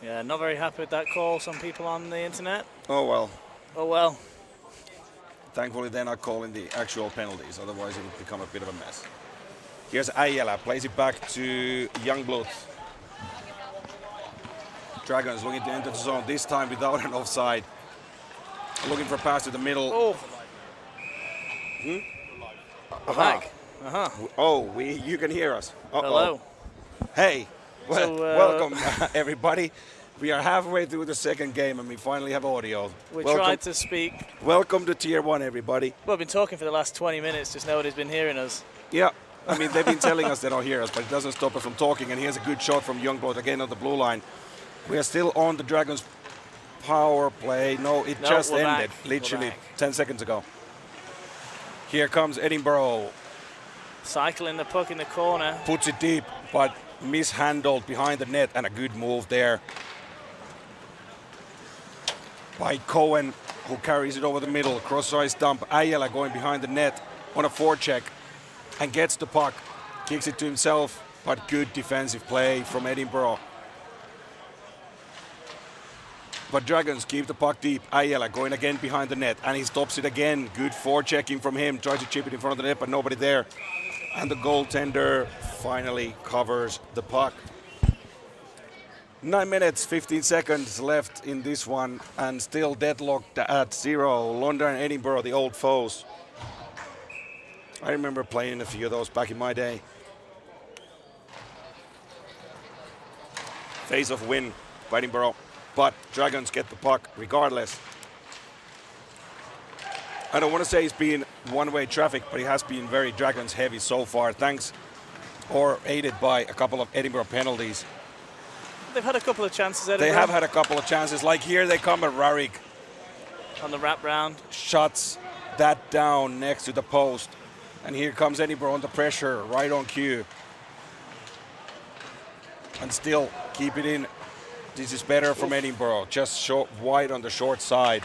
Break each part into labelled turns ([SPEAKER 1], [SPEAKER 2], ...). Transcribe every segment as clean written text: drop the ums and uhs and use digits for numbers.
[SPEAKER 1] Yeah, not very happy with that call, some people on the internet.
[SPEAKER 2] Oh well.
[SPEAKER 1] Oh well.
[SPEAKER 2] Thankfully they're not calling the actual penalties, otherwise it would become a bit of a mess. Here's Ayala, plays it back to Youngblood. Dragons looking to enter the zone, this time without an offside. Looking for a pass to the middle.
[SPEAKER 1] Oh. Back.
[SPEAKER 2] Oh, you can hear us.
[SPEAKER 1] Hello.
[SPEAKER 2] Hey, well,
[SPEAKER 1] So,
[SPEAKER 2] welcome everybody. We are halfway through the second game and we finally have audio.
[SPEAKER 1] We tried to speak.
[SPEAKER 2] Welcome to Tier 1, everybody.
[SPEAKER 1] Well, we've been talking for the last 20 minutes, just nobody's been hearing us.
[SPEAKER 2] Yeah, I mean, they've been telling us they don't hear us, but it doesn't stop us from talking. And here's a good shot from Youngblood again on the blue line. We are still on the Dragons' power play. No, it just ended, literally 10 seconds ago. Here comes Edinburgh.
[SPEAKER 1] Cycling the puck in the corner.
[SPEAKER 2] Puts it deep, but mishandled behind the net, and a good move there by Cohen, who carries it over the middle. Cross-ice dump. Ayala going behind the net on a forecheck and gets the puck. Kicks it to himself, but good defensive play from Edinburgh. But Dragons keep the puck deep. Ayala going again behind the net, and he stops it again. Good forechecking from him. Tries to chip it in front of the net, but nobody there. And the goaltender finally covers the puck. 9 minutes, 15 seconds left in this one, and still deadlocked at 0. London and Edinburgh, the old foes. I remember playing a few of those back in my day. Face-off win by Edinburgh, but Dragons get the puck regardless. I don't want to say it's been one-way traffic, but it has been very Dragons heavy so far, thanks or aided by a couple of Edinburgh penalties.
[SPEAKER 1] They've had a couple of chances, Edinburgh.
[SPEAKER 2] They have had a couple of chances. Like here they come at Rarik.
[SPEAKER 1] On the wrap round.
[SPEAKER 2] Shuts that down next to the post. And here comes Edinburgh under pressure, right on cue. And still keep it in. This is better from Edinburgh, just short, wide on the short side.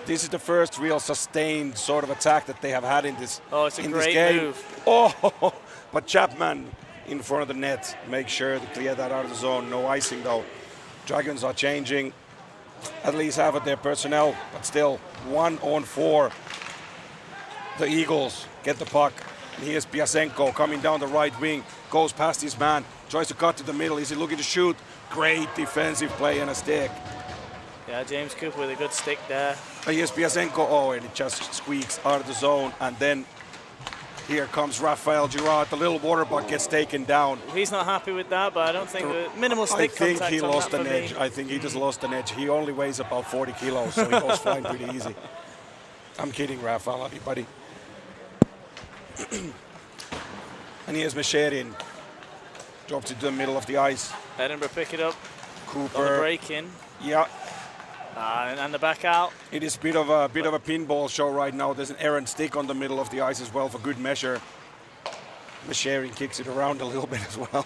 [SPEAKER 2] This is the first real sustained sort of attack that they have had in this game.
[SPEAKER 1] Oh, it's a great move.
[SPEAKER 2] Oh, but Chapman in front of the net, make sure to clear that out of the zone. No icing though. Dragons are changing at least half of their personnel, but still 1-on-4. The Eagles get the puck. And here's Piasenko coming down the right wing, goes past his man, tries to cut to the middle. Is he looking to shoot? Great defensive play and a stick.
[SPEAKER 1] Yeah, James Cooper with a good stick there.
[SPEAKER 2] And here's Piasenko. Oh, and it just squeaks out of the zone. And then here comes Raphael Girard. The little water buck gets taken down.
[SPEAKER 1] He's not happy with that, but I don't think minimal stick contact.
[SPEAKER 2] I think he lost an edge. I think he just lost an edge. He only weighs about 40 kilos, so he goes flying pretty easy. I'm kidding, Raphael. Love you, buddy. And here's Mesherin. Drops it to the middle of the ice.
[SPEAKER 1] Edinburgh pick it up.
[SPEAKER 2] Cooper.
[SPEAKER 1] On the break in.
[SPEAKER 2] Yeah.
[SPEAKER 1] And the back out.
[SPEAKER 2] It is a bit of a pinball show right now. There's an errant stick on the middle of the ice as well for good measure. Mesherin kicks it around a little bit as well.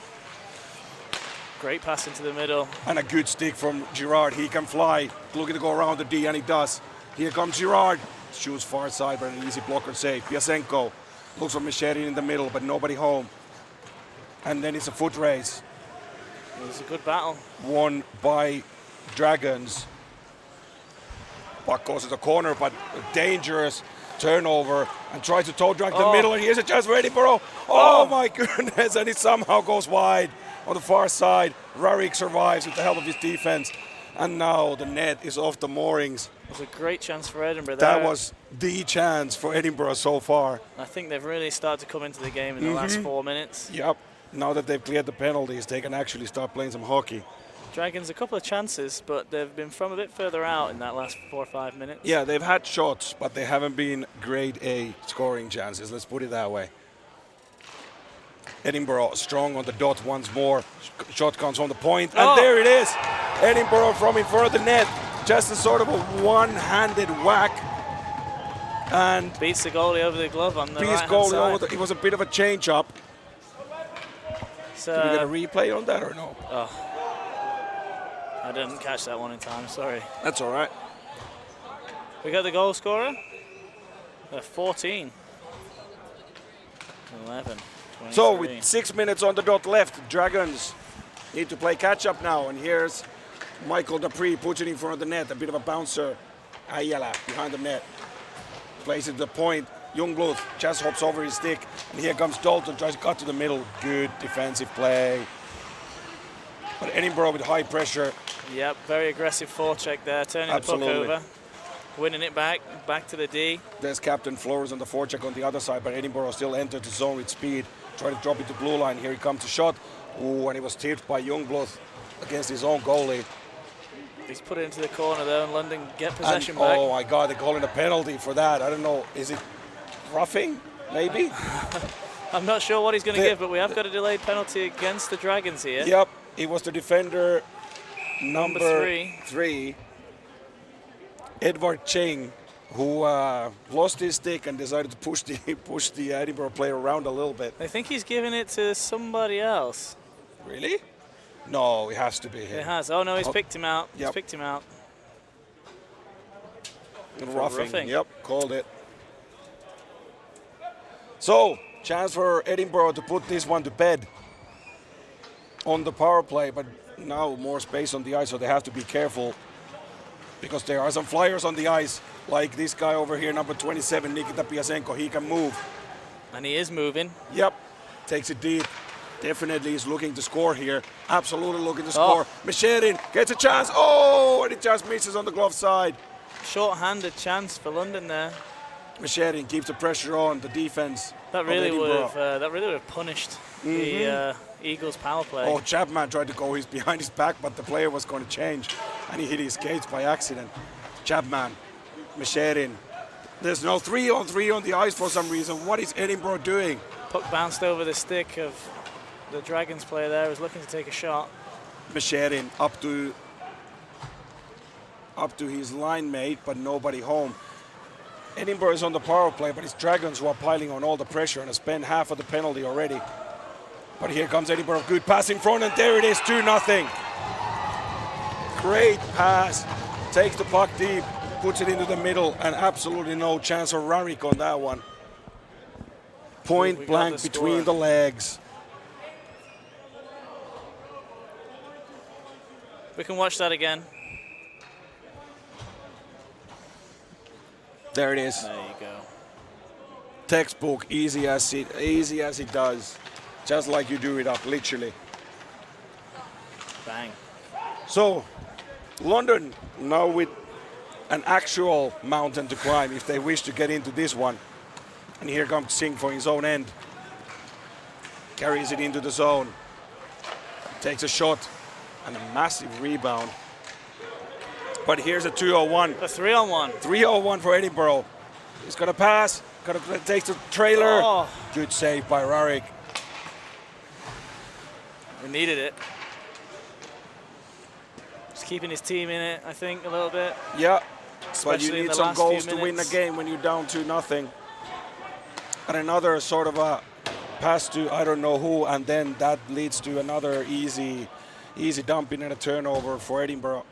[SPEAKER 1] Great pass into the middle.
[SPEAKER 2] And a good stick from Girard. He can fly. Looking to go around the D, and he does. Here comes Girard. Shoots far side, but an easy blocker save. Piasenko looks for Mesherin in the middle, but nobody home. And then it's a foot race.
[SPEAKER 1] It was a good battle. Won
[SPEAKER 2] by Dragons. Puck goes to the corner, but a dangerous turnover, and tries to toe drag the middle, and here's a chance for Edinburgh. Oh my goodness, and it somehow goes wide on the far side. Rarik survives with the help of his defense, and now the net is off the moorings.
[SPEAKER 1] It was a great chance for Edinburgh there.
[SPEAKER 2] That was the chance for Edinburgh so far.
[SPEAKER 1] I think they've really started to come into the game in the last 4 minutes.
[SPEAKER 2] Yep, now that they've cleared the penalties, they can actually start playing some hockey.
[SPEAKER 1] Dragons a couple of chances, but they've been from a bit further out in that last 4 or 5 minutes.
[SPEAKER 2] Yeah, they've had shots, but they haven't been grade A scoring chances, let's put it that way. Edinburgh strong on the dot once more. Shot comes on the point, and there it is. Edinburgh from in front of the net. Just a sort of a one-handed whack. And
[SPEAKER 1] beats the goalie over the glove on the right-hand side.
[SPEAKER 2] It was a bit of a change-up.
[SPEAKER 1] So,
[SPEAKER 2] did we get a replay on that or no?
[SPEAKER 1] Oh. I didn't catch that one in time, sorry.
[SPEAKER 2] That's all right.
[SPEAKER 1] We got the goal scorer. 14. 11. 23.
[SPEAKER 2] So with 6 minutes on the dot left, Dragons need to play catch-up now. And here's Michael Dupree puts it in front of the net. A bit of a bouncer. Ayala behind the net. Plays it to the point. Youngblood just hops over his stick. And here comes Dalton. Tries to cut to the middle. Good defensive play. But Edinburgh with high pressure.
[SPEAKER 1] Yep, very aggressive forecheck there. Turning
[SPEAKER 2] Absolutely.
[SPEAKER 1] the puck over. Winning it back to the D.
[SPEAKER 2] There's Captain Flores on the forecheck on the other side. But Edinburgh still entered the zone with speed. Try to drop it to blue line. Here he comes to shot. Ooh, and it was tipped by Youngblood against his own goalie.
[SPEAKER 1] He's put it into the corner though, and London get possession back.
[SPEAKER 2] Oh my God, they're calling a penalty for that. I don't know. Is it roughing? Maybe?
[SPEAKER 1] I'm not sure what he's going to give, but we have got a delayed penalty against the Dragons here.
[SPEAKER 2] Yep, it was the defender number three, Edward Ching, who lost his stick and decided to push the Edinburgh player around a little bit.
[SPEAKER 1] I think he's giving it to somebody else.
[SPEAKER 2] Really? No, it has to be him.
[SPEAKER 1] It has. Oh no, he's picked him out.
[SPEAKER 2] Yep.
[SPEAKER 1] He's picked him out.
[SPEAKER 2] Roughing. Yep, called it. So, chance for Edinburgh to put this one to bed on the power play, but now more space on the ice, so they have to be careful because there are some flyers on the ice, like this guy over here, number 27, Nikita Piasenko. He can move.
[SPEAKER 1] And he is moving.
[SPEAKER 2] Yep, takes it deep. Definitely is looking to score here. Absolutely looking to score. Micherin gets a chance. Oh, and it just misses on the glove side.
[SPEAKER 1] Short-handed chance for London there.
[SPEAKER 2] Micherin keeps the pressure on the defense.
[SPEAKER 1] That really would have punished the Eagles power play.
[SPEAKER 2] Oh, Chapman tried to go behind his back, but the player was going to change, and he hit his skates by accident. Chapman, Micherin. There's no 3-on-3 on the ice for some reason. What is Edinburgh doing?
[SPEAKER 1] Puck bounced over the stick of the Dragons player there. Was looking to take a shot.
[SPEAKER 2] Micherin up to his line mate, but nobody home. Edinburgh is on the power play, but it's Dragons who are piling on all the pressure and have spent half of the penalty already. But here comes Edinburgh, good pass in front, and there it is, 2-0. Great pass, takes the puck deep, puts it into the middle, and absolutely no chance for Rarik on that one. Point blank between the legs.
[SPEAKER 1] We can watch that again.
[SPEAKER 2] There it is.
[SPEAKER 1] There you go.
[SPEAKER 2] Textbook, easy as it does. Just like you do it up, literally.
[SPEAKER 1] Bang.
[SPEAKER 2] So, London now with an actual mountain to climb if they wish to get into this one. And here comes Singh for his own end. Carries it into the zone. Takes a shot and a massive rebound. But here's a 2-on-1.
[SPEAKER 1] A 3-on-1.
[SPEAKER 2] 3-on-1 for Edinburgh. He's going to pass. Takes the trailer.
[SPEAKER 1] Oh.
[SPEAKER 2] Good save by Rarik.
[SPEAKER 1] We needed it. Just keeping his team in it, I think, a little bit.
[SPEAKER 2] Yeah,
[SPEAKER 1] Especially
[SPEAKER 2] but you
[SPEAKER 1] in
[SPEAKER 2] need
[SPEAKER 1] the
[SPEAKER 2] some
[SPEAKER 1] last
[SPEAKER 2] goals
[SPEAKER 1] few
[SPEAKER 2] to win the
[SPEAKER 1] minutes.
[SPEAKER 2] game when you're down 2-0. And another sort of a pass to I don't know who, and then that leads to another easy dumping and a turnover for Edinburgh.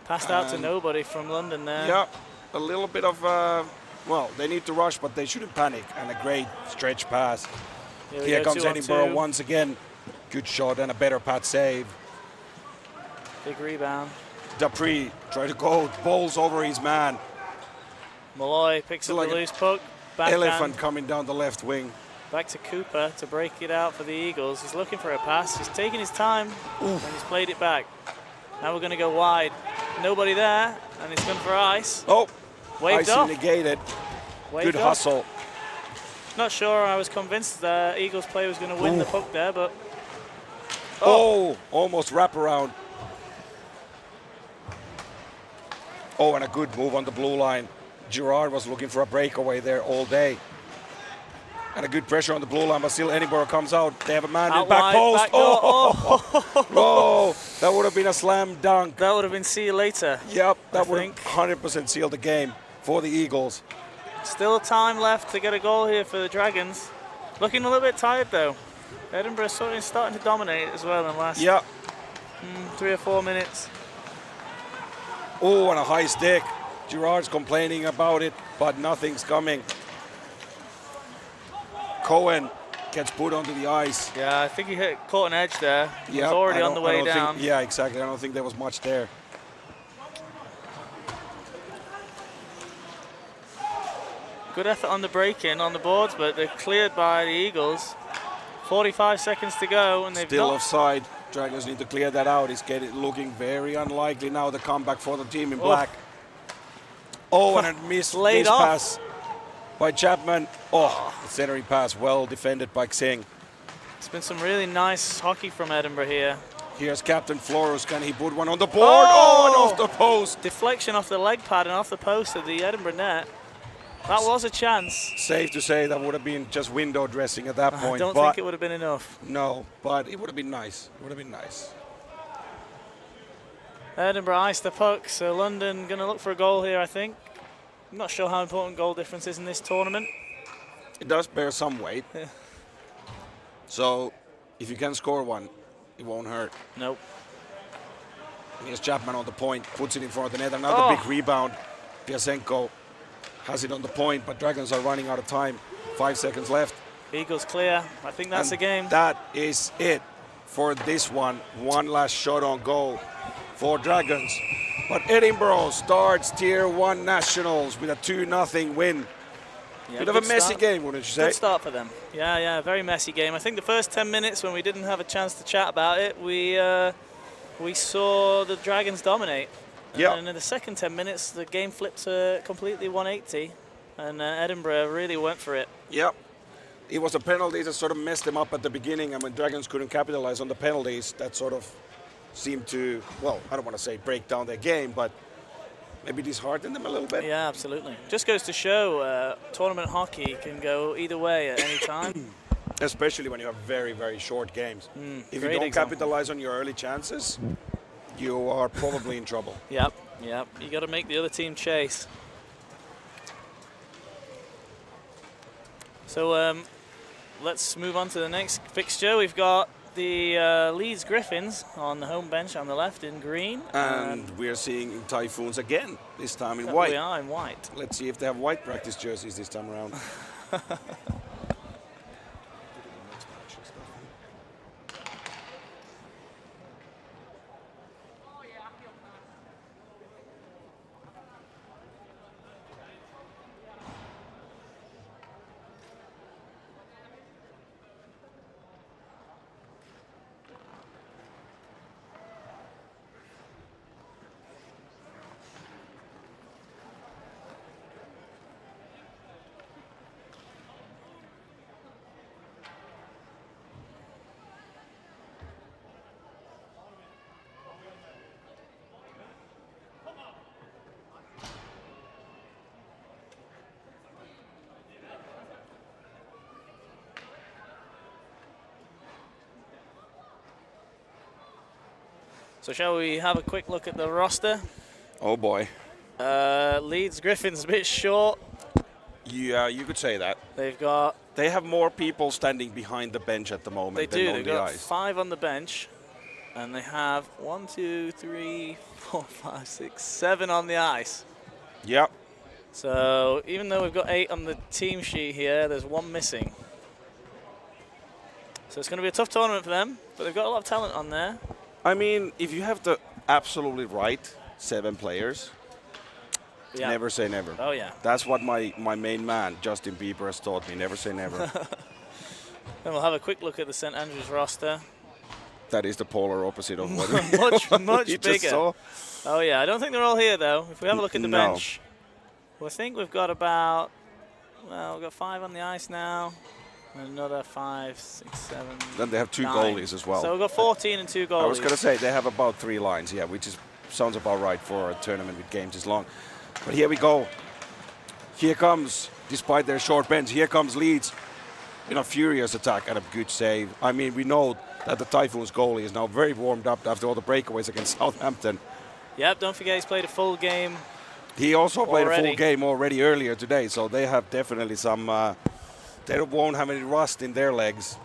[SPEAKER 1] Passed out to nobody from London there.
[SPEAKER 2] Yeah, a little bit of, well, they need to rush, but they shouldn't panic. And a great stretch pass. Here comes Edinburgh once again. Good shot and a better pad save.
[SPEAKER 1] Big rebound.
[SPEAKER 2] Dupree tried to go, bowls over his man.
[SPEAKER 1] Malloy picks up
[SPEAKER 2] like
[SPEAKER 1] the
[SPEAKER 2] an
[SPEAKER 1] loose puck. Backhand.
[SPEAKER 2] Elephant coming down the left wing.
[SPEAKER 1] Back to Cooper to break it out for the Eagles. He's looking for a pass. He's taking his time, and he's played it back. Now we're going to go wide. Nobody there, and he's gone for ice.
[SPEAKER 2] Oh,
[SPEAKER 1] Waved
[SPEAKER 2] ice
[SPEAKER 1] off.
[SPEAKER 2] negated.
[SPEAKER 1] Waved
[SPEAKER 2] Good
[SPEAKER 1] off.
[SPEAKER 2] hustle.
[SPEAKER 1] Not sure. I was convinced the Eagles player was going to win the puck there, but
[SPEAKER 2] oh, almost wraparound. Oh, and a good move on the blue line. Girard was looking for a breakaway there all day. And a good pressure on the blue line, but still Edinburgh comes out. They have a man in the back post. Oh, that would have been a slam dunk.
[SPEAKER 1] That would have been see you later.
[SPEAKER 2] Yep, that
[SPEAKER 1] I
[SPEAKER 2] would
[SPEAKER 1] think.
[SPEAKER 2] have 100% sealed the game for the Eagles.
[SPEAKER 1] Still time left to get a goal here for the Dragons. Looking a little bit tired though. Edinburgh starting to dominate as well in the last 3 or 4 minutes.
[SPEAKER 2] Oh, and a high stick. Girard's complaining about it, but nothing's coming. Cohen gets put onto the ice.
[SPEAKER 1] Yeah, I think he caught an edge there. He was already on the way down.
[SPEAKER 2] Yeah, exactly. I don't think there was much there.
[SPEAKER 1] Good effort on the break-in on the boards, but they're cleared by the Eagles. 45 seconds to go, and they've
[SPEAKER 2] still offside. Dragons need to clear that out. It's looking very unlikely now, the comeback for the team in black. Oh, and a missed pass by Chapman. Oh, the centering pass, well defended by Xing.
[SPEAKER 1] It's been some really nice hockey from Edinburgh here.
[SPEAKER 2] Here's Captain Flores. Can he put one on the board? Oh, and off the post.
[SPEAKER 1] Deflection off the leg pad and off the post of the Edinburgh net. That was a chance.
[SPEAKER 2] Safe to say that would have been just window dressing at that point.
[SPEAKER 1] I don't think it would have been enough.
[SPEAKER 2] No, but it would have been nice. It would have been nice.
[SPEAKER 1] Edinburgh iced the puck, so London going to look for a goal here, I think. I'm not sure how important goal difference is in this tournament.
[SPEAKER 2] It does bear some weight.
[SPEAKER 1] Yeah.
[SPEAKER 2] So if you can score one, it won't hurt.
[SPEAKER 1] Nope.
[SPEAKER 2] Here's Chapman on the point, puts it in front of the net. Another big rebound. Piasenko has it on the point, but Dragons are running out of time. 5 seconds left.
[SPEAKER 1] Eagles clear. I think that's the game.
[SPEAKER 2] That is it for this one. One last shot on goal for Dragons. But Edinburgh starts Tier 1 Nationals with a 2-0 win.
[SPEAKER 1] Yeah,
[SPEAKER 2] bit of a messy game, wouldn't you say?
[SPEAKER 1] Good start for them. Yeah, very messy game. I think the first 10 minutes when we didn't have a chance to chat about it, we saw the Dragons dominate.
[SPEAKER 2] Yeah.
[SPEAKER 1] And in the second 10 minutes, the game flipped to completely 180, and Edinburgh really went for it.
[SPEAKER 2] Yep. It was the penalties that sort of messed them up at the beginning, and when Dragons couldn't capitalize on the penalties, that sort of seemed to, well, I don't want to say break down their game, but maybe dishearten them a little bit.
[SPEAKER 1] Yeah, absolutely. Just goes to show tournament hockey can go either way at any time.
[SPEAKER 2] Especially when you have very, very short games. If you don't capitalize on your early chances, you are probably in trouble.
[SPEAKER 1] Yep. You got to make the other team chase. So let's move on to the next fixture. We've got the Leeds Griffins on the home bench on the left in green.
[SPEAKER 2] And we're seeing Typhoons again, this time in white.
[SPEAKER 1] We are in white.
[SPEAKER 2] Let's see if they have white practice jerseys this time around.
[SPEAKER 1] So shall we have a quick look at the roster?
[SPEAKER 2] Oh boy.
[SPEAKER 1] Leeds Griffins a bit short.
[SPEAKER 2] Yeah, you could say that.
[SPEAKER 1] They
[SPEAKER 2] have more people standing behind the bench at the moment
[SPEAKER 1] they
[SPEAKER 2] than
[SPEAKER 1] do.
[SPEAKER 2] on
[SPEAKER 1] They've
[SPEAKER 2] the
[SPEAKER 1] got
[SPEAKER 2] ice.
[SPEAKER 1] 5 on the bench, and they have 1, 2, 3, 4, 5, 6, 7 on the ice.
[SPEAKER 2] Yep.
[SPEAKER 1] So even though we've got 8 on the team sheet here, there's 1 missing. So it's going to be a tough tournament for them, but they've got a lot of talent on there.
[SPEAKER 2] I mean, if you have the absolutely right 7 players, never say never.
[SPEAKER 1] Oh, yeah.
[SPEAKER 2] That's what my main man, Justin Bieber, has taught me. Never say never.
[SPEAKER 1] Then we'll have a quick look at the St. Andrews roster.
[SPEAKER 2] That is the polar opposite of what
[SPEAKER 1] much
[SPEAKER 2] you
[SPEAKER 1] bigger.
[SPEAKER 2] just saw.
[SPEAKER 1] Oh, yeah. I don't think they're all here, though. If we have a look at the bench, I think we've got about, well, we've got 5 on the ice now. Another 5, 6, 7.
[SPEAKER 2] Then they have 2
[SPEAKER 1] 9.
[SPEAKER 2] goalies as well.
[SPEAKER 1] So we've got 14 and 2 goalies.
[SPEAKER 2] I was going to say they have about 3 lines, which sounds about right for a tournament with games this long. But here we go. Here comes, despite their short bench, here comes Leeds in a furious attack and a good save. I mean, we know that the Typhoons goalie is now very warmed up after all the breakaways against Southampton.
[SPEAKER 1] Yep, don't forget he's played a full game.
[SPEAKER 2] He also played a full game already earlier today, so they have definitely some, they won't have any rust in their legs.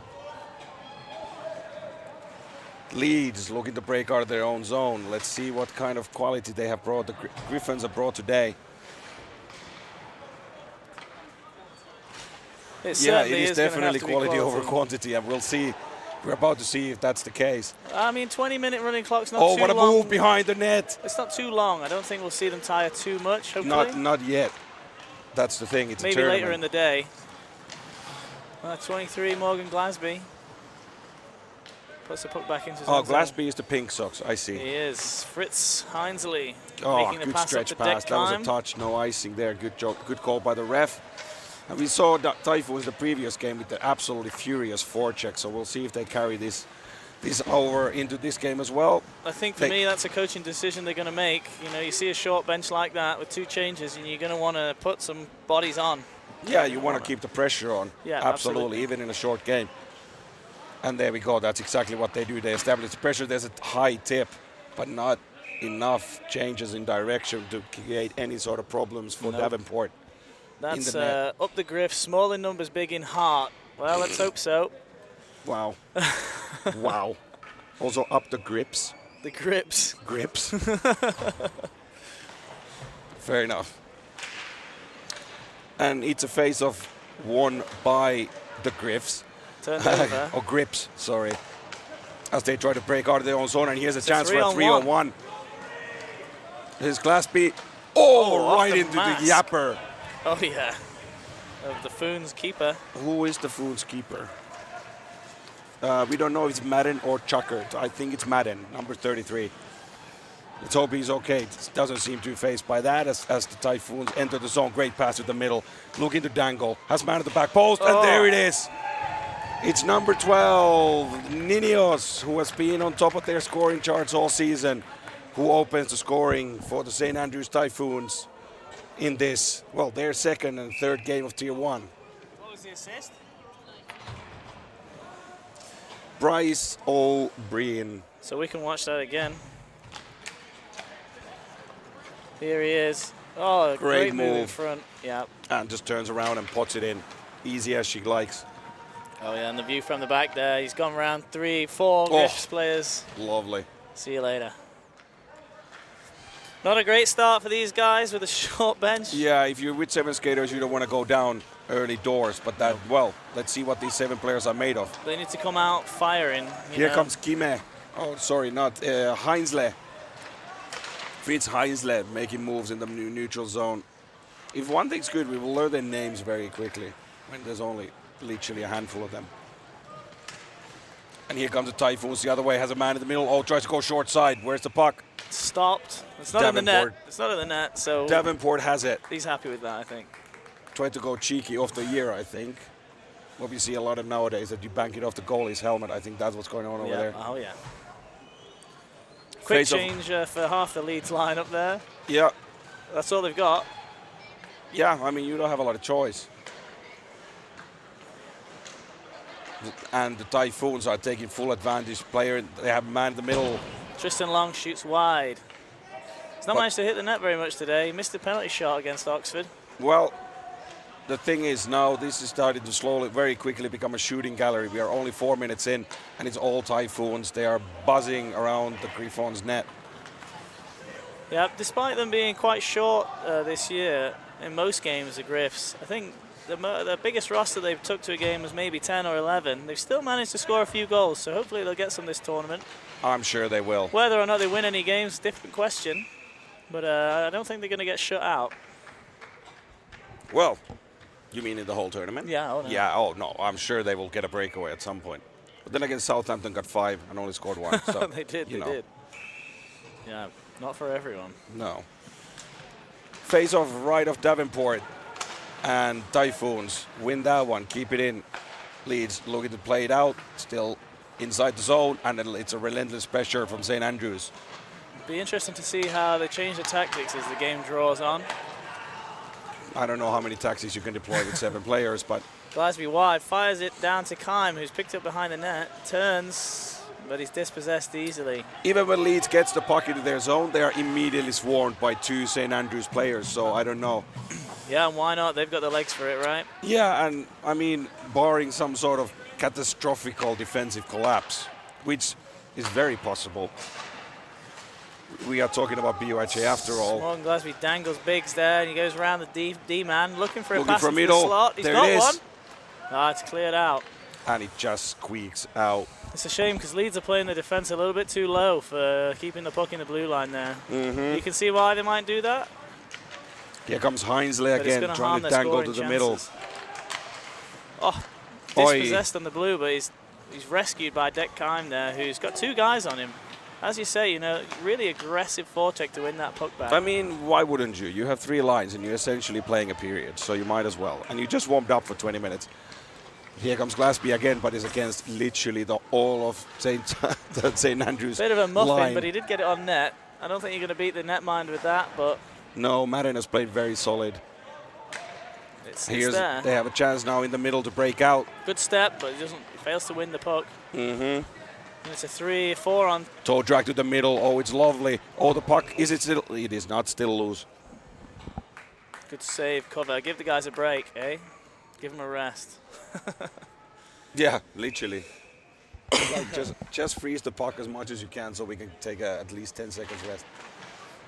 [SPEAKER 2] Leeds looking to break out of their own zone. Let's see what kind of quality they have brought, the Griffins have brought today.
[SPEAKER 1] It
[SPEAKER 2] Yeah, it
[SPEAKER 1] certainly
[SPEAKER 2] is
[SPEAKER 1] gonna have
[SPEAKER 2] definitely
[SPEAKER 1] to be
[SPEAKER 2] quality over quantity, and we'll see. We're about to see if that's the case.
[SPEAKER 1] I mean, 20-minute running clock's not
[SPEAKER 2] Oh,
[SPEAKER 1] too
[SPEAKER 2] what a
[SPEAKER 1] long.
[SPEAKER 2] move behind the net.
[SPEAKER 1] It's not too long. I don't think we'll see them tire too much, hopefully.
[SPEAKER 2] Not yet. That's the thing. It's
[SPEAKER 1] maybe
[SPEAKER 2] a tournament.
[SPEAKER 1] later in the day. 23, Morgan Glasby. Puts the puck back into his
[SPEAKER 2] Oh,
[SPEAKER 1] own zone.
[SPEAKER 2] Glasby is the pink socks. I see.
[SPEAKER 1] He is. Fritz Heinsley making the
[SPEAKER 2] good
[SPEAKER 1] pass
[SPEAKER 2] stretch
[SPEAKER 1] up the
[SPEAKER 2] pass.
[SPEAKER 1] deck
[SPEAKER 2] That was
[SPEAKER 1] climb.
[SPEAKER 2] a touch. No icing there. Good job. Good call by the ref. And we saw that Typhoons the previous game with the absolutely furious forecheck. So we'll see if they carry this over into this game as well.
[SPEAKER 1] I think for me that's a coaching decision they're going to make. You know, you see a short bench like that with 2 changes and you're going to want to put some bodies on.
[SPEAKER 2] Yeah, you want to keep the pressure on.
[SPEAKER 1] Yeah,
[SPEAKER 2] absolutely, even in a short game. And there we go. That's exactly what they do. They establish the pressure. There's a high tip, but not enough changes in direction to create any sort of problems for Davenport.
[SPEAKER 1] That's up the griff, small in numbers, big in heart. Well, let's hope so.
[SPEAKER 2] Wow. Wow. Also up the grips.
[SPEAKER 1] The grips.
[SPEAKER 2] Grips. Fair enough. And it's a face-off won by the Griffs.
[SPEAKER 1] Turned over.
[SPEAKER 2] Or Grips, sorry. As they try to break out of their own zone, and here's a
[SPEAKER 1] It's
[SPEAKER 2] chance
[SPEAKER 1] a
[SPEAKER 2] for a 3-on-1. Here's Glasby.
[SPEAKER 1] Oh,
[SPEAKER 2] Right
[SPEAKER 1] the
[SPEAKER 2] into
[SPEAKER 1] mask.
[SPEAKER 2] the yapper.
[SPEAKER 1] Oh, yeah. Of the Foons keeper.
[SPEAKER 2] Who is the Foons keeper? We don't know if it's Madden or Chuckert. I think it's Madden, number 33. Let's hope he's okay. Doesn't seem to be faced by that as the Typhoons enter the zone. Great pass to the middle. Looking to dangle. Has man at the back post, and there it is. It's number 12, Ninios, who has been on top of their scoring charts all season, who opens the scoring for the St. Andrews Typhoons in this, well, their second and third game of Tier 1.
[SPEAKER 1] What was the assist?
[SPEAKER 2] Bryce O'Brien.
[SPEAKER 1] So we can watch that again. Here he is. Oh, a great move in front. Yeah.
[SPEAKER 2] And just turns around and puts it in. Easy as she likes.
[SPEAKER 1] Oh, yeah, and the view from the back there. He's gone around 3, 4 Griffs players.
[SPEAKER 2] Lovely.
[SPEAKER 1] See you later. Not a great start for these guys with a short bench.
[SPEAKER 2] Yeah, if you're with 7 skaters, you don't want to go down early doors. But that, well, let's see what these 7 players are made of.
[SPEAKER 1] They need to come out firing.
[SPEAKER 2] Here comes Kime. Oh, sorry, not Heinsley. Fritz Heinsley making moves in the neutral zone. If one thing's good, we will learn their names very quickly when there's only literally a handful of them. And here comes the Typhoons the other way, has a man in the middle. Oh, tries to go short side. Where's the puck?
[SPEAKER 1] Stopped. It's not in the net. It's not in the net, so
[SPEAKER 2] Davenport has it.
[SPEAKER 1] He's happy with that, I think.
[SPEAKER 2] Tried to go cheeky off the ear, I think. What we see a lot of nowadays, that you bank it off the goalie's helmet. I think that's what's going on over there.
[SPEAKER 1] Oh, yeah. Quick change for half the Leeds lineup there.
[SPEAKER 2] Yeah.
[SPEAKER 1] That's all they've got.
[SPEAKER 2] Yeah, I mean, you don't have a lot of choice. And the Typhoons are taking full advantage. They have a man in the middle.
[SPEAKER 1] Tristan Long shoots wide. He's not managed to hit the net very much today. He missed a penalty shot against Oxford.
[SPEAKER 2] Well, the thing is now this is starting to slowly, very quickly become a shooting gallery. We are only 4 minutes in, and it's all Typhoons. They are buzzing around the Griffons' net.
[SPEAKER 1] Yeah, despite them being quite short this year in most games, the Griffs, I think the biggest roster they've took to a game was maybe 10 or 11. They've still managed to score a few goals, so hopefully they'll get some this tournament.
[SPEAKER 2] I'm sure they will.
[SPEAKER 1] Whether or not they win any games, different question. But I don't think they're going to get shut out.
[SPEAKER 2] Well, you mean in the whole tournament?
[SPEAKER 1] Yeah, oh no.
[SPEAKER 2] Yeah, oh no, I'm sure they will get a breakaway at some point. But then again, Southampton got 5 and only scored 1. So,
[SPEAKER 1] they did. Yeah, not for everyone.
[SPEAKER 2] No. Face off right of Davenport, and Typhoons win that one. Keep it in. Leeds looking to play it out. Still inside the zone, and it's a relentless pressure from St. Andrews.
[SPEAKER 1] Be interesting to see how they change the tactics as the game draws on.
[SPEAKER 2] I don't know how many tactics you can deploy with 7 players, but
[SPEAKER 1] Glasby wide, fires it down to Kime, who's picked up behind the net, turns, but he's dispossessed easily.
[SPEAKER 2] even when Leeds gets the puck into their zone, they are immediately swarmed by 2 St. Andrews players, so I don't know.
[SPEAKER 1] Yeah, and why not? They've got the legs for it, right?
[SPEAKER 2] Yeah, and I mean, barring some sort of catastrophical defensive collapse, which is very possible. We are talking about BUIHA after all.
[SPEAKER 1] Morgan Glasby dangles Biggs there, and he goes around the D-man, looking for a pass
[SPEAKER 2] for
[SPEAKER 1] into the
[SPEAKER 2] middle.
[SPEAKER 1] slot. He's
[SPEAKER 2] There
[SPEAKER 1] got
[SPEAKER 2] it is.
[SPEAKER 1] one. Ah, it's cleared out.
[SPEAKER 2] And it just squeaks out.
[SPEAKER 1] It's a shame because Leeds are playing the defence a little bit too low for keeping the puck in the blue line there. You can see why they might do that.
[SPEAKER 2] Here comes Hinesley again, trying to dangle to the middle.
[SPEAKER 1] Oh, dispossessed on the blue, but he's rescued by Deckheim there, who's got 2 guys on him. As you say, you know, really aggressive forecheck to win that puck back.
[SPEAKER 2] I mean, why wouldn't you? You have 3 lines and you're essentially playing a period, so you might as well. And you just warmed up for 20 minutes. Here comes Glasby again, but is against literally the all of St. Andrews
[SPEAKER 1] Bit of a muffin,
[SPEAKER 2] line.
[SPEAKER 1] but he did get it on net. I don't think you're going to beat the netmind with that, but...
[SPEAKER 2] No, Madden has played very solid.
[SPEAKER 1] It's there.
[SPEAKER 2] They have a chance now in the middle to break out.
[SPEAKER 1] Good step, but he fails to win the puck. And it's a 3-4 on.
[SPEAKER 2] Toe drag to the middle. Oh, it's lovely. Oh, the puck. Is it still? It is not still loose.
[SPEAKER 1] Good save, cover. Give the guys a break, eh? Give them a rest.
[SPEAKER 2] Yeah, literally. Like just freeze the puck as much as you can so we can take at least 10 seconds rest.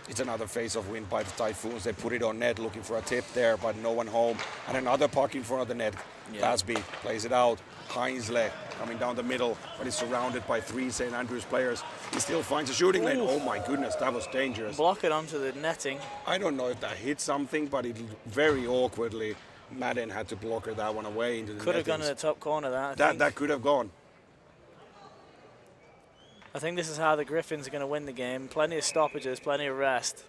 [SPEAKER 2] It's another face-off win by the Typhoons. They put it on net looking for a tip there, but no one home. And another puck in front of the net. Glasby plays it out. Hinesley coming down the middle, but he's surrounded by 3 St. Andrews players. He still finds a shooting lane. Oh my goodness, that was dangerous.
[SPEAKER 1] Block it onto the netting.
[SPEAKER 2] I don't know if that hit something, but it very awkwardly, Madden had to block that one away into the
[SPEAKER 1] Could have gone in the top corner,
[SPEAKER 2] that could have gone.
[SPEAKER 1] I think this is how the Griffins are going to win the game. Plenty of stoppages, plenty of rest.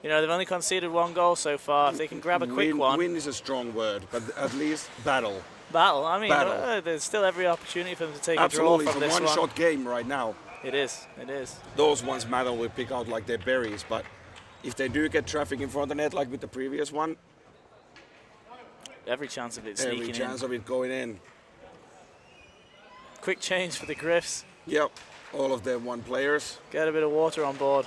[SPEAKER 1] You know, they've only conceded 1 goal so far. If they can grab a quick one.
[SPEAKER 2] Win is a strong word, but at least battle.
[SPEAKER 1] Battle. I mean, there's still every opportunity for them to take a draw from this one.
[SPEAKER 2] Absolutely, it's a one-shot game right now.
[SPEAKER 1] It is. It is.
[SPEAKER 2] Those ones Madden will pick out like they're berries, but if they do get traffic in front of the net like with the previous one,
[SPEAKER 1] every chance of it sneaking in.
[SPEAKER 2] Every chance of it going in.
[SPEAKER 1] Quick change for the Griffs.
[SPEAKER 2] Yep, all of them 1 players.
[SPEAKER 1] Get a bit of water on board.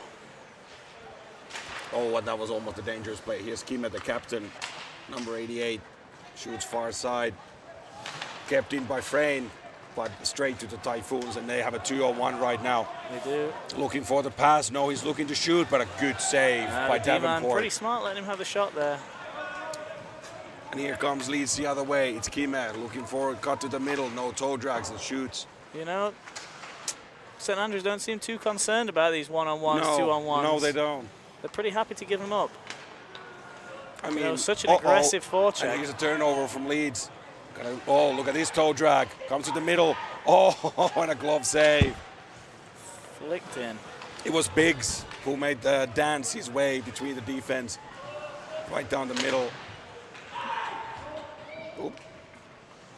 [SPEAKER 2] Oh, that was almost a dangerous play. Here's Kima, the captain, number 88, shoots far side. Kept in by Frayne, but straight to the Typhoons, and they have a 2-on-1 right now.
[SPEAKER 1] They do.
[SPEAKER 2] Looking for the pass. No, he's looking to shoot, but a good save by Davenport.
[SPEAKER 1] Pretty smart letting him have the shot there.
[SPEAKER 2] And here comes Leeds the other way. It's Kima looking for a cut to the middle. No toe drags and shoots.
[SPEAKER 1] You know, St. Andrews don't seem too concerned about these 1-on-1s, 2-on-1s.
[SPEAKER 2] No, they don't.
[SPEAKER 1] They're pretty happy to give them up.
[SPEAKER 2] I mean,
[SPEAKER 1] you know, such an aggressive forecheck.
[SPEAKER 2] And here's a turnover from Leeds. Oh, look at this toe drag. Comes to the middle. Oh, and a glove save.
[SPEAKER 1] Flicked in.
[SPEAKER 2] It was Biggs who made the dance his way between the defense. Right down the middle. Oop.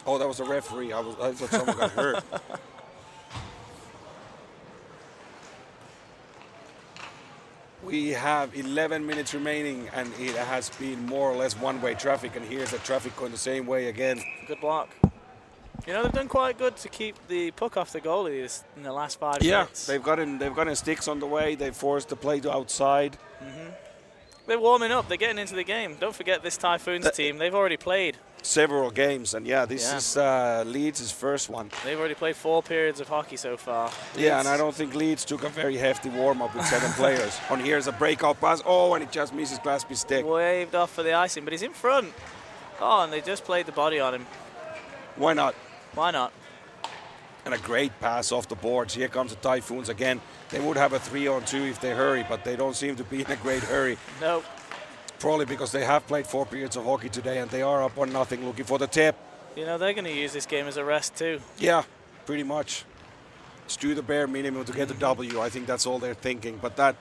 [SPEAKER 2] Oh, that was a referee. I thought someone got hurt. We have 11 minutes remaining, and it has been more or less one-way traffic, and here's the traffic going the same way again.
[SPEAKER 1] Good block. You know, they've done quite good to keep the puck off the goalies in the last 5 minutes.
[SPEAKER 2] Yeah, they've gotten sticks on the way. They forced the play to outside.
[SPEAKER 1] They're warming up. They're getting into the game. Don't forget this Typhoons team. They've already played
[SPEAKER 2] several games, and this is Leeds' first one.
[SPEAKER 1] They've already played 4 periods of hockey so far.
[SPEAKER 2] Yeah, and I don't think Leeds took a very hefty warm-up with 7 players. And here's a breakout pass. Oh, and it just misses Glasby's stick.
[SPEAKER 1] Waved off for the icing, but he's in front. Oh, and they just played the body on him.
[SPEAKER 2] Why not?
[SPEAKER 1] Why not?
[SPEAKER 2] And a great pass off the boards. Here comes the Typhoons again. They would have a 3-on-2 if they hurry, but they don't seem to be in a great hurry.
[SPEAKER 1] Nope.
[SPEAKER 2] Probably because they have played 4 periods of hockey today and they are up 1-0 looking for the tip.
[SPEAKER 1] You know, they're going to use this game as a rest too.
[SPEAKER 2] Yeah, pretty much. Let's do the bare minimum to get the W. I think that's all they're thinking. But that,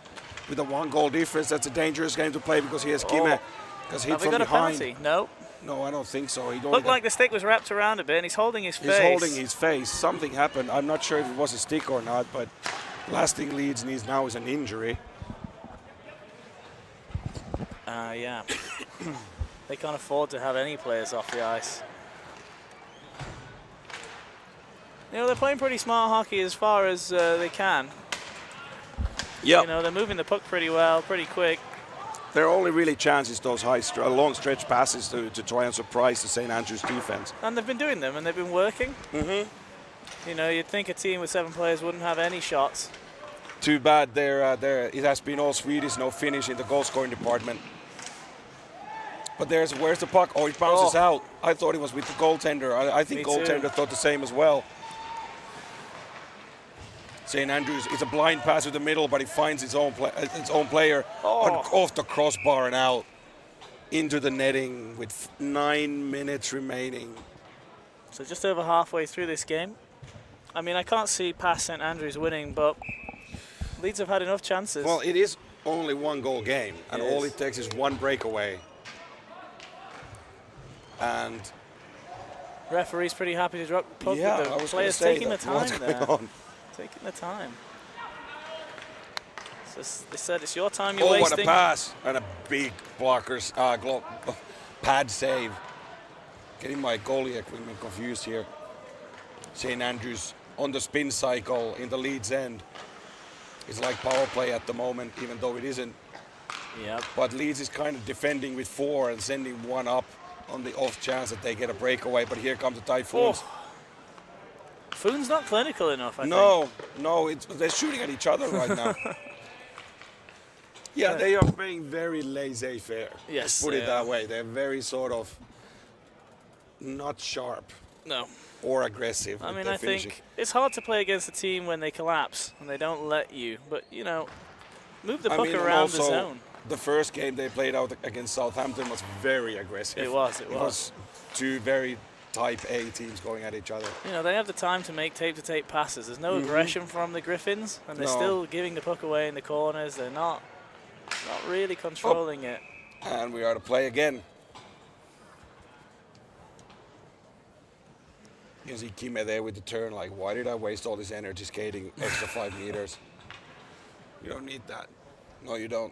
[SPEAKER 2] with a 1-goal difference, that's a dangerous game to play because he has Kime. Because hit from behind.
[SPEAKER 1] Have we got a penalty? No.
[SPEAKER 2] No, I don't think so. He
[SPEAKER 1] looked like the stick was wrapped around a bit and he's holding his face.
[SPEAKER 2] He's holding his face. Something happened. I'm not sure if it was a stick or not, but last thing Leeds needs now is an injury.
[SPEAKER 1] Yeah. They can't afford to have any players off the ice. You know, they're playing pretty smart hockey as far as they can.
[SPEAKER 2] Yeah.
[SPEAKER 1] You know, they're moving the puck pretty well, pretty quick.
[SPEAKER 2] Their only really chance is those long stretch passes to try and surprise the St. Andrews defense.
[SPEAKER 1] And they've been doing them, and they've been working. You know, you'd think a team with 7 players wouldn't have any shots.
[SPEAKER 2] Too bad it has been all Swedish, no Finnish in the goal scoring department. But where's the puck? Oh, it bounces out. I thought it was with the goaltender. I think goaltender thought the same as well. St. Andrews, it's a blind pass to the middle, but he finds its own player off the crossbar and out into the netting with 9 minutes remaining.
[SPEAKER 1] So just over halfway through this game. I mean, I can't see past St. Andrews winning, but Leeds have had enough chances.
[SPEAKER 2] Well, it is only 1-goal game, and all it takes is one breakaway. And
[SPEAKER 1] referee's pretty happy to drop the puck.
[SPEAKER 2] Yeah,
[SPEAKER 1] with the players taking the time there. Taking the time. So they said it's your time you're wasting.
[SPEAKER 2] What a pass. And a big blockers, pad save. Getting my goalie equipment confused here. St. Andrews on the spin cycle in the Leeds end. It's like power play at the moment, even though it isn't.
[SPEAKER 1] Yep.
[SPEAKER 2] But Leeds is kind of defending with 4 and sending one up on the off chance that they get a breakaway. But here come the Typhoons.
[SPEAKER 1] Foon's not clinical enough, I think.
[SPEAKER 2] No, they're shooting at each other right now. Yeah, they are playing very laissez-faire.
[SPEAKER 1] Yes,
[SPEAKER 2] let's put it that way. They're very sort of not sharp.
[SPEAKER 1] No.
[SPEAKER 2] Or aggressive.
[SPEAKER 1] I mean, I think it's hard to play against a team when they collapse and they don't let you. But, you know, move the puck around the zone.
[SPEAKER 2] The first game they played out against Southampton was very aggressive.
[SPEAKER 1] It was.
[SPEAKER 2] It was two very type A teams going at each other.
[SPEAKER 1] You know, they have the time to make tape-to-tape passes. There's no aggression from the Griffins, and they're still giving the puck away in the corners. They're not really controlling it.
[SPEAKER 2] And we are to play again. You can see Kime there with the turn, like, why did I waste all this energy skating extra 5 meters? You don't need that. No, you don't.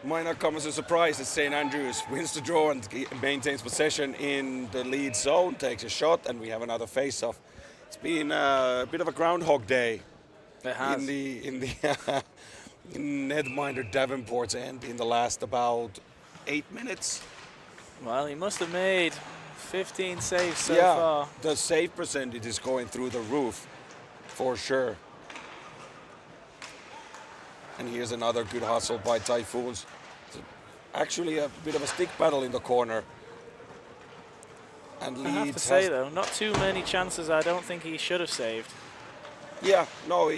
[SPEAKER 2] Might not come as a surprise that St. Andrews wins the draw and maintains possession in the Leeds zone, takes a shot, and we have another face-off. It's been a bit of a Groundhog Day.
[SPEAKER 1] It has.
[SPEAKER 2] In Nedminder Davenport's end in the last about 8 minutes.
[SPEAKER 1] Well, he must have made 15 saves so far.
[SPEAKER 2] The save percentage is going through the roof, for sure. And here's another good hustle by Typhoons. Actually a bit of a stick battle in the corner. And Leeds
[SPEAKER 1] I have to say, though, not too many chances I don't think he should have saved.
[SPEAKER 2] Yeah, no,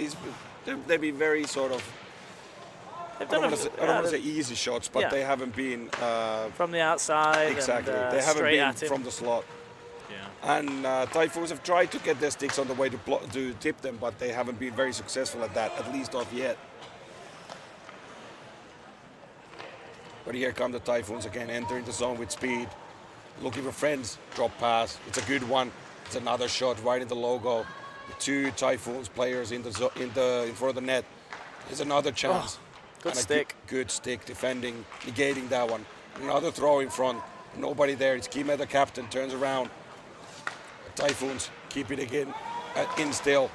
[SPEAKER 2] they've been very sort of, I don't want to say easy shots, but they haven't been...
[SPEAKER 1] from the outside.
[SPEAKER 2] Exactly,
[SPEAKER 1] and,
[SPEAKER 2] they haven't been
[SPEAKER 1] at him.
[SPEAKER 2] from the slot.
[SPEAKER 1] Yeah.
[SPEAKER 2] And Typhoons have tried to get their sticks on the way to tip them, but they haven't been very successful at that, at least not yet. But here come the Typhoons again, entering the zone with speed. Looking for friends, drop pass. It's a good one. It's another shot right in the logo. The 2 Typhoons players in front of the net. There's another chance.
[SPEAKER 1] Good stick.
[SPEAKER 2] Good stick defending, negating that one. Another throw in front. Nobody there. It's Kime, the captain, turns around. The Typhoons keep it again in still.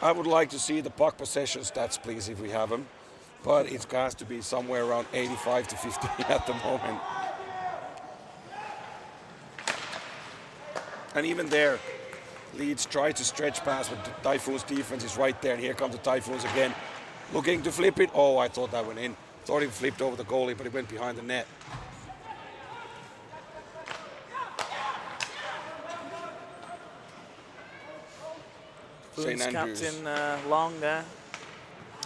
[SPEAKER 2] I would like to see the puck possession stats, please, if we have them. But it has to be somewhere around 85 to 50 at the moment. And even there, Leeds try to stretch pass, but the Typhoons defense is right there. And here come the Typhoons again, looking to flip it. Oh, I thought that went in. Thought it flipped over the goalie, but it went behind the net.
[SPEAKER 1] St. Captain Long there.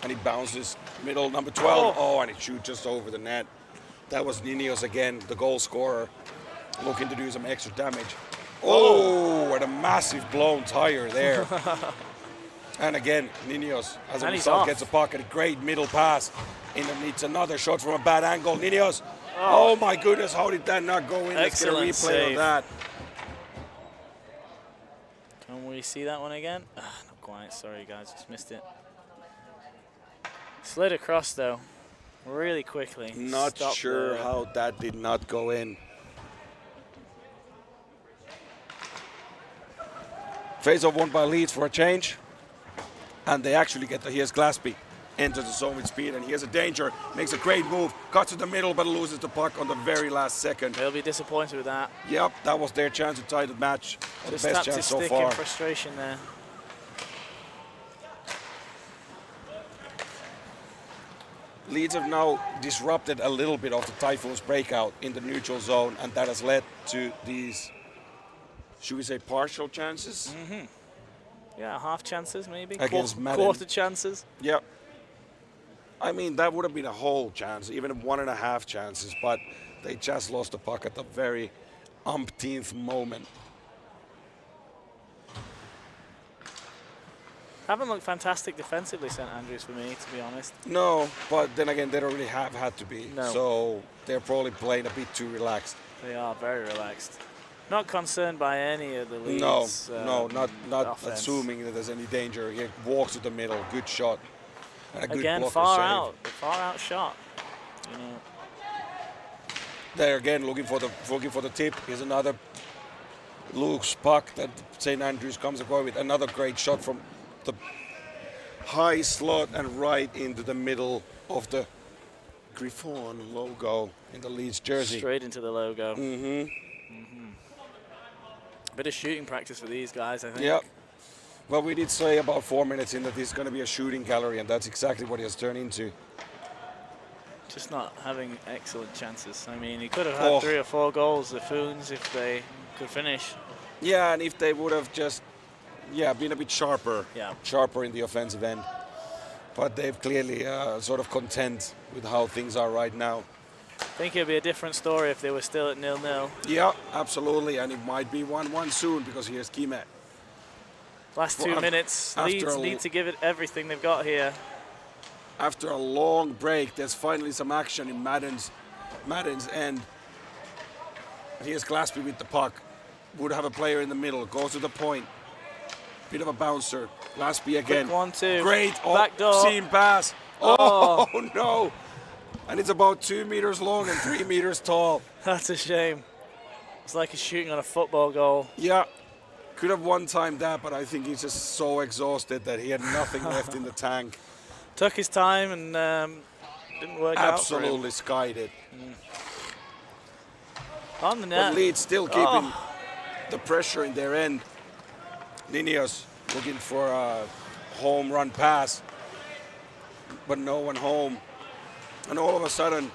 [SPEAKER 2] And he bounces middle, number 12. Oh, and it shoots just over the net. That was Niños again, the goal scorer, looking to do some extra damage. Oh, and a massive blown tire there. And again, Niños, as a result, gets a puck and a great middle pass. And needs another shot from a bad angle. Niños, oh my goodness, how did that not go in? Let's get a replay of that.
[SPEAKER 1] Can we see that one again? Not quite, sorry guys, just missed it. Slid across though, really quickly.
[SPEAKER 2] Not sure how that did not go in. Face-off won by Leeds for a change. And they actually get here's Glaspie. enters the zone with speed, and he has a danger, makes a great move, cuts to the middle, but loses the puck on the very last second.
[SPEAKER 1] They'll be disappointed with that.
[SPEAKER 2] Yep, that was their chance to tie the match.
[SPEAKER 1] Just
[SPEAKER 2] the best
[SPEAKER 1] tapped his
[SPEAKER 2] chance so
[SPEAKER 1] stick
[SPEAKER 2] far.
[SPEAKER 1] in frustration there.
[SPEAKER 2] Leeds have now disrupted a little bit of the Typhoons' breakout in the neutral zone, and that has led to these, should we say, partial chances?
[SPEAKER 1] Mm-hmm. Yeah, half chances maybe.
[SPEAKER 2] Against Madden.
[SPEAKER 1] Quarter chances.
[SPEAKER 2] Yep. I mean, that would have been a whole chance, even 1.5 chances, but they just lost the puck at the very umpteenth moment.
[SPEAKER 1] Haven't looked fantastic defensively, St Andrews, for me, to be honest.
[SPEAKER 2] No, but then again, they don't really have had to be.
[SPEAKER 1] No.
[SPEAKER 2] So they're probably playing a bit too relaxed.
[SPEAKER 1] They are very relaxed. Not concerned by any of the
[SPEAKER 2] No,
[SPEAKER 1] Leeds.
[SPEAKER 2] not
[SPEAKER 1] offense.
[SPEAKER 2] assuming that there's any danger. He walks to the middle, good shot. And a good
[SPEAKER 1] Again,
[SPEAKER 2] blocker
[SPEAKER 1] far
[SPEAKER 2] save.
[SPEAKER 1] out shot. You know.
[SPEAKER 2] They're again looking for the tip. Here's another loose puck that St Andrews comes away with. Another great shot from the high slot and right into the middle of the Griffon logo in the Leeds jersey.
[SPEAKER 1] Straight into the logo.
[SPEAKER 2] Mm-hmm.
[SPEAKER 1] Bit of shooting practice for these guys, I think.
[SPEAKER 2] Yep. Well, we did say about 4 minutes in that this is going to be a shooting gallery, and that's exactly what it has turned into.
[SPEAKER 1] Just not having excellent chances. I mean, he could have had 3 or 4 goals, the Foons, if they could finish.
[SPEAKER 2] Yeah, and if they would have just, been a bit sharper.
[SPEAKER 1] Yeah.
[SPEAKER 2] Sharper in the offensive end. But they've clearly sort of content with how things are right now.
[SPEAKER 1] I think it would be a different story if they were still at 0-0.
[SPEAKER 2] Yeah, absolutely, and it might be 1-1 soon because here's Kime.
[SPEAKER 1] Last 2 minutes, Leeds need to give it everything they've got here.
[SPEAKER 2] After a long break, there's finally some action in Madden's end. Here's Glaspie with the puck. Would have a player in the middle, goes to the point. Bit of a bouncer. Glaspie again.
[SPEAKER 1] Quick 1-2.
[SPEAKER 2] Great
[SPEAKER 1] Backdoor.
[SPEAKER 2] seam pass.
[SPEAKER 1] Oh.
[SPEAKER 2] Oh no! And it's about 2 meters long and 3 meters tall.
[SPEAKER 1] That's a shame. It's like he's shooting on a football goal.
[SPEAKER 2] Yeah, could have one-timed that, but I think he's just so exhausted that he had nothing left in the tank.
[SPEAKER 1] Took his time and didn't work out for him.
[SPEAKER 2] Absolutely skied it.
[SPEAKER 1] On the net.
[SPEAKER 2] But Leeds still keeping the pressure in their end. Nineos looking for a home run pass, but no one home. And all of a sudden,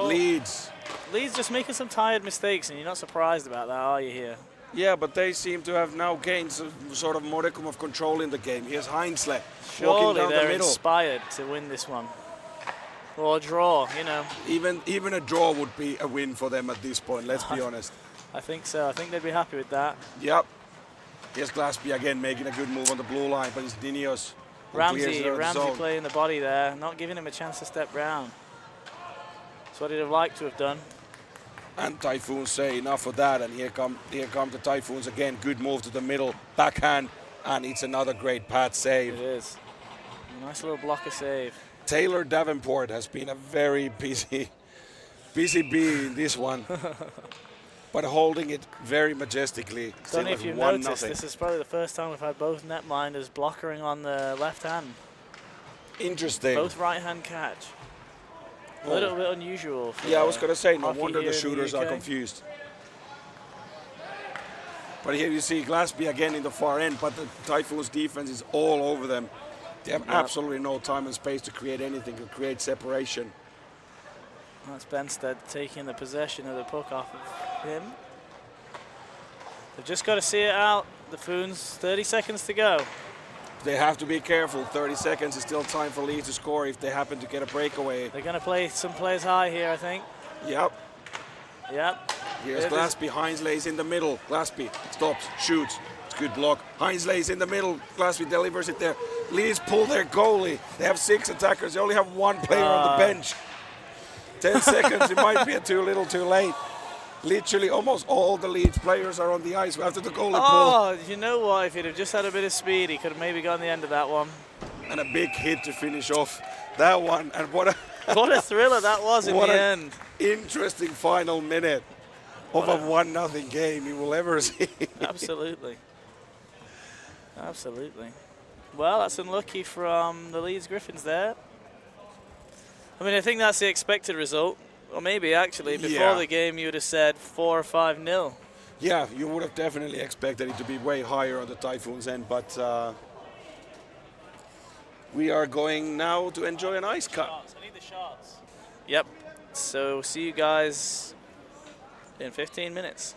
[SPEAKER 2] Leeds
[SPEAKER 1] just making some tired mistakes, and you're not surprised about that, are you, here?
[SPEAKER 2] Yeah, but they seem to have now gained some sort of modicum of control in the game. Here's Heinzle walking
[SPEAKER 1] Surely
[SPEAKER 2] down the
[SPEAKER 1] they're
[SPEAKER 2] middle.
[SPEAKER 1] inspired to win this one. Or a draw, you know.
[SPEAKER 2] Even a draw would be a win for them at this point, let's be honest.
[SPEAKER 1] I think so. I think they'd be happy with that.
[SPEAKER 2] Yep. Here's Glaspie again making a good move on the blue line, but it's Nineos who clears it out of the
[SPEAKER 1] Ramsey
[SPEAKER 2] zone.
[SPEAKER 1] playing the body there, not giving him a chance to step round. That's what he'd have liked to have done.
[SPEAKER 2] And Typhoons say enough of that, and here come the Typhoons again. Good move to the middle, backhand, and it's another great pad save.
[SPEAKER 1] It is. Nice little blocker save.
[SPEAKER 2] Taylor Davenport has been a very busy bee in this one, but holding it very majestically.
[SPEAKER 1] Don't know if you've noticed, this is probably the first time we've had both netminders blockering on the left hand.
[SPEAKER 2] Interesting.
[SPEAKER 1] Both right hand catch. A little bit unusual.
[SPEAKER 2] Yeah, I was going to say, no
[SPEAKER 1] hockey
[SPEAKER 2] wonder
[SPEAKER 1] here
[SPEAKER 2] the
[SPEAKER 1] in
[SPEAKER 2] shooters
[SPEAKER 1] the
[SPEAKER 2] are
[SPEAKER 1] UK.
[SPEAKER 2] confused. But here you see Glaspie again in the far end, but the Typhoons defense is all over them. They have absolutely no time and space to create anything, to create separation.
[SPEAKER 1] That's Benstead taking the possession of the puck off of him. They've just got to see it out. The Foons, 30 seconds to go.
[SPEAKER 2] They have to be careful. 30 seconds is still time for Leeds to score if they happen to get a breakaway.
[SPEAKER 1] They're going to play some players high here, I think.
[SPEAKER 2] Yep.
[SPEAKER 1] Yep.
[SPEAKER 2] Here's Glaspie. Heinzle is in the middle. Glaspie stops, shoots. It's a good block. Heinzle is in the middle. Glaspie delivers it there. Leeds pull their goalie. They have 6 attackers. They only have 1 player on the bench. 10 seconds. It might be too little too late. Literally almost all the Leeds players are on the ice after the goalie pull.
[SPEAKER 1] Oh, you know what? If he'd have just had a bit of speed, he could have maybe gotten the end of that one.
[SPEAKER 2] And a big hit to finish off that one. And what
[SPEAKER 1] a thriller that was in the end.
[SPEAKER 2] Interesting final minute of a 1-0 game you will ever see.
[SPEAKER 1] Absolutely. Absolutely. Well, that's unlucky from the Leeds Griffins there. I mean, I think that's the expected result. Or maybe actually before the game you would have said 4 or 5-0.
[SPEAKER 2] Yeah, you would have definitely expected it to be way higher on the Typhoon's end, but we are going now to enjoy an ice cup.
[SPEAKER 1] I need the shots. Yep. So see you guys in 15 minutes.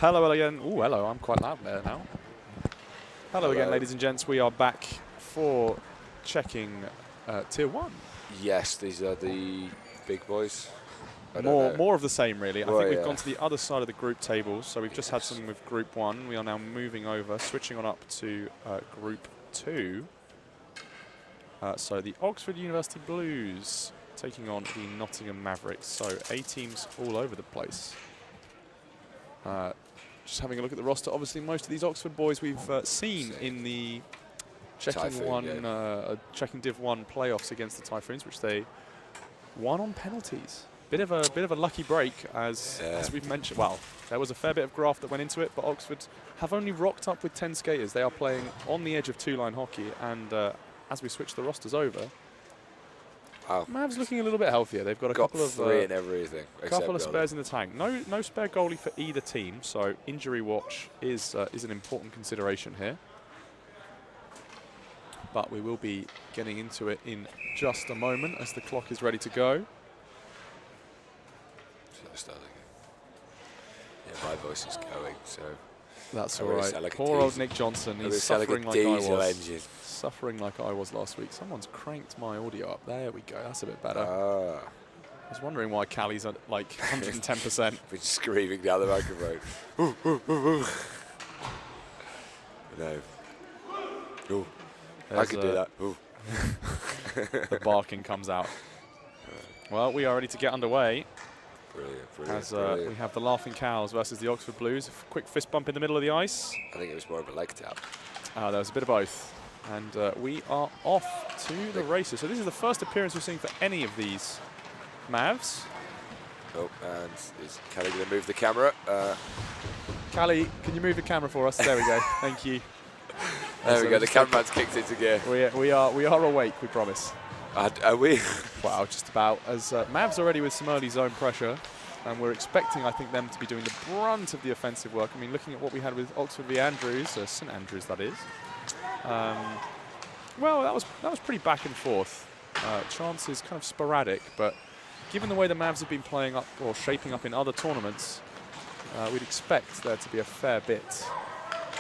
[SPEAKER 3] Hello again. Oh, hello. I'm quite loud there now. Hello again, ladies and gents. We are back for checking Tier 1.
[SPEAKER 4] Yes, these are the big boys.
[SPEAKER 3] More of the same, really.
[SPEAKER 4] Well,
[SPEAKER 3] I think we've gone to the other side of the group table, so we've just had some with Group 1. We are now moving over, switching on up to Group 2. So the Oxford University Blues taking on the Nottingham Mavericks. So A teams all over the place. Just having a look at the roster. Obviously, most of these Oxford boys we've seen in the checking Div 1 playoffs against the Typhoons, which they won on penalties. Bit of a lucky break, as we've mentioned. Well, there was a fair bit of graft that went into it, but Oxford have only rocked up with 10 skaters. They are playing on the edge of two-line hockey, and as we switch the rosters over, Mavs looking a little bit healthier. They've got a couple of
[SPEAKER 4] three and everything.
[SPEAKER 3] Couple of spares in the tank. No spare goalie for either team, so injury watch is an important consideration here. But we will be getting into it in just a moment as the clock is ready to go.
[SPEAKER 4] Yeah, my voice is going, so
[SPEAKER 3] that's all right. Poor old Nick Johnson. He's suffering like I was. Suffering like I was last week. Someone's cranked my audio up. There we go. That's a bit better. I was wondering why Callie's at like 110%.
[SPEAKER 4] Been screaming down the microphone. No. Ooh. I could do that. Ooh.
[SPEAKER 3] The barking comes out. Well, we are ready to get underway.
[SPEAKER 4] Brilliant.
[SPEAKER 3] As we have the Laughing Cows versus the Oxford Blues. A quick fist bump in the middle of the ice.
[SPEAKER 4] I think it was more of a leg tap.
[SPEAKER 3] There was a bit of both. And we are off to the races. So this is the first appearance we're seeing for any of these Mavs.
[SPEAKER 4] Oh, and is Callie going to move the camera?
[SPEAKER 3] Callie, can you move the camera for us? There we go. Thank you.
[SPEAKER 4] There we go. The cameraman's kicked into gear.
[SPEAKER 3] We are awake, we promise.
[SPEAKER 4] Are we?
[SPEAKER 3] Wow, just about. As Mavs already with some early zone pressure. And we're expecting, I think, them to be doing the brunt of the offensive work. I mean, looking at what we had with Oxford v Andrews, St Andrews, that is. Well, that was pretty back and forth. Chances kind of sporadic, but given the way the Mavs have been playing up or shaping up in other tournaments, we'd expect there to be a fair bit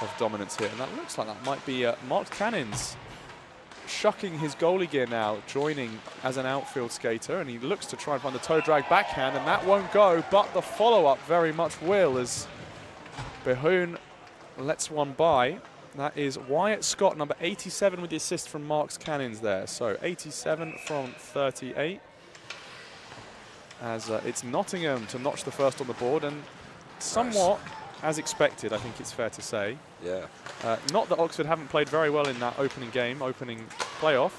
[SPEAKER 3] of dominance here. And that looks like that might be Mark Cannons shucking his goalie gear now, joining as an outfield skater, and he looks to try and find the toe drag backhand, and that won't go, but the follow-up very much will, as Behoon lets one by. That is Wyatt Scott, number 87, with the assist from Mark Cannons there. So 87 from 38. As it's Nottingham to notch the first on the board, and somewhat as expected, I think it's fair to say.
[SPEAKER 4] Yeah.
[SPEAKER 3] Not that Oxford haven't played very well in that opening playoff.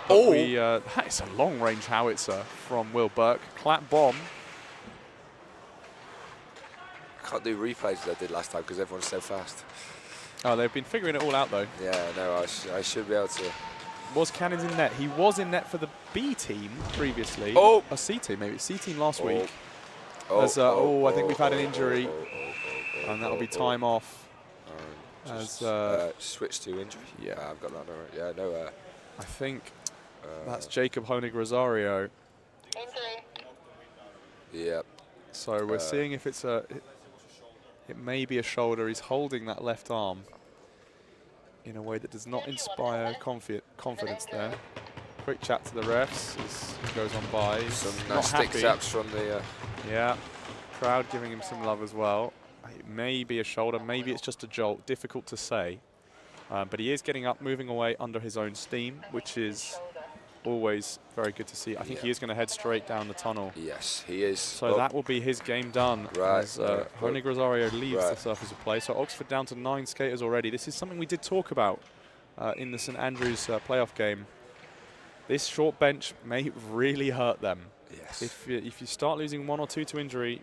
[SPEAKER 3] That is a long-range howitzer from Will Burke. Clap bomb.
[SPEAKER 4] Can't do replays as I did last time because everyone's so fast.
[SPEAKER 3] Oh, they've been figuring it all out, though.
[SPEAKER 4] Yeah, no, I should be able to.
[SPEAKER 3] Was Cannons in net? He was in net for the B team previously.
[SPEAKER 4] Oh!
[SPEAKER 3] A C team, maybe. C team last week.
[SPEAKER 4] I
[SPEAKER 3] think we've had an injury. And that'll be time off.
[SPEAKER 4] Switch to injury?
[SPEAKER 3] Yeah.
[SPEAKER 4] I've got that already. Yeah, no.
[SPEAKER 3] I think that's Jacob Honig-Rosario.
[SPEAKER 4] Yep.
[SPEAKER 3] So we're seeing if it's it may be a shoulder. He's holding that left arm in a way that does not inspire confidence there. Quick chat to the refs as he goes on by.
[SPEAKER 4] Some nice stick taps from the...
[SPEAKER 3] Yeah, crowd giving him some love as well. It may be a shoulder, maybe it's just a jolt. Difficult to say. But he is getting up, moving away under his own steam, which is always very good to see. I think he is going to head straight down the tunnel.
[SPEAKER 4] Yes, he is.
[SPEAKER 3] So that will be his game done.
[SPEAKER 4] Right.
[SPEAKER 3] As Honig-Rosario leaves the surface of play. So Oxford down to 9 skaters already. This is something we did talk about in the St Andrews playoff game. This short bench may really hurt them.
[SPEAKER 4] Yes.
[SPEAKER 3] If you start losing 1 or 2 to injury,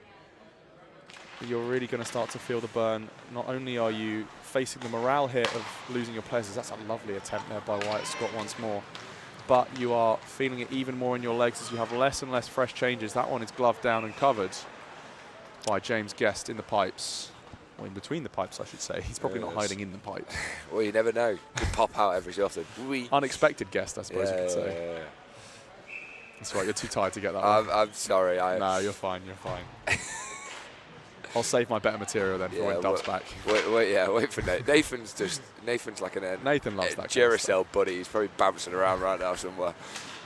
[SPEAKER 3] you're really going to start to feel the burn. Not only are you facing the morale hit of losing your players, that's a lovely attempt there by Wyatt Scott once more, but you are feeling it even more in your legs as you have less and less fresh changes. That one is gloved down and covered by James Guest in the pipes. Or in between the pipes, I should say. He's probably not hiding in the pipes.
[SPEAKER 4] Well, you never know. Could pop out every so often.
[SPEAKER 3] Unexpected guest, I suppose you could say.
[SPEAKER 4] Yeah.
[SPEAKER 3] That's right, you're too tired to get that
[SPEAKER 4] I'm sorry.
[SPEAKER 3] No, you're fine, you're fine. I'll save my better material then for when Dub's back.
[SPEAKER 4] Wait for Nathan. Nathan's like
[SPEAKER 3] Nathan loves that
[SPEAKER 4] Duracell buddy. He's probably bouncing around right now somewhere.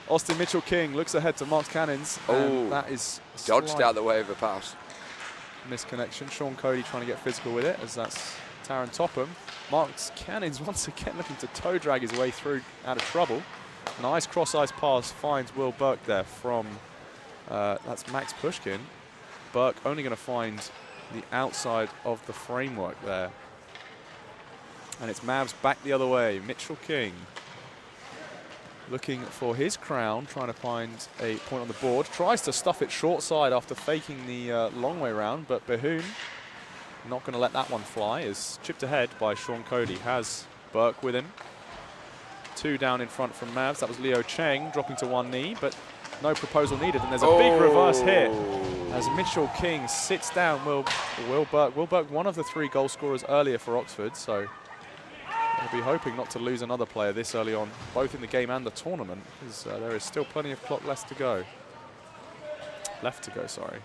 [SPEAKER 3] Austin Mitchell-King looks ahead to Mark Cannons. That is
[SPEAKER 4] dodged out the way of a pass.
[SPEAKER 3] Misconnection. Sean Cody trying to get physical with it, as that's Taron Topham. Mark Cannons once again looking to toe drag his way through out of trouble. Nice cross-ice pass finds Will Burke there from, that's Max Pushkin. Burke only going to find the outside of the framework there. And it's Mavs back the other way. Mitchell-King looking for his crown, trying to find a point on the board. Tries to stuff it short side after faking the long way round, but Behoon not going to let that one fly. Is chipped ahead by Sean Cody. Has Burke with him. 2 down in front from Mavs. That was Leo Cheng dropping to one knee, but no proposal needed. And there's a big reverse hit as Mitchell-King sits down Will Burke. Will Burke, one of the 3 goal scorers earlier for Oxford, so we'll be hoping not to lose another player this early on, both in the game and the tournament, because there is still plenty of clock left to go. Sorry.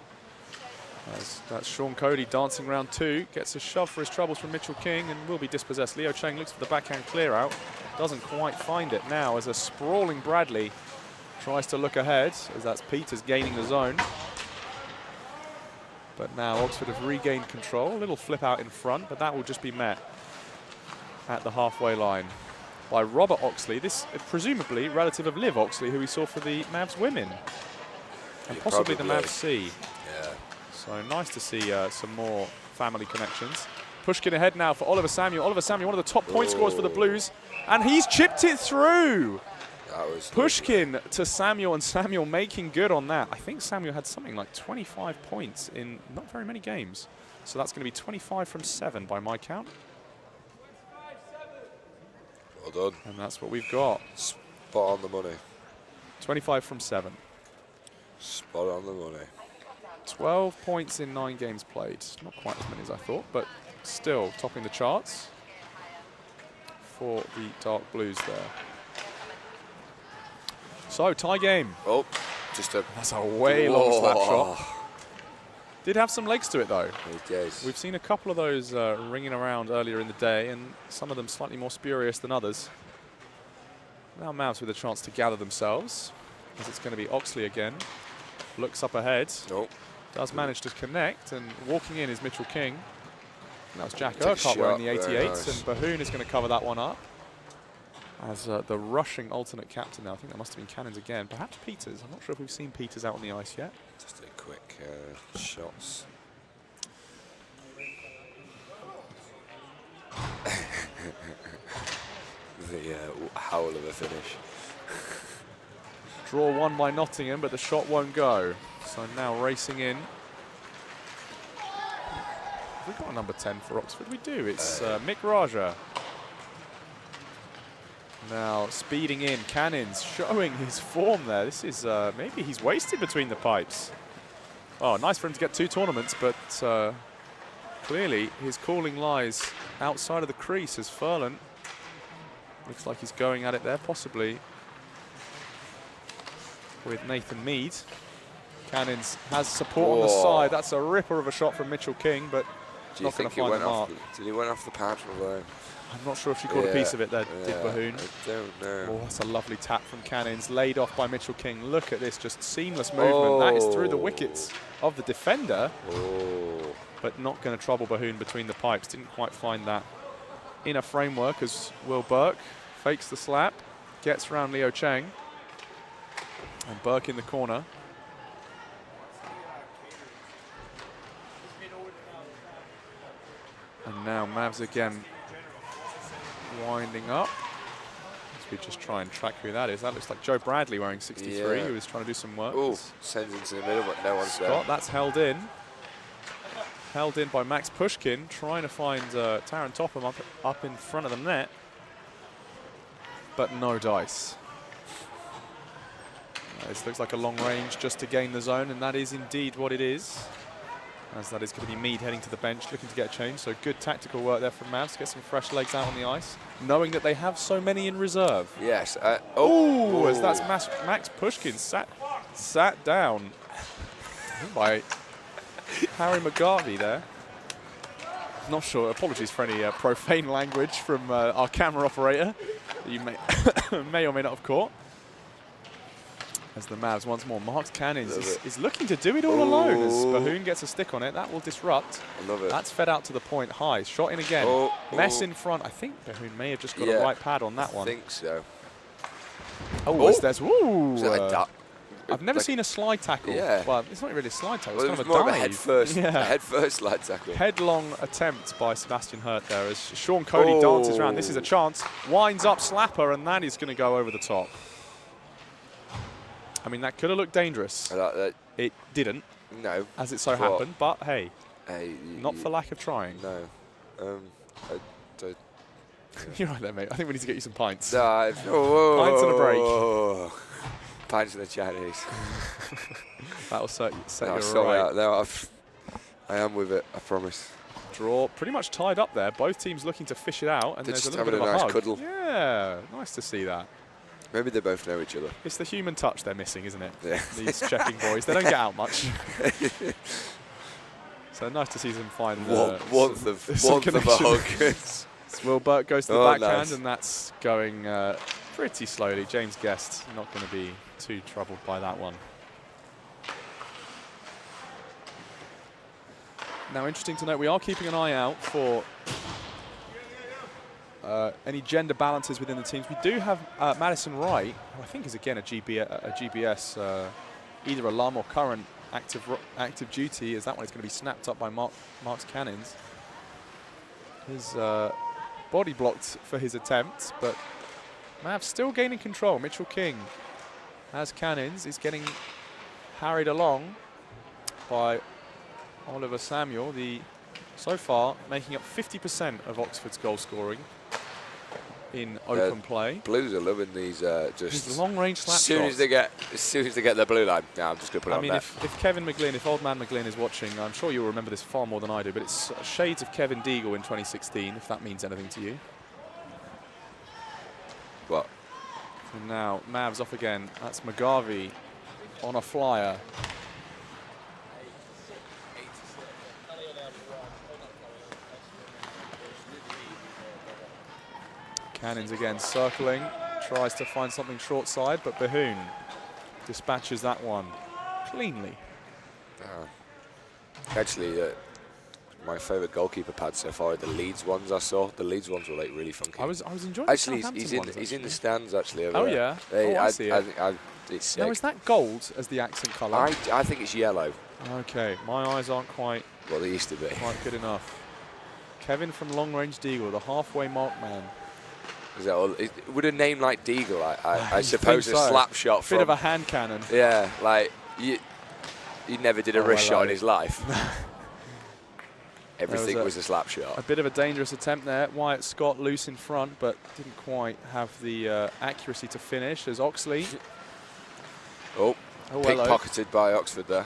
[SPEAKER 3] As that's Sean Cody dancing round 2, gets a shove for his troubles from Mitchell-King and will be dispossessed. Leo Cheng looks for the backhand clear out, doesn't quite find it now as a sprawling Bradley tries to look ahead, as that's Peters gaining the zone. But now Oxford have regained control, a little flip out in front, but that will just be met at the halfway line by Robert Oxley. This presumably relative of Liv Oxley, who we saw for the Mavs women, and possibly the Mavs C.
[SPEAKER 4] Yeah.
[SPEAKER 3] So nice to see some more family connections. Pushkin ahead now for Oliver Samuel. Oliver Samuel, one of the top point scorers for the Blues, and he's chipped it through.
[SPEAKER 4] That was
[SPEAKER 3] Pushkin to Samuel, and Samuel making good on that. I think Samuel had something like 25 points in not very many games. So that's going to be 25 from 7 by my count.
[SPEAKER 4] well done.
[SPEAKER 3] And that's what we've got.
[SPEAKER 4] Spot on the money.
[SPEAKER 3] 25 from 7.
[SPEAKER 4] Spot on the money.
[SPEAKER 3] 12 points in 9 games played. Not quite as many as I thought, but still topping the charts for the Dark Blues there. So, tie game.
[SPEAKER 4] Oh, just a...
[SPEAKER 3] That's a way long slap shot. Did have some legs to it, though.
[SPEAKER 4] Yes.
[SPEAKER 3] We've seen a couple of those ringing around earlier in the day, and some of them slightly more spurious than others. Now Mavs with a chance to gather themselves, as it's going to be Oxley again. Looks up ahead.
[SPEAKER 4] Nope.
[SPEAKER 3] Does manage to connect, and walking in is Mitchell-King. And that was Jack
[SPEAKER 4] Take a
[SPEAKER 3] Urquhart wearing the
[SPEAKER 4] shot,
[SPEAKER 3] 88,
[SPEAKER 4] very nice.
[SPEAKER 3] and Behoon is going to cover that one up. As the rushing alternate captain now, I think that must have been Cannons again. Perhaps Peters. I'm not sure if we've seen Peters out on the ice yet.
[SPEAKER 4] Just a quick shots. The howl of a finish.
[SPEAKER 3] Draw one by Nottingham, but the shot won't go. So now racing in. Have we got a number 10 for Oxford? We do. It's Mick Raja. Now speeding in, Cannons showing his form there. This is, maybe he's wasted between the pipes. Oh, nice for him to get 2 tournaments, but clearly his calling lies outside of the crease as Furlan looks like he's going at it there, possibly with Nathan Mead. Cannons has support on the side. That's a ripper of a shot from Mitchell-King, but not going to find the mark.
[SPEAKER 4] Did he went off the pad from the line?
[SPEAKER 3] I'm not sure if she caught a piece of it there, did Behoon.
[SPEAKER 4] I don't know.
[SPEAKER 3] Oh, that's a lovely tap from Cannons, laid off by Mitchell-King. Look at this, just seamless movement. That is through the wickets of the defender, but not going to trouble Behoon between the pipes. Didn't quite find that inner framework as Will Burke fakes the slap, gets around Leo Cheng, and Burke in the corner. And now Mavs again winding up. As we just try and track who that is. That looks like Joe Bradley wearing 63, who is trying to do some work.
[SPEAKER 4] Oh, sends into the middle, but no one's there.
[SPEAKER 3] Scott, that's held in. Held in by Max Pushkin, trying to find Taron Topham up in front of the net. But no dice. This looks like a long range just to gain the zone, and that is indeed what it is. As that is going to be Mead heading to the bench, looking to get a change. So good tactical work there from Mavs to get some fresh legs out on the ice, knowing that they have so many in reserve.
[SPEAKER 4] Yes.
[SPEAKER 3] As that's Max Pushkin sat down by Harry McGarvey there. Not sure. Apologies for any profane language from our camera operator that you may or may not have caught. As the Mavs once more. Mark Cannons is looking to do it all alone as Bahoon gets a stick on it. That will disrupt.
[SPEAKER 4] I love it.
[SPEAKER 3] That's fed out to the point high. Shot in again. Mess in front. I think Bahoon may have just got a right pad on that one.
[SPEAKER 4] I think so.
[SPEAKER 3] There's ooh.
[SPEAKER 4] Is that like that?
[SPEAKER 3] I've never seen a slide tackle.
[SPEAKER 4] Yeah.
[SPEAKER 3] Well, it's not really a slide tackle.
[SPEAKER 4] Well,
[SPEAKER 3] it's kind
[SPEAKER 4] more
[SPEAKER 3] of a
[SPEAKER 4] of
[SPEAKER 3] dive.
[SPEAKER 4] a head first slide tackle.
[SPEAKER 3] Headlong attempt by Sebastian Hurt there as Sean Cody dances around. This is a chance. Winds up slapper, and that is going to go over the top. I mean, that could have looked dangerous. It didn't.
[SPEAKER 4] No.
[SPEAKER 3] As it so happened, but hey, not for lack of trying.
[SPEAKER 4] No.
[SPEAKER 3] You're right there, mate. I think we need to get you some pints.
[SPEAKER 4] Pints
[SPEAKER 3] and a break.
[SPEAKER 4] Pints and a Chinese.
[SPEAKER 3] That'll set you
[SPEAKER 4] right.
[SPEAKER 3] right.
[SPEAKER 4] No, I am with it, I promise.
[SPEAKER 3] Draw pretty much tied up there. Both teams looking to fish it out. And
[SPEAKER 4] They're
[SPEAKER 3] there's a
[SPEAKER 4] just
[SPEAKER 3] little bit of
[SPEAKER 4] having
[SPEAKER 3] a
[SPEAKER 4] a nice
[SPEAKER 3] hug.
[SPEAKER 4] cuddle.
[SPEAKER 3] Yeah, nice to see that.
[SPEAKER 4] Maybe they both know each other.
[SPEAKER 3] It's the human touch they're missing, isn't it?
[SPEAKER 4] Yeah.
[SPEAKER 3] These checking boys. They don't get out much. So nice to see them find
[SPEAKER 4] warmth of a hug.
[SPEAKER 3] Wilbert goes to the backhand,
[SPEAKER 4] nice.
[SPEAKER 3] and that's going pretty slowly. James Guest not going to be too troubled by that one. Now, interesting to note, we are keeping an eye out for any gender balances within the teams. We do have Madison Wright, who I think is again a GBS, either alum or current active duty, as that one is going to be snapped up by Mark's Cannons. His body blocked for his attempt, but Mavs still gaining control. Mitchell King, as Cannons, is getting harried along by Oliver Samuel, so far making up 50% of Oxford's goal scoring in open play.
[SPEAKER 4] Blues are loving these just
[SPEAKER 3] long-range slap
[SPEAKER 4] as soon
[SPEAKER 3] shots.
[SPEAKER 4] as they get their blue line. Yeah, I'm just going to put it on
[SPEAKER 3] I mean,
[SPEAKER 4] there.
[SPEAKER 3] if Kevin McGlynn, if Old Man McGlynn is watching, I'm sure you'll remember this far more than I do, but it's shades of Kevin Deagle in 2016, if that means anything to you.
[SPEAKER 4] What?
[SPEAKER 3] And now Mavs off again. That's McGarvey on a flyer. Cannons again circling, tries to find something short side, but Bahoon dispatches that one cleanly.
[SPEAKER 4] Actually, my favourite goalkeeper pad so far are the Leeds ones I saw. The Leeds ones were like really funky.
[SPEAKER 3] I was enjoying
[SPEAKER 4] actually,
[SPEAKER 3] the
[SPEAKER 4] he's
[SPEAKER 3] Southampton
[SPEAKER 4] in the stands actually.
[SPEAKER 3] Oh yeah. I see it.
[SPEAKER 4] It's sick.
[SPEAKER 3] Now is that gold as the accent colour?
[SPEAKER 4] I think it's yellow.
[SPEAKER 3] Okay, my eyes aren't quite
[SPEAKER 4] Well, they used to be.
[SPEAKER 3] quite good enough. Kevin from Long Range Deagle, the halfway mark man.
[SPEAKER 4] Is that all? Would a name like Deagle, I suppose, a
[SPEAKER 3] so.
[SPEAKER 4] slap shot from...
[SPEAKER 3] Bit of a hand cannon.
[SPEAKER 4] Yeah, like, he never did a wrist shot in his life. Everything was a slap shot.
[SPEAKER 3] A bit of a dangerous attempt there. Wyatt Scott loose in front, but didn't quite have the accuracy to finish as Oxley.
[SPEAKER 4] Pickpocketed by Oxford there.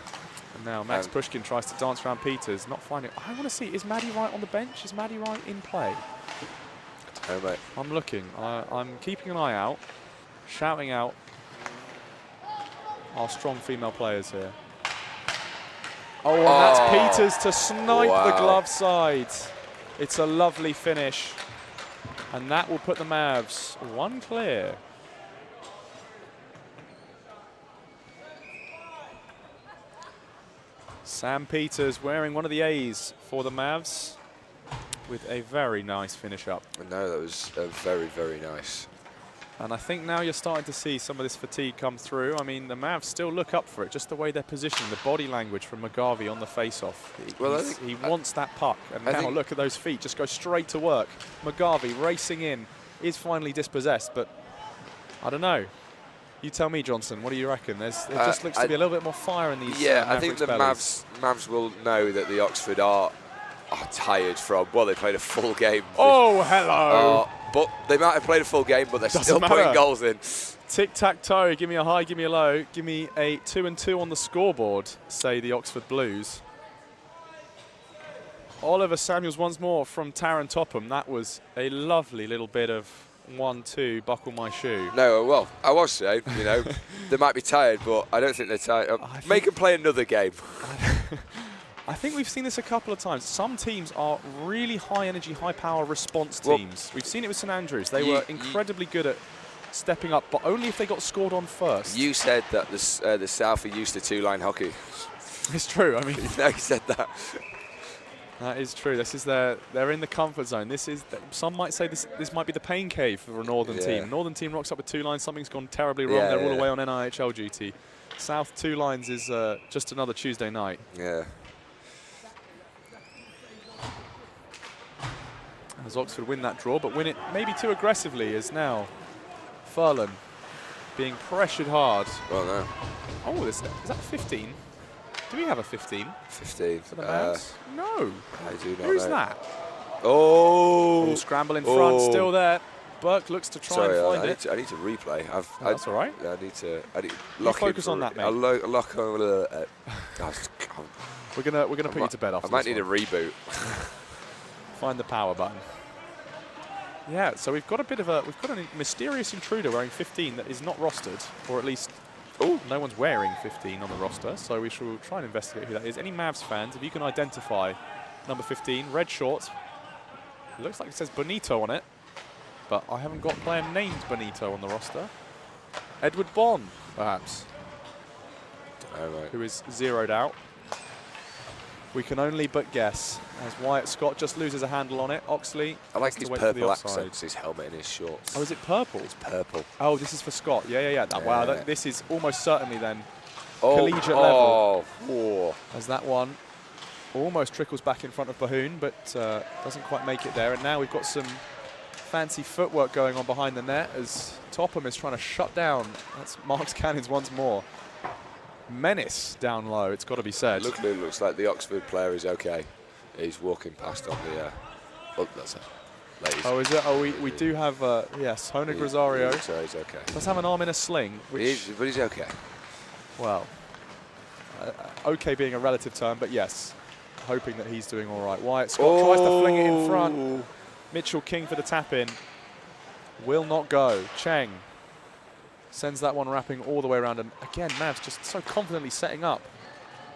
[SPEAKER 3] And now Max Pushkin tries to dance around Peters, not finding it. I want to see, is Maddie Wright on the bench? Is Maddie Wright in play?
[SPEAKER 4] Oh, mate.
[SPEAKER 3] I'm looking. I'm keeping an eye out, shouting out our strong female players here. Oh, and that's Peters to snipe the glove side. It's a lovely finish. And that will put the Mavs one clear. Sam Peters wearing one of the A's for the Mavs with a very nice finish up.
[SPEAKER 4] No, that was very, very nice.
[SPEAKER 3] And I think now you're starting to see some of this fatigue come through. I mean, the Mavs still look up for it, just the way they're positioned, the body language from McGarvey on the face-off. He wants that puck. And now look at those feet, just go straight to work. McGarvey racing in, is finally dispossessed, but I don't know. You tell me, Johnson, what do you reckon? There just looks to be a little bit more fire in these
[SPEAKER 4] I think the Mavs will know that the Oxford are tired from, well, they played a full game.
[SPEAKER 3] Oh, hello.
[SPEAKER 4] But they might have played a full game, but they're still putting goals in.
[SPEAKER 3] Tic-tac-toe, give me a high, give me a low. Give me a 2-2 on the scoreboard, say the Oxford Blues. Oliver Samuels once more from Taron Topham. That was a lovely little bit of 1-2, buckle my shoe.
[SPEAKER 4] No, well, I was saying, they might be tired, but I don't think they're tired. Make them play another game.
[SPEAKER 3] I think we've seen this a couple of times. Some teams are really high energy, high power response
[SPEAKER 4] Well,
[SPEAKER 3] teams. We've seen it with St Andrews. They were incredibly good at stepping up, but only if they got scored on first.
[SPEAKER 4] You said that the South are used to two-line hockey.
[SPEAKER 3] It's true. I mean,
[SPEAKER 4] No, you said that.
[SPEAKER 3] that is true. This is they're in the comfort zone. This is some might say this might be the pain cave for a Northern team. Northern team rocks up with 2 lines. Something's gone terribly wrong. They're all away on NIHL duty. South 2 lines is just another Tuesday night.
[SPEAKER 4] Yeah.
[SPEAKER 3] As Oxford win that draw, but win it maybe too aggressively, as now Furlan being pressured hard.
[SPEAKER 4] Well, no.
[SPEAKER 3] Oh, is that 15? Do we have a 15?
[SPEAKER 4] 15.
[SPEAKER 3] For the Mavs? No.
[SPEAKER 4] I do not
[SPEAKER 3] Who's
[SPEAKER 4] know.
[SPEAKER 3] that?
[SPEAKER 4] Oh!
[SPEAKER 3] Scramble in front, still there. Burke looks to try and find it.
[SPEAKER 4] I need to replay.
[SPEAKER 3] That's all right.
[SPEAKER 4] Yeah, I need to lock
[SPEAKER 3] focus on that, mate.
[SPEAKER 4] I'll lock on.
[SPEAKER 3] We're gonna put you to bed after
[SPEAKER 4] I might
[SPEAKER 3] this
[SPEAKER 4] need
[SPEAKER 3] one.
[SPEAKER 4] a reboot.
[SPEAKER 3] Find the power button. Yeah, so we've got a mysterious intruder wearing 15 that is not rostered, or at least no one's wearing 15 on the roster. So we shall try and investigate who that is. Any Mavs fans, if you can identify number 15, red shorts. It looks like it says Bonito on it, but I haven't got a player named Bonito on the roster. Edward Bond, perhaps, who is zeroed out. We can only but guess, as Wyatt Scott just loses a handle on it. Oxley.
[SPEAKER 4] I like
[SPEAKER 3] has
[SPEAKER 4] his
[SPEAKER 3] to wait for the
[SPEAKER 4] purple
[SPEAKER 3] offside.
[SPEAKER 4] accents, his helmet and his shorts.
[SPEAKER 3] Oh, is it purple?
[SPEAKER 4] It's purple.
[SPEAKER 3] Oh, this is for Scott. Yeah. Wow, this is almost certainly then
[SPEAKER 4] Oh,
[SPEAKER 3] collegiate level.
[SPEAKER 4] Oh.
[SPEAKER 3] As that one almost trickles back in front of Bahoon, but doesn't quite make it there. And now we've got some fancy footwork going on behind the net as Topham is trying to shut down. That's Mark's cannons once more. Menace down low, it's got to be said.
[SPEAKER 4] Looks like the Oxford player is okay. He's walking past on the. Oh, that's it. Ladies.
[SPEAKER 3] Oh, is it? Oh, we do have, yes, Honig Rosario.
[SPEAKER 4] So he's okay.
[SPEAKER 3] Does have an arm in a sling, which,
[SPEAKER 4] But he's okay.
[SPEAKER 3] well, okay being a relative term, but yes, hoping that he's doing all right. Wyatt Scott tries to fling it in front. Mitchell King for the tap-in. Will not go. Cheng sends that one wrapping all the way around. And again, Mavs just so confidently setting up,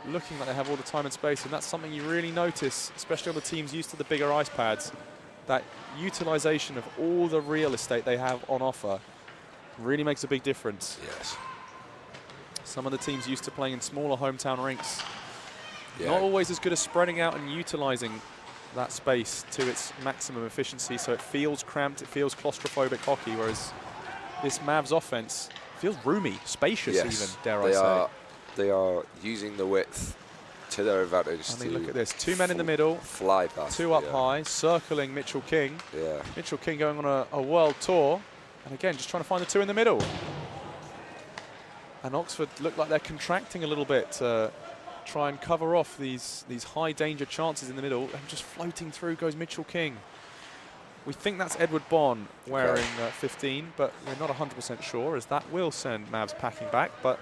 [SPEAKER 3] looking like they have all the time and space. And that's something you really notice, especially on the teams used to the bigger ice pads. That utilization of all the real estate they have on offer really makes a big difference.
[SPEAKER 4] Yes.
[SPEAKER 3] Some of the teams used to playing in smaller hometown rinks, not always as good as spreading out and utilizing that space to its maximum efficiency, so it feels cramped, it feels claustrophobic hockey, whereas this Mavs offense feels roomy, spacious even, dare I say.
[SPEAKER 4] They are using the width to their advantage.
[SPEAKER 3] I mean, look at this, 2 men in the middle,
[SPEAKER 4] fly past,
[SPEAKER 3] 2 up high, circling Mitchell King.
[SPEAKER 4] Yeah.
[SPEAKER 3] Mitchell King going on a world tour, and again, just trying to find the 2 in the middle. And Oxford look like they're contracting a little bit to try and cover off these high danger chances in the middle, and just floating through goes Mitchell King. We think that's Edward Bond wearing 15, but we're not 100% sure, as that will send Mavs packing back. But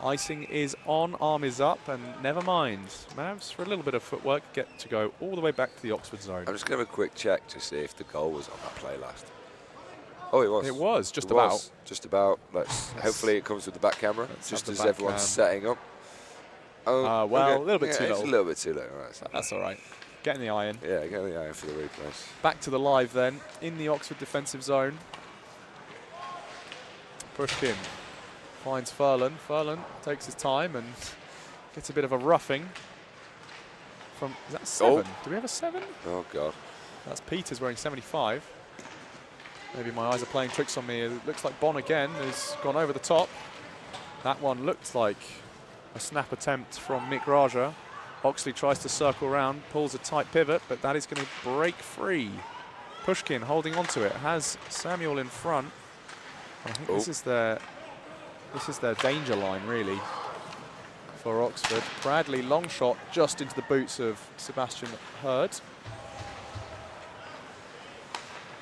[SPEAKER 3] icing is on, arm is up, and never mind. Mavs, for a little bit of footwork, get to go all the way back to the Oxford zone.
[SPEAKER 4] I'm just going to have a quick check to see if the goal was on that play last. Oh, it was.
[SPEAKER 3] It was, just
[SPEAKER 4] it
[SPEAKER 3] about.
[SPEAKER 4] Was, just about. Hopefully it comes with the back camera, just as everyone's setting up.
[SPEAKER 3] Oh, well, a little bit too
[SPEAKER 4] little.
[SPEAKER 3] little.
[SPEAKER 4] It's a little bit too little. Right,
[SPEAKER 3] that's all right. Getting the eye in.
[SPEAKER 4] Yeah, getting the eye in for the replays.
[SPEAKER 3] Back to the live then, in the Oxford defensive zone. Pushkin finds Furlan. Furlan takes his time and gets a bit of a roughing. From, is that 7? Do we have a 7?
[SPEAKER 4] Oh, God.
[SPEAKER 3] That's Peters wearing 75. Maybe my eyes are playing tricks on me. It looks like Bon again has gone over the top. That one looked like a snap attempt from Mick Raja. Oxley tries to circle around, pulls a tight pivot, but that is going to break free. Pushkin holding on to it, has Samuel in front. I think this is their danger line, really, for Oxford. Bradley, long shot, just into the boots of Sebastian Hurd.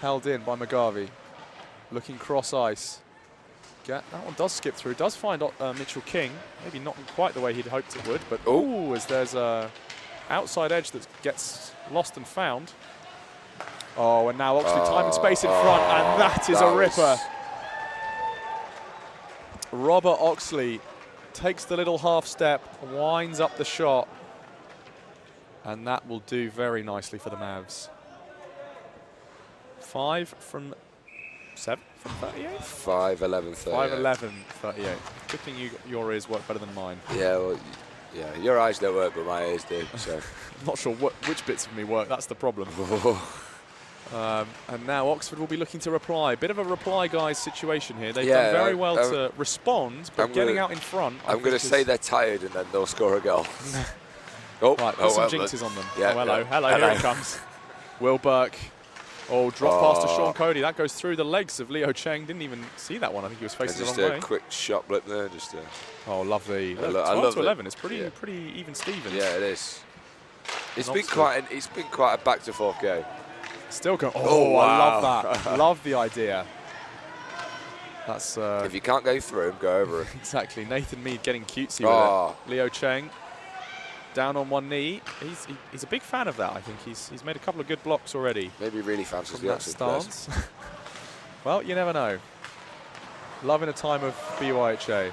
[SPEAKER 3] Held in by McGarvey. Looking cross ice. That one does skip through, does find Mitchell King. Maybe not quite the way he'd hoped it would, but as there's a outside edge that gets lost and found. Oh, and now Oxley time and space in front, and that is a ripper. Robert Oxley takes the little half step, winds up the shot. And that will do very nicely for the Mavs. 5 from 7 from 38?
[SPEAKER 4] 5, 11, 38.
[SPEAKER 3] 5, 11, 38. Good thing your ears work better than mine.
[SPEAKER 4] Yeah, well, yeah, your eyes don't work, but my ears do. So.
[SPEAKER 3] I'm not sure which bits of me work. That's the problem. And now Oxford will be looking to reply. Bit of a reply guys situation here. They've done very well to respond, but getting out in front.
[SPEAKER 4] I'm going to say they're tired and then they'll score a goal.
[SPEAKER 3] Right, put some jinxes on them.
[SPEAKER 4] Yeah,
[SPEAKER 3] hello, here it comes. Will Burke. Oh, drop pass to Sean Cody. That goes through the legs of Leo Cheng. Didn't even see that one. I think he was facing the wrong way.
[SPEAKER 4] Just a quick shot blip there.
[SPEAKER 3] Oh, lovely. 12 to 11. It's pretty even Stevens.
[SPEAKER 4] Yeah, it is. It's been quite a back to forth game.
[SPEAKER 3] Still going. Oh, wow. I love that. Love the idea. That's.
[SPEAKER 4] If you can't go through him, go over him.
[SPEAKER 3] Exactly. Nathan Mead getting cutesy with it. Leo Cheng down on one knee. He's a big fan of that. I think he's made a couple of good blocks already.
[SPEAKER 4] Maybe he really fancies the Oxford stance.
[SPEAKER 3] Well, you never know. Loving a time of BUIHA.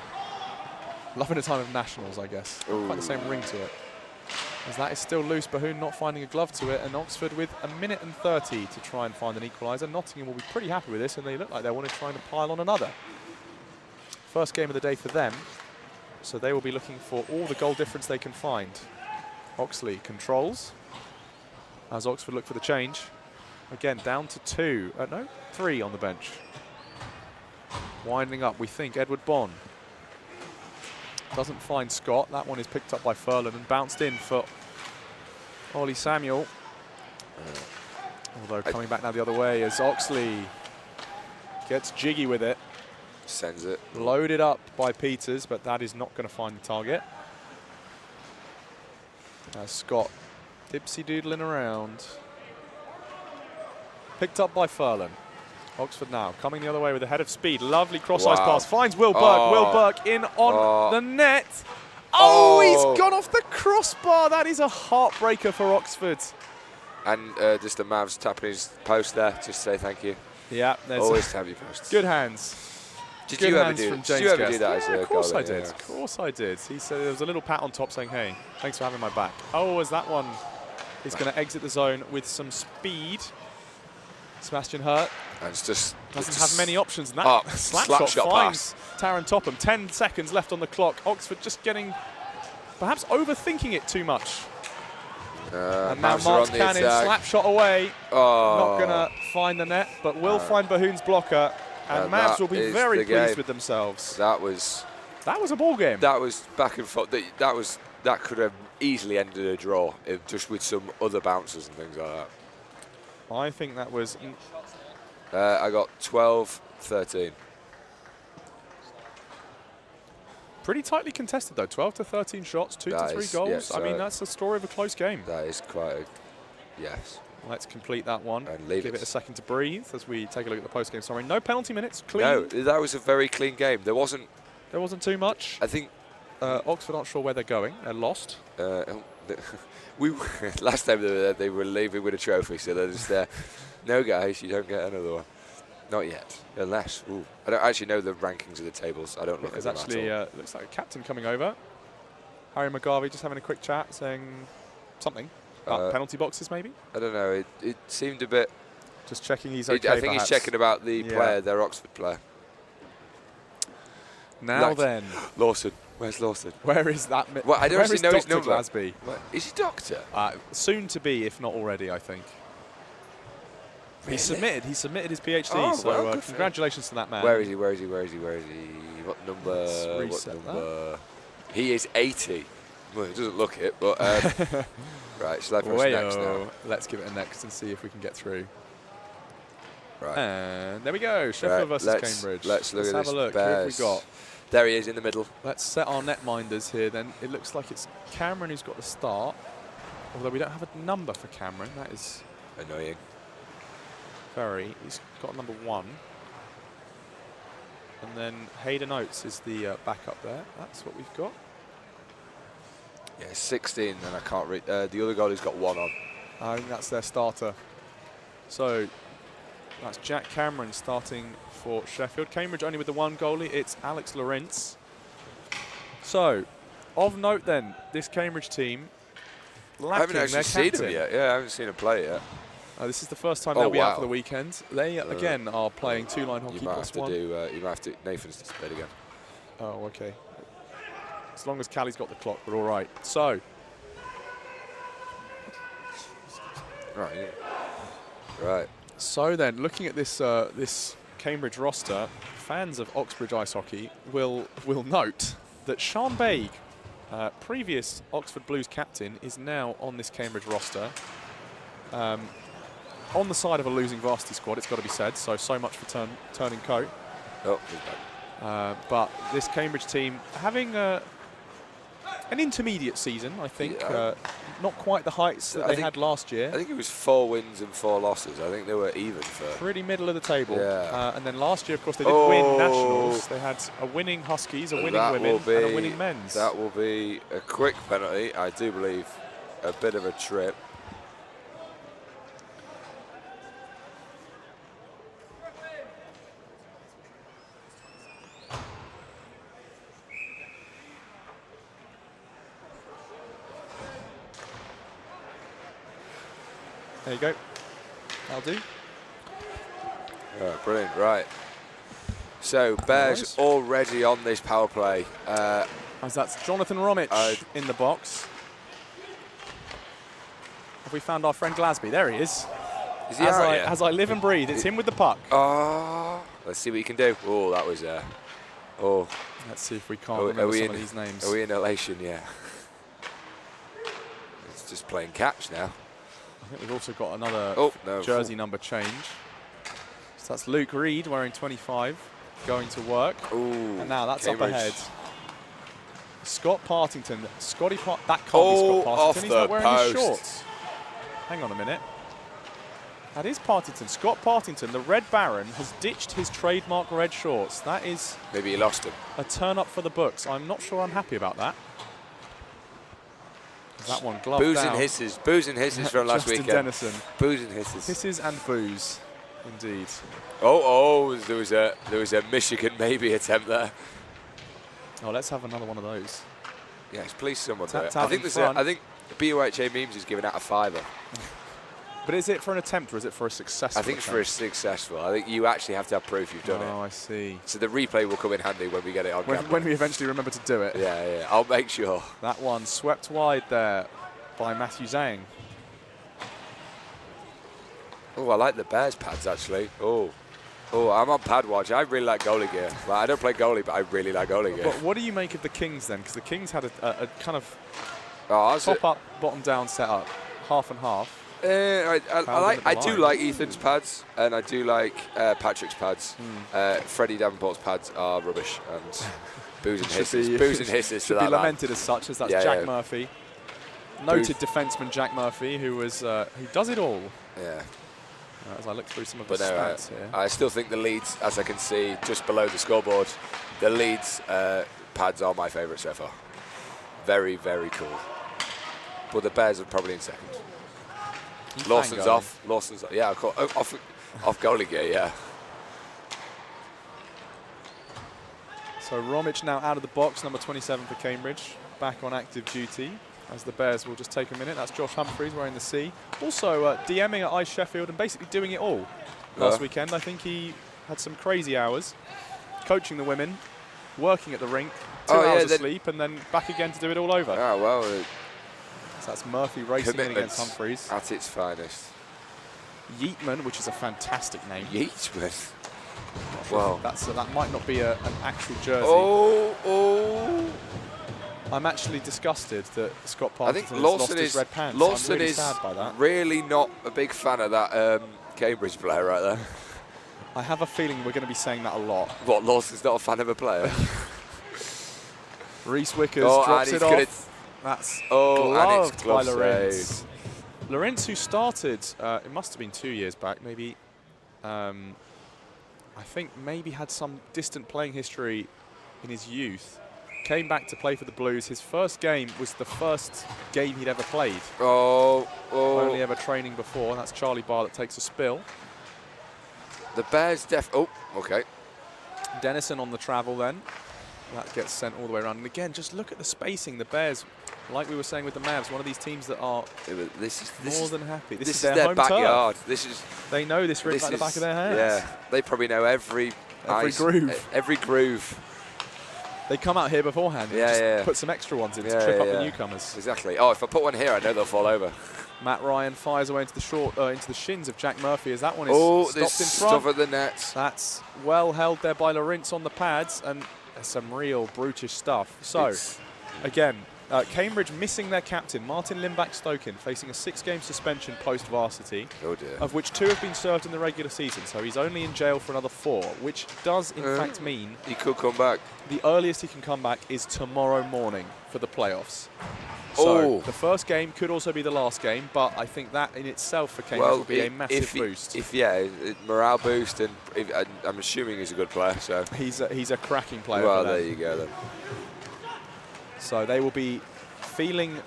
[SPEAKER 3] Loving a time of nationals, I guess. Quite the same ring to it. As that is still loose, Bahoun not finding a glove to it, and Oxford with a minute and 30 to try and find an equaliser. Nottingham will be pretty happy with this, and they look like they want to try and pile on another. First game of the day for them, so they will be looking for all the goal difference they can find. Oxley controls, as Oxford look for the change. Again, down to 3 on the bench. Winding up, we think, Edward Bond. Doesn't find Scott. That one is picked up by Furlan and bounced in for Ollie Samuel. Although coming back now the other way as Oxley gets jiggy with it.
[SPEAKER 4] Sends it.
[SPEAKER 3] Loaded up by Peters, but that is not going to find the target. As Scott dipsy-doodling around. Picked up by Furlan. Oxford now coming the other way with a head of speed. Lovely cross-ice pass. Finds Will Burke. Will Burke in on the net. Oh, he's gone off the crossbar. That is a heartbreaker for Oxford.
[SPEAKER 4] And just the Mavs tapping his post there. Just to say thank you.
[SPEAKER 3] Yeah, there's
[SPEAKER 4] always tap your posts.
[SPEAKER 3] Good hands.
[SPEAKER 4] Did you ever do that?
[SPEAKER 3] Yeah, of course I did. Of course I did. He said there was a little pat on top saying, "Hey, thanks for having my back." Oh, as that one is going to exit the zone with some speed. Sebastian Hurt doesn't have many options. And that slap shot finds Taron Topham. 10 seconds left on the clock. Oxford just perhaps overthinking it too much. And now Mark Cannon, slap shot away. Not going to find the net, but will find Bahoun's blocker. And Mavs will be very pleased with themselves.
[SPEAKER 4] That was
[SPEAKER 3] a ball game.
[SPEAKER 4] That was back and forth. That could have easily ended a draw, just with some other bounces and things like that.
[SPEAKER 3] I think that was...
[SPEAKER 4] I got 12-13.
[SPEAKER 3] Pretty tightly contested, though. 12 to 13 shots, 2 to 3 goals. Yes, I mean, that's the story of a close game.
[SPEAKER 4] That is quite yes.
[SPEAKER 3] Let's complete that one.
[SPEAKER 4] And
[SPEAKER 3] give it a second to breathe as we take a look at the post-game summary. No penalty minutes, clean.
[SPEAKER 4] No, that was a very clean game. There wasn't
[SPEAKER 3] too much.
[SPEAKER 4] I think...
[SPEAKER 3] Oxford aren't sure where they're going. They're lost.
[SPEAKER 4] Last time they were leaving with a trophy, so they're just there. No, guys, you don't get another one. Not yet, unless. I don't actually know the rankings of the tables. I don't look at them
[SPEAKER 3] actually,
[SPEAKER 4] at all.
[SPEAKER 3] Looks like a captain coming over. Harry McGarvey just having a quick chat, saying something about penalty boxes, maybe.
[SPEAKER 4] I don't know. It seemed a bit.
[SPEAKER 3] Just checking he's okay.
[SPEAKER 4] I think he's checking about the player, their Oxford player.
[SPEAKER 3] Now then,
[SPEAKER 4] Lawson. Where's Lawson?
[SPEAKER 3] Where is that?
[SPEAKER 4] Well, I don't actually know his number.
[SPEAKER 3] Glasby?
[SPEAKER 4] Is he doctor?
[SPEAKER 3] Soon to be, if not already, I think. Really? He submitted his PhD.
[SPEAKER 4] Oh,
[SPEAKER 3] so
[SPEAKER 4] well,
[SPEAKER 3] congratulations to that man.
[SPEAKER 4] Where is he? What number? He is 80. Well, he doesn't look it, but right. So that's next now.
[SPEAKER 3] Let's give it a next and see if we can get through.
[SPEAKER 4] Right.
[SPEAKER 3] And there we go. Sheffield versus Cambridge.
[SPEAKER 4] Let's look at
[SPEAKER 3] have
[SPEAKER 4] this.
[SPEAKER 3] A look. Who have we got?
[SPEAKER 4] There he is in the middle.
[SPEAKER 3] Let's set our netminders here then. It looks like it's Cameron who's got the start. Although we don't have a number for Cameron. That is
[SPEAKER 4] annoying.
[SPEAKER 3] He's got number 1. And then Hayden Oates is the backup there. That's what we've got.
[SPEAKER 4] Yeah, 16, and I can't read. The other goalie's got 1 on.
[SPEAKER 3] I think that's their starter. So that's Jack Cameron starting for Sheffield. Cambridge only with the 1 goalie. It's Alex Lawrence. So, of note then, this Cambridge team lacking
[SPEAKER 4] I haven't actually
[SPEAKER 3] their
[SPEAKER 4] seen
[SPEAKER 3] captain.
[SPEAKER 4] him yet. Yeah, I haven't seen him play yet.
[SPEAKER 3] This is the first time
[SPEAKER 4] Oh,
[SPEAKER 3] they'll be out
[SPEAKER 4] wow.
[SPEAKER 3] for the weekend. They, again, are playing two-line hockey
[SPEAKER 4] You might have
[SPEAKER 3] plus
[SPEAKER 4] to
[SPEAKER 3] one.
[SPEAKER 4] you might have to. Nathan's displayed again.
[SPEAKER 3] Oh, okay. As long as Callie's got the clock, we're all right. So,
[SPEAKER 4] Right. Yeah. Right.
[SPEAKER 3] so then, looking at this this Cambridge roster, fans of Oxbridge ice hockey will note that Sean Baig, previous Oxford Blues captain, is now on this Cambridge roster. On the side of a losing varsity squad, it's got to be said. So much for turning coat.
[SPEAKER 4] Oh, he's back.
[SPEAKER 3] But this Cambridge team having an intermediate season, I think.
[SPEAKER 4] Yeah.
[SPEAKER 3] Not quite the heights that
[SPEAKER 4] I
[SPEAKER 3] they
[SPEAKER 4] think-
[SPEAKER 3] had last year.
[SPEAKER 4] I think it was 4 wins and 4 losses. I think they were even for.
[SPEAKER 3] Pretty middle of the table.
[SPEAKER 4] Yeah.
[SPEAKER 3] And then last year, of course, they did win nationals. They had a winning Huskies, a winning
[SPEAKER 4] That
[SPEAKER 3] women,
[SPEAKER 4] will be-
[SPEAKER 3] and a winning men's.
[SPEAKER 4] That will be a quick penalty. I do believe a bit of a trip.
[SPEAKER 3] There you go. That'll do.
[SPEAKER 4] Oh, brilliant, right. So, Bears
[SPEAKER 3] Nice.
[SPEAKER 4] already on this power play.
[SPEAKER 3] As that's Jonathan Romich in the box. Have we found our friend Glasby? There he is.
[SPEAKER 4] Is he out yet?
[SPEAKER 3] As I live and breathe, it's him with the puck.
[SPEAKER 4] Oh, let's see what he can do. Oh, that was oh.
[SPEAKER 3] Let's see if we can't
[SPEAKER 4] Are
[SPEAKER 3] remember
[SPEAKER 4] we
[SPEAKER 3] some
[SPEAKER 4] in-
[SPEAKER 3] of these names.
[SPEAKER 4] Are we in elation? Yeah. It's just playing catch now.
[SPEAKER 3] I think we've also got another
[SPEAKER 4] Oh, no.
[SPEAKER 3] jersey number change. So that's Luke Reed wearing 25, going to work.
[SPEAKER 4] Ooh,
[SPEAKER 3] And now that's
[SPEAKER 4] Cambridge.
[SPEAKER 3] up ahead. Scott Partington. That can't be Scott Partington.
[SPEAKER 4] Off
[SPEAKER 3] He's
[SPEAKER 4] the
[SPEAKER 3] not wearing his
[SPEAKER 4] post.
[SPEAKER 3] shorts. Hang on a minute. That is Partington. Scott Partington, the Red Baron, has ditched his trademark red shorts. That is
[SPEAKER 4] Maybe he lost him.
[SPEAKER 3] a turn up for the books. I'm not sure I'm happy about that. That one gloved
[SPEAKER 4] Booze
[SPEAKER 3] out.
[SPEAKER 4] and hisses. Booze and hisses from last
[SPEAKER 3] Justin
[SPEAKER 4] weekend.
[SPEAKER 3] Dennison.
[SPEAKER 4] Booze and hisses.
[SPEAKER 3] Hisses and booze, indeed.
[SPEAKER 4] Oh, there was a Michigan maybe attempt there.
[SPEAKER 3] Oh, let's have another one of those.
[SPEAKER 4] Yes, please someone do
[SPEAKER 3] Tapped
[SPEAKER 4] it.
[SPEAKER 3] out in front.
[SPEAKER 4] I think BUIHA Memes is giving out a $5.
[SPEAKER 3] But is it for an attempt or is it for a successful
[SPEAKER 4] I think it's for a
[SPEAKER 3] attempt?
[SPEAKER 4] successful. I think you actually have to have proof you've done
[SPEAKER 3] Oh,
[SPEAKER 4] it.
[SPEAKER 3] I see.
[SPEAKER 4] So the replay will come in handy when we get it on camera.
[SPEAKER 3] When we eventually remember to do it.
[SPEAKER 4] Yeah, I'll make sure.
[SPEAKER 3] That one swept wide there by Matthew Zhang.
[SPEAKER 4] Oh, I like the Bears pads actually. Oh, I'm on pad watch. I really like goalie gear. Well, I don't play goalie, but I really like goalie gear.
[SPEAKER 3] But what do you make of the Kings then? Because the Kings had a kind of
[SPEAKER 4] Oh,
[SPEAKER 3] top up, bottom down setup, half and half.
[SPEAKER 4] I do like Ethan's pads, and I do like Patrick's pads. Freddie Davenport's pads are rubbish, and booze and hisses. Booze and hisses to
[SPEAKER 3] Should
[SPEAKER 4] that
[SPEAKER 3] be
[SPEAKER 4] man.
[SPEAKER 3] lamented as such, as that's
[SPEAKER 4] Yeah,
[SPEAKER 3] Jack
[SPEAKER 4] yeah.
[SPEAKER 3] Murphy. Noted defenseman Jack Murphy, who does it all.
[SPEAKER 4] Yeah,
[SPEAKER 3] As I look through some of
[SPEAKER 4] but
[SPEAKER 3] the
[SPEAKER 4] no,
[SPEAKER 3] stats here.
[SPEAKER 4] I still think the Leeds, as I can see just below the scoreboard, the Leeds pads are my favourite so far. Very, very cool. But the Bears are probably in second. Lawson's
[SPEAKER 3] Fangirling.
[SPEAKER 4] off. Lawson's off. Yeah, off goalie gear. Yeah.
[SPEAKER 3] So Romich now out of the box, number 27 for Cambridge, back on active duty. As the Bears will just take a minute. That's Josh Humphreys wearing the C. Also DMing at Ice Sheffield and basically doing it all last weekend. I think he had some crazy hours, coaching the women, working at the rink, 2 hours of sleep, and then back again to do it all over.
[SPEAKER 4] Oh, well,
[SPEAKER 3] So that's Murphy racing in against Humphreys.
[SPEAKER 4] at its finest.
[SPEAKER 3] Yeatman, which is a fantastic name.
[SPEAKER 4] Yeatman. Wow.
[SPEAKER 3] That might not be an actual jersey.
[SPEAKER 4] Oh.
[SPEAKER 3] I'm actually disgusted that Scott
[SPEAKER 4] I think
[SPEAKER 3] Partington has lost
[SPEAKER 4] Lawson
[SPEAKER 3] his
[SPEAKER 4] is
[SPEAKER 3] red pants.
[SPEAKER 4] Lawson
[SPEAKER 3] I'm really
[SPEAKER 4] is
[SPEAKER 3] sad by that.
[SPEAKER 4] really not a big fan of that Cambridge player right there.
[SPEAKER 3] I have a feeling we're going to be saying that a lot.
[SPEAKER 4] What, Lawson's not a fan of a player?
[SPEAKER 3] Reese Wickers
[SPEAKER 4] Oh,
[SPEAKER 3] drops
[SPEAKER 4] and
[SPEAKER 3] it
[SPEAKER 4] he's gonna-
[SPEAKER 3] off. That's
[SPEAKER 4] Oh, and it's
[SPEAKER 3] gloved by
[SPEAKER 4] glove
[SPEAKER 3] Lorenz.
[SPEAKER 4] save.
[SPEAKER 3] Lorenz, who started, it must have been 2 years back, maybe. I think maybe had some distant playing history in his youth. Came back to play for the Blues. His first game was the first game he'd ever played. Only ever training before. And that's Charlie Barr that takes a spill.
[SPEAKER 4] The Bears oh, okay.
[SPEAKER 3] Dennison on the travel then. That gets sent all the way around. And again, just look at the spacing. The Bears, like we were saying with the Mavs, one of these teams that are more than happy. This is their
[SPEAKER 4] home backyard.
[SPEAKER 3] Turf. They know this rink like the back of their hands.
[SPEAKER 4] Yeah, they probably know every
[SPEAKER 3] groove.
[SPEAKER 4] Every groove.
[SPEAKER 3] They come out here beforehand and just put some extra ones in to trip up the newcomers.
[SPEAKER 4] Exactly. Oh, if I put one here, I know they'll fall over.
[SPEAKER 3] Matt Ryan fires away into the shins of Jack Murphy as that one is stopped in front.
[SPEAKER 4] Stuff at the net.
[SPEAKER 3] That's well held there by Lawrence on the pads, and some real brutish stuff. So, again, Cambridge missing their captain, Martin Limbach-Stokin, facing a 6-game suspension post-varsity, of which 2 have been served in the regular season, so he's only in jail for another 4, which does in fact mean
[SPEAKER 4] he could come back.
[SPEAKER 3] The earliest he can come back is tomorrow morning for the playoffs. So the first game could also be the last game, but I think that in itself for Cambridge will be a massive boost.
[SPEAKER 4] Morale boost, and I'm assuming he's a good player. So
[SPEAKER 3] he's a cracking player.
[SPEAKER 4] Well, there you go then.
[SPEAKER 3] So they will be feeling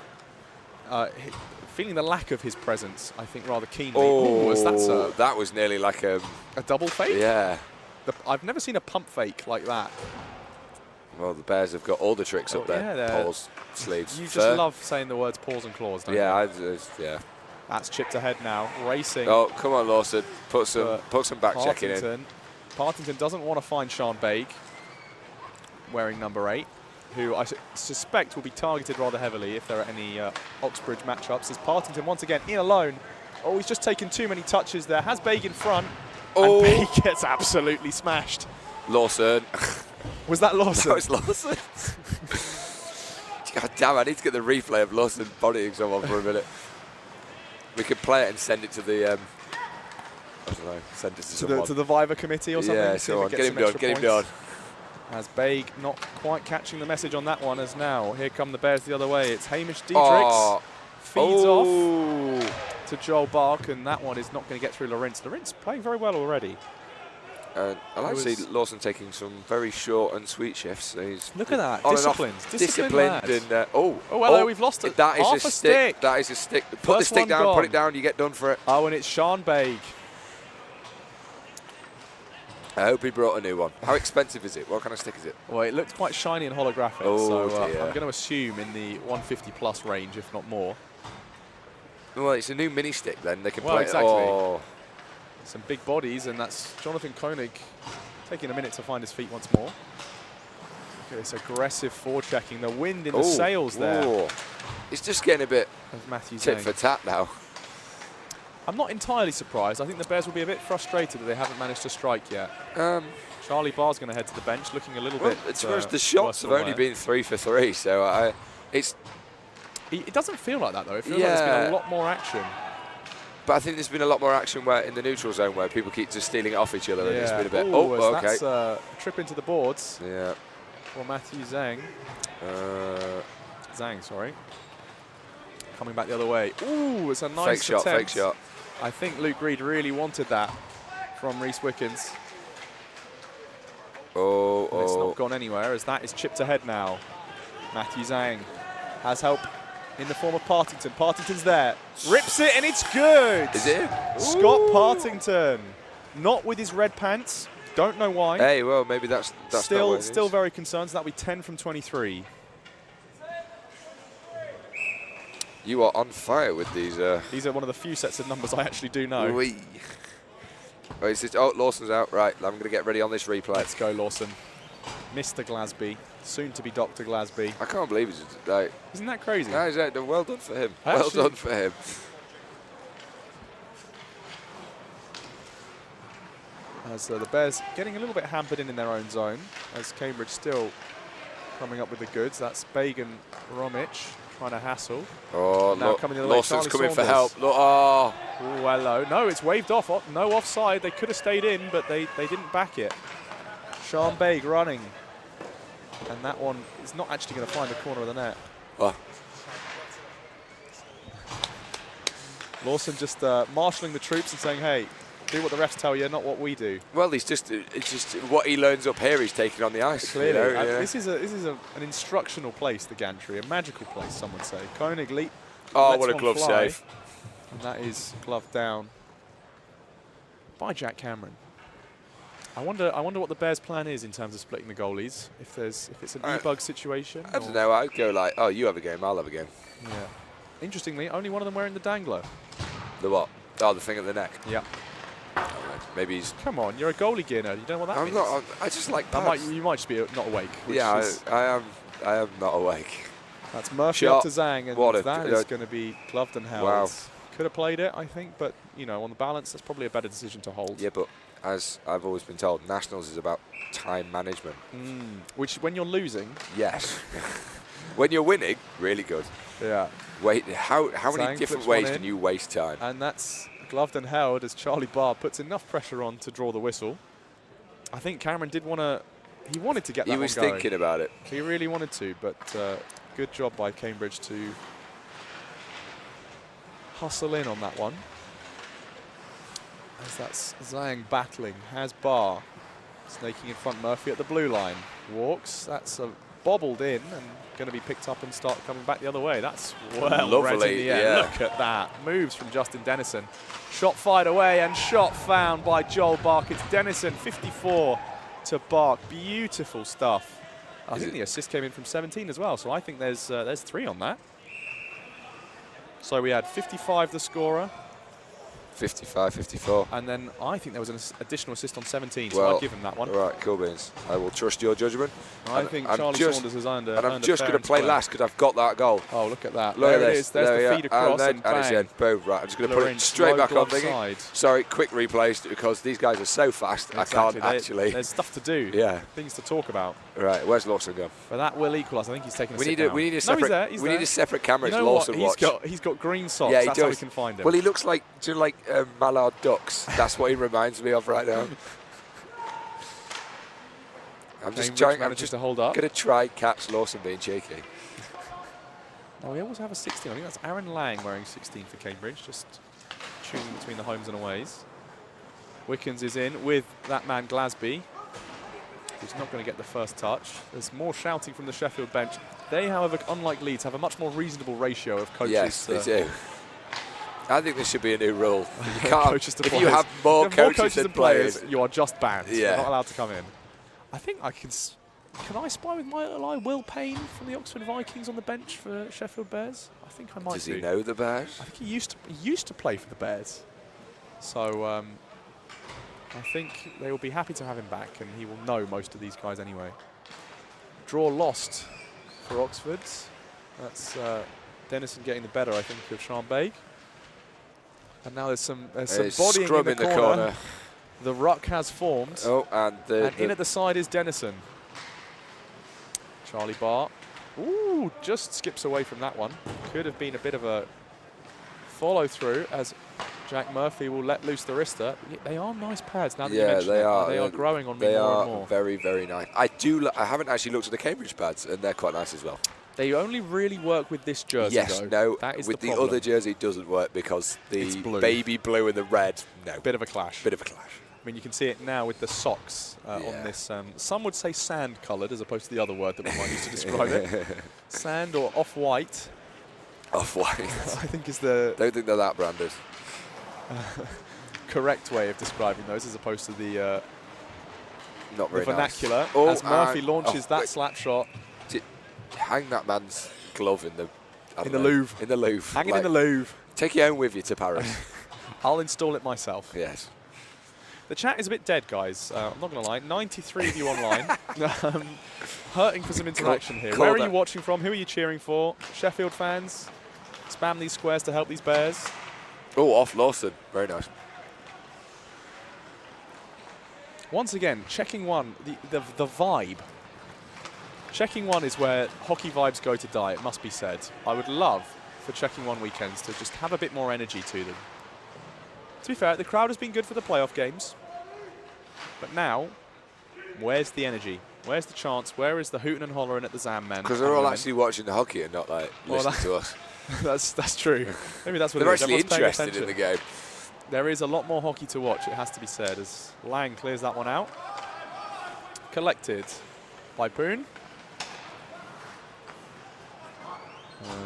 [SPEAKER 3] the lack of his presence, I think, rather keenly.
[SPEAKER 4] That was nearly like a
[SPEAKER 3] double fake.
[SPEAKER 4] Yeah.
[SPEAKER 3] I've never seen a pump fake like that.
[SPEAKER 4] Well, the Bears have got all the tricks up there. Paws, sleeves.
[SPEAKER 3] You just love saying the words paws and claws, don't you?
[SPEAKER 4] Yeah.
[SPEAKER 3] That's chipped ahead now, racing.
[SPEAKER 4] Oh, come on, Lawson. Put some back checking in.
[SPEAKER 3] Partington doesn't want to find Sean Baig, wearing number 8, who I suspect will be targeted rather heavily if there are any Oxbridge matchups. As Partington once again in alone. Oh, he's just taken too many touches there. Has Baig in front. And Baig gets absolutely smashed.
[SPEAKER 4] Lawson.
[SPEAKER 3] Was that Lawson?
[SPEAKER 4] That was Lawson. God damn, I need to get the replay of Lawson bodying someone for a minute. We could play it and send it to the, I don't know, send it to someone.
[SPEAKER 3] To the BUIHA committee or something?
[SPEAKER 4] Yeah, so on. Get him done.
[SPEAKER 3] As Baig not quite catching the message on that one, as now here come the Bears the other way. It's Hamish Diedrichs. Feeds off to Joel Bark, and that one is not going to get through Lawrence. Lawrence playing very well already.
[SPEAKER 4] I like to see Lawson taking some very short and sweet shifts.
[SPEAKER 3] Look at that,
[SPEAKER 4] disciplined, and
[SPEAKER 3] hello, we've lost it.
[SPEAKER 4] That is a stick. That is a stick. Put the stick down. Put it down. You get done for it.
[SPEAKER 3] Oh, and it's Sean Baig.
[SPEAKER 4] I hope he brought a new one. How expensive is it? What kind of stick is it?
[SPEAKER 3] Well, it looked quite shiny and holographic, so I'm going to assume in the 150 plus range, if not more.
[SPEAKER 4] Well, it's a new mini stick then. They can
[SPEAKER 3] play
[SPEAKER 4] exactly.
[SPEAKER 3] Some big bodies, and that's Jonathan Koenig taking a minute to find his feet once more. Look at this aggressive forechecking. The wind in the sails there.
[SPEAKER 4] It's just getting a bit tit for tat now.
[SPEAKER 3] I'm not entirely surprised. I think the Bears will be a bit frustrated that they haven't managed to strike yet. Charlie Barr's going to head to the bench, looking a little bit.
[SPEAKER 4] The shots have only been 3 for 3, so
[SPEAKER 3] it doesn't feel like that though. It feels like there's been a lot more action.
[SPEAKER 4] But I think there's been a lot more action where in the neutral zone where people keep just stealing it off each other, and it's been a bit.
[SPEAKER 3] That's a trip into the boards.
[SPEAKER 4] Yeah.
[SPEAKER 3] For Matthew Zhang. Zhang, sorry. Coming back the other way. Ooh, it's a nice attempt.
[SPEAKER 4] Fake shot.
[SPEAKER 3] I think Luke Reed really wanted that from Rhys Wickens. It's not gone anywhere, as that is chipped ahead now. Matthew Zhang has help in the form of Partington. Partington's there. Rips it, and it's good.
[SPEAKER 4] Is it?
[SPEAKER 3] Scott Partington. Not with his red pants. Don't know why.
[SPEAKER 4] Hey, well, maybe that's
[SPEAKER 3] still very concerned. So that'll be 10 from 23.
[SPEAKER 4] You are on fire with these.
[SPEAKER 3] These are one of the few sets of numbers I actually do know.
[SPEAKER 4] Lawson's out. Right, I'm going to get ready on this replay.
[SPEAKER 3] Let's go, Lawson. Mr. Glasby, soon to be Dr. Glasby.
[SPEAKER 4] I can't believe it's like.
[SPEAKER 3] Isn't that crazy?
[SPEAKER 4] No, well done for him. Well done for him.
[SPEAKER 3] As the Bears getting a little bit hampered in their own zone, as Cambridge still coming up with the goods. That's Baig and Romic trying to hassle.
[SPEAKER 4] Oh,
[SPEAKER 3] now
[SPEAKER 4] look,
[SPEAKER 3] coming the other
[SPEAKER 4] Lawson's
[SPEAKER 3] way,
[SPEAKER 4] coming for help. Look, oh,
[SPEAKER 3] hello. No, it's waved off. No offside. They could have stayed in, but they didn't back it. Sean Baig running. And that one is not actually going to find the corner of the net.
[SPEAKER 4] Oh.
[SPEAKER 3] Lawson just marshalling the troops and saying, hey, do what the refs tell you, not what we do.
[SPEAKER 4] Well, it's just what he learns up here he's taking on the ice.
[SPEAKER 3] Clearly.
[SPEAKER 4] You know,
[SPEAKER 3] This is an instructional place, the gantry, a magical place, some would say. Koenig leap.
[SPEAKER 4] Oh, what a glove save.
[SPEAKER 3] And that is gloved down by Jack Cameron. I wonder what the Bears' plan is in terms of splitting the goalies. If it's an e-bug situation.
[SPEAKER 4] I don't know. I'd go like, oh, you have a game, I'll have a game.
[SPEAKER 3] Yeah. Interestingly, only one of them wearing the dangler.
[SPEAKER 4] The what? Oh, the thing at the neck.
[SPEAKER 3] Yeah.
[SPEAKER 4] Maybe he's.
[SPEAKER 3] Come on, you're a goalie gear nerd. You don't know what that means.
[SPEAKER 4] I'm not. I just like pads.
[SPEAKER 3] You might just be not awake.
[SPEAKER 4] Yeah, I am not awake.
[SPEAKER 3] That's Murphy
[SPEAKER 4] Shot.
[SPEAKER 3] up to Zhang, and that is going to be gloved and held.
[SPEAKER 4] Wow.
[SPEAKER 3] Could have played it, I think, but you know, on the balance, that's probably a better decision to hold.
[SPEAKER 4] Yeah, but as I've always been told, Nationals is about time management.
[SPEAKER 3] Which, when you're losing,
[SPEAKER 4] yes. When you're winning, really good.
[SPEAKER 3] Yeah.
[SPEAKER 4] Wait, how many
[SPEAKER 3] Zhang
[SPEAKER 4] different
[SPEAKER 3] flips
[SPEAKER 4] ways
[SPEAKER 3] one
[SPEAKER 4] can you waste time?
[SPEAKER 3] And that's gloved and held as Charlie Barr puts enough pressure on to draw the whistle. I think Cameron did want to. He wanted to get that one going.
[SPEAKER 4] He was thinking about it.
[SPEAKER 3] He really wanted to, but good job by Cambridge to hustle in on that one. As that's Zhang battling, has Barr snaking in front. Murphy at the blue line, walks. That's bobbled in and going to be picked up and start coming back the other way. That's well read in the air.
[SPEAKER 4] Yeah.
[SPEAKER 3] Look at that. Moves from Justin Dennison. Shot fired away and shot found by Joel Bark. It's Dennison, 54 to Bark. Beautiful stuff. I think the assist came in from 17 as well, so I think there's 3 on that. So we had 55 the scorer.
[SPEAKER 4] 55, 54.
[SPEAKER 3] And then I think there was an additional assist on 17,
[SPEAKER 4] well,
[SPEAKER 3] so I'd give him that one.
[SPEAKER 4] All right, cool beans. I will trust your judgment.
[SPEAKER 3] I think Charlie Saunders has earned a
[SPEAKER 4] And I'm just going to play last because I've got that goal.
[SPEAKER 3] Oh, look at that.
[SPEAKER 4] Look
[SPEAKER 3] there
[SPEAKER 4] at
[SPEAKER 3] it
[SPEAKER 4] this.
[SPEAKER 3] is. There's the feed across and bang.
[SPEAKER 4] it's in. Boom. Right, I'm just going to put it straight back on thingy. Sorry, quick replays because these guys are so fast,
[SPEAKER 3] exactly.
[SPEAKER 4] I can't actually.
[SPEAKER 3] There's stuff to do.
[SPEAKER 4] Yeah.
[SPEAKER 3] Things to talk about.
[SPEAKER 4] Right, where's Lawson gone?
[SPEAKER 3] But that will equalise. I think he's taking a sit
[SPEAKER 4] We need a separate. We need a separate camera.
[SPEAKER 3] You know
[SPEAKER 4] Lawson
[SPEAKER 3] what?
[SPEAKER 4] watch.
[SPEAKER 3] He's got green socks.
[SPEAKER 4] Yeah, he
[SPEAKER 3] That's
[SPEAKER 4] does.
[SPEAKER 3] how we can find him.
[SPEAKER 4] Well, he looks like mallard ducks. That's what he reminds me of right now. I'm just
[SPEAKER 3] to hold up.
[SPEAKER 4] Going to try catch Lawson being cheeky.
[SPEAKER 3] Oh, we also have a 16. I think that's Aaron Lang wearing 16 for Cambridge, just choosing between the homes and aways. Wickens is in with that man Glasby, who's not going to get the first touch. There's more shouting from the Sheffield bench. They, however, unlike Leeds, have a much more reasonable ratio of coaches.
[SPEAKER 4] Yes, they do. I think this should be a new rule. You can't,
[SPEAKER 3] coaches to
[SPEAKER 4] if
[SPEAKER 3] players.
[SPEAKER 4] you have more coaches than players,
[SPEAKER 3] you are just banned.
[SPEAKER 4] Yeah.
[SPEAKER 3] You're not allowed to come in. I think I can I spy with my ally Will Payne from the Oxford Vikings on the bench for Sheffield Bears? I think I might
[SPEAKER 4] Does he know the Bears?
[SPEAKER 3] I think he used to play for the Bears. So I think they will be happy to have him back, and he will know most of these guys anyway. Draw lost for Oxford. That's Dennison getting the better, I think, of Sharmbaig. And now there's some bodying in the corner. The ruck has formed.
[SPEAKER 4] Oh, and
[SPEAKER 3] in at the side is Dennison. Charlie Barr. Ooh, just skips away from that one. Could have been a bit of a follow through as Jack Murphy will let loose the wrister. They are nice pads now that you mention
[SPEAKER 4] they
[SPEAKER 3] it.
[SPEAKER 4] are.
[SPEAKER 3] They are growing on me more and more.
[SPEAKER 4] They are very, very nice. I haven't actually looked at the Cambridge pads, and they're quite nice as well.
[SPEAKER 3] They only really work with this jersey,
[SPEAKER 4] yes,
[SPEAKER 3] though.
[SPEAKER 4] no,
[SPEAKER 3] that is
[SPEAKER 4] with
[SPEAKER 3] the
[SPEAKER 4] the
[SPEAKER 3] problem.
[SPEAKER 4] other jersey it doesn't work because the baby blue and the red, no.
[SPEAKER 3] Bit of a clash.
[SPEAKER 4] Bit of a clash.
[SPEAKER 3] I mean, you can see it now with the socks on this. Some would say sand-coloured as opposed to the other word that we might use to describe it. Sand or off-white.
[SPEAKER 4] Off-white.
[SPEAKER 3] I think is the...
[SPEAKER 4] Don't think they're that branded.
[SPEAKER 3] correct way of describing those as opposed to the
[SPEAKER 4] not very
[SPEAKER 3] vernacular.
[SPEAKER 4] Nice.
[SPEAKER 3] As Murphy launches that slap shot.
[SPEAKER 4] Hang that man's glove in the
[SPEAKER 3] Louvre.
[SPEAKER 4] In the Louvre.
[SPEAKER 3] Hang it in the Louvre.
[SPEAKER 4] Take it home with you to Paris.
[SPEAKER 3] I'll install it myself.
[SPEAKER 4] Yes.
[SPEAKER 3] The chat is a bit dead, guys. I'm not going to lie. 93 of you online. Hurting for some interaction here. Where are you watching from? Who are you cheering for? Sheffield fans? Spam these squares to help these Bears.
[SPEAKER 4] Oh, off Lawson. Very nice.
[SPEAKER 3] Once again, checking one, the vibe. Checking one is where hockey vibes go to die, it must be said. I would love for checking one weekends to just have a bit more energy to them. To be fair, the crowd has been good for the playoff games. But now, where's the energy? Where's the chance? Where is the hooting and hollering at the Zam men?
[SPEAKER 4] Because they're all actually watching the hockey and not like listening to us.
[SPEAKER 3] That's true. Maybe that's what
[SPEAKER 4] they're
[SPEAKER 3] it is.
[SPEAKER 4] actually interested in the game.
[SPEAKER 3] There is a lot more hockey to watch, it has to be said, as Lang clears that one out. Collected by Poon.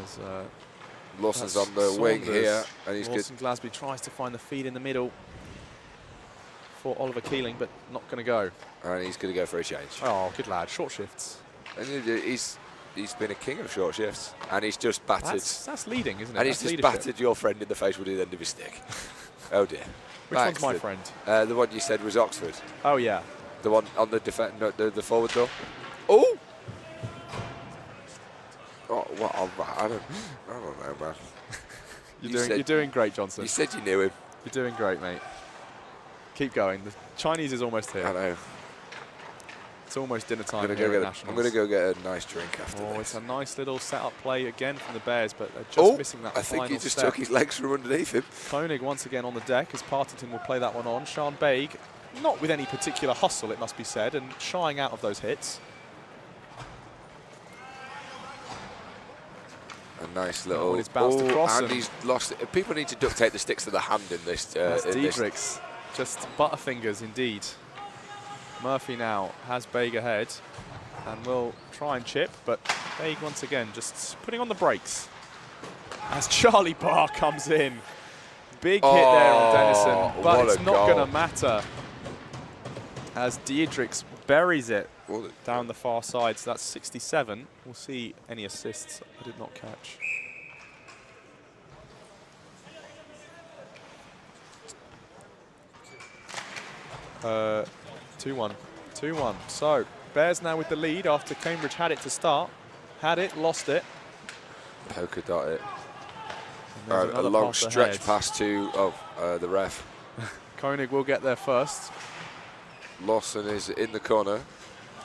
[SPEAKER 3] As,
[SPEAKER 4] Lawson's on the wing here, and he's
[SPEAKER 3] Lawson Glasby tries to find the feed in the middle. for Oliver Keeling, but not going to go.
[SPEAKER 4] And he's going to go for a change.
[SPEAKER 3] Oh, good lad. Short shifts.
[SPEAKER 4] And he's been a king of short shifts. And he's just battered.
[SPEAKER 3] That's leading, isn't it?
[SPEAKER 4] And he's
[SPEAKER 3] That's
[SPEAKER 4] just
[SPEAKER 3] leadership.
[SPEAKER 4] battered your friend in the face with the end of his stick. Oh, dear.
[SPEAKER 3] Which one's my friend?
[SPEAKER 4] The one you said was Oxford.
[SPEAKER 3] Oh, yeah.
[SPEAKER 4] The one on the the forward door. Oh! Oh, well, I don't know, man.
[SPEAKER 3] You're doing great, Johnson.
[SPEAKER 4] You said you knew him.
[SPEAKER 3] You're doing great, mate. Keep going. The Chinese is almost here.
[SPEAKER 4] I know.
[SPEAKER 3] It's almost dinner time.
[SPEAKER 4] I'm going to go get a nice drink after this.
[SPEAKER 3] It's a nice little set-up play again from the Bears, but they're just missing that final step.
[SPEAKER 4] I think he just took his legs from underneath him.
[SPEAKER 3] Koenig once again on the deck as Partington will play that one on. Sean Baig, not with any particular hustle, it must be said, and shying out of those hits.
[SPEAKER 4] A nice little...
[SPEAKER 3] It's bounced across.
[SPEAKER 4] And he's lost it. People need to duct tape the sticks to the hand in this.
[SPEAKER 3] Diedrichs, just butterfingers indeed. Murphy now has Baig ahead and will try and chip, but Baig once again just putting on the brakes. As Charlie Barr comes in. Big hit there on Dennison, but it's not going to matter. As Diedrichs buries it down the far side, so that's 67. We'll see any assists I did not catch. Uh, 2-1. 2-1. So, Bears now with the lead after Cambridge had it to start. Had it, lost it.
[SPEAKER 4] Polka dot it. A long stretch pass to the ref.
[SPEAKER 3] Koenig will get there first.
[SPEAKER 4] Lawson is in the corner.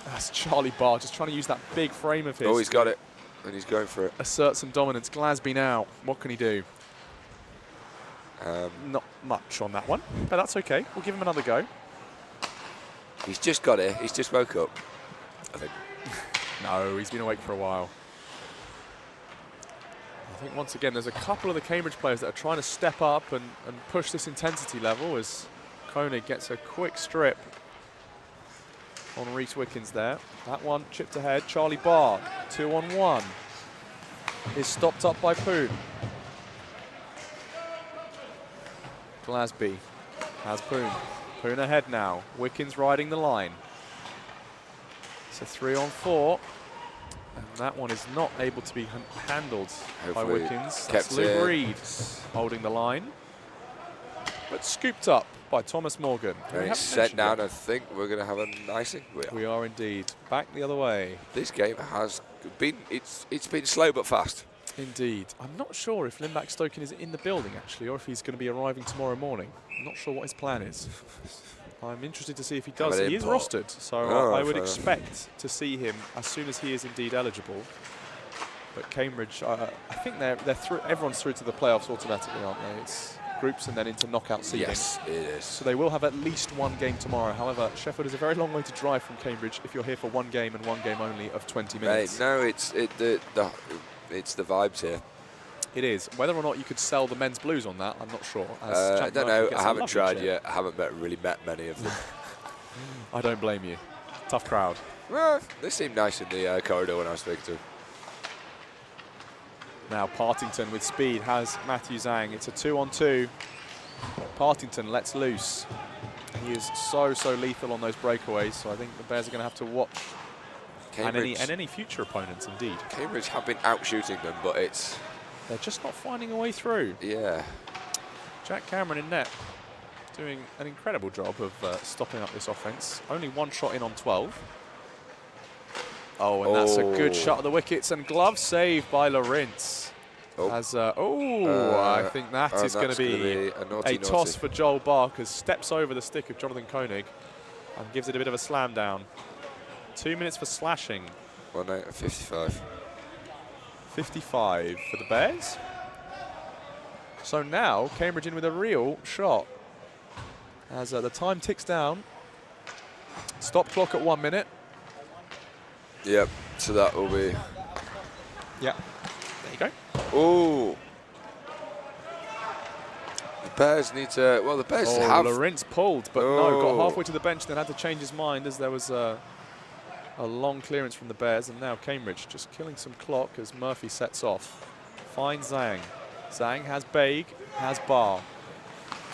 [SPEAKER 3] That's Charlie Barr just trying to use that big frame of his.
[SPEAKER 4] Oh, he's got it. And he's going for it.
[SPEAKER 3] Assert some dominance. Glasby now. What can he do? Not much on that one, but that's okay. We'll give him another go.
[SPEAKER 4] He's just got it. He's just woke up, I think.
[SPEAKER 3] No, he's been awake for a while. I think once again there's a couple of the Cambridge players that are trying to step up and push this intensity level as Koenig gets a quick strip on Rhys Wickens there. That one chipped ahead. Charlie Barr, 2-on-1. Is stopped up by Poon. Glasby has Poon. Poon ahead now. Wickens riding the line. It's a 3-on-4. And that one is not able to be handled by Wickens. That's Luke Reed holding the line. But scooped up by Thomas Morgan.
[SPEAKER 4] And it's set down. I think we're going to have an icing.
[SPEAKER 3] We are indeed. Back the other way.
[SPEAKER 4] This game has been, it's been slow but fast.
[SPEAKER 3] Indeed. I'm not sure if Lindback Stoken is in the building, actually, or if he's going to be arriving tomorrow morning. I'm not sure what his plan is. I'm interested to see if he does. He is rostered, so I would expect to see him as soon as he is indeed eligible. But Cambridge, I think they're through. Everyone's through to the playoffs automatically, aren't they? It's groups and then into knockout seeding.
[SPEAKER 4] Yes, it is.
[SPEAKER 3] So they will have at least one game tomorrow. However, Sheffield is a very long way to drive from Cambridge if you're here for one game and one game only of 20 minutes.
[SPEAKER 4] No, it's the vibes here.
[SPEAKER 3] It is. Whether or not you could sell the men's blues on that, I'm not sure.
[SPEAKER 4] I don't know. I haven't tried yet. I haven't really met many of them.
[SPEAKER 3] I don't blame you. Tough crowd.
[SPEAKER 4] Well, they seemed nice in the corridor when I was speaking to them.
[SPEAKER 3] Now Partington with speed has Matthew Zhang. It's a 2-on-2. Partington lets loose. He is so lethal on those breakaways, so I think the Bears are going to have to watch. And any future opponents, indeed.
[SPEAKER 4] Cambridge have been out-shooting them, but
[SPEAKER 3] they're just not finding a way through.
[SPEAKER 4] Yeah.
[SPEAKER 3] Jack Cameron in net, doing an incredible job of stopping up this offence. Only one shot in on 12. Oh, and that's a good shot at the wickets, and glove save by Lawrence. I think that is going to be a toss for Joel Barkers. Steps over the stick of Jonathan Koenig and gives it a bit of a slam down. 2 minutes for slashing.
[SPEAKER 4] 55.
[SPEAKER 3] 55 for the Bears. So now Cambridge in with a real shot. As the time ticks down. Stop clock at 1 minute.
[SPEAKER 4] Yep, so that will be...
[SPEAKER 3] Yeah, there you go.
[SPEAKER 4] Oh. The Bears need to... Well, the Bears have...
[SPEAKER 3] Lawrence pulled, but no, got halfway to the bench, then had to change his mind as there was a long clearance from the Bears, and now Cambridge just killing some clock as Murphy sets off. Finds Zhang. Zhang has Baig, has Barr.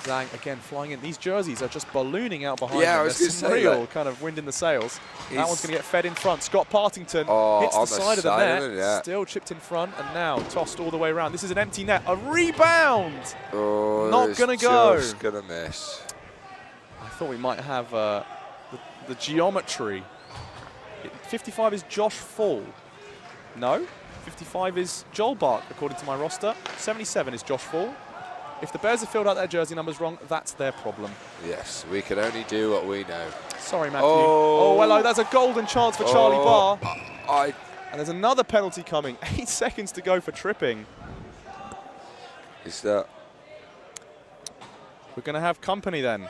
[SPEAKER 3] Zhang again flying in. These jerseys are just ballooning out behind
[SPEAKER 4] Yeah, I
[SPEAKER 3] them.
[SPEAKER 4] was
[SPEAKER 3] There's
[SPEAKER 4] gonna
[SPEAKER 3] some
[SPEAKER 4] say
[SPEAKER 3] real
[SPEAKER 4] that.
[SPEAKER 3] kind of wind in the sails. That
[SPEAKER 4] He's-
[SPEAKER 3] one's going to get fed in front. Scott Partington hits
[SPEAKER 4] on
[SPEAKER 3] the side of the net.
[SPEAKER 4] net.
[SPEAKER 3] Still chipped in front and now tossed all the way around. This is an empty net. A rebound!
[SPEAKER 4] Oh,
[SPEAKER 3] Not
[SPEAKER 4] it's
[SPEAKER 3] gonna go.
[SPEAKER 4] Just going to miss.
[SPEAKER 3] I thought we might have the geometry. 55 is Josh Fall. No. 55 is Joel Bark, according to my roster. 77 is Josh Fall. If the Bears have filled out their jersey numbers wrong, that's their problem.
[SPEAKER 4] Yes, we can only do what we know.
[SPEAKER 3] Sorry, Matthew.
[SPEAKER 4] Oh.
[SPEAKER 3] Oh, hello, that's a golden chance for Charlie Barr.
[SPEAKER 4] I
[SPEAKER 3] And there's another penalty coming. 8 seconds to go for tripping.
[SPEAKER 4] Is that...
[SPEAKER 3] We're going to have company then.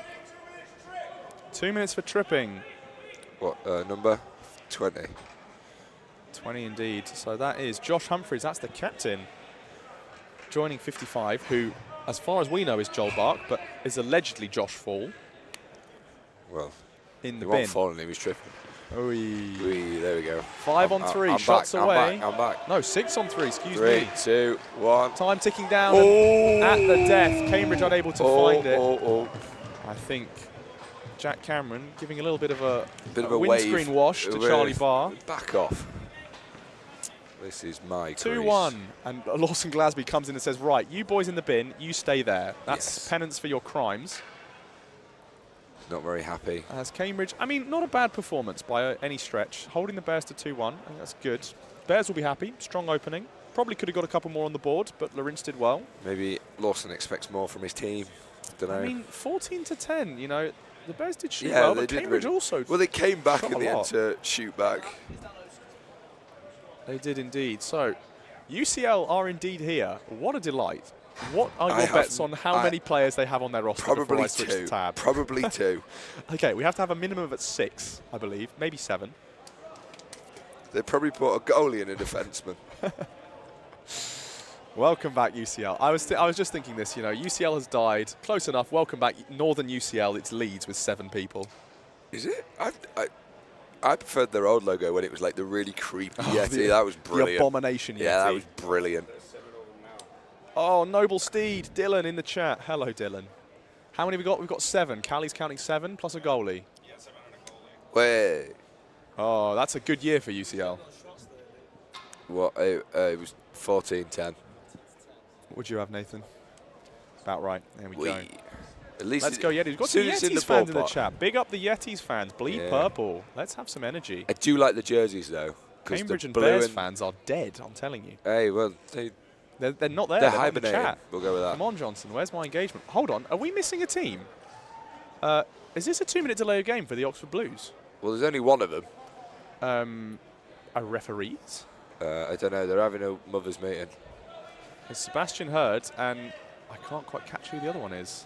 [SPEAKER 3] 2 minutes for tripping.
[SPEAKER 4] What, number? 20.
[SPEAKER 3] 20 indeed. So that is Josh Humphreys. That's the captain. Joining 55, who, as far as we know, is Joel Bark, but is allegedly Josh Fall
[SPEAKER 4] Well,
[SPEAKER 3] in the
[SPEAKER 4] he
[SPEAKER 3] bin.
[SPEAKER 4] wasn't falling, he was tripping. There we go.
[SPEAKER 3] 5 on 3,
[SPEAKER 4] I'm
[SPEAKER 3] shots
[SPEAKER 4] back,
[SPEAKER 3] away.
[SPEAKER 4] I'm back.
[SPEAKER 3] No, 6 on 3, excuse
[SPEAKER 4] 3,
[SPEAKER 3] me.
[SPEAKER 4] 2, 1.
[SPEAKER 3] Time ticking down and at the death. Cambridge unable to find it. I think Jack Cameron giving a little bit of a windscreen wash to Charlie Barr.
[SPEAKER 4] Back off. This is my
[SPEAKER 3] 2-1. And Lawson Glasby comes in and says, right, you boys in the bin, you stay there. That's
[SPEAKER 4] Yes.
[SPEAKER 3] penance for your crimes.
[SPEAKER 4] Not very happy.
[SPEAKER 3] As Cambridge, I mean, not a bad performance by any stretch. Holding the Bears to 2-1, I think that's good. Bears will be happy. Strong opening. Probably could have got a couple more on the board, but Lawrence did well.
[SPEAKER 4] Maybe Lawson expects more from his team. Don't know.
[SPEAKER 3] I mean, 14-10, you know, the Bears did shoot
[SPEAKER 4] yeah,
[SPEAKER 3] well,
[SPEAKER 4] they
[SPEAKER 3] but
[SPEAKER 4] did
[SPEAKER 3] Cambridge
[SPEAKER 4] really.
[SPEAKER 3] also
[SPEAKER 4] Well, they came back
[SPEAKER 3] shot
[SPEAKER 4] in
[SPEAKER 3] a
[SPEAKER 4] the end
[SPEAKER 3] lot.
[SPEAKER 4] to shoot back.
[SPEAKER 3] They did indeed. So, UCL are indeed here. What a delight. What are your bets on how many players they have on their roster before
[SPEAKER 4] Probably
[SPEAKER 3] I switch
[SPEAKER 4] 2.
[SPEAKER 3] the tab?
[SPEAKER 4] Probably 2.
[SPEAKER 3] Okay, we have to have a minimum of 6, I believe. Maybe 7.
[SPEAKER 4] They probably put a goalie and a defenseman.
[SPEAKER 3] Welcome back, UCL. I was just thinking this, you know, UCL has died. Close enough. Welcome back, Northern UCL. It's Leeds with 7 people.
[SPEAKER 4] Is it? I preferred their old logo when it was like the really creepy Yeti. That was brilliant.
[SPEAKER 3] The abomination Yeti.
[SPEAKER 4] Yeah, that was brilliant.
[SPEAKER 3] Oh, Noble Steed. Dylan in the chat. Hello, Dylan. How many have we got? We've got 7. Callie's counting 7 plus a goalie.
[SPEAKER 2] Yeah, 7 and a goalie.
[SPEAKER 4] Wait.
[SPEAKER 3] Oh, that's a good year for UCL.
[SPEAKER 4] What? It was 14-10.
[SPEAKER 3] What would you have, Nathan? About right. There we go.
[SPEAKER 4] At least
[SPEAKER 3] Let's go Yetis. We've got some Yetis fans in the chat. Big up the Yetis fans. Bleed purple. Let's have some energy.
[SPEAKER 4] I do like the jerseys, though.
[SPEAKER 3] Cambridge and Bears fans are dead, I'm telling you.
[SPEAKER 4] Hey, well,
[SPEAKER 3] They're not there.
[SPEAKER 4] they're
[SPEAKER 3] They're not in the
[SPEAKER 4] hibernating.
[SPEAKER 3] chat.
[SPEAKER 4] We'll go with that.
[SPEAKER 3] Come on, Johnson. Where's my engagement? Hold on. Are we missing a team? Is this a 2-minute delay of game for the Oxford Blues?
[SPEAKER 4] Well, there's only one of them.
[SPEAKER 3] A referees?
[SPEAKER 4] I don't know. They're having a mother's meeting.
[SPEAKER 3] It's Sebastian Hurd, and I can't quite catch who the other one is.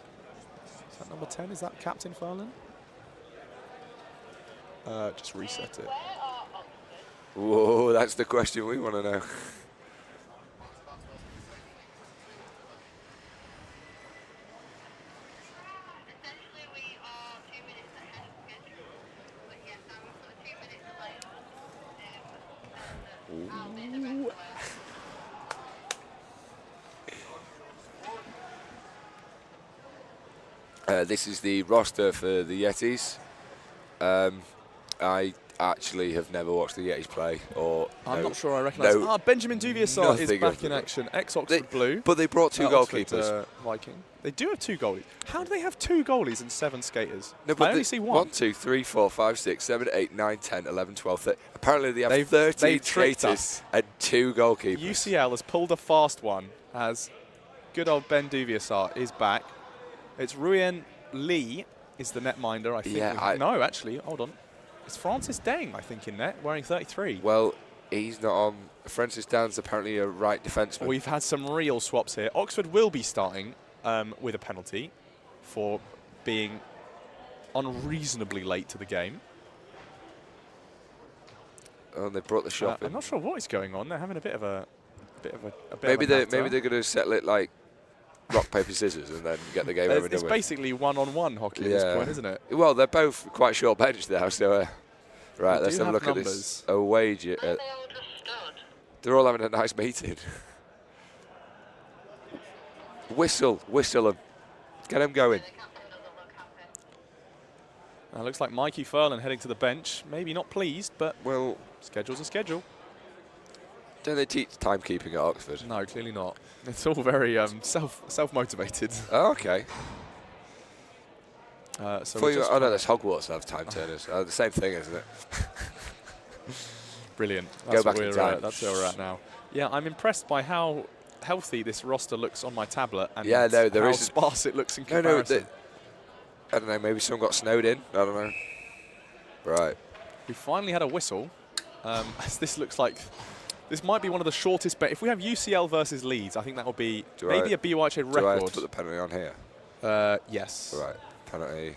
[SPEAKER 3] Is that number 10? Is that Captain Furlan? Just reset it.
[SPEAKER 4] Whoa, that's the question we want to know. This is the roster for the Yetis. I actually have never watched the Yetis play.
[SPEAKER 3] I'm not sure I recognise. Benjamin Duviasar is back in action. Ex-Oxford Blue.
[SPEAKER 4] But they brought 2 goalkeepers.
[SPEAKER 3] Viking. They do have 2 goalies. How do they have 2 goalies and 7 skaters?
[SPEAKER 4] No, but
[SPEAKER 3] I only see 1.
[SPEAKER 4] 1, 2, 3, 4, 5, 6, 7, 8, 9, 10, 11, 12, 13. Apparently they have 13
[SPEAKER 3] they've tricked
[SPEAKER 4] skaters
[SPEAKER 3] us.
[SPEAKER 4] and 2 goalkeepers.
[SPEAKER 3] UCL has pulled a fast one as good old Ben Duviasar is back. It's Ruyen Lee is the netminder, I think.
[SPEAKER 4] Yeah,
[SPEAKER 3] no, actually, hold on. It's Francis Deng, I think, in net, wearing 33.
[SPEAKER 4] Well, he's not on. Francis Dan's apparently a right defenseman.
[SPEAKER 3] We've had some real swaps here. Oxford will be starting with a penalty for being unreasonably late to the game.
[SPEAKER 4] Oh, they brought the shot in.
[SPEAKER 3] I'm not sure what is going on. They're having a bit of a
[SPEAKER 4] Maybe
[SPEAKER 3] of a
[SPEAKER 4] they're going to settle it like rock, paper, scissors and then get the game over and
[SPEAKER 3] It's
[SPEAKER 4] done with.
[SPEAKER 3] basically one-on-one hockey at this point, isn't it?
[SPEAKER 4] Well, they're both quite short bench now, so right,
[SPEAKER 3] They
[SPEAKER 4] let's
[SPEAKER 3] do
[SPEAKER 4] have a
[SPEAKER 3] have
[SPEAKER 4] look at this wager. They're all having a nice meeting. Whistle them. Get him going.
[SPEAKER 3] Looks like Mikey Furlan heading to the bench. Maybe not pleased, but
[SPEAKER 4] Well,
[SPEAKER 3] schedule's a schedule.
[SPEAKER 4] don't they teach timekeeping at Oxford?
[SPEAKER 3] No, clearly not. It's all very self-motivated.
[SPEAKER 4] Oh, okay.
[SPEAKER 3] So
[SPEAKER 4] Oh no, that's Hogwarts that have time turners. The same thing, isn't it?
[SPEAKER 3] brilliant.
[SPEAKER 4] Go back in time.
[SPEAKER 3] That's where we're at now. Yeah, I'm impressed by how healthy this roster looks on my tablet and
[SPEAKER 4] Yeah, no, there
[SPEAKER 3] how
[SPEAKER 4] is
[SPEAKER 3] sparse it looks in
[SPEAKER 4] No,
[SPEAKER 3] comparison.
[SPEAKER 4] I don't know, maybe someone got snowed in. I don't know. Right.
[SPEAKER 3] We finally had a whistle, as this looks like this might be one of the shortest. But if we have UCL versus Leeds, I think that will be maybe a BUIHA record.
[SPEAKER 4] Do I have to put the penalty on here?
[SPEAKER 3] Yes.
[SPEAKER 4] Right. Penalty.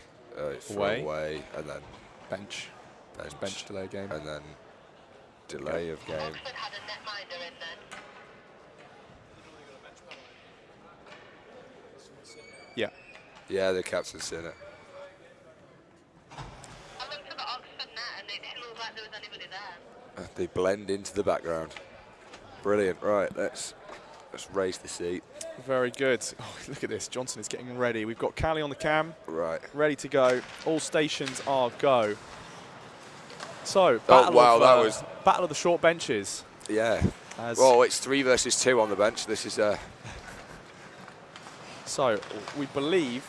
[SPEAKER 3] Away.
[SPEAKER 4] Away. And then
[SPEAKER 3] Bench delay game.
[SPEAKER 4] And then delay of game.
[SPEAKER 5] Oxford had a netminder in then.
[SPEAKER 3] Yeah.
[SPEAKER 4] Yeah, the captain's seen it.
[SPEAKER 5] I looked at the Oxford net and it didn't look like there was anybody there.
[SPEAKER 4] They blend into the background. Brilliant. Right, let's raise the seat.
[SPEAKER 3] Very good. Oh, look at this. Johnson is getting ready. We've got Callie on the cam.
[SPEAKER 4] Right.
[SPEAKER 3] Ready to go. All stations are go. So,
[SPEAKER 4] That
[SPEAKER 3] battle
[SPEAKER 4] was
[SPEAKER 3] of the short benches.
[SPEAKER 4] Yeah.
[SPEAKER 3] As
[SPEAKER 4] Well, it's 3 versus 2 on the bench. This is
[SPEAKER 3] So, we believe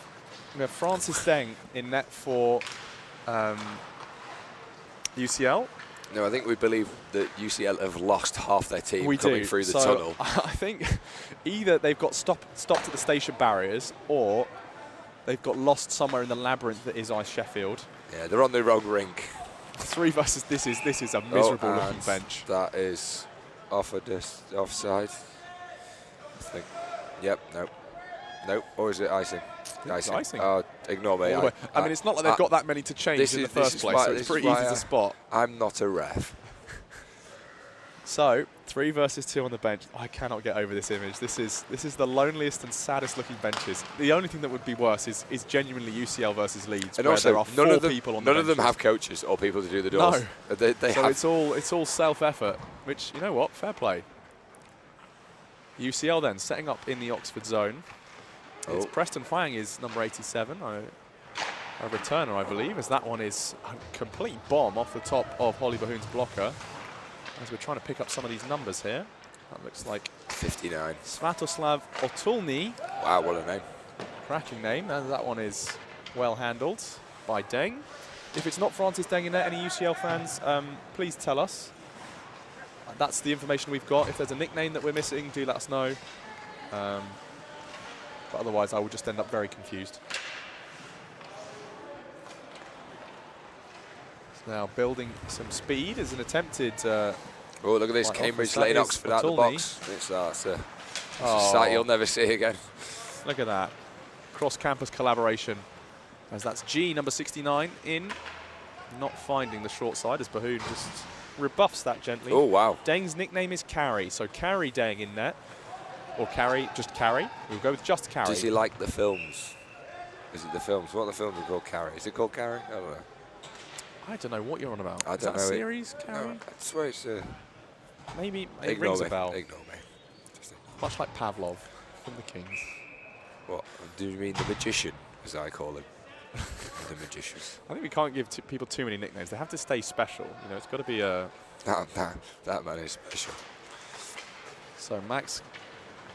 [SPEAKER 3] we have Francis Deng in net for UCL.
[SPEAKER 4] No, I think we believe that UCL have lost half their team
[SPEAKER 3] We
[SPEAKER 4] coming
[SPEAKER 3] do.
[SPEAKER 4] through the
[SPEAKER 3] So
[SPEAKER 4] tunnel.
[SPEAKER 3] I think either they've got stopped at the station barriers, or they've got lost somewhere in the labyrinth that is Ice Sheffield.
[SPEAKER 4] Yeah, they're on the wrong rink.
[SPEAKER 3] 3 versus this is a miserable looking
[SPEAKER 4] and
[SPEAKER 3] bench.
[SPEAKER 4] That is offside. I think. Yep. Nope. Nope. Or is it icing? Icing.
[SPEAKER 3] Icing.
[SPEAKER 4] Oh, ignore me.
[SPEAKER 3] I mean, it's not like they've got that many to change in the first place, so it's pretty easy to spot.
[SPEAKER 4] I'm not a ref.
[SPEAKER 3] So 3 versus 2 on the bench. I cannot get over this image. This is the loneliest and saddest looking benches. The only thing that would be worse is genuinely UCL versus Leeds,
[SPEAKER 4] And
[SPEAKER 3] where
[SPEAKER 4] also,
[SPEAKER 3] there are 4 people on the
[SPEAKER 4] none of them
[SPEAKER 3] benches.
[SPEAKER 4] have coaches or people to do the doors.
[SPEAKER 3] No.
[SPEAKER 4] They
[SPEAKER 3] So
[SPEAKER 4] have.
[SPEAKER 3] it's all self-effort, which, you know what, fair play. UCL then setting up in the Oxford zone. It's Preston Fang is number 87, a returner, I believe, as that one is a complete bomb off the top of Holly Bahoon's blocker. As we're trying to pick up some of these numbers here. That looks like
[SPEAKER 4] 59.
[SPEAKER 3] Svatoslav Otulny.
[SPEAKER 4] Wow, what a name.
[SPEAKER 3] Cracking name, and that one is well handled by Deng. If it's not Francis Deng in there, any UCL fans, please tell us. That's the information we've got. If there's a nickname that we're missing, do let us know. But otherwise, I will just end up very confused. So now building some speed as an attempted...
[SPEAKER 4] Oh, look at this.
[SPEAKER 3] Right,
[SPEAKER 4] Cambridge
[SPEAKER 3] that
[SPEAKER 4] letting
[SPEAKER 3] is
[SPEAKER 4] Oxford out of the
[SPEAKER 3] Otulny.
[SPEAKER 4] box. It's a sight you'll never see again.
[SPEAKER 3] Look at that. Cross-campus collaboration. As that's G, number 69, in. Not finding the short side as Bahoon just rebuffs that gently.
[SPEAKER 4] Oh, wow.
[SPEAKER 3] Deng's nickname is Carry, so Carry Deng in net. Or Carry, just Carry. We'll go with just Carry.
[SPEAKER 4] Does he like the films? Is it the films? What are the films are called? Carrie? Is it called Carrie? I don't know.
[SPEAKER 3] I don't know what you're on about.
[SPEAKER 4] I
[SPEAKER 3] Is
[SPEAKER 4] don't
[SPEAKER 3] that a
[SPEAKER 4] know.
[SPEAKER 3] series, Carry?
[SPEAKER 4] No, I swear it's
[SPEAKER 3] Maybe it
[SPEAKER 4] ignore
[SPEAKER 3] rings
[SPEAKER 4] me.
[SPEAKER 3] a bell.
[SPEAKER 4] Ignore me.
[SPEAKER 3] Much like Pavlov from The Kings.
[SPEAKER 4] What? Do you mean the magician, as I call him? The magician.
[SPEAKER 3] I think we can't give people too many nicknames. They have to stay special. You know, it's got to be a...
[SPEAKER 4] That man is special.
[SPEAKER 3] So Max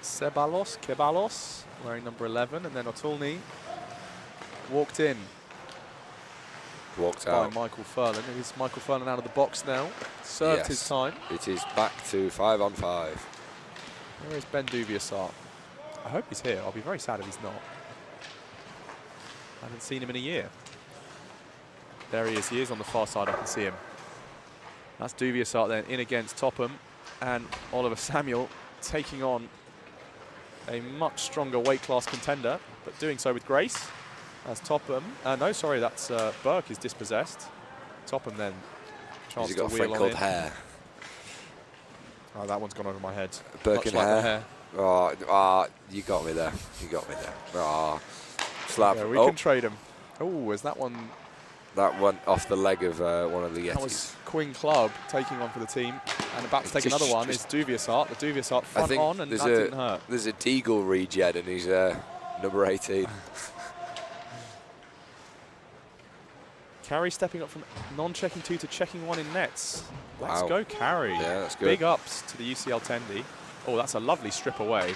[SPEAKER 3] Kebalos, wearing number 11, and then Otulny walked in
[SPEAKER 4] Walked
[SPEAKER 3] by
[SPEAKER 4] out.
[SPEAKER 3] Michael Furlan. It is Michael Furlan out of the box now. Served his
[SPEAKER 4] Yes.
[SPEAKER 3] time.
[SPEAKER 4] It is back to 5-on-5.
[SPEAKER 3] Where is Ben Duviasart? I hope he's here. I'll be very sad if he's not. I haven't seen him in a year. There he is. He is on the far side. I can see him. That's Duviasart then in against Topham. And Oliver Samuel taking on a much stronger weight class contender, but doing so with grace. As Topham, no, sorry, that's Burke is dispossessed. Topham then chance
[SPEAKER 4] Has he
[SPEAKER 3] to
[SPEAKER 4] got a
[SPEAKER 3] wheel
[SPEAKER 4] friend
[SPEAKER 3] on
[SPEAKER 4] called
[SPEAKER 3] in.
[SPEAKER 4] Hair?
[SPEAKER 3] Oh, that one's gone over my head.
[SPEAKER 4] Burke
[SPEAKER 3] Much
[SPEAKER 4] and
[SPEAKER 3] like the
[SPEAKER 4] Hair? Oh, you got me there. You got me there. Oh, slap.
[SPEAKER 3] Yeah, we can trade him. Oh, is that one?
[SPEAKER 4] That one off the leg of one of the
[SPEAKER 3] That
[SPEAKER 4] Yetis.
[SPEAKER 3] was Queen Club taking one for the team, and about to take another one is Duviasart. The Duviasart front on, and that didn't hurt.
[SPEAKER 4] There's a Deagle regen, and he's number 18.
[SPEAKER 3] Carrie stepping up from non-checking 2 to checking 1 in nets. Let's
[SPEAKER 4] Wow.
[SPEAKER 3] go, Carrie.
[SPEAKER 4] Yeah, that's good.
[SPEAKER 3] Big ups to the UCL Tendy. Oh, that's a lovely strip away.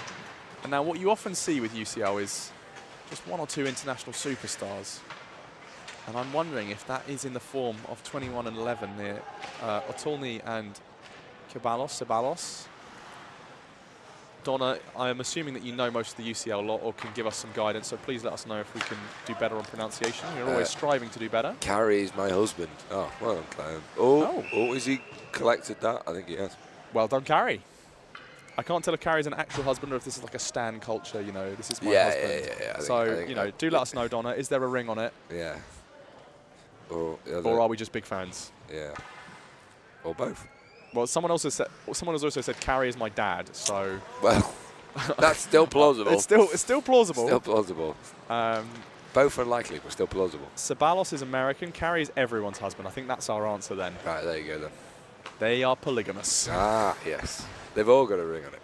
[SPEAKER 3] And now what you often see with UCL is just 1 or 2 international superstars. And I'm wondering if that is in the form of 21 and 11 near Otulny and Ceballos. Donna, I am assuming that you know most of the UCL lot or can give us some guidance, so please let us know if we can do better on pronunciation. You're always striving to do better.
[SPEAKER 4] Carrie's my husband. Oh, well done, Clown. Oh, has he collected that? I think he has.
[SPEAKER 3] Well done, Carrie. I can't tell if Carrie's an actual husband or if this is like a stan culture, you know, this is my husband.
[SPEAKER 4] Yeah.
[SPEAKER 3] So, you know, do let us know, Donna. Is there a ring on it?
[SPEAKER 4] Yeah.
[SPEAKER 3] Or are we just big fans?
[SPEAKER 4] Yeah. Or both.
[SPEAKER 3] Well, someone has also said Carrie is my dad, so...
[SPEAKER 4] Well, that's still plausible.
[SPEAKER 3] It's still plausible.
[SPEAKER 4] Still plausible. Both unlikely, but still plausible.
[SPEAKER 3] Ceballos is American. Carrie is everyone's husband. I think that's our answer then.
[SPEAKER 4] Right, there you go then.
[SPEAKER 3] They are polygamous.
[SPEAKER 4] Ah, yes. They've all got a ring on it.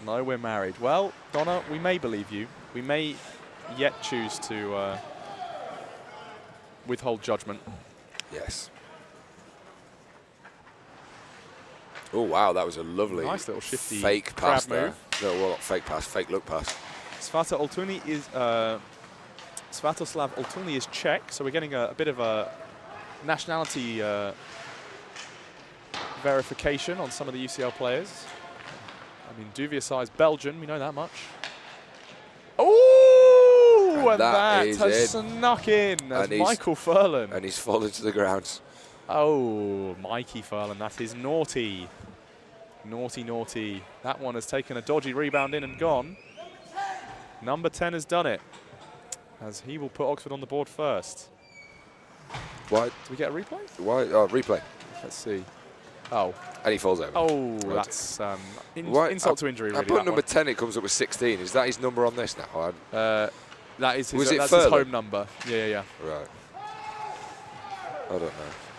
[SPEAKER 3] No, we're married. Well, Donna, we may believe you. We may yet choose to withhold judgment.
[SPEAKER 4] Yes. Oh, wow, that was a lovely
[SPEAKER 3] nice little shifty
[SPEAKER 4] fake pass there.
[SPEAKER 3] move.
[SPEAKER 4] No, well, not fake pass, fake look pass.
[SPEAKER 3] Svatoslav Oltuni is Czech, so we're getting a bit of a nationality verification on some of the UCL players. I mean, Duvier is Belgian, we know that much. Oh, and that has snuck in as Michael Furlan.
[SPEAKER 4] And he's fallen to the ground.
[SPEAKER 3] Oh, Mikey Furlan, that is naughty. Naughty, naughty. That one has taken a dodgy rebound in and gone. Number 10 has done it, as he will put Oxford on the board first.
[SPEAKER 4] Why?
[SPEAKER 3] Do we get a replay?
[SPEAKER 4] Why? Oh, replay.
[SPEAKER 3] Let's see. Oh.
[SPEAKER 4] And he falls over.
[SPEAKER 3] Oh,
[SPEAKER 4] right.
[SPEAKER 3] That's insult to injury, really.
[SPEAKER 4] I put number 10, it comes up with 16. Is that his number on this now?
[SPEAKER 3] That is his,
[SPEAKER 4] that's
[SPEAKER 3] his home number. Yeah.
[SPEAKER 4] Right. I don't know.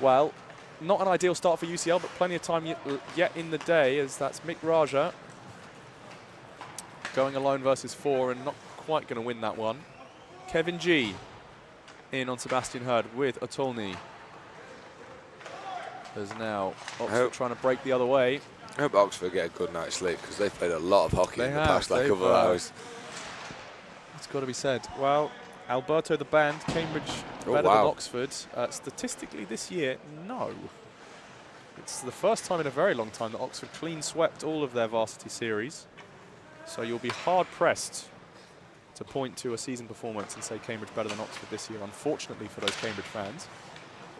[SPEAKER 3] Well, not an ideal start for UCL, but plenty of time yet in the day, as that's Mick Raja going alone versus 4 and not quite going to win that one. Kevin G in on Sebastian Hurd with Otulny. There's now Oxford trying to break the other way.
[SPEAKER 4] I hope Oxford get a good night's sleep, because they've played a lot of hockey in the past couple of hours.
[SPEAKER 3] It's got to be said. Well, Alberto the band, Cambridge better than Oxford. Statistically this year, no. It's the first time in a very long time that Oxford clean swept all of their varsity series. So you'll be hard pressed to point to a season performance and say Cambridge better than Oxford this year, unfortunately for those Cambridge fans.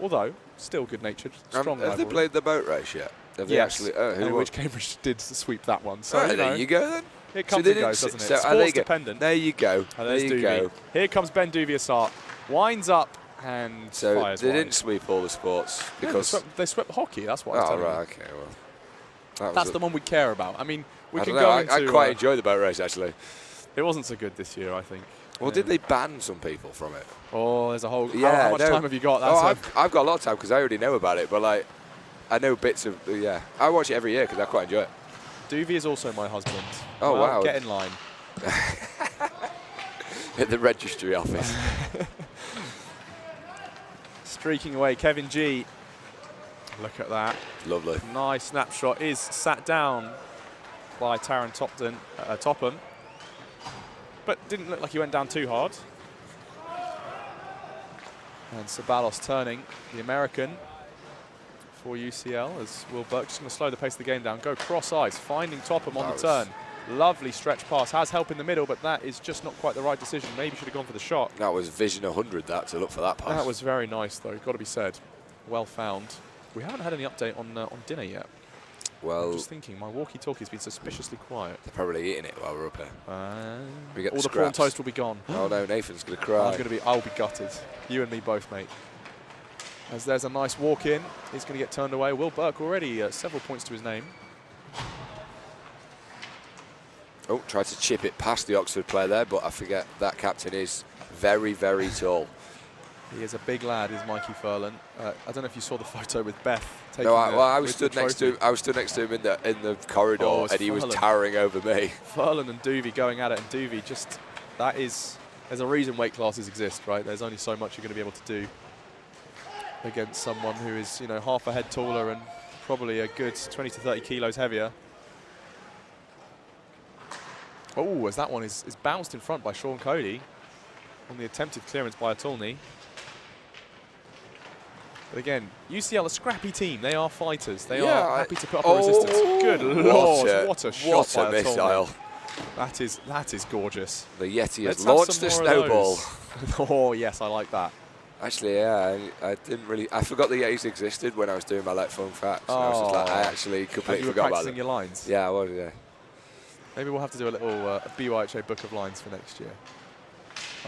[SPEAKER 3] Although, still good-natured, strong
[SPEAKER 4] Have they played the boat race yet? Have they actually?
[SPEAKER 3] Which Cambridge did sweep that one. So
[SPEAKER 4] there you go then.
[SPEAKER 3] It comes and goes, doesn't it?
[SPEAKER 4] So
[SPEAKER 3] Sports dependent.
[SPEAKER 4] There you go. There you go.
[SPEAKER 3] Here comes Ben Duvier, winds up and fires
[SPEAKER 4] they
[SPEAKER 3] wide.
[SPEAKER 4] didn't sweep all the sports because
[SPEAKER 3] they swept hockey. That's what I'm telling you.
[SPEAKER 4] Okay, well,
[SPEAKER 3] that's the one we care about. I mean, we can
[SPEAKER 4] go
[SPEAKER 3] go into.
[SPEAKER 4] I quite enjoy the boat race actually.
[SPEAKER 3] It wasn't so good this year, I think.
[SPEAKER 4] Well, did they ban some people from it?
[SPEAKER 3] Oh, there's a whole. How much time have you got?
[SPEAKER 4] I've got a lot of time because I already know about it. But like, I know bits of I watch it every year because I quite enjoy it.
[SPEAKER 3] Doovie is also my husband.
[SPEAKER 4] Oh, wow.
[SPEAKER 3] Get in line.
[SPEAKER 4] At the registry office.
[SPEAKER 3] Streaking away, Kevin G. Look at that.
[SPEAKER 4] Lovely.
[SPEAKER 3] Nice snapshot. Is sat down by Taron Topham. But didn't look like he went down too hard. And Ceballos turning, the American, for UCL, as Will Burke just going to slow the pace of the game down. Go cross ice, finding Topham on the turn. Lovely stretch pass, has help in the middle, but that is just not quite the right decision. Maybe should have gone for the shot.
[SPEAKER 4] That was vision 100, to look for that pass.
[SPEAKER 3] That was very nice, though, got to be said. Well found. We haven't had any update on dinner yet.
[SPEAKER 4] Well,
[SPEAKER 3] I'm just thinking, my walkie-talkie's been suspiciously quiet.
[SPEAKER 4] They're probably eating it while we're up here. We get
[SPEAKER 3] all the prawn toast will be gone.
[SPEAKER 4] Oh no, Nathan's going to cry.
[SPEAKER 3] I'll be gutted. You and me both, mate. As there's a nice walk in, he's going to get turned away. Will Burke already several points to his name.
[SPEAKER 4] Oh, tried to chip it past the Oxford player there, but I forget that captain is very, very tall.
[SPEAKER 3] He is a big lad, is Mikey Furlan. I don't know if you saw the photo with Beth.
[SPEAKER 4] I was stood next to him. I was stood next to him in the corridor, and he was towering over me.
[SPEAKER 3] Furlan and Doovie going at it, and Doovie just there's a reason weight classes exist, right? There's only so much you're going to be able to do. against someone who is, you know, half a head taller and probably a good 20 to 30 kilos heavier. Oh, as that one is bounced in front by Sean Cody on the attempted clearance by Atulny. But again, UCL, a scrappy team. They are fighters. They are happy to put up a resistance. Good Lord, what a shot by
[SPEAKER 4] missile.
[SPEAKER 3] Atulny. That is gorgeous.
[SPEAKER 4] The Yeti has
[SPEAKER 3] Let's have
[SPEAKER 4] launched
[SPEAKER 3] some
[SPEAKER 4] the
[SPEAKER 3] more of
[SPEAKER 4] snowball.
[SPEAKER 3] those. Oh, yes, I like that.
[SPEAKER 4] Actually, yeah, I didn't really. I forgot the Yetis existed when I was doing my like fun facts. I was just like, I actually completely forgot about them.
[SPEAKER 3] Your lines.
[SPEAKER 4] Yeah, I was. Yeah.
[SPEAKER 3] Maybe we'll have to do a little BUIHA book of lines for next year.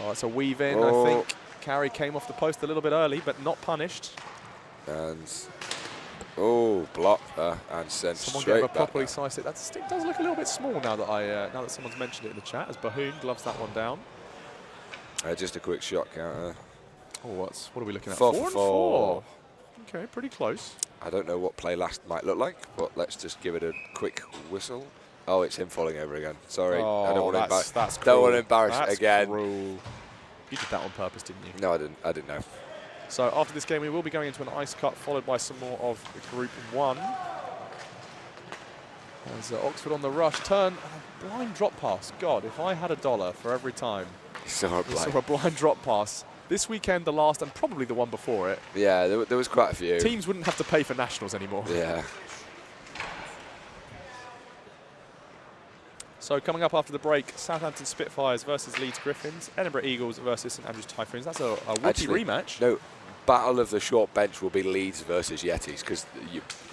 [SPEAKER 3] Oh, it's a weave in. I think Carey came off the post a little bit early, but not punished.
[SPEAKER 4] And block and sent
[SPEAKER 3] Someone
[SPEAKER 4] straight
[SPEAKER 3] gave a
[SPEAKER 4] back.
[SPEAKER 3] properly sized it. That stick does look a little bit small now that now that someone's mentioned it in the chat. As Bahoon gloves that one down.
[SPEAKER 4] Just a quick shot counter.
[SPEAKER 3] Oh, what are we looking at?
[SPEAKER 4] 4
[SPEAKER 3] 4
[SPEAKER 4] for
[SPEAKER 3] and
[SPEAKER 4] 4.
[SPEAKER 3] 4. Okay, pretty close.
[SPEAKER 4] I don't know what play last might look like, but let's just give it a quick whistle. Oh, it's him falling over again. Sorry,
[SPEAKER 3] Oh,
[SPEAKER 4] I don't want to
[SPEAKER 3] that's
[SPEAKER 4] embarrass.
[SPEAKER 3] cruel.
[SPEAKER 4] Don't want to embarrass
[SPEAKER 3] That's
[SPEAKER 4] again.
[SPEAKER 3] Cruel. You did that on purpose, didn't you?
[SPEAKER 4] No, I didn't know.
[SPEAKER 3] So after this game, we will be going into an ice cut, followed by some more of Group 1. As Oxford on the rush, turn, and a blind drop pass. God, if I had $1 for every time
[SPEAKER 4] You saw
[SPEAKER 3] we saw a blind drop pass, this weekend, the last, and probably the one before it,
[SPEAKER 4] Yeah, there was quite a few.
[SPEAKER 3] teams wouldn't have to pay for nationals anymore.
[SPEAKER 4] Yeah.
[SPEAKER 3] So coming up after the break, Southampton Spitfires versus Leeds Griffins, Edinburgh Eagles versus St Andrews Typhoons. That's a woodsy rematch.
[SPEAKER 4] No, battle of the short bench will be Leeds versus Yetis, because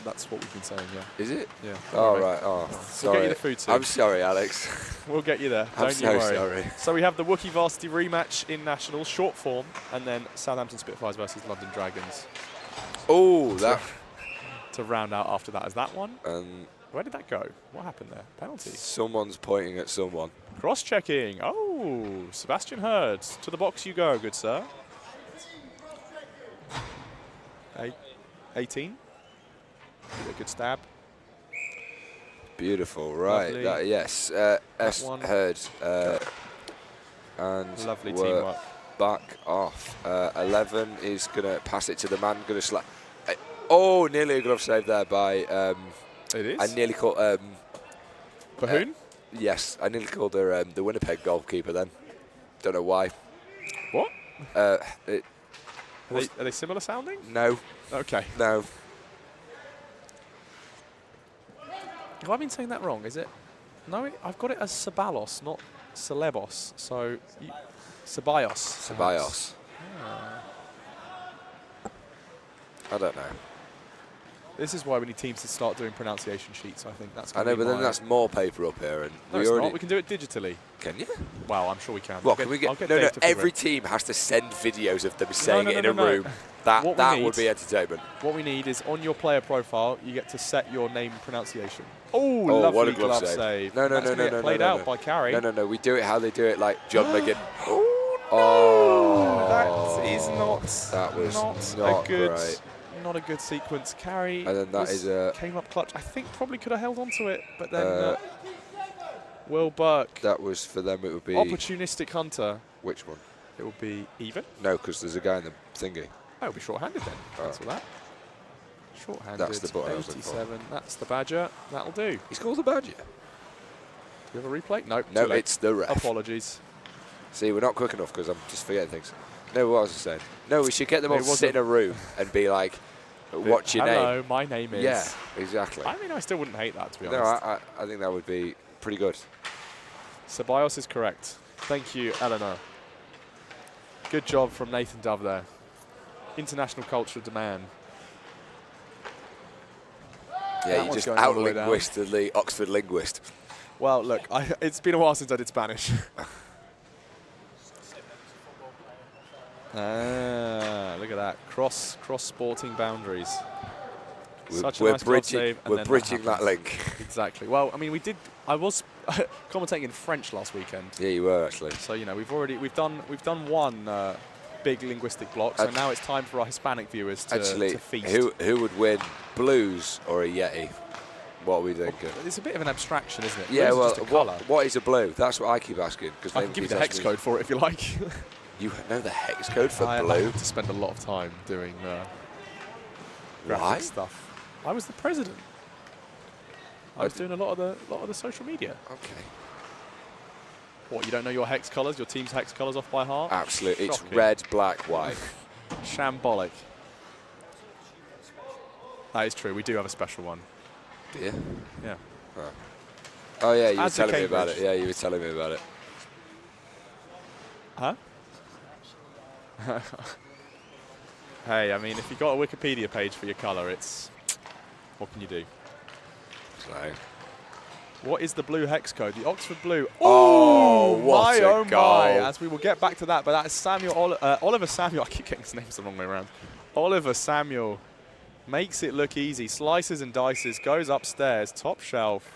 [SPEAKER 3] That's what we've been saying, yeah.
[SPEAKER 4] is it?
[SPEAKER 3] Yeah.
[SPEAKER 4] Oh, right. Oh, sorry.
[SPEAKER 3] We'll get you the food soon.
[SPEAKER 4] I'm sorry, Alex.
[SPEAKER 3] We'll get you there.
[SPEAKER 4] I'm
[SPEAKER 3] Don't
[SPEAKER 4] so
[SPEAKER 3] you worry.
[SPEAKER 4] sorry.
[SPEAKER 3] So we have the Wookiee Varsity rematch in Nationals, short form, and then Southampton Spitfires versus London Dragons
[SPEAKER 4] Oh, that.
[SPEAKER 3] to round out after that. Is that one?
[SPEAKER 4] And
[SPEAKER 3] Where did that go? What happened there? Penalty.
[SPEAKER 4] someone's pointing at someone.
[SPEAKER 3] Cross-checking. Oh, Sebastian Hurd. To the box you go, good sir. 18. A good stab.
[SPEAKER 4] Beautiful, right?
[SPEAKER 3] Lovely.
[SPEAKER 4] Yes, S
[SPEAKER 3] one.
[SPEAKER 4] heard. And
[SPEAKER 3] Lovely
[SPEAKER 4] we're
[SPEAKER 3] teamwork.
[SPEAKER 4] back off. 11 is gonna pass it to the man. Gonna slap. Oh, nearly a glove save there by.
[SPEAKER 3] It is.
[SPEAKER 4] I nearly called.
[SPEAKER 3] Bahoon?
[SPEAKER 4] Yes, I nearly called her the Winnipeg goalkeeper then. Don't know why.
[SPEAKER 3] What?
[SPEAKER 4] It,
[SPEAKER 3] Are they similar sounding?
[SPEAKER 4] no,
[SPEAKER 3] Okay.
[SPEAKER 4] no.
[SPEAKER 3] Have I been saying that wrong? Is it? No, I've got it as Sabalos, not Celebos. So, Ceballos.
[SPEAKER 4] Ceballos. I don't know.
[SPEAKER 3] This is why we need teams to start doing pronunciation sheets, I think. That's
[SPEAKER 4] I know, but then that's more paper up here, and
[SPEAKER 3] No,
[SPEAKER 4] we
[SPEAKER 3] it's
[SPEAKER 4] already.
[SPEAKER 3] not. We can do it digitally.
[SPEAKER 4] Can you?
[SPEAKER 3] Well, I'm sure we can.
[SPEAKER 4] What can we get?
[SPEAKER 3] I'll get
[SPEAKER 4] No,
[SPEAKER 3] Dave
[SPEAKER 4] no.
[SPEAKER 3] to figure
[SPEAKER 4] Every
[SPEAKER 3] it.
[SPEAKER 4] team has to send videos of them saying it in a
[SPEAKER 3] no.
[SPEAKER 4] room.
[SPEAKER 3] What we
[SPEAKER 4] That
[SPEAKER 3] need-
[SPEAKER 4] would be entertainment.
[SPEAKER 3] What we need is on your player profile, you get to set your name pronunciation. Oh,
[SPEAKER 4] Oh,
[SPEAKER 3] lovely
[SPEAKER 4] what a glove
[SPEAKER 3] glove
[SPEAKER 4] save.
[SPEAKER 3] save.
[SPEAKER 4] No, no,
[SPEAKER 3] That's
[SPEAKER 4] no,
[SPEAKER 3] gonna
[SPEAKER 4] no,
[SPEAKER 3] get
[SPEAKER 4] no,
[SPEAKER 3] played
[SPEAKER 4] no,
[SPEAKER 3] out
[SPEAKER 4] no.
[SPEAKER 3] by Carey.
[SPEAKER 4] No. We do it how they do it, like John McGinn.
[SPEAKER 3] Oh, that is
[SPEAKER 4] That was
[SPEAKER 3] not
[SPEAKER 4] not
[SPEAKER 3] a good,
[SPEAKER 4] great.
[SPEAKER 3] not a good sequence. Carey
[SPEAKER 4] And then that is a-
[SPEAKER 3] came up clutch. I think probably could have held on to it, but then Will Burke,
[SPEAKER 4] That was for them. It would be
[SPEAKER 3] opportunistic hunter.
[SPEAKER 4] which one?
[SPEAKER 3] It will be even.
[SPEAKER 4] No, because there's a guy in the thingy.
[SPEAKER 3] Oh, it'll be short-handed then. Cancel that. Short-handed.
[SPEAKER 4] That's the button I was looking for.
[SPEAKER 3] 87. That's the Badger. That'll do.
[SPEAKER 4] He's called the Badger.
[SPEAKER 3] Do you have a replay? Nope.
[SPEAKER 4] No,
[SPEAKER 3] too late.
[SPEAKER 4] it's the ref.
[SPEAKER 3] Apologies.
[SPEAKER 4] See, we're not quick enough because I'm just forgetting things. No, what was I saying? No, we should get them all
[SPEAKER 3] It
[SPEAKER 4] to
[SPEAKER 3] wasn't-
[SPEAKER 4] sit in a room and be like, what's your
[SPEAKER 3] Hello,
[SPEAKER 4] name?
[SPEAKER 3] my name is.
[SPEAKER 4] Yeah, exactly.
[SPEAKER 3] I mean, I still wouldn't hate that, to be
[SPEAKER 4] No,
[SPEAKER 3] honest.
[SPEAKER 4] I think that would be pretty good.
[SPEAKER 3] Ceballos is correct. Thank you, Eleanor. Good job from Nathan Dove there. International culture demand.
[SPEAKER 4] Yeah,
[SPEAKER 3] That
[SPEAKER 4] you
[SPEAKER 3] one's
[SPEAKER 4] just
[SPEAKER 3] going all the way down.
[SPEAKER 4] out-linguisted the Oxford linguist.
[SPEAKER 3] Well, look, it's been a while since I did Spanish. Look at that. Cross sporting boundaries. Such a
[SPEAKER 4] We're
[SPEAKER 3] nice glove
[SPEAKER 4] bridging,
[SPEAKER 3] save, and
[SPEAKER 4] we're
[SPEAKER 3] then
[SPEAKER 4] bridging that
[SPEAKER 3] happens.
[SPEAKER 4] link.
[SPEAKER 3] Exactly. Well, I mean, I was commentating in French last weekend.
[SPEAKER 4] Yeah, you were actually.
[SPEAKER 3] So, you know, we've done one big linguistic block, so now it's time for our Hispanic viewers to feast.
[SPEAKER 4] Who would win, Blues or a Yeti? What are we thinking?
[SPEAKER 3] It's a bit of an abstraction, isn't it?
[SPEAKER 4] Yeah,
[SPEAKER 3] Blues is
[SPEAKER 4] well,
[SPEAKER 3] just a colour.
[SPEAKER 4] what is a blue? That's what I keep asking. Cause
[SPEAKER 3] I can give you the hex code for it if you like.
[SPEAKER 4] You know the hex code for
[SPEAKER 3] I
[SPEAKER 4] blue?
[SPEAKER 3] have to spend a lot of time doing graphic
[SPEAKER 4] Why?
[SPEAKER 3] stuff. I was the president. I was doing a lot of the social media.
[SPEAKER 4] Okay.
[SPEAKER 3] What, you don't know your hex colours, your team's hex colours off by heart?
[SPEAKER 4] Absolutely. It's
[SPEAKER 3] Shocking.
[SPEAKER 4] red, black, white.
[SPEAKER 3] Shambolic. That is true. We do have a special one.
[SPEAKER 4] Do you?
[SPEAKER 3] Yeah.
[SPEAKER 4] Oh, yeah, you were
[SPEAKER 3] As to
[SPEAKER 4] telling me about it.
[SPEAKER 3] Cambridge.
[SPEAKER 4] Yeah, you were telling me about it.
[SPEAKER 3] Huh? Hey, I mean, if you've got a Wikipedia page for your colour, it's... What can you do?
[SPEAKER 4] So.
[SPEAKER 3] What is the blue hex code? The Oxford blue.
[SPEAKER 4] Oh,
[SPEAKER 3] Ooh,
[SPEAKER 4] what
[SPEAKER 3] my,
[SPEAKER 4] a
[SPEAKER 3] oh
[SPEAKER 4] goal.
[SPEAKER 3] my. As we will get back to that, but that is Oliver Samuel. I keep getting his names the wrong way around. Oliver Samuel makes it look easy. Slices and dices, goes upstairs, top shelf.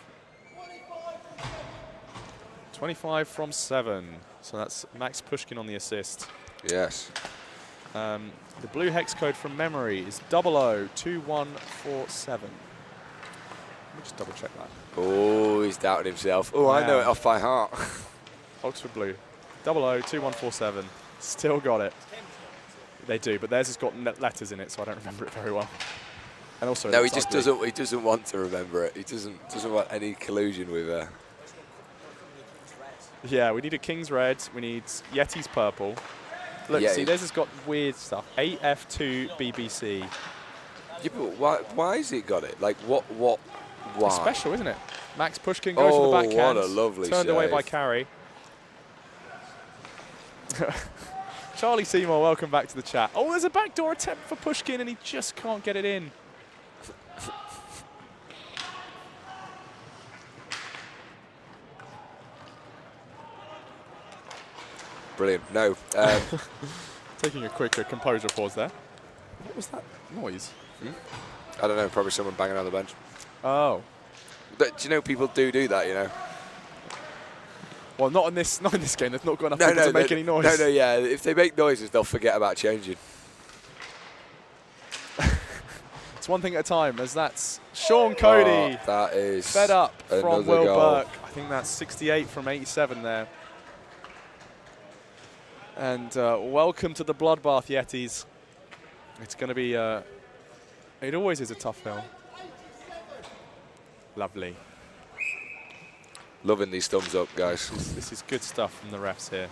[SPEAKER 3] 25 from 7. So that's Max Pushkin on the assist.
[SPEAKER 4] Yes.
[SPEAKER 3] The blue hex code from memory is 002147. Let me just double check that.
[SPEAKER 4] Oh, he's doubting himself. Oh, I know it off by heart.
[SPEAKER 3] Oxford blue. 002147. Still got it. They do, but theirs has got letters in it, so I don't remember it very well. And also,
[SPEAKER 4] No, he just doesn't. He doesn't want to remember it. He doesn't want any collusion with.
[SPEAKER 3] Yeah, we need a King's red. We need Yeti's purple. Look,
[SPEAKER 4] Yeah,
[SPEAKER 3] see, theirs has got weird stuff. 8F2 BBC.
[SPEAKER 4] Yeah, but why has it got it? Like what? Why?
[SPEAKER 3] It's special, isn't it? Max Pushkin goes to the backhand.
[SPEAKER 4] What a lovely
[SPEAKER 3] Turned away
[SPEAKER 4] save.
[SPEAKER 3] by Carey. Charlie Seymour, welcome back to the chat. Oh, there's a backdoor attempt for Pushkin, and he just can't get it in.
[SPEAKER 4] Brilliant. No.
[SPEAKER 3] Taking a quick composure pause there. What was that noise?
[SPEAKER 4] I don't know. Probably someone banging on the bench.
[SPEAKER 3] Oh.
[SPEAKER 4] But do you know people do that? You know.
[SPEAKER 3] Well, not in this game. They've not got enough people to make any noise.
[SPEAKER 4] No, yeah. If they make noises, they'll forget about changing.
[SPEAKER 3] It's one thing at a time, as that's Sean Cody.
[SPEAKER 4] Oh, that is
[SPEAKER 3] fed up from Will
[SPEAKER 4] goal.
[SPEAKER 3] Burke. I think that's 68 from 87 there. And welcome to the bloodbath, Yetis. It's going to be, it always is a tough hill. Lovely.
[SPEAKER 4] Loving these thumbs up, guys.
[SPEAKER 3] This is good stuff from the refs here.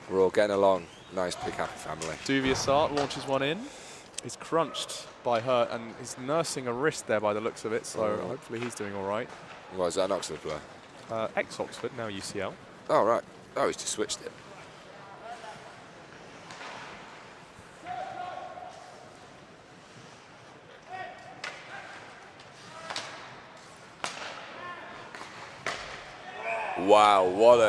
[SPEAKER 4] We're all getting along. Nice, big, happy family.
[SPEAKER 3] Duvia Sart launches one in. He's crunched by Hurt, and he's nursing a wrist there by the looks of it, so hopefully he's doing all right.
[SPEAKER 4] What is that, an Oxford player?
[SPEAKER 3] Ex-Oxford, now UCL.
[SPEAKER 4] Oh, right. Oh, he's just switched it. Wow, what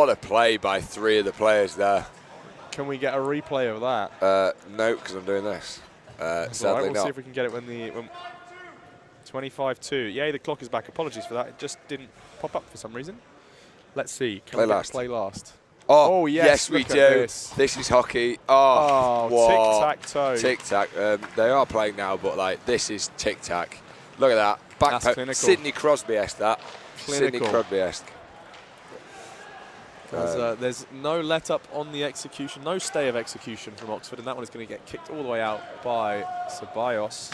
[SPEAKER 4] a play by three of the players there.
[SPEAKER 3] Can we get a replay of that?
[SPEAKER 4] No, because I'm doing this. Sadly
[SPEAKER 3] right, we'll
[SPEAKER 4] not.
[SPEAKER 3] see if we can get it when 25-2. Yay, the clock is back. Apologies for that. It just didn't pop up for some reason. Let's see. Can we play last?
[SPEAKER 4] Oh,
[SPEAKER 3] yes,
[SPEAKER 4] we
[SPEAKER 3] look
[SPEAKER 4] do.
[SPEAKER 3] at this
[SPEAKER 4] is hockey. Oh,
[SPEAKER 3] tic-tac-toe.
[SPEAKER 4] Tic-tac. They are playing now, but like this is tic-tac. Look at that.
[SPEAKER 3] That's clinical.
[SPEAKER 4] Sidney Crosby-esque that.
[SPEAKER 3] Clinical.
[SPEAKER 4] Sidney Crosby-esque.
[SPEAKER 3] There's no let-up on the execution, no stay of execution from Oxford, and that one is going to get kicked all the way out by Ceballos.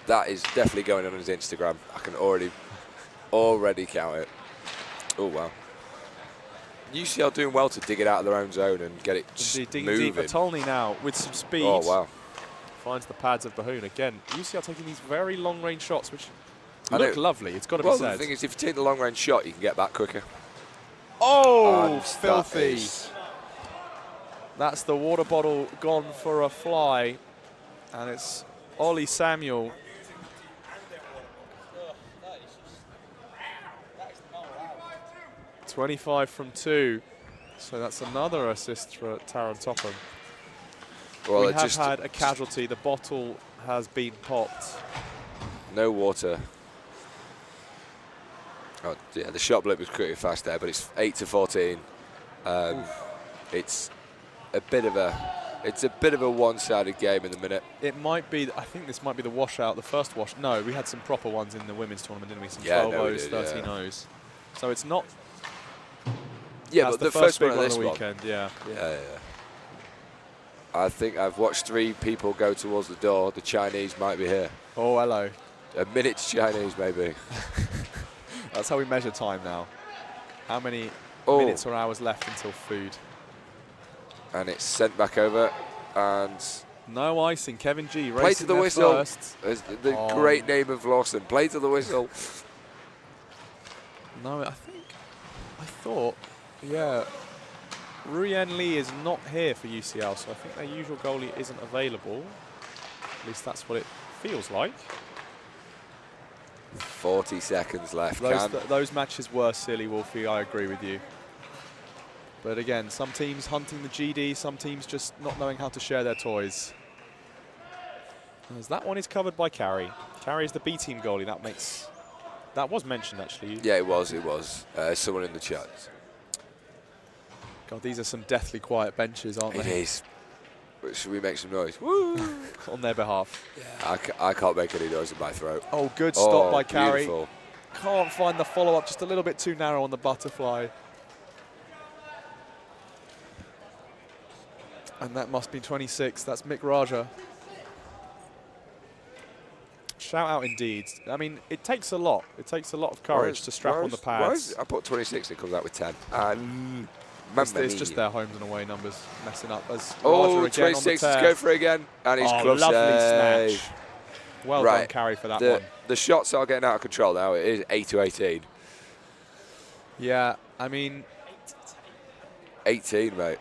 [SPEAKER 4] That is definitely going on his Instagram. I can already count it. Oh, wow. UCL doing well to dig it out of their own zone and get it
[SPEAKER 3] Digging
[SPEAKER 4] moving.
[SPEAKER 3] deep. Atolney now with some speed.
[SPEAKER 4] Oh, wow.
[SPEAKER 3] Finds the pads of Bahoon. Again, UCL taking these very long-range shots, which look lovely. It's got to be said.
[SPEAKER 4] Well, the thing is, if you take the long-range shot, you can get back quicker.
[SPEAKER 3] Oh, filthy. That's the water bottle gone for a fly. And it's Ollie Samuel. .25 from 2. So that's another assist for Taron Topham.
[SPEAKER 4] Well,
[SPEAKER 3] we have had a casualty. The bottle has been popped.
[SPEAKER 4] No water. Oh, yeah, the shot bloke was pretty fast there, but it's 8-14. It's a bit of a one-sided game in the minute.
[SPEAKER 3] It might be. I think this might be the washout. The first wash. No, we had some proper ones in the women's tournament, didn't we? Some 12-0s, 13-0s. So it's not.
[SPEAKER 4] Yeah, but the first one
[SPEAKER 3] big
[SPEAKER 4] on
[SPEAKER 3] on
[SPEAKER 4] this
[SPEAKER 3] the
[SPEAKER 4] one.
[SPEAKER 3] weekend. Yeah.
[SPEAKER 4] I think I've watched 3 people go towards the door. The Chinese might be here.
[SPEAKER 3] Oh, hello.
[SPEAKER 4] A minute's Chinese, maybe.
[SPEAKER 3] That's how we measure time now. How many minutes or hours left until food?
[SPEAKER 4] And it's sent back over. And
[SPEAKER 3] no icing. Kevin G.
[SPEAKER 4] play to the whistle.
[SPEAKER 3] First.
[SPEAKER 4] The great name of Lawson. Play to the whistle.
[SPEAKER 3] No, I thought, yeah, Ruyen Lee is not here for UCL, so I think their usual goalie isn't available. At least that's what it feels like.
[SPEAKER 4] 40 seconds left.
[SPEAKER 3] Those matches were silly, Wolfie, I agree with you. But again, some teams hunting the GD, some teams just not knowing how to share their toys. As that one is covered by Carey. Carey is the B team goalie. That was mentioned, actually.
[SPEAKER 4] Yeah, it was. Someone in the chat.
[SPEAKER 3] God, these are some deathly quiet benches, aren't they?
[SPEAKER 4] It is. Should we make some noise? Woo!
[SPEAKER 3] On their behalf.
[SPEAKER 4] Yeah. I can't make any noise in my throat.
[SPEAKER 3] Oh, good stop by Carey.
[SPEAKER 4] Beautiful.
[SPEAKER 3] Can't find the follow-up, just a little bit too narrow on the butterfly. And that must be 26. That's Mick Raja. Shout out indeed. I mean, it takes a lot. It takes a lot of courage to strap on the pads.
[SPEAKER 4] I put 26, it comes out with 10. And
[SPEAKER 3] it's just their homes and away numbers messing up. As
[SPEAKER 4] oh,
[SPEAKER 3] Raja again
[SPEAKER 4] 26,
[SPEAKER 3] on the
[SPEAKER 4] let's go for it again. And he's
[SPEAKER 3] lovely snatch. Well done, Carey, for that one.
[SPEAKER 4] The shots are getting out of control now. It is 8 to 18.
[SPEAKER 3] Yeah, I mean...
[SPEAKER 4] 18, mate.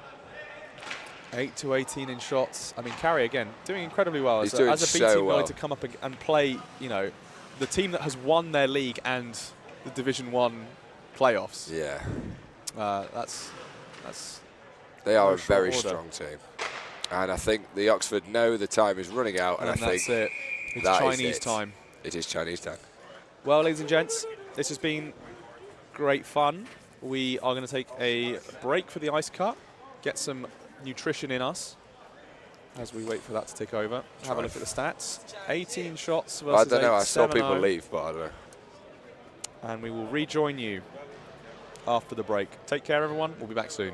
[SPEAKER 3] 8 to 18 in shots. I mean, Carey, again, doing incredibly well.
[SPEAKER 4] He's doing
[SPEAKER 3] as a B team
[SPEAKER 4] so well.
[SPEAKER 3] to come up and play, you know, the team that has won their league and the Division 1 playoffs.
[SPEAKER 4] Yeah.
[SPEAKER 3] That's
[SPEAKER 4] they are a very strong team. And I think the Oxford know the time is running out, and I think
[SPEAKER 3] that's it. It's
[SPEAKER 4] that
[SPEAKER 3] Chinese time.
[SPEAKER 4] It is Chinese time.
[SPEAKER 3] Well, ladies and gents, this has been great fun. We are going to take a break for the ice cut, get some nutrition in us as we wait for that to tick over. Have a look at the stats. 18 shots versus
[SPEAKER 4] I don't know. I saw
[SPEAKER 3] 7-0.
[SPEAKER 4] people leave, but I don't know.
[SPEAKER 3] And we will rejoin you after the break. Take care, everyone. We'll be back soon.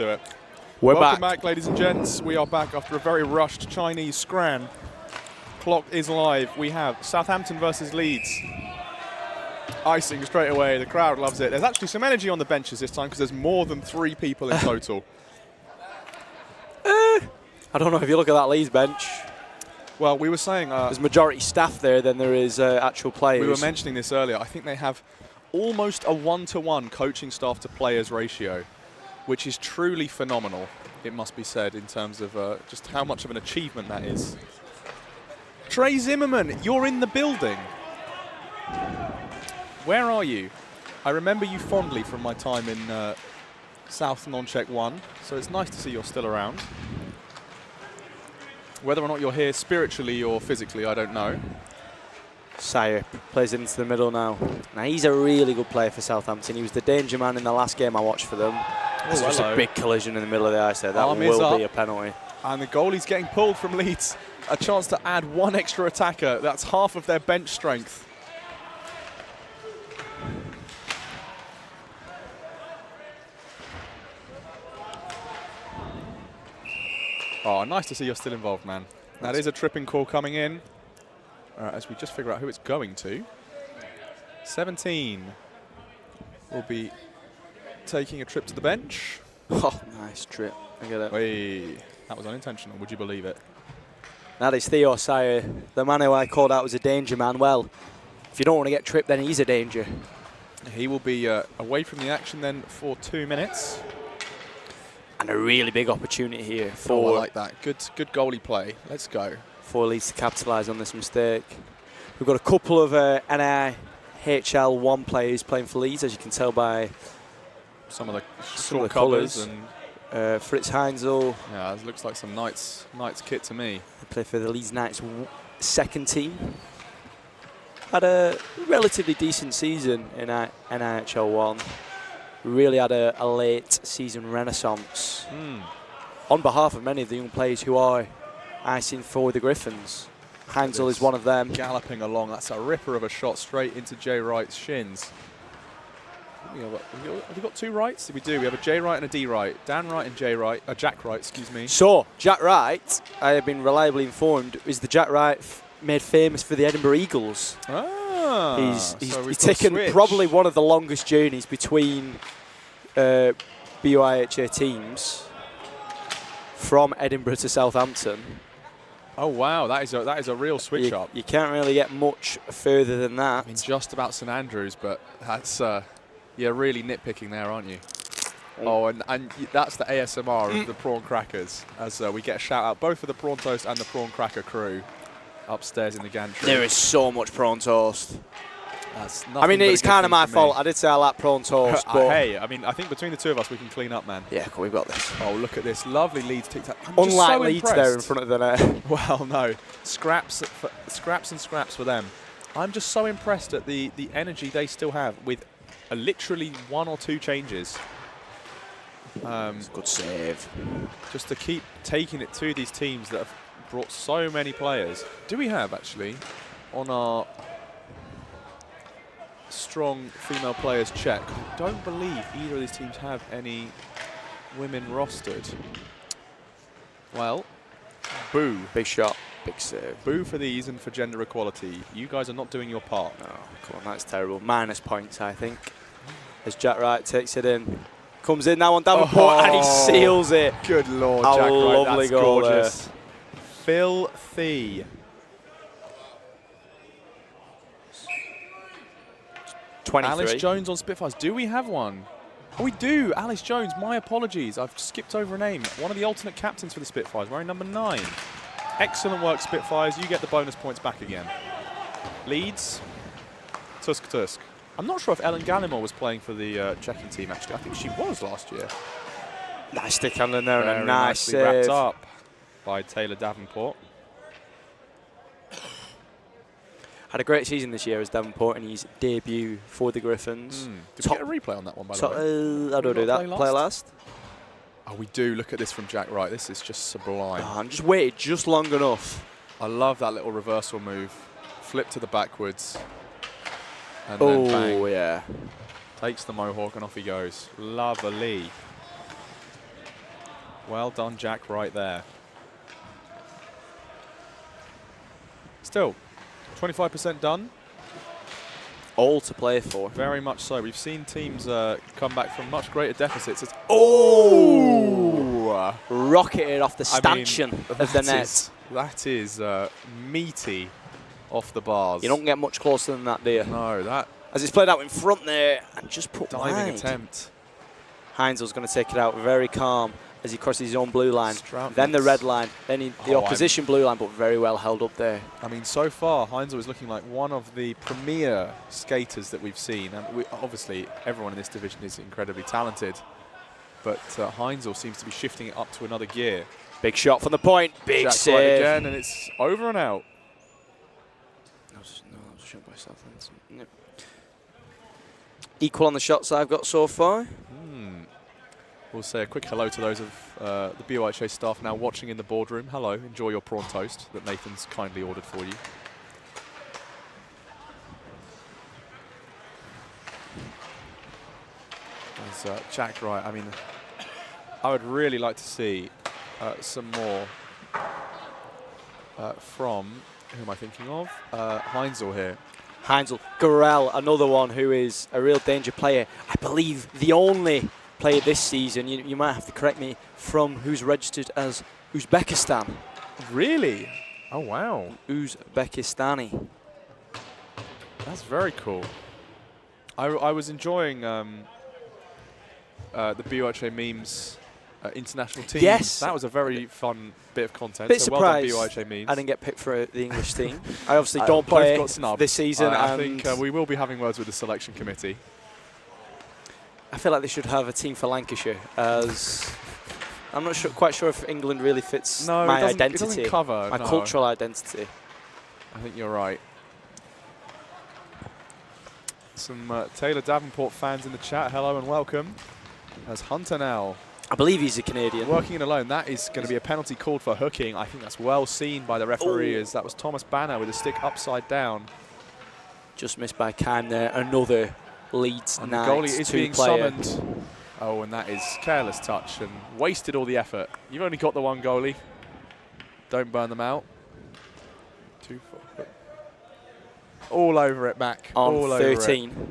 [SPEAKER 3] do it.
[SPEAKER 6] We're
[SPEAKER 3] Welcome
[SPEAKER 6] back.
[SPEAKER 3] back, ladies and gents. We are back after a very rushed Chinese scran. Clock is live. We have Southampton versus Leeds. Icing straight away. The crowd loves it. There's actually some energy on the benches this time because there's more than 3 people in total.
[SPEAKER 6] I don't know if you look at that Leeds bench.
[SPEAKER 3] Well, we were saying...
[SPEAKER 6] there's majority staff there than there is actual players.
[SPEAKER 3] We were mentioning this earlier. I think they have almost a 1-to-1 coaching staff to players ratio, which is truly phenomenal, it must be said, in terms of just how much of an achievement that is. Trey Zimmerman, you're in the building. Where are you? I remember you fondly from my time in South Non-Check 1, so it's nice to see you're still around. Whether or not you're here spiritually or physically, I don't know.
[SPEAKER 6] Sire plays into the middle now. Now, he's a really good player for Southampton. He was the danger man in the last game I watched for them. It's just a big collision in the middle of the ice there. That will be a penalty.
[SPEAKER 3] And the goalie's getting pulled from Leeds. A chance to add 1 extra attacker. That's half of their bench strength. Oh, nice to see you're still involved, man. That is a tripping call coming in. As we just figure out who it's going to. 17 will be taking a trip to the bench.
[SPEAKER 6] Oh, nice trip. I get it.
[SPEAKER 3] Wait, that was unintentional. Would you believe it?
[SPEAKER 6] That is Theo Sire, the man who I called out as a danger man. Well, if you don't want to get tripped, then he's a danger.
[SPEAKER 3] He will be away from the action then for 2 minutes.
[SPEAKER 6] And a really big opportunity here for
[SPEAKER 3] I like that. Good goalie play. Let's go.
[SPEAKER 6] For Leeds to capitalise on this mistake. We've got a couple of NIHL 1 players playing for Leeds, as you can tell by
[SPEAKER 3] some of the
[SPEAKER 6] colours. And Fritz Heinzel.
[SPEAKER 3] Yeah, it looks like some Knights kit to me.
[SPEAKER 6] They play for the Leeds Knights second team. Had a relatively decent season in NIHL 1. Really had a late season renaissance on behalf of many of the young players who are icing for the Griffins. Heinzel is one of them.
[SPEAKER 3] Galloping along, that's a ripper of a shot straight into Jay Wright's shins. Have we got 2 Wrights? We do. We have a Jay Wright and a D Wright. Dan Wright and Jack Wright, excuse me.
[SPEAKER 6] So, Jack Wright, I have been reliably informed, is the Jack Wright made famous for the Edinburgh Eagles. He's taken probably one of the longest journeys between BUIHA teams from Edinburgh to Southampton.
[SPEAKER 3] Oh wow, that is a real switch up.
[SPEAKER 6] You can't really get much further than that.
[SPEAKER 3] I mean, just about St Andrews, but that's you're really nitpicking there, aren't you? Oh, and that's the ASMR of the prawn crackers, as we get a shout out both for the prawn toast and the prawn cracker crew upstairs in the gantry.
[SPEAKER 6] There is so much prawn toast.
[SPEAKER 3] That's
[SPEAKER 6] I mean, it's kind of my fault. I did say I like prawn toast, but
[SPEAKER 3] hey, I mean, I think between the 2 of us we can clean up, man.
[SPEAKER 6] Yeah, cool, we've got this.
[SPEAKER 3] Oh, look at this lovely Leeds tic-tac.
[SPEAKER 6] Unlike Leeds there in front of the net.
[SPEAKER 3] Well, no, scraps and scraps for them. I'm just so impressed at the energy they still have with literally 1 or 2 changes.
[SPEAKER 6] It's a good save.
[SPEAKER 3] Just to keep taking it to these teams that have brought so many players. Do we have, actually, on our strong female players check, I don't believe either of these teams have any women rostered. Well, boo.
[SPEAKER 6] Big shot, big save.
[SPEAKER 3] Boo for these and for gender equality. You guys are not doing your part.
[SPEAKER 6] Oh, come on, that's terrible. Minus points, I think, as Jack Wright takes it in. Comes in now on Davenport and he seals it.
[SPEAKER 3] Good Lord,
[SPEAKER 6] Jack
[SPEAKER 3] Wright,
[SPEAKER 6] lovely
[SPEAKER 3] that's
[SPEAKER 6] goal
[SPEAKER 3] gorgeous. Filthy.
[SPEAKER 6] 23.
[SPEAKER 3] Alice Jones on Spitfires. Do we have one? Oh, we do. Alice Jones. My apologies. I've skipped over a name. One of the alternate captains for the Spitfires, wearing number 9. Excellent work, Spitfires. You get the bonus points back again. Leeds. Tusk. I'm not sure if Ellen Gallimore was playing for the checking team, actually. I think she was last year.
[SPEAKER 6] Nice stick handling there and a
[SPEAKER 3] Very
[SPEAKER 6] nice
[SPEAKER 3] nicely wrapped
[SPEAKER 6] save.
[SPEAKER 3] up by Taylor Davenport.
[SPEAKER 6] Had a great season this year as Davenport in his debut for the Griffins.
[SPEAKER 3] Did we get a replay on that one, by the way?
[SPEAKER 6] I don't do that. Play last.
[SPEAKER 3] Oh, we do. Look at this from Jack Wright. This is just sublime.
[SPEAKER 6] Oh, and just waited just long enough.
[SPEAKER 3] I love that little reversal move. Flip to the backwards. And then bang.
[SPEAKER 6] Yeah.
[SPEAKER 3] Takes the mohawk and off he goes. Lovely. Well done, Jack, right there. Still, 25% done.
[SPEAKER 6] All to play for.
[SPEAKER 3] Very much so. We've seen teams come back from much greater deficits. Oh!
[SPEAKER 6] Rocketed off the stanchion of the net.
[SPEAKER 3] That is meaty off the bars.
[SPEAKER 6] You don't get much closer than that, do you?
[SPEAKER 3] No, that
[SPEAKER 6] As it's played out in front there and just put
[SPEAKER 3] diving
[SPEAKER 6] wide.
[SPEAKER 3] attempt.
[SPEAKER 6] Heinzel's going to take it out very calm as he crosses his own blue line.
[SPEAKER 3] Stroutman's.
[SPEAKER 6] Then the red line, then the opposition blue line, but very well held up there.
[SPEAKER 3] I mean, so far, Heinzel is looking like one of the premier skaters that we've seen. And obviously, everyone in this division is incredibly talented. But Heinzel seems to be shifting it up to another gear.
[SPEAKER 6] Big shot from the point. Big
[SPEAKER 3] Jack
[SPEAKER 6] save.
[SPEAKER 3] right again, and it's over and out.
[SPEAKER 6] No, that was a shot by Southampton. Yep. Equal on the shots I've got so far.
[SPEAKER 3] We'll say a quick hello to those of the BUIHA staff now watching in the boardroom. Hello, enjoy your prawn toast that Nathan's kindly ordered for you. There's Jack Wright. I mean, I would really like to see some more from, who am I thinking of? Heinzel here.
[SPEAKER 6] Heinzel. Gorel, another one who is a real danger player. I believe the only player this season, you might have to correct me, from who's registered as Uzbekistan.
[SPEAKER 3] Really? Oh, wow.
[SPEAKER 6] Uzbekistani.
[SPEAKER 3] That's very cool. I was enjoying the BUIHA memes international team.
[SPEAKER 6] Yes.
[SPEAKER 3] That was a very fun bit of content.
[SPEAKER 6] Bit
[SPEAKER 3] so well
[SPEAKER 6] surprised
[SPEAKER 3] done, BUIHA memes.
[SPEAKER 6] I didn't get picked for the English team. I obviously don't
[SPEAKER 3] both
[SPEAKER 6] play
[SPEAKER 3] got snubbed.
[SPEAKER 6] this season.
[SPEAKER 3] I think we will be having words with the selection committee.
[SPEAKER 6] I feel like they should have a team for Lancashire, as I'm not quite sure if England really fits my identity,
[SPEAKER 3] it doesn't cover,
[SPEAKER 6] my cultural identity.
[SPEAKER 3] I think you're right. Some Taylor Davenport fans in the chat. Hello and welcome. As Hunter now.
[SPEAKER 6] I believe he's a Canadian.
[SPEAKER 3] Working it alone. That is going to be a penalty called for hooking. I think that's well seen by the referee. As that was Thomas Banner with a stick upside down.
[SPEAKER 6] Just missed by Kime there. Another Leeds
[SPEAKER 3] and
[SPEAKER 6] Knights
[SPEAKER 3] the goalie is being
[SPEAKER 6] player.
[SPEAKER 3] summoned. Oh, and that is careless touch and wasted all the effort. You've only got the one goalie. Don't burn them out. 2 4. All over it, Mac.
[SPEAKER 6] On
[SPEAKER 3] all
[SPEAKER 6] 13.
[SPEAKER 3] Over it.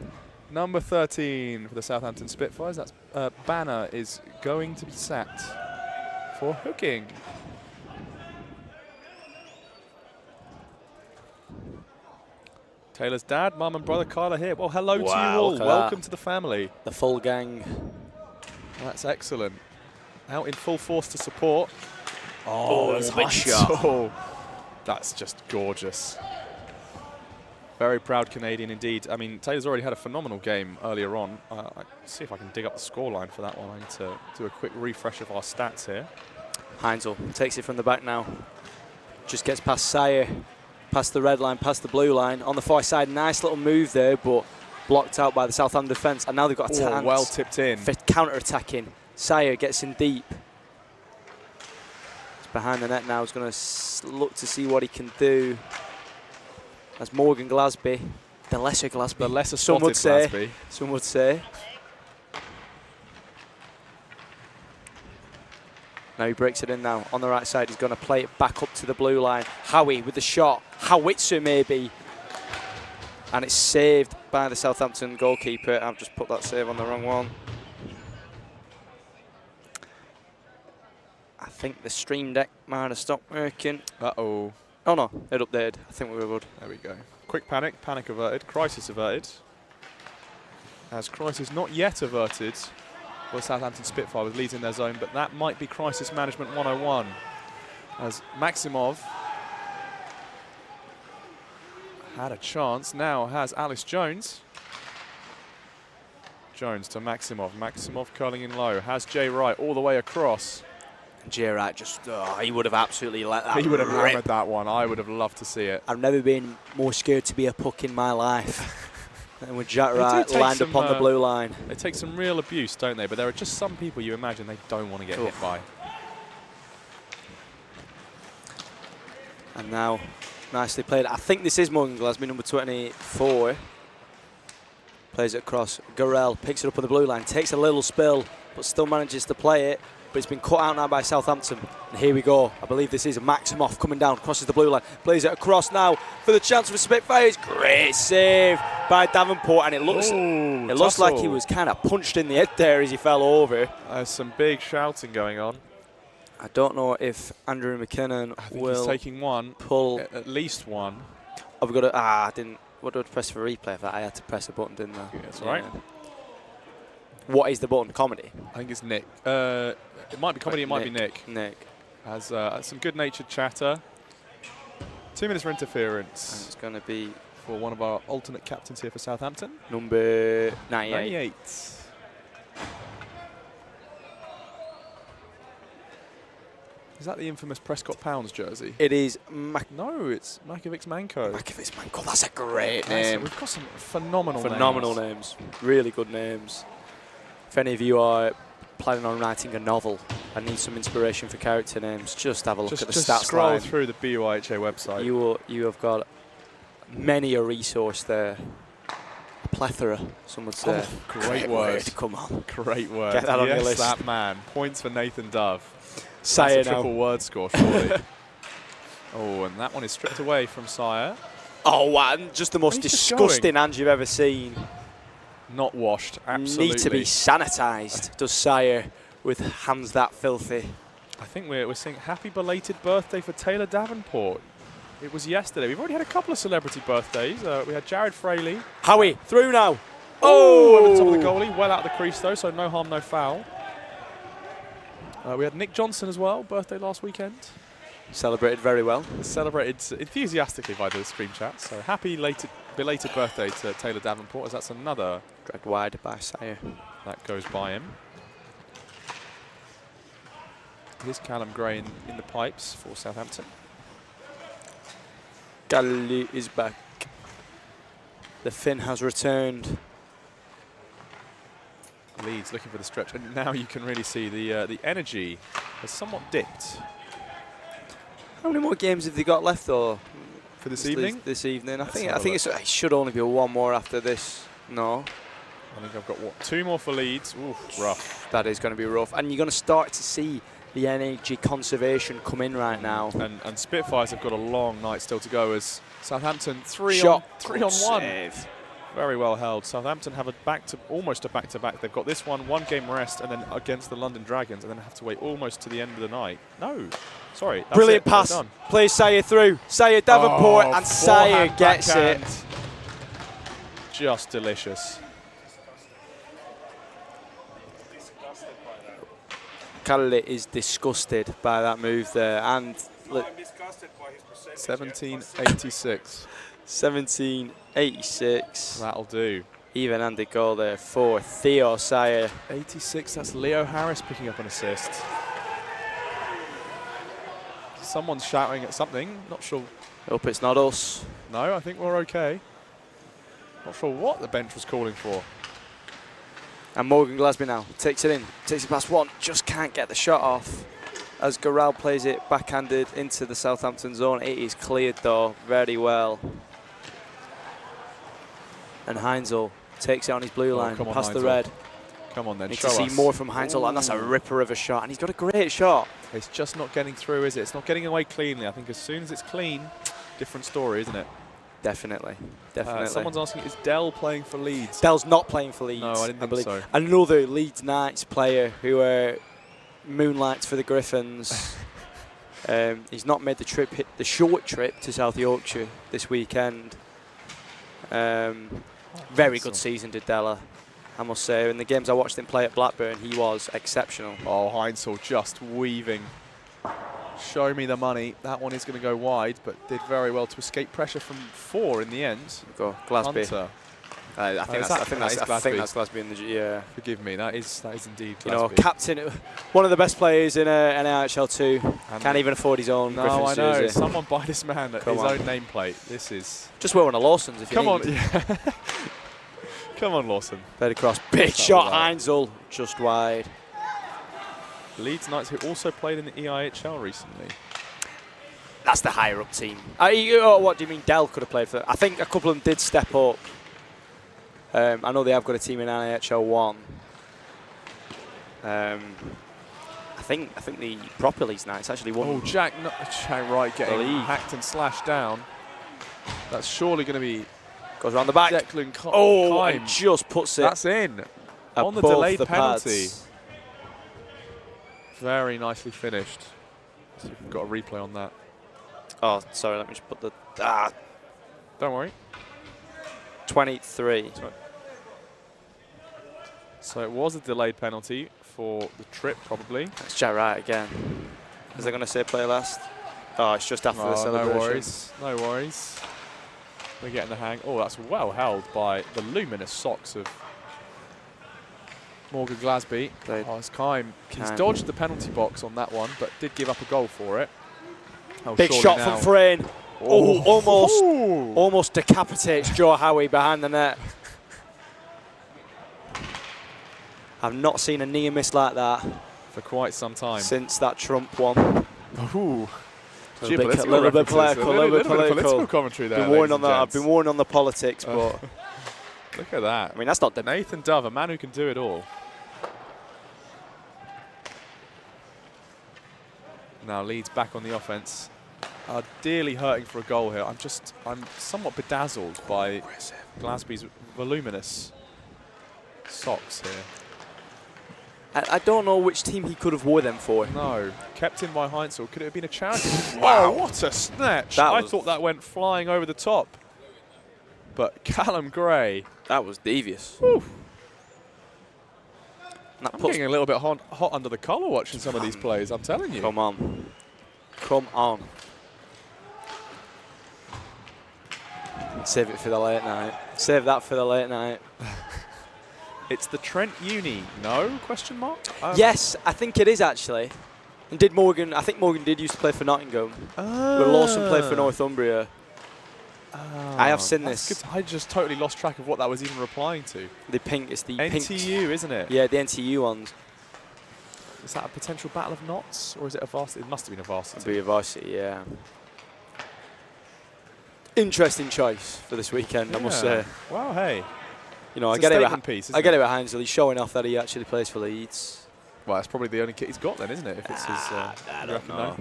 [SPEAKER 3] Number 13 for the Southampton Spitfires. That's Banner is going to be sacked for hooking. Taylor's dad, mum and brother Kyle are here. Well, hello to you all. Welcome to the family.
[SPEAKER 6] The full gang.
[SPEAKER 3] That's excellent. Out in full force to support.
[SPEAKER 6] Oh, that's a big shot.
[SPEAKER 3] Oh, that's just gorgeous. Very proud Canadian indeed. I mean, Taylor's already had a phenomenal game earlier on. I'll see if I can dig up the scoreline for that one. I need to do a quick refresh of our stats here.
[SPEAKER 6] Heinzel takes it from the back now. Just gets past Sayer, past the red line, past the blue line. On the far side, nice little move there, but blocked out by the Southampton defence. And now they've got a chance.
[SPEAKER 3] Well tipped in.
[SPEAKER 6] For counter-attacking. Sayer gets in deep. He's behind the net now. He's going to look to see what he can do. That's Morgan Glasby, the lesser Glasby.
[SPEAKER 3] The lesser
[SPEAKER 6] some would say.
[SPEAKER 3] Glasby.
[SPEAKER 6] Some would say. Now he breaks it in now. On the right side, he's going to play it back up to the blue line. Howie with the shot. Howitzer maybe. And it's saved by the Southampton goalkeeper. I've just put that save on the wrong one. I think the stream deck might have stopped working.
[SPEAKER 3] Uh-oh.
[SPEAKER 6] Oh no, it updated. I think we were good.
[SPEAKER 3] There we go. Quick panic averted, crisis averted. As crisis not yet averted for Southampton Spitfire with Leeds in their zone, but that might be crisis management 101. As Maximov had a chance, now has Alice Jones. Jones to Maximov. Maximov curling in low, has Jay Wright all the way across.
[SPEAKER 6] Jay Wright just, he would have absolutely let that
[SPEAKER 3] He would have
[SPEAKER 6] rip.
[SPEAKER 3] hammered that one. I would have loved to see it.
[SPEAKER 6] I've never been more scared to be a puck in my life than with Jack Wright lined up on the blue line.
[SPEAKER 3] They take some real abuse, don't they? But there are just some people you imagine they don't want to get hit by.
[SPEAKER 6] And now, nicely played. I think this is Morgan Glasby, number 24. Plays it across. Gorel picks it up on the blue line, takes a little spill, but still manages to play it. but it's been cut out now by Southampton. And here we go. I believe this is Maximoff coming down, crosses the blue line, plays it across now for the chance for Spitfires. Great save by Davenport, and it looks like he was kind of punched in the head there as he fell over.
[SPEAKER 3] There's some big shouting going on.
[SPEAKER 6] I don't know if Andrew McKinnon will
[SPEAKER 3] he's taking one,
[SPEAKER 6] pull.
[SPEAKER 3] at least one.
[SPEAKER 6] I've got to. I didn't. What do I press for replay for that? I had to press a button, didn't I?
[SPEAKER 3] Yeah, that's right.
[SPEAKER 6] What is the button? Comedy?
[SPEAKER 3] I think it's Nick. It might be comedy, it might be Nick.
[SPEAKER 6] Nick.
[SPEAKER 3] Has some good-natured chatter. 2 minutes for interference.
[SPEAKER 6] And it's going to be
[SPEAKER 3] for one of our alternate captains here for Southampton.
[SPEAKER 6] Number 98.
[SPEAKER 3] 98. Is that the infamous Prescott Pounds jersey?
[SPEAKER 6] It is.
[SPEAKER 3] No, it's Makovic Manko.
[SPEAKER 6] Makovic Manko. That's a great name.
[SPEAKER 3] We've got some phenomenal
[SPEAKER 6] names. Really good names. If any of you are planning on writing a novel and need some inspiration for character names, just have a look at the stats
[SPEAKER 3] scroll
[SPEAKER 6] line.
[SPEAKER 3] through the BUIHA website.
[SPEAKER 6] You have got many a resource there. A plethora, some would say.
[SPEAKER 3] Oh, great word.
[SPEAKER 6] Come on.
[SPEAKER 3] Great word.
[SPEAKER 6] Get that on your list.
[SPEAKER 3] That man. Points for Nathan Dove.
[SPEAKER 6] Sire
[SPEAKER 3] That's a
[SPEAKER 6] now.
[SPEAKER 3] triple word score, surely. Oh, and that one is stripped away from Sire.
[SPEAKER 6] Oh, wow. Just the most disgusting hand you've ever seen.
[SPEAKER 3] Not washed, absolutely.
[SPEAKER 6] Need to be sanitised, does Sire, with hands that filthy.
[SPEAKER 3] I think we're saying happy belated birthday for Taylor Davenport. It was yesterday. We've already had a couple of celebrity birthdays. We had Jared Fraley.
[SPEAKER 6] Howie, through now.
[SPEAKER 3] Oh! Over the top of the goalie. Well out of the crease, though, so no harm, no foul. We had Nick Johnson as well, birthday last weekend.
[SPEAKER 6] Celebrated very well.
[SPEAKER 3] Celebrated enthusiastically by the stream chat. So happy belated birthday to Taylor Davenport, as that's another
[SPEAKER 6] dragged wide by Sire.
[SPEAKER 3] That goes by him. Here's Callum Gray in the pipes for Southampton.
[SPEAKER 6] Galley is back. The Finn has returned.
[SPEAKER 3] Leeds looking for the stretch, and now you can really see the energy has somewhat dipped.
[SPEAKER 6] How many more games have they got left, though?
[SPEAKER 3] For this evening?
[SPEAKER 6] This evening, I think it should only be one more after this. No,
[SPEAKER 3] I think I've got what, 2 more for Leeds. Oof, rough.
[SPEAKER 6] That is going to be rough, and you're going to start to see the energy conservation come in right now.
[SPEAKER 3] And Spitfires have got a long night still to go as Southampton 3 on 1.
[SPEAKER 6] Save.
[SPEAKER 3] Very well held. Southampton have almost a back-to-back. They've got this one game rest, and then against the London Dragons, and then have to wait almost to the end of the night. No, sorry. That's
[SPEAKER 6] brilliant
[SPEAKER 3] it.
[SPEAKER 6] pass.
[SPEAKER 3] Done.
[SPEAKER 6] Plays Sire through. Sire Davenport, and Sire gets
[SPEAKER 3] backhand.
[SPEAKER 6] it.
[SPEAKER 3] Just delicious.
[SPEAKER 6] Calle is disgusted by that move there, and
[SPEAKER 3] 1786.
[SPEAKER 6] 1786.
[SPEAKER 3] That'll do.
[SPEAKER 6] Even-handed goal there for Theo Sire.
[SPEAKER 3] 86, that's Leo Harris picking up an assist. Someone's shouting at something, not sure.
[SPEAKER 6] Hope it's not us.
[SPEAKER 3] No, I think we're okay. Not sure what the bench was calling for.
[SPEAKER 6] And Morgan Glasby now takes it in, takes it past one, just can't get the shot off. As Garral plays it backhanded into the Southampton zone. It is cleared though, very well. And Heinzel takes it on his blue line, past the red.
[SPEAKER 3] Come on then,
[SPEAKER 6] Need
[SPEAKER 3] show
[SPEAKER 6] to see
[SPEAKER 3] us.
[SPEAKER 6] more from Heinzel, and that's a ripper of a shot. And he's got a great shot.
[SPEAKER 3] It's just not getting through, is it? It's not getting away cleanly. I think as soon as it's clean, different story, isn't it?
[SPEAKER 6] Definitely.
[SPEAKER 3] Someone's asking, is Dell playing for Leeds?
[SPEAKER 6] Dell's not playing for Leeds.
[SPEAKER 3] No, I didn't think so.
[SPEAKER 6] Another Leeds Knights player who moonlights for the Griffins. He's not made the short trip to South Yorkshire this weekend. Very good season, did Della, I must say. In the games I watched him play at Blackburn, he was exceptional.
[SPEAKER 3] Oh, Heinzel just weaving. Show me the money. That one is going to go wide, but did very well to escape pressure from 4 in the end.
[SPEAKER 6] Go Glasby.
[SPEAKER 3] Hunter.
[SPEAKER 6] I think that's Glasby in the yeah.
[SPEAKER 3] Forgive me, that is indeed Glasby.
[SPEAKER 6] You know, captain, one of the best players in NIHL 2. Can't even afford his own.
[SPEAKER 3] No,
[SPEAKER 6] Griffins
[SPEAKER 3] I know.
[SPEAKER 6] jersey.
[SPEAKER 3] Someone buy this man his own nameplate. This is
[SPEAKER 6] just wear one of Lawson's if you
[SPEAKER 3] Come on,
[SPEAKER 6] need.
[SPEAKER 3] yeah. Come on, Lawson.
[SPEAKER 6] Played across, big shot, Heinzel, just wide.
[SPEAKER 3] Leeds Knights, who also played in the EIHL recently.
[SPEAKER 6] That's the higher up team. What do you mean Dell could have played for? I think a couple of them did step up. I know they have got a team in NIHL 1. I think the proper Leeds Knights actually won.
[SPEAKER 3] Oh, Jack Wright getting
[SPEAKER 6] lead.
[SPEAKER 3] hacked and slashed down. That's surely going to be
[SPEAKER 6] Goes around the back.
[SPEAKER 3] Declan
[SPEAKER 6] and
[SPEAKER 3] Kime.
[SPEAKER 6] just puts it
[SPEAKER 3] That's in. On the
[SPEAKER 6] above
[SPEAKER 3] delayed
[SPEAKER 6] the
[SPEAKER 3] penalty.
[SPEAKER 6] pads.
[SPEAKER 3] Very nicely finished. So we've got a replay on that.
[SPEAKER 6] Oh, sorry, let me just put the...
[SPEAKER 3] Don't worry.
[SPEAKER 6] 23.
[SPEAKER 3] So it was a delayed penalty for the trip, probably.
[SPEAKER 6] That's Jack Wright again. Is they going to say play last? Oh, it's just after the celebration.
[SPEAKER 3] No worries. No worries. We're getting the hang. Oh, that's well held by the luminous socks of Morgan Glasby. Oh, it's Kime. He's dodged the penalty box on that one, but did give up a goal for it. Oh,
[SPEAKER 6] big shot
[SPEAKER 3] now.
[SPEAKER 6] from Frayne. Oh, almost decapitates Joe Howie behind the net. I've not seen a near miss like that
[SPEAKER 3] for quite some time
[SPEAKER 6] since that Trump one.
[SPEAKER 3] Ooh.
[SPEAKER 6] A little bit political
[SPEAKER 3] commentary there.
[SPEAKER 6] I've been warned on the politics, but
[SPEAKER 3] look at that.
[SPEAKER 6] I mean, that's not the
[SPEAKER 3] Nathan Dove, a man who can do it all. Now Leeds back on the offense. Are dearly hurting for a goal here. I'm somewhat bedazzled by Glasby's voluminous socks here.
[SPEAKER 6] I don't know which team he could have wore them for.
[SPEAKER 3] No, kept in by Heinzel. Could it have been a charity?
[SPEAKER 6] Wow,
[SPEAKER 3] oh, what a snatch! I thought that went flying over the top. But Callum Gray.
[SPEAKER 6] That was devious.
[SPEAKER 3] I'm getting a little bit hot under the collar watching some of these plays, I'm telling you.
[SPEAKER 6] Come on. Come on. Save it for the late night. Save that for the late night.
[SPEAKER 3] It's the Trent Uni. No? Question mark?
[SPEAKER 6] Yes, I think it is actually. And did Morgan? I think Morgan did used to play for Nottingham. But Lawson played for Northumbria. I have seen this.
[SPEAKER 3] Good. I just totally lost track of what that was even replying to.
[SPEAKER 6] The pink. It's the
[SPEAKER 3] NTU, isn't it?
[SPEAKER 6] Yeah, the NTU ones.
[SPEAKER 3] Is that a potential battle of knots, or is it a varsity? It must have been a varsity.
[SPEAKER 6] It'd be a varsity, yeah. Interesting choice for this weekend, I must say.
[SPEAKER 3] Well, hey.
[SPEAKER 6] You know, I
[SPEAKER 3] it's
[SPEAKER 6] get
[SPEAKER 3] a
[SPEAKER 6] it
[SPEAKER 3] statement piece,
[SPEAKER 6] I get it with Heinzel. He's showing off that he actually plays for Leeds.
[SPEAKER 3] Well, that's probably the only kit he's got then, isn't it? If it's his.
[SPEAKER 6] I don't know.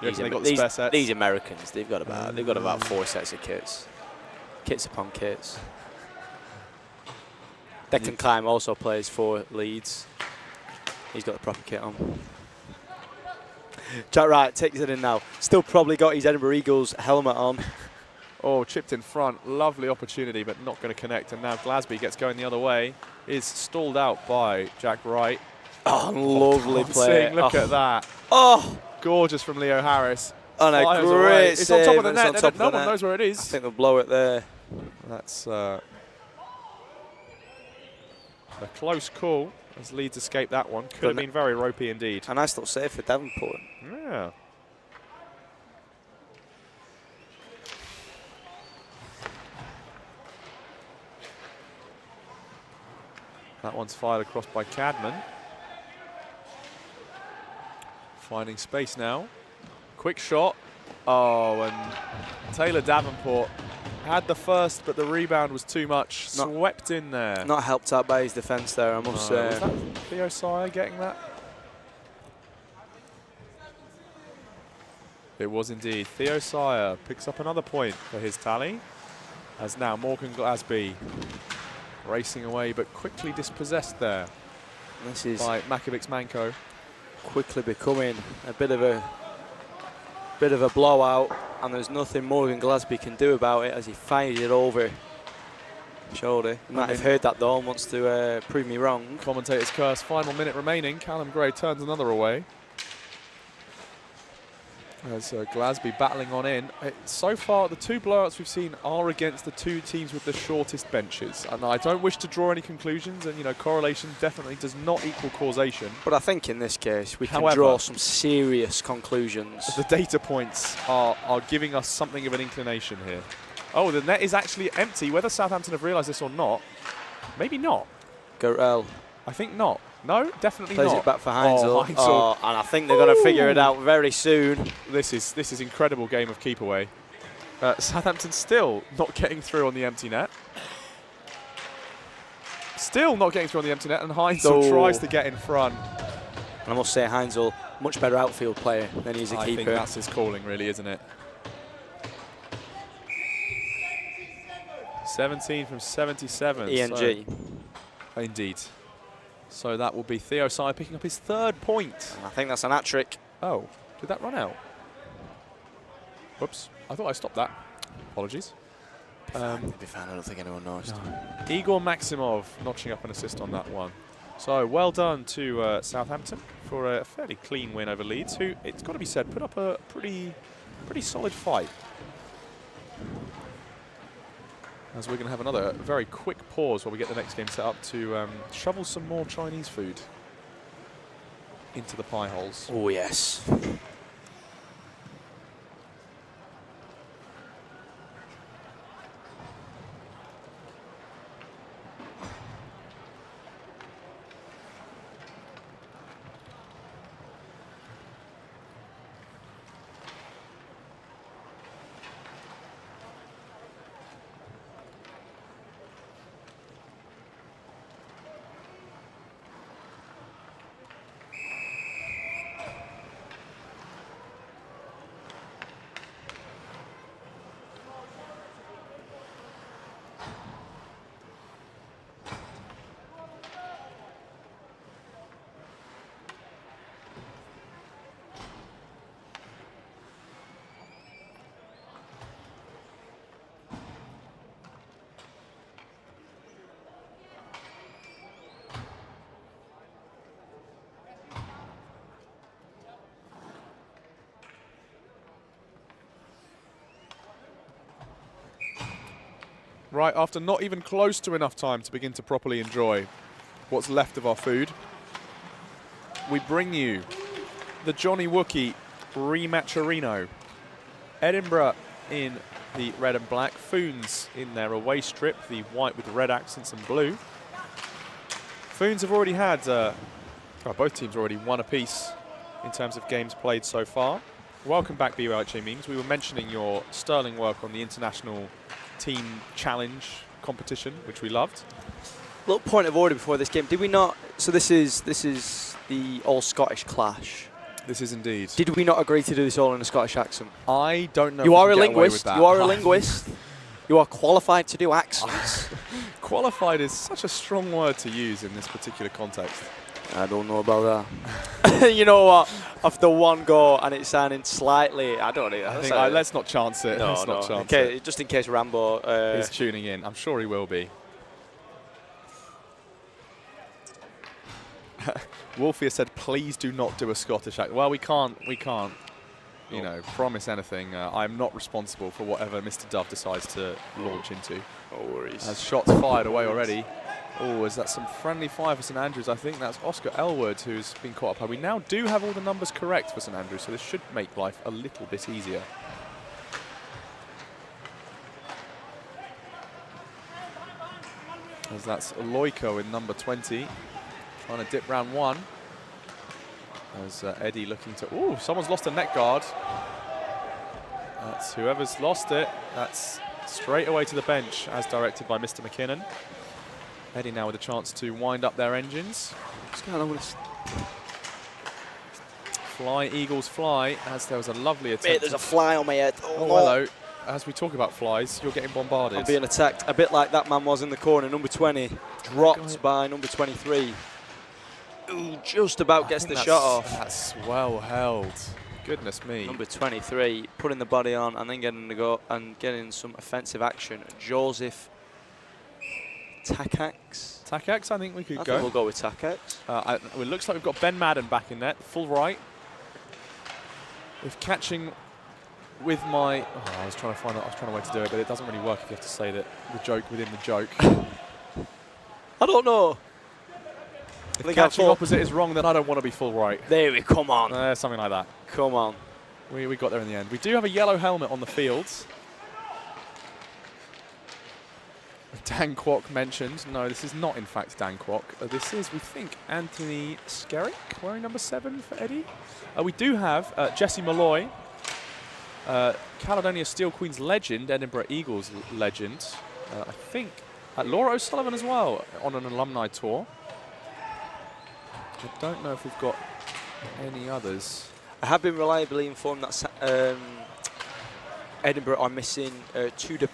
[SPEAKER 3] They got the spare sets?
[SPEAKER 6] These Americans, they've got about 4 sets of kits. Kits upon kits. Declan Kime also plays for Leeds. He's got the proper kit on. Jack Wright takes it in now. Still probably got his Edinburgh Eagles helmet on.
[SPEAKER 3] Oh, chipped in front. Lovely opportunity, but not going to connect. And now Glasby gets going the other way. Is stalled out by Jack Wright.
[SPEAKER 6] Oh, lovely play.
[SPEAKER 3] Look at that.
[SPEAKER 6] Oh!
[SPEAKER 3] Gorgeous from Leo Harris.
[SPEAKER 6] And a great
[SPEAKER 3] It's
[SPEAKER 6] save.
[SPEAKER 3] on top of the net. No one knows where it is.
[SPEAKER 6] I think they'll blow it there.
[SPEAKER 3] That's a close call as Leeds escaped that one. Could have been very ropey indeed.
[SPEAKER 6] A nice little save for Davenport.
[SPEAKER 3] Yeah. That one's fired across by Cadman. Finding space now. Quick shot. Oh, and Taylor Davenport had the first, but the rebound was too much. Swept in there.
[SPEAKER 6] Not helped out by his defence there, I must say.
[SPEAKER 3] Was that Theo Sire getting that? It was indeed. Theo Sire picks up another point for his tally. As now Morgan Glasby racing away, but quickly dispossessed there.
[SPEAKER 6] This is
[SPEAKER 3] by Makovic Manko.
[SPEAKER 6] Quickly becoming a bit of a blowout, and there's nothing Morgan Glasby can do about it as he fires it over shoulder. You might have heard that though and wants to prove me wrong.
[SPEAKER 3] Commentator's curse. Final minute remaining. Callum Gray turns another away. As Glasby battling on in. So far, the 2 blowouts we've seen are against the 2 teams with the shortest benches. And I don't wish to draw any conclusions, and correlation definitely does not equal causation.
[SPEAKER 6] But I think in this case, we can draw some serious conclusions.
[SPEAKER 3] The data points are giving us something of an inclination here. Oh, the net is actually empty. Whether Southampton have realised this or not, maybe not.
[SPEAKER 6] Gorell.
[SPEAKER 3] I think not. No, definitely
[SPEAKER 6] Plays
[SPEAKER 3] not.
[SPEAKER 6] it back for Heinzel. Oh, and I think they're going to figure it out very soon.
[SPEAKER 3] This is incredible game of keep away. Southampton still not getting through on the empty net. Still not getting through on the empty net, and Heinzel tries to get in front.
[SPEAKER 6] And I must say, Heinzel, much better outfield player than he is a
[SPEAKER 3] I
[SPEAKER 6] keeper.
[SPEAKER 3] think that's his calling, really, isn't it? 17 from 77.
[SPEAKER 6] ENG.
[SPEAKER 3] So, indeed. So that will be Theo Sai picking up his 3rd point.
[SPEAKER 6] I think that's an hat-trick.
[SPEAKER 3] Oh, did that run out? Whoops, I thought I stopped that. Apologies.
[SPEAKER 6] It'll be fine, I don't think anyone noticed.
[SPEAKER 3] No. Igor Maximov notching up an assist on that one. So well done to Southampton for a fairly clean win over Leeds, who, it's got to be said, put up a pretty solid fight. As we're going to have another very quick pause while we get the next game set up to shovel some more Chinese food into the pie holes.
[SPEAKER 6] Oh, yes.
[SPEAKER 3] Right, after not even close to enough time to begin to properly enjoy what's left of our food, we bring you the Johnny Wookie rematcherino. Edinburgh in the red and black, Foons in their away strip, the white with red accents and blue. Foons have already had, both teams already won apiece in terms of games played so far. Welcome back, BUIHA memes. We were mentioning your sterling work on the international team challenge competition, which we loved.
[SPEAKER 6] Little point of order before this game. Did we not? So this is the all Scottish clash.
[SPEAKER 3] This is indeed.
[SPEAKER 6] Did we not agree to do this all in a Scottish accent?
[SPEAKER 3] I don't know.
[SPEAKER 6] You
[SPEAKER 3] if
[SPEAKER 6] are
[SPEAKER 3] we
[SPEAKER 6] a
[SPEAKER 3] can get away with
[SPEAKER 6] linguist.
[SPEAKER 3] that.
[SPEAKER 6] You are a linguist. You are qualified to do accents.
[SPEAKER 3] Qualified is such a strong word to use in this particular context.
[SPEAKER 6] I don't know about that. You know what? After one go and it's sounding slightly, I don't know.
[SPEAKER 3] I think, let's not chance it. Let's not chance
[SPEAKER 6] okay,
[SPEAKER 3] it.
[SPEAKER 6] just in case Rambo
[SPEAKER 3] He's tuning in. I'm sure he will be. Wolfie has said, please do not do a Scottish accent. Well, we can't, you know, promise anything. I'm not responsible for whatever Mr. Dove decides to launch into.
[SPEAKER 6] No worries.
[SPEAKER 3] As shots fired away already. Oh, is that some friendly fire for St Andrews? I think that's Oscar Elwood who's been caught up. We now do have all the numbers correct for St Andrews, so this should make life a little bit easier. As that's Loiko in number 20, trying to dip round one. As Eddie looking to... Oh, someone's lost a net guard. That's whoever's lost it. That's straight away to the bench, as directed by Mr. McKinnon. Eddie now with a chance to wind up their engines. Fly, Eagles fly, as there was a lovely attempt.
[SPEAKER 6] Mate, there's a fly on my head.
[SPEAKER 3] Oh, hello. As we talk about flies, you're getting bombarded.
[SPEAKER 6] I'm being attacked, a bit like that man was in the corner, number 20. Dropped by number 23. Ooh, just about gets the shot off.
[SPEAKER 3] That's well held. Goodness me.
[SPEAKER 6] Number 23, putting the body on and then getting the go and getting some offensive action. Joseph Takacs.
[SPEAKER 3] Takacs, I think we could
[SPEAKER 6] I
[SPEAKER 3] go.
[SPEAKER 6] think we'll go with Takacs.
[SPEAKER 3] It looks like we've got Ben Madden back in net, full right. With catching with my... Oh, I was trying to way to do it, but it doesn't really work if you have to say that the joke within the joke.
[SPEAKER 6] I don't know.
[SPEAKER 3] If catching opposite is wrong, then I don't want to be full right.
[SPEAKER 6] There we come on.
[SPEAKER 3] Something like that.
[SPEAKER 6] Come on.
[SPEAKER 3] We got there in the end. We do have a yellow helmet on the field. Dan Kwok mentioned. No, this is not, in fact, Dan Kwok. This is, we think, Anthony Skerrick wearing number 7 for Eddie. We do have Jesse Malloy, Caledonia Steel Queens legend, Edinburgh Eagles legend. I think Laura O'Sullivan as well on an alumni tour. I don't know if we've got any others.
[SPEAKER 6] I have been reliably informed that Edinburgh are missing Tudor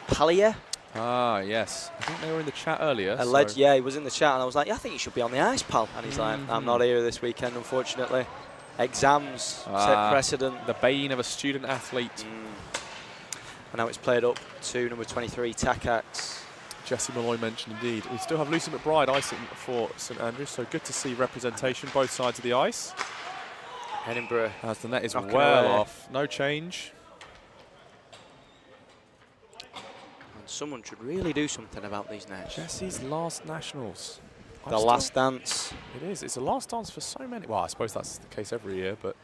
[SPEAKER 6] Pallier.
[SPEAKER 3] Ah, yes. I think they were in the chat earlier.
[SPEAKER 6] Alleged,
[SPEAKER 3] so
[SPEAKER 6] yeah, he was in the chat, and I was like, yeah, I think you should be on the ice, pal. And he's like, I'm not here this weekend, unfortunately. Exams set precedent.
[SPEAKER 3] The bane of a student athlete.
[SPEAKER 6] And now it's played up to number 23, Takacs.
[SPEAKER 3] Jesse Malloy mentioned indeed. We still have Lucy McBride icing for St Andrews, so good to see representation both sides of the ice.
[SPEAKER 6] Edinburgh.
[SPEAKER 3] As the net is
[SPEAKER 6] knocking
[SPEAKER 3] well
[SPEAKER 6] away.
[SPEAKER 3] off. No change.
[SPEAKER 6] And someone should really do something about these nets.
[SPEAKER 3] Jesse's last nationals.
[SPEAKER 6] The last dance.
[SPEAKER 3] It is. It's the last dance for so many. Well, I suppose that's the case every year, but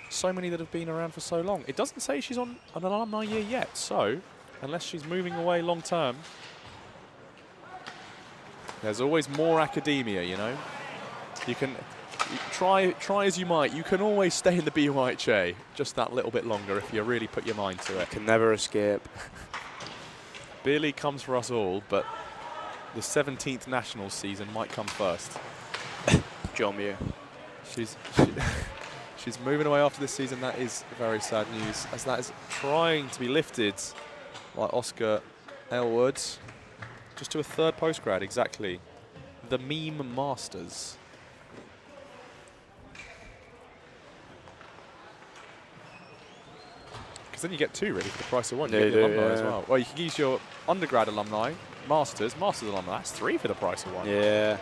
[SPEAKER 3] so many that have been around for so long. It doesn't say she's on an alumni year yet, so unless she's moving away long term, there's always more academia, you know. You can try as you might, you can always stay in the BUIHA just that little bit longer if you really put your mind to it.
[SPEAKER 6] Can never escape.
[SPEAKER 3] Beer League comes for us all, but the 17th Nationals season might come first.
[SPEAKER 6] John Muir.
[SPEAKER 3] She's moving away after this season. That is very sad news, as that is trying to be lifted by Oscar Elwood. Just to a third postgrad, exactly. The Meme Masters. Because then you get two, really, for the price of one. You get the alumni as well. Well, you can use your undergrad alumni, Masters alumni. That's three for the price of one.
[SPEAKER 6] Yeah.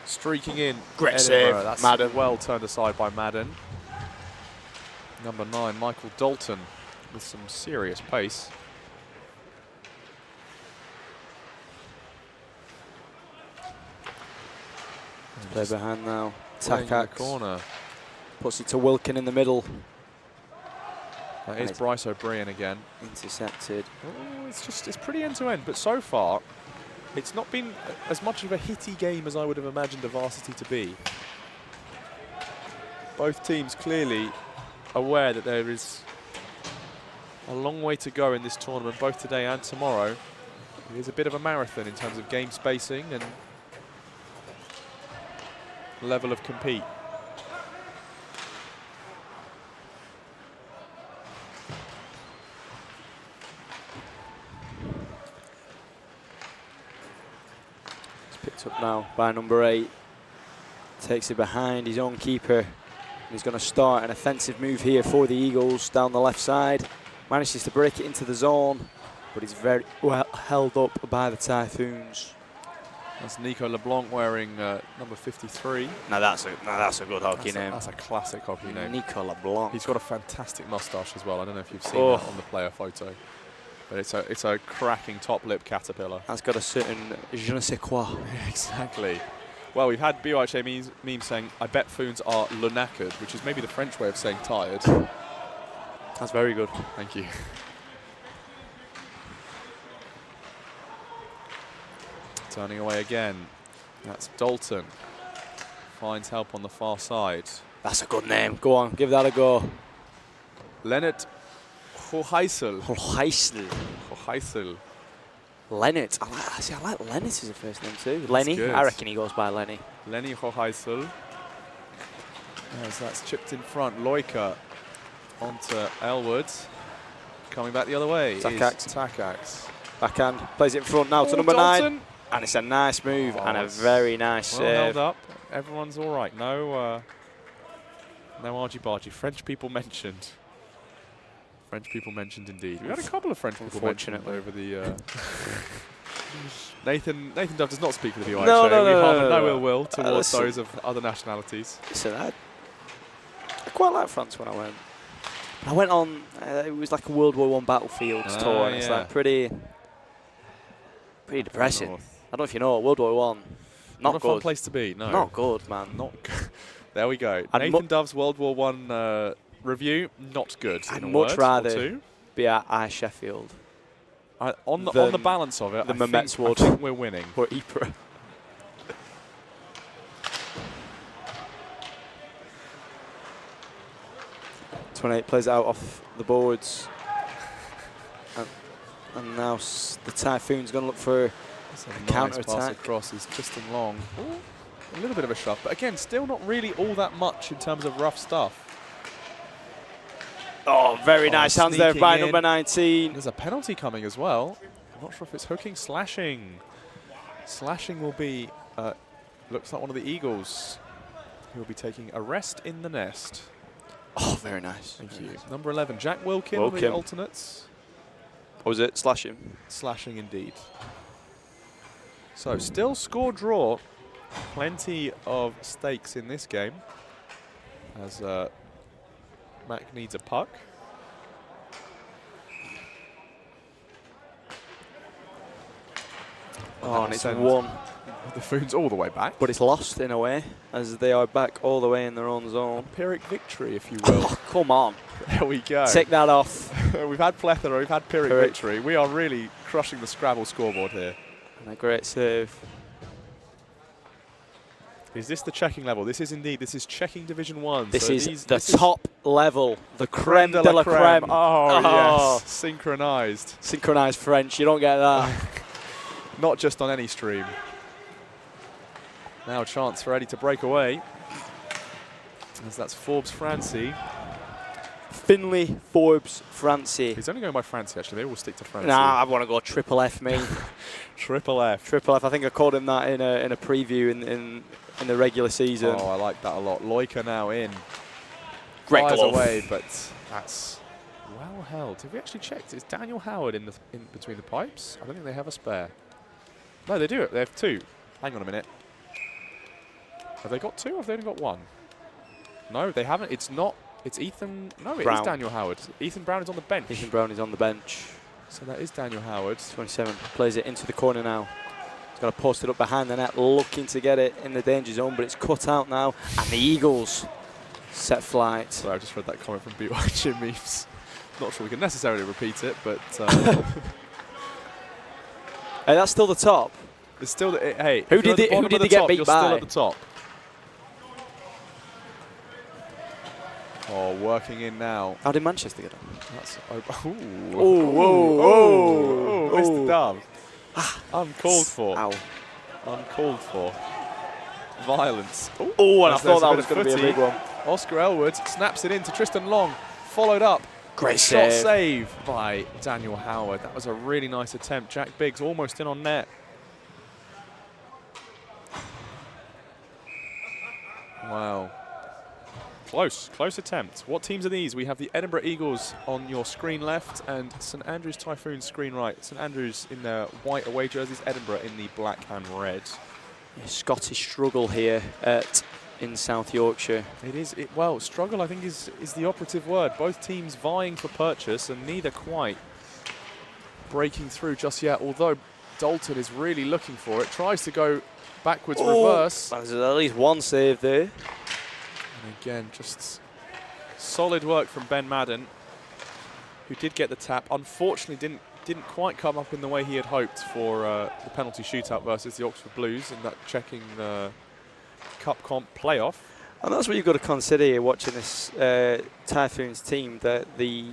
[SPEAKER 3] Streaking in.
[SPEAKER 6] Great
[SPEAKER 3] Edinburgh.
[SPEAKER 6] save,
[SPEAKER 3] That's
[SPEAKER 6] Madden.
[SPEAKER 3] well turned aside by Madden. Number 9, Michael Dalton, with some serious pace.
[SPEAKER 6] Play behind now.
[SPEAKER 3] Playing in the
[SPEAKER 6] Takacs.
[SPEAKER 3] corner.
[SPEAKER 6] Puts it to Wilkin in the middle.
[SPEAKER 3] That is Bryce O'Brien again.
[SPEAKER 6] Intercepted.
[SPEAKER 3] Oh, it's pretty end to end, but so far it's not been as much of a hitty game as I would have imagined a varsity to be. Both teams clearly aware that there is a long way to go in this tournament, both today and tomorrow. It is a bit of a marathon in terms of game spacing and level of compete.
[SPEAKER 6] Picked up now by number 8. Takes it behind his own keeper. He's going to start an offensive move here for the Eagles down the left side. Manages to break it into the zone, but he's very well held up by the Typhoons.
[SPEAKER 3] That's Nico LeBlanc wearing number 53.
[SPEAKER 6] Now that's a good hockey name.
[SPEAKER 3] That's a classic hockey name.
[SPEAKER 6] Nico LeBlanc.
[SPEAKER 3] He's got a fantastic moustache as well. I don't know if you've seen that on the player photo, but it's a cracking top lip caterpillar.
[SPEAKER 6] That's got a certain je ne sais quoi.
[SPEAKER 3] Exactly. Well, we've had BUIHA memes saying, I bet Foons are le knackered, which is maybe the French way of saying tired.
[SPEAKER 6] That's very good.
[SPEAKER 3] Thank you. Turning away again. That's Dalton. Finds help on the far side.
[SPEAKER 6] That's a good name. Go on, give that a go.
[SPEAKER 3] Leonard Hoheisel.
[SPEAKER 6] Hoheisel. Leonard. I like Leonard as a first name too. Lenny.
[SPEAKER 3] Good.
[SPEAKER 6] I reckon he goes by Lenny.
[SPEAKER 3] Lenny Hoheisel. As that's chipped in front. Loika onto Elwood. Coming back the other way. Takacs.
[SPEAKER 6] Backhand. Plays it in front now to number
[SPEAKER 3] Dalton.
[SPEAKER 6] 9. And it's a nice move and a
[SPEAKER 3] It's
[SPEAKER 6] very nice
[SPEAKER 3] well held
[SPEAKER 6] save.
[SPEAKER 3] up. Everyone's all right. No argy-bargy. French people mentioned. French people mentioned indeed. We had a couple of French people mentioned over the. Nathan Dove does not speak for the BUIHA.
[SPEAKER 6] No,
[SPEAKER 3] we harbor no
[SPEAKER 6] no.
[SPEAKER 3] ill will towards
[SPEAKER 6] Listen.
[SPEAKER 3] those of other nationalities.
[SPEAKER 6] Listen, I quite liked France when I went. I went on. It was like a World War I battlefields tour, and it's like pretty depressing. I don't know if you know World War I. Not
[SPEAKER 3] a
[SPEAKER 6] good.
[SPEAKER 3] fun place to be. No,
[SPEAKER 6] Not good, man.
[SPEAKER 3] Not good. There we go.
[SPEAKER 6] I'd
[SPEAKER 3] Nathan Dove's World War I review. Not good.
[SPEAKER 6] I'd
[SPEAKER 3] in a
[SPEAKER 6] much
[SPEAKER 3] word
[SPEAKER 6] rather
[SPEAKER 3] or two.
[SPEAKER 6] be at Sheffield.
[SPEAKER 3] On the balance of it, I think we're winning.
[SPEAKER 6] Or Ypres. 28 plays out off the boards. And now the Typhoon's going to look for
[SPEAKER 3] That's a
[SPEAKER 6] counter
[SPEAKER 3] nice pass
[SPEAKER 6] attack.
[SPEAKER 3] across. He's just in long. a little bit of a shove, but again, still not really all that much in terms of rough stuff.
[SPEAKER 6] Oh, very nice hands there by number 19.
[SPEAKER 3] There's a penalty coming as well. I'm not sure if it's hooking, slashing. Slashing will be, looks like one of the Eagles. He'll be taking a rest in the nest.
[SPEAKER 6] Oh, very nice.
[SPEAKER 3] Thank you. Number 11, Jack Wilkin on the alternates.
[SPEAKER 6] What was it? Slashing? Slashing
[SPEAKER 3] indeed. So still score draw. Plenty of stakes in this game. As Mac needs a puck.
[SPEAKER 6] Oh, and it's won.
[SPEAKER 3] The Foons all the way back.
[SPEAKER 6] But it's lost in a way, as they are back all the way in their own zone.
[SPEAKER 3] A Pyrrhic victory, if you will.
[SPEAKER 6] Oh, come on.
[SPEAKER 3] There we go.
[SPEAKER 6] Take that off.
[SPEAKER 3] We've had plethora, we've had Pyrrhic victory. We are really crushing the Scrabble scoreboard here.
[SPEAKER 6] And a great save.
[SPEAKER 3] Is this the checking level? This is indeed. This is checking Division 1.
[SPEAKER 6] This
[SPEAKER 3] so
[SPEAKER 6] is the top level. The creme de la creme.
[SPEAKER 3] Oh, yes. Synchronized.
[SPEAKER 6] Synchronized French. You don't get that.
[SPEAKER 3] Not just on any stream. Now a chance for Eddie to break away. As that's Forbes Francie.
[SPEAKER 6] Finley, Forbes, Francie.
[SPEAKER 3] He's only going by Francie, actually. They all stick to Francie.
[SPEAKER 6] Nah, I want to go triple F, me.
[SPEAKER 3] Triple F.
[SPEAKER 6] Triple F. I think I called him that in a preview in the regular season.
[SPEAKER 3] Oh, I like that a lot. Loika now in.
[SPEAKER 6] Great
[SPEAKER 3] Fires
[SPEAKER 6] glove.
[SPEAKER 3] away, but that's well held. Have we actually checked? Is Daniel Howard in between the pipes? I don't think they have a spare. No, they do. They have two. Hang on a minute. Have they got two or have they only got one? No, they haven't. It's not. It's Ethan. No, it is Daniel Howard. Ethan Brown is on the bench.
[SPEAKER 6] Ethan Brown is on the bench.
[SPEAKER 3] So that is Daniel Howard.
[SPEAKER 6] 27 plays it into the corner now. He's got to post it up behind the net, looking to get it in the danger zone, but it's cut out now. And the Eagles set flight.
[SPEAKER 3] Sorry, I just read that comment from BUIHA memes. Not sure we can necessarily repeat it, but.
[SPEAKER 6] Hey, that's still the top.
[SPEAKER 3] It's still the. Hey,
[SPEAKER 6] who did they get beat
[SPEAKER 3] you're
[SPEAKER 6] by?
[SPEAKER 3] Still at the top. Oh, working in now.
[SPEAKER 6] How did Manchester get on?
[SPEAKER 3] That's
[SPEAKER 6] missed
[SPEAKER 3] the dove. Uncalled for.
[SPEAKER 6] Ow.
[SPEAKER 3] Uncalled for. Violence.
[SPEAKER 6] Oh, and I thought that was going to be a big one.
[SPEAKER 3] Oscar Elwood snaps it in to Tristan Long. Followed up.
[SPEAKER 6] Great
[SPEAKER 3] shot save by Daniel Howard. That was a really nice attempt. Jack Biggs almost in on net. Wow. Close attempt. What teams are these? We have the Edinburgh Eagles on your screen left and St Andrews Typhoons screen right. St Andrews in their white away jerseys, Edinburgh in the black and red.
[SPEAKER 6] Yeah, Scottish struggle here in South Yorkshire.
[SPEAKER 3] It is. Well, struggle I think is the operative word. Both teams vying for purchase and neither quite breaking through just yet, although Dalton is really looking for it. Tries to go backwards reverse.
[SPEAKER 6] There's at least one save there.
[SPEAKER 3] And again, just solid work from Ben Madden, who did get the tap. Unfortunately, didn't quite come up in the way he had hoped for the penalty shootout versus the Oxford Blues in that checking Cup Comp playoff.
[SPEAKER 6] And that's what you've got to consider here watching this Typhoons team, that the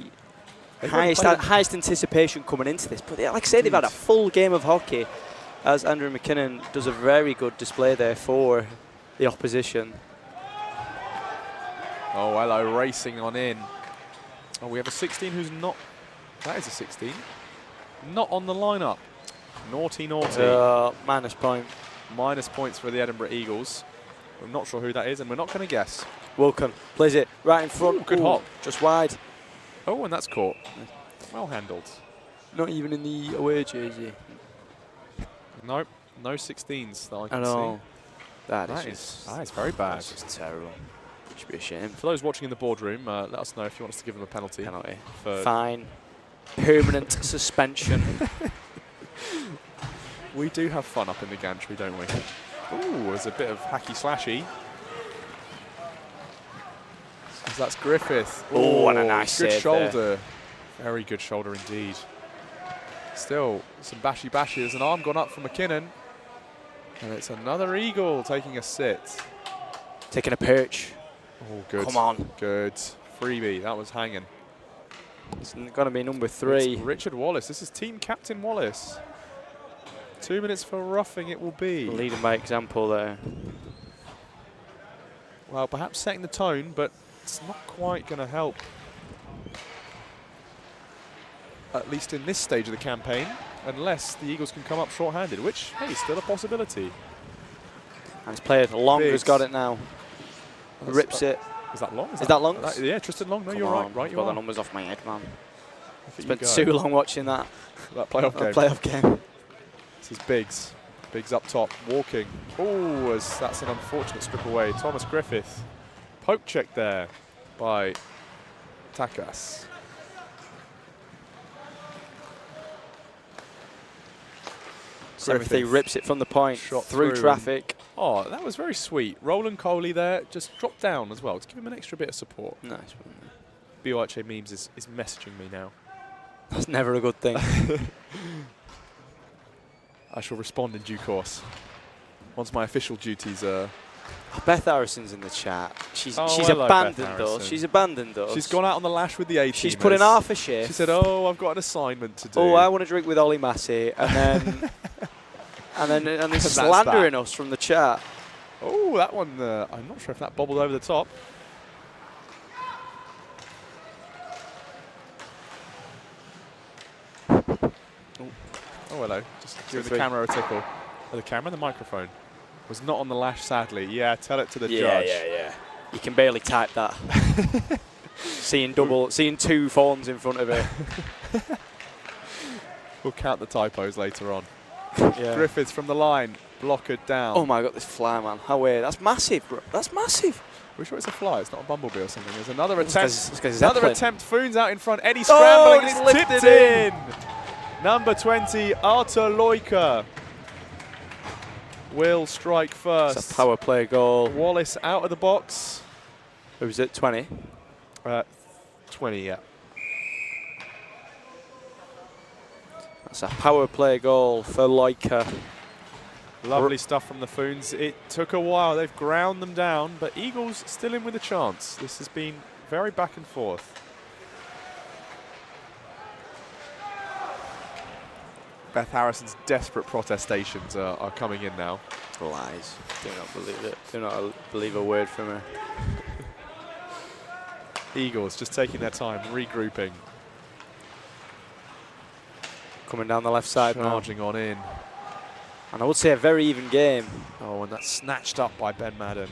[SPEAKER 6] highest anticipation coming into this. But like I say, they've had a full game of hockey, as Andrew McKinnon does a very good display there for the opposition.
[SPEAKER 3] Oh, hello, racing on in. Oh, we have a 16 who's not. That is a 16. Not on the lineup. Naughty, naughty.
[SPEAKER 6] Minus point.
[SPEAKER 3] Minus points for the Edinburgh Eagles. I'm not sure who that is, and we're not going to guess.
[SPEAKER 6] Wilkin plays it right in front.
[SPEAKER 3] Ooh, good hop.
[SPEAKER 6] Just wide.
[SPEAKER 3] Oh, and that's caught. Well handled.
[SPEAKER 6] Not even in the away jersey.
[SPEAKER 3] Nope, no 16s that I can
[SPEAKER 6] see.
[SPEAKER 3] That is very bad.
[SPEAKER 6] That's just terrible. Should be a shame.
[SPEAKER 3] For those watching in the boardroom, let us know if you want us to give them a penalty.
[SPEAKER 6] Fine. Permanent suspension.
[SPEAKER 3] We do have fun up in the gantry, don't we? Ooh, there's a bit of hacky-slashy. That's Griffith.
[SPEAKER 6] Oh, and a nice
[SPEAKER 3] good
[SPEAKER 6] save
[SPEAKER 3] shoulder.
[SPEAKER 6] there.
[SPEAKER 3] Very good shoulder indeed. Still, some bashy-bashy. There's an arm gone up from McKinnon. And it's another Eagle taking a sit.
[SPEAKER 6] Taking a perch.
[SPEAKER 3] Oh, good.
[SPEAKER 6] Come on.
[SPEAKER 3] Good. Freebie. That was hanging.
[SPEAKER 6] It's going to be number 3.
[SPEAKER 3] It's Richard Wallace. This is team captain Wallace. 2 minutes for roughing it will be.
[SPEAKER 6] Leading by example there.
[SPEAKER 3] well, perhaps setting the tone, but it's not quite going to help. At least in this stage of the campaign, unless the Eagles can come up short-handed, which, hey, still a possibility.
[SPEAKER 6] And it's played. Long has
[SPEAKER 3] Biggs.
[SPEAKER 6] got it now. Rips it.
[SPEAKER 3] Is that Long?
[SPEAKER 6] Is that Long?
[SPEAKER 3] Yeah, Tristan Long. No,
[SPEAKER 6] Come
[SPEAKER 3] you're
[SPEAKER 6] on,
[SPEAKER 3] right. Right,
[SPEAKER 6] I've
[SPEAKER 3] you
[SPEAKER 6] got the
[SPEAKER 3] are.
[SPEAKER 6] numbers off my head, man.
[SPEAKER 3] Look at
[SPEAKER 6] Spent
[SPEAKER 3] you
[SPEAKER 6] too
[SPEAKER 3] go.
[SPEAKER 6] long watching that
[SPEAKER 3] That playoff game.
[SPEAKER 6] playoff game.
[SPEAKER 3] This is Biggs. Biggs up top, walking. Oh, that's an unfortunate strip away. Thomas Griffith. Poke check there by Takas.
[SPEAKER 6] Griffith rips it from the point,
[SPEAKER 3] Shot
[SPEAKER 6] through
[SPEAKER 3] through.
[SPEAKER 6] traffic.
[SPEAKER 3] Oh, that was very sweet. Roland Coley there, just dropped down as well to give him an extra bit of support.
[SPEAKER 6] Nice.
[SPEAKER 3] BUIHA Memes is messaging me now.
[SPEAKER 6] That's never a good thing.
[SPEAKER 3] I shall respond in due course. Once my official duties are...
[SPEAKER 6] Beth Harrison's in the chat. She's
[SPEAKER 3] Oh,
[SPEAKER 6] she's
[SPEAKER 3] hello,
[SPEAKER 6] abandoned
[SPEAKER 3] Beth
[SPEAKER 6] us.
[SPEAKER 3] Harrison.
[SPEAKER 6] She's abandoned us.
[SPEAKER 3] She's gone out on the lash with the A-teamers.
[SPEAKER 6] She's put in half a shift.
[SPEAKER 3] She said, oh, I've got an assignment to do.
[SPEAKER 6] Oh, I want to drink with Ollie Massey, and then and then
[SPEAKER 3] That's
[SPEAKER 6] slandering
[SPEAKER 3] that.
[SPEAKER 6] us from the chat.
[SPEAKER 3] Oh, that one, I'm not sure if that bobbled over the top. Oh, hello. Just giving the camera a tickle. Oh, the camera and the microphone was not on the lash, sadly. Yeah, tell it to the judge.
[SPEAKER 6] Yeah. You can barely type that. seeing two phones in front of it.
[SPEAKER 3] We'll count the typos later on.
[SPEAKER 6] Yeah.
[SPEAKER 3] Griffiths from the line, blockered down.
[SPEAKER 6] Oh my God, this fly, man. How weird. That's massive, bro. That's massive.
[SPEAKER 3] We're sure it's a fly. It's not a bumblebee or something. There's another
[SPEAKER 6] It's
[SPEAKER 3] attempt.
[SPEAKER 6] 'cause it's
[SPEAKER 3] Another
[SPEAKER 6] Zeppelin.
[SPEAKER 3] attempt. Foon's out in front. Eddie scrambling.
[SPEAKER 6] it's
[SPEAKER 3] and it's
[SPEAKER 6] lifted
[SPEAKER 3] tipped in. Number 20, Artur Loika will strike first.
[SPEAKER 6] It's a power play goal.
[SPEAKER 3] Wallace out of the box.
[SPEAKER 6] Who's it? 20.
[SPEAKER 3] 20, yeah.
[SPEAKER 6] That's a power play goal for Loika.
[SPEAKER 3] Lovely stuff from the Foons. It took a while. They've ground them down, but Eagles still in with a chance. This has been very back and forth. Beth Harrison's desperate protestations are coming in now.
[SPEAKER 6] Lies. Do not believe it. Do not believe a word from her.
[SPEAKER 3] Eagles just taking their time, regrouping.
[SPEAKER 6] Coming down the left side now.
[SPEAKER 3] Charging on in.
[SPEAKER 6] And I would say a very even game.
[SPEAKER 3] Oh, and that's snatched up by Ben Madden.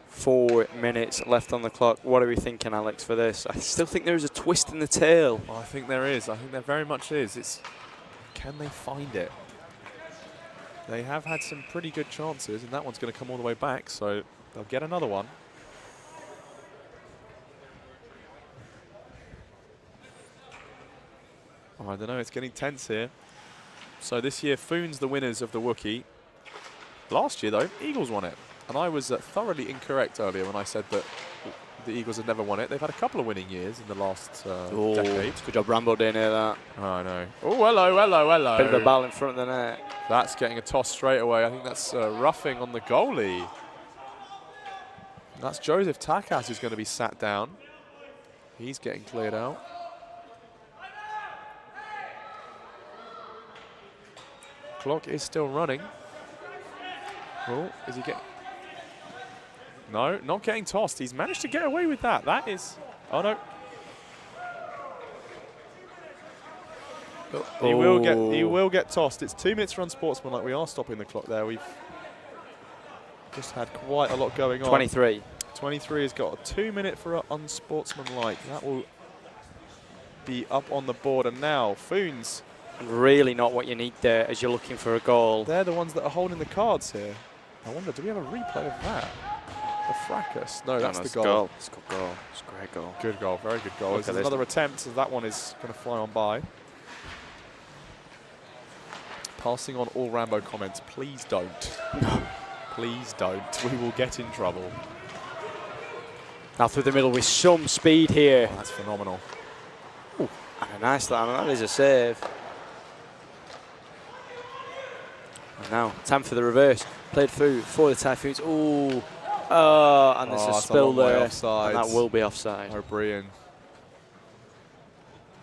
[SPEAKER 6] Four minutes left on the clock. What are we thinking, Alex, for this? I still think there is a twist in the tail.
[SPEAKER 3] Oh, I think there is. I think there very much is. It's can they find it? They have had some pretty good chances, and that one's going to come all the way back, so they'll get another one. Oh, I don't know. It's getting tense here. So this year, Foon's the winners of the Wookiee. Last year, though, Eagles won it. And I was thoroughly incorrect earlier when I said that the Eagles had never won it. They've had a couple of winning years in the last decade.
[SPEAKER 6] Good job Rambo didn't hear that.
[SPEAKER 3] Oh, I know. Oh, hello.
[SPEAKER 6] Bit of a ball in front of the net.
[SPEAKER 3] That's getting a toss straight away. I think that's roughing on the goalie. That's Joseph Takas who's going to be sat down. He's getting cleared out. Clock is still running. Oh, is he getting... No, not getting tossed. He's managed to get away with that. That is... Oh, no. He will get tossed. It's 2 minutes for unsportsmanlike. We are stopping the clock there. We've just had quite a lot going on.
[SPEAKER 6] 23.
[SPEAKER 3] 23 has got a 2 minute for unsportsmanlike. That will be up on the board. And now, Foons.
[SPEAKER 6] Really not what you need there as you're looking for a goal.
[SPEAKER 3] They're the ones that are holding the cards here. I wonder, do we have a replay of that? The fracas. No, that's the goal.
[SPEAKER 6] It's a good goal. It's a great goal.
[SPEAKER 3] Good goal. Very good goal. There's another attempt, so that one is going to fly on by. Passing on all Rambo comments. Please don't.
[SPEAKER 6] No.
[SPEAKER 3] Please don't. We will get in trouble.
[SPEAKER 6] Now through the middle with some speed here.
[SPEAKER 3] Oh, that's phenomenal.
[SPEAKER 6] Ooh, and a nice line. That is a save. And now, time for the reverse. Played through for the Typhoons. Ooh. And there's a spill there.
[SPEAKER 3] Offside.
[SPEAKER 6] And that will be offside.
[SPEAKER 3] O'Brien.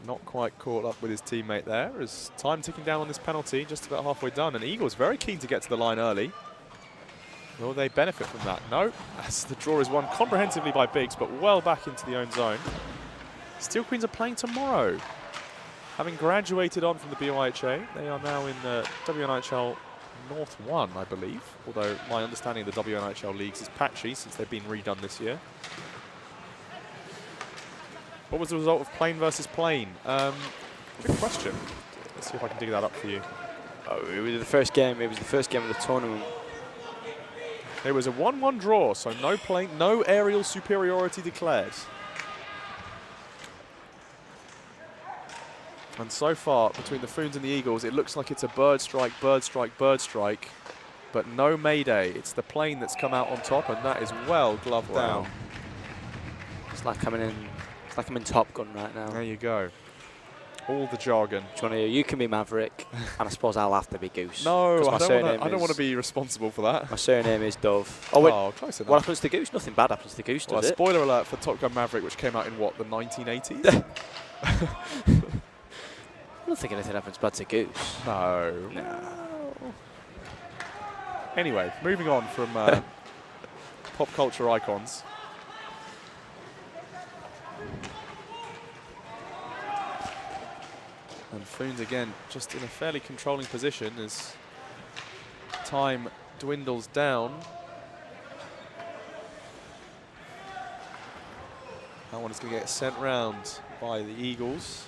[SPEAKER 3] Not quite caught up with his teammate there. As time ticking down on this penalty, just about halfway done. And Eagles very keen to get to the line early. Will they benefit from that? No, as the draw is won comprehensively by Biggs, but well back into the own zone. Steel Queens are playing tomorrow. Having graduated on from the BUIHA, they are now in the WNHL North 1, I believe. Although my understanding of the WNHL leagues is patchy since they've been redone this year. What was the result of Plain versus Plain? Good question. Let's see if I can dig that up for you.
[SPEAKER 6] Oh, it was the first game. It was the first game of the tournament.
[SPEAKER 3] It was a 1-1 draw, so no aerial superiority declared. And so far, between the Foons and the Eagles, it looks like it's a bird strike, bird strike, bird strike, but no mayday. It's the Plain that's come out on top, and that is well gloved down.
[SPEAKER 6] It's like I'm in Top Gun right now.
[SPEAKER 3] There you go. All the jargon.
[SPEAKER 6] You can be Maverick, and I suppose I'll have to be Goose.
[SPEAKER 3] No, I don't want to be responsible for that.
[SPEAKER 6] My surname is Dove. Oh, wait.
[SPEAKER 3] Close enough.
[SPEAKER 6] What happens to Goose? Nothing bad happens to Goose, does it?
[SPEAKER 3] Spoiler alert for Top Gun Maverick, which came out in, what, the 1980s?
[SPEAKER 6] I don't think anything happens bad to Goose.
[SPEAKER 3] No. Anyway, moving on from pop culture icons. And Foons again just in a fairly controlling position as time dwindles down. That one is going to get sent round by the Eagles.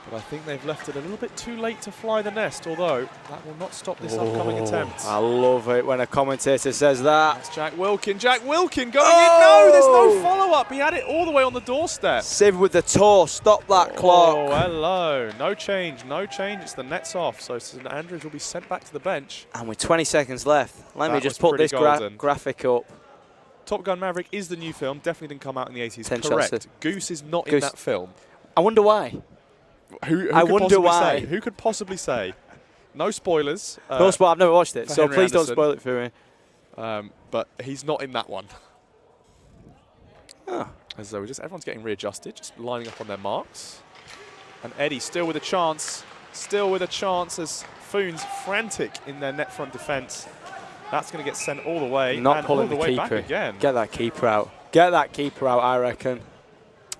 [SPEAKER 3] But I think they've left it a little bit too late to fly the nest, although that will not stop this upcoming attempt.
[SPEAKER 6] I love it when a commentator says that.
[SPEAKER 3] That's Jack Wilkin. Jack Wilkin going in. No, there's no follow-up. He had it all the way on the doorstep.
[SPEAKER 6] Siv with the toe. Stop that clock.
[SPEAKER 3] Oh, hello. No change. No change. It's the net's off. So St Andrews will be sent back to the bench.
[SPEAKER 6] And with 20 seconds left, let me just put this graphic up.
[SPEAKER 3] Top Gun Maverick is the new film. Definitely didn't come out in the 80s.
[SPEAKER 6] 10
[SPEAKER 3] Correct.
[SPEAKER 6] shots.
[SPEAKER 3] Goose is not in that film.
[SPEAKER 6] I wonder why.
[SPEAKER 3] I wonder why. Who could possibly say? No spoilers.
[SPEAKER 6] No spoilers. I've never watched it, so please don't spoil it for me.
[SPEAKER 3] But he's not in that one.
[SPEAKER 6] Oh.
[SPEAKER 3] As though everyone's getting readjusted, just lining up on their marks. And Eddie still with a chance. Still with a chance as Foons frantic in their net front defence. That's going to get sent all the way.
[SPEAKER 6] Not
[SPEAKER 3] and
[SPEAKER 6] pulling
[SPEAKER 3] all the way
[SPEAKER 6] keeper.
[SPEAKER 3] Back again.
[SPEAKER 6] Get that keeper out. Get that keeper out, I reckon.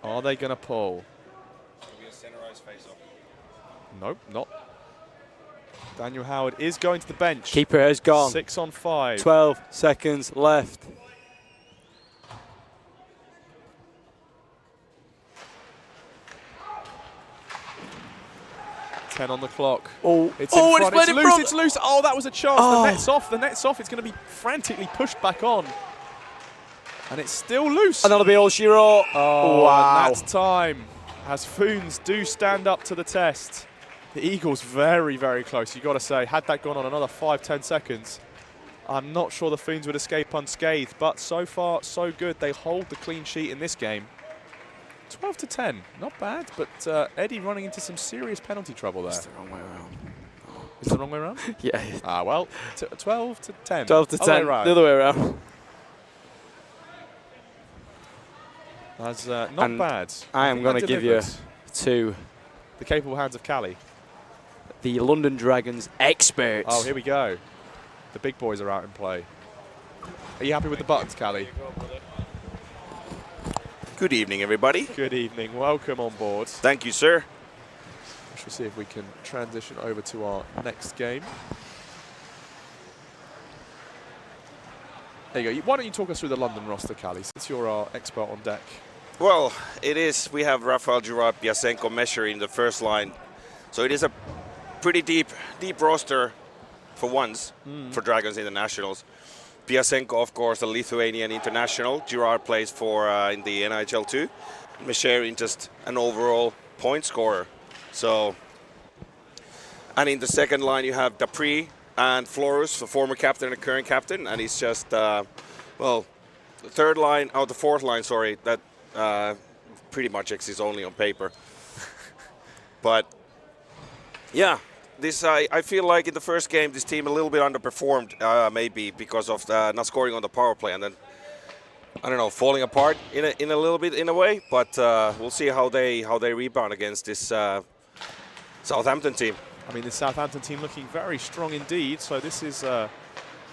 [SPEAKER 3] Are they going to pull? Nope, not. Daniel Howard is going to the bench.
[SPEAKER 6] Keeper has gone.
[SPEAKER 3] 6 on 5.
[SPEAKER 6] 12 seconds left.
[SPEAKER 3] Ten on the clock.
[SPEAKER 6] Oh,
[SPEAKER 3] it's in front.
[SPEAKER 6] It's loose.
[SPEAKER 3] It's loose. Oh, that was a chance.
[SPEAKER 6] Oh.
[SPEAKER 3] The net's off. The net's off. It's going to be frantically pushed back on. And it's still loose.
[SPEAKER 6] And that'll be all she wrote.
[SPEAKER 3] Oh,
[SPEAKER 6] wow.
[SPEAKER 3] And that's time. As Foons do stand up to the test. The Eagles very, very close, you've got to say. Had that gone on another 5-10 seconds, I'm not sure the Foons would escape unscathed. But so far, so good. They hold the clean sheet in this game. 12-10, not bad. But Eddie running into some serious penalty trouble there.
[SPEAKER 6] It's the wrong way around.
[SPEAKER 3] Is it the wrong way around?
[SPEAKER 6] Yeah.
[SPEAKER 3] Ah, well, 12-10.
[SPEAKER 6] 12-10, the other way around.
[SPEAKER 3] That's not bad.
[SPEAKER 6] I am going to give you to
[SPEAKER 3] the capable hands of Callie.
[SPEAKER 6] The London Dragons experts.
[SPEAKER 3] Oh, here we go. The big boys are out in play. Are you happy with the buttons, Callie?
[SPEAKER 7] Good evening, everybody.
[SPEAKER 3] Good evening. Welcome on board.
[SPEAKER 7] Thank you, sir.
[SPEAKER 3] We shall see if we can transition over to our next game. There you go. Why don't you talk us through the London roster, Callie, since you're our expert on deck?
[SPEAKER 7] Well, it is. We have Rafael Girard, Piasenko, Mesher in the first line. So it is a pretty deep roster for once for Dragons Internationals. Piasenko, of course, the Lithuanian international. Girard plays for in the NHL too. Mesher in just an overall point scorer. So, and in the second line you have Dapri and Florus, the former captain and the current captain, and he's just well, the third line, the fourth line, sorry, that pretty much exists only on paper. But yeah, this I feel like in the first game this team a little bit underperformed, maybe because of not scoring on the power play, and then I don't know, falling apart in a little bit in a way, but we'll see how they rebound against this Southampton team.
[SPEAKER 3] I mean, the Southampton team looking very strong indeed. So this is a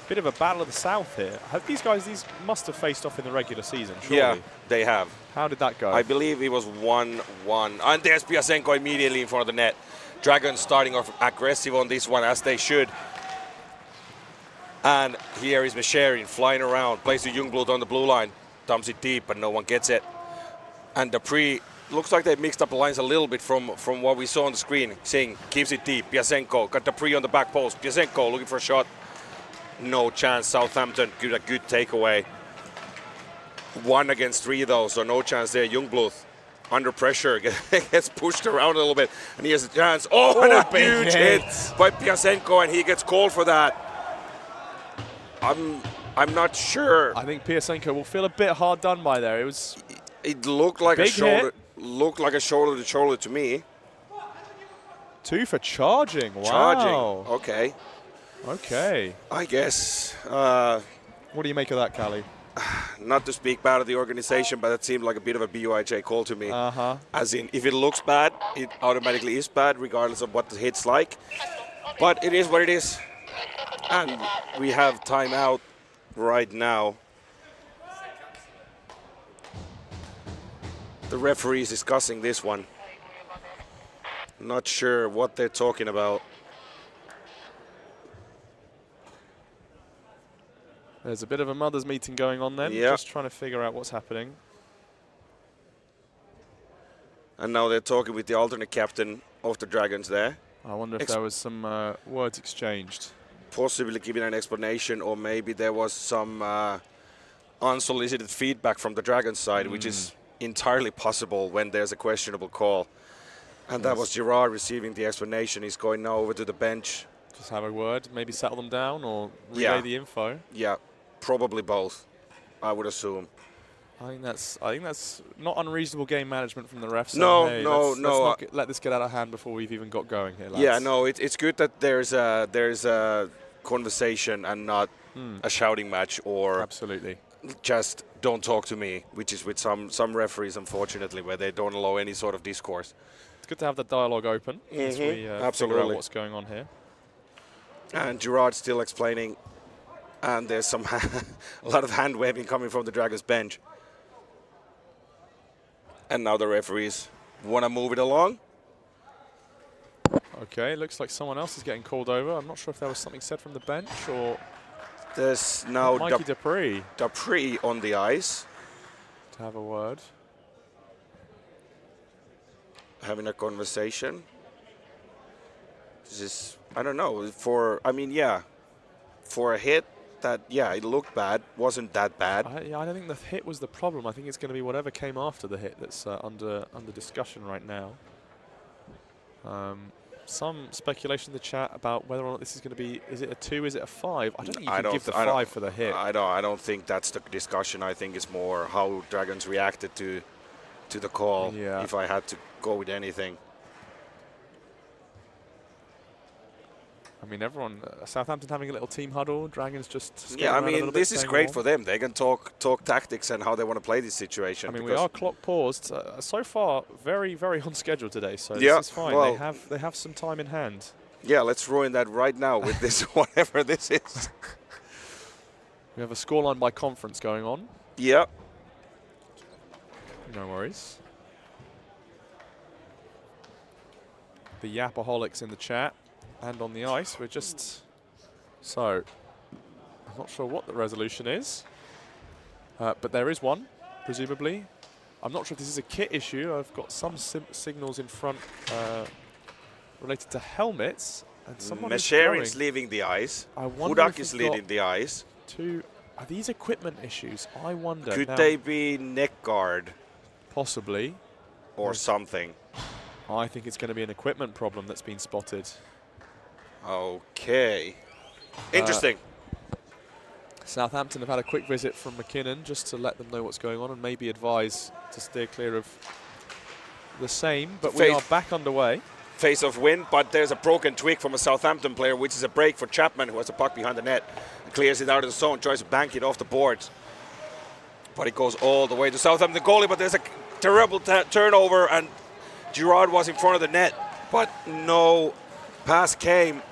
[SPEAKER 3] bit of a battle of the South here. These must have faced off in the regular season, surely.
[SPEAKER 7] Yeah, they have.
[SPEAKER 3] How did that go?
[SPEAKER 7] I believe it was 1-1. And there's Piasenko immediately in front of the net. Dragons starting off aggressive on this one, as they should. And here is Mesherin flying around, plays to Youngblood on the blue line, dumps it deep, but no one gets it. And Dupree, looks like they mixed up the lines a little bit from what we saw on the screen. Singh keeps it deep. Piasenko got Dupree on the back post. Piasenko looking for a shot. No chance. Southampton get a good takeaway. 1 against 3 though, so no chance there. Youngblood under pressure gets pushed around a little bit, and he has a chance. Oh, and a huge hit by Piasenko, and he gets called for that. I'm not sure.
[SPEAKER 3] I think Piasenko will feel a bit hard done by there.
[SPEAKER 7] It looked like a shoulder.
[SPEAKER 3] Hit.
[SPEAKER 7] Looked like a shoulder to shoulder to me.
[SPEAKER 3] 2 for charging. Wow.
[SPEAKER 7] Charging. Okay.
[SPEAKER 3] Okay.
[SPEAKER 7] I guess.
[SPEAKER 3] What do you make of that, Callie?
[SPEAKER 7] Not to speak bad of the organization, but it seemed like a bit of a BUIHA call to me. As in, if it looks bad, it automatically is bad, regardless of what the hit's like. But it is what it is. And we have timeout right now. The referee is discussing this one. Not sure what they're talking about.
[SPEAKER 3] There's a bit of a mother's meeting going on then.
[SPEAKER 7] Yeah.
[SPEAKER 3] Just trying to figure out what's happening.
[SPEAKER 7] And now they're talking with the alternate captain of the Dragons there.
[SPEAKER 3] I wonder if there was some words exchanged.
[SPEAKER 7] Possibly giving an explanation, or maybe there was some unsolicited feedback from the Dragons side, which is entirely possible when there's a questionable call. And that was Gerard receiving the explanation. He's going now over to the bench.
[SPEAKER 3] Just have a word, maybe settle them down or relay the info.
[SPEAKER 7] Yeah, probably both, I would assume.
[SPEAKER 3] I think that's not unreasonable game management from the refs.
[SPEAKER 7] No,
[SPEAKER 3] hey,
[SPEAKER 7] no.
[SPEAKER 3] Let's not let this get out of hand before we've even got going here, lads.
[SPEAKER 7] Yeah, no, it's good that there's a conversation and not a shouting match or
[SPEAKER 3] absolutely
[SPEAKER 7] just don't talk to me, which is with some referees, unfortunately, where they don't allow any sort of discourse.
[SPEAKER 3] It's good to have the dialogue open as we figure out what's going on here.
[SPEAKER 7] And Gerard's still explaining, and there's some a lot of hand waving coming from the Dragons bench. And now the referees want to move it along.
[SPEAKER 3] Okay, looks like someone else is getting called over. I'm not sure if there was something said from the bench or...
[SPEAKER 7] There's now
[SPEAKER 3] Mikey Dupree.
[SPEAKER 7] Dupree on the ice.
[SPEAKER 3] To have a word.
[SPEAKER 7] Having a conversation. This is, I don't know, for a hit that, it looked bad, wasn't that bad.
[SPEAKER 3] I don't think the hit was the problem. I think it's going to be whatever came after the hit that's under discussion right now. Some speculation in the chat about whether or not this is going to be, is it a 2, is it a 5? I don't think you can give the 5 for the hit.
[SPEAKER 7] I don't think that's the discussion. I think it's more how Dragons reacted to the call, if I had to go with anything.
[SPEAKER 3] I mean, everyone, Southampton having a little team huddle, Dragons just...
[SPEAKER 7] Yeah, I mean, this is great for them. They can talk tactics and how they want to play this situation.
[SPEAKER 3] I mean, we are clock paused. So far, very, very on schedule today, so
[SPEAKER 7] yeah,
[SPEAKER 3] this is fine.
[SPEAKER 7] Well,
[SPEAKER 3] they have some time in hand.
[SPEAKER 7] Yeah, let's ruin that right now with this, whatever this is.
[SPEAKER 3] We have a scoreline by conference going on.
[SPEAKER 7] Yeah.
[SPEAKER 3] No worries. The Yapaholics in the chat. And on the ice, we're just... So, I'm not sure what the resolution is. But there is one, presumably. I'm not sure if this is a kit issue. I've got some signals in front related to helmets. And someone
[SPEAKER 7] is leaving the ice. Hudak is leading the ice.
[SPEAKER 3] Are these equipment issues? I wonder.
[SPEAKER 7] Could they be neck guard?
[SPEAKER 3] Possibly.
[SPEAKER 7] Or something.
[SPEAKER 3] I think it's going to be an equipment problem that's been spotted.
[SPEAKER 7] Okay. Interesting.
[SPEAKER 3] Southampton have had a quick visit from McKinnon just to let them know what's going on and maybe advise to steer clear of the same. But we are back underway.
[SPEAKER 7] Face-off win, but there's a broken twig from a Southampton player, which is a break for Chapman, who has the puck behind the net. Clears it out of the zone, tries to bank it off the boards.
[SPEAKER 2] but it goes all the way to Southampton goalie, but there's a terrible turnover, and Girard was in front of the net, but no pass came.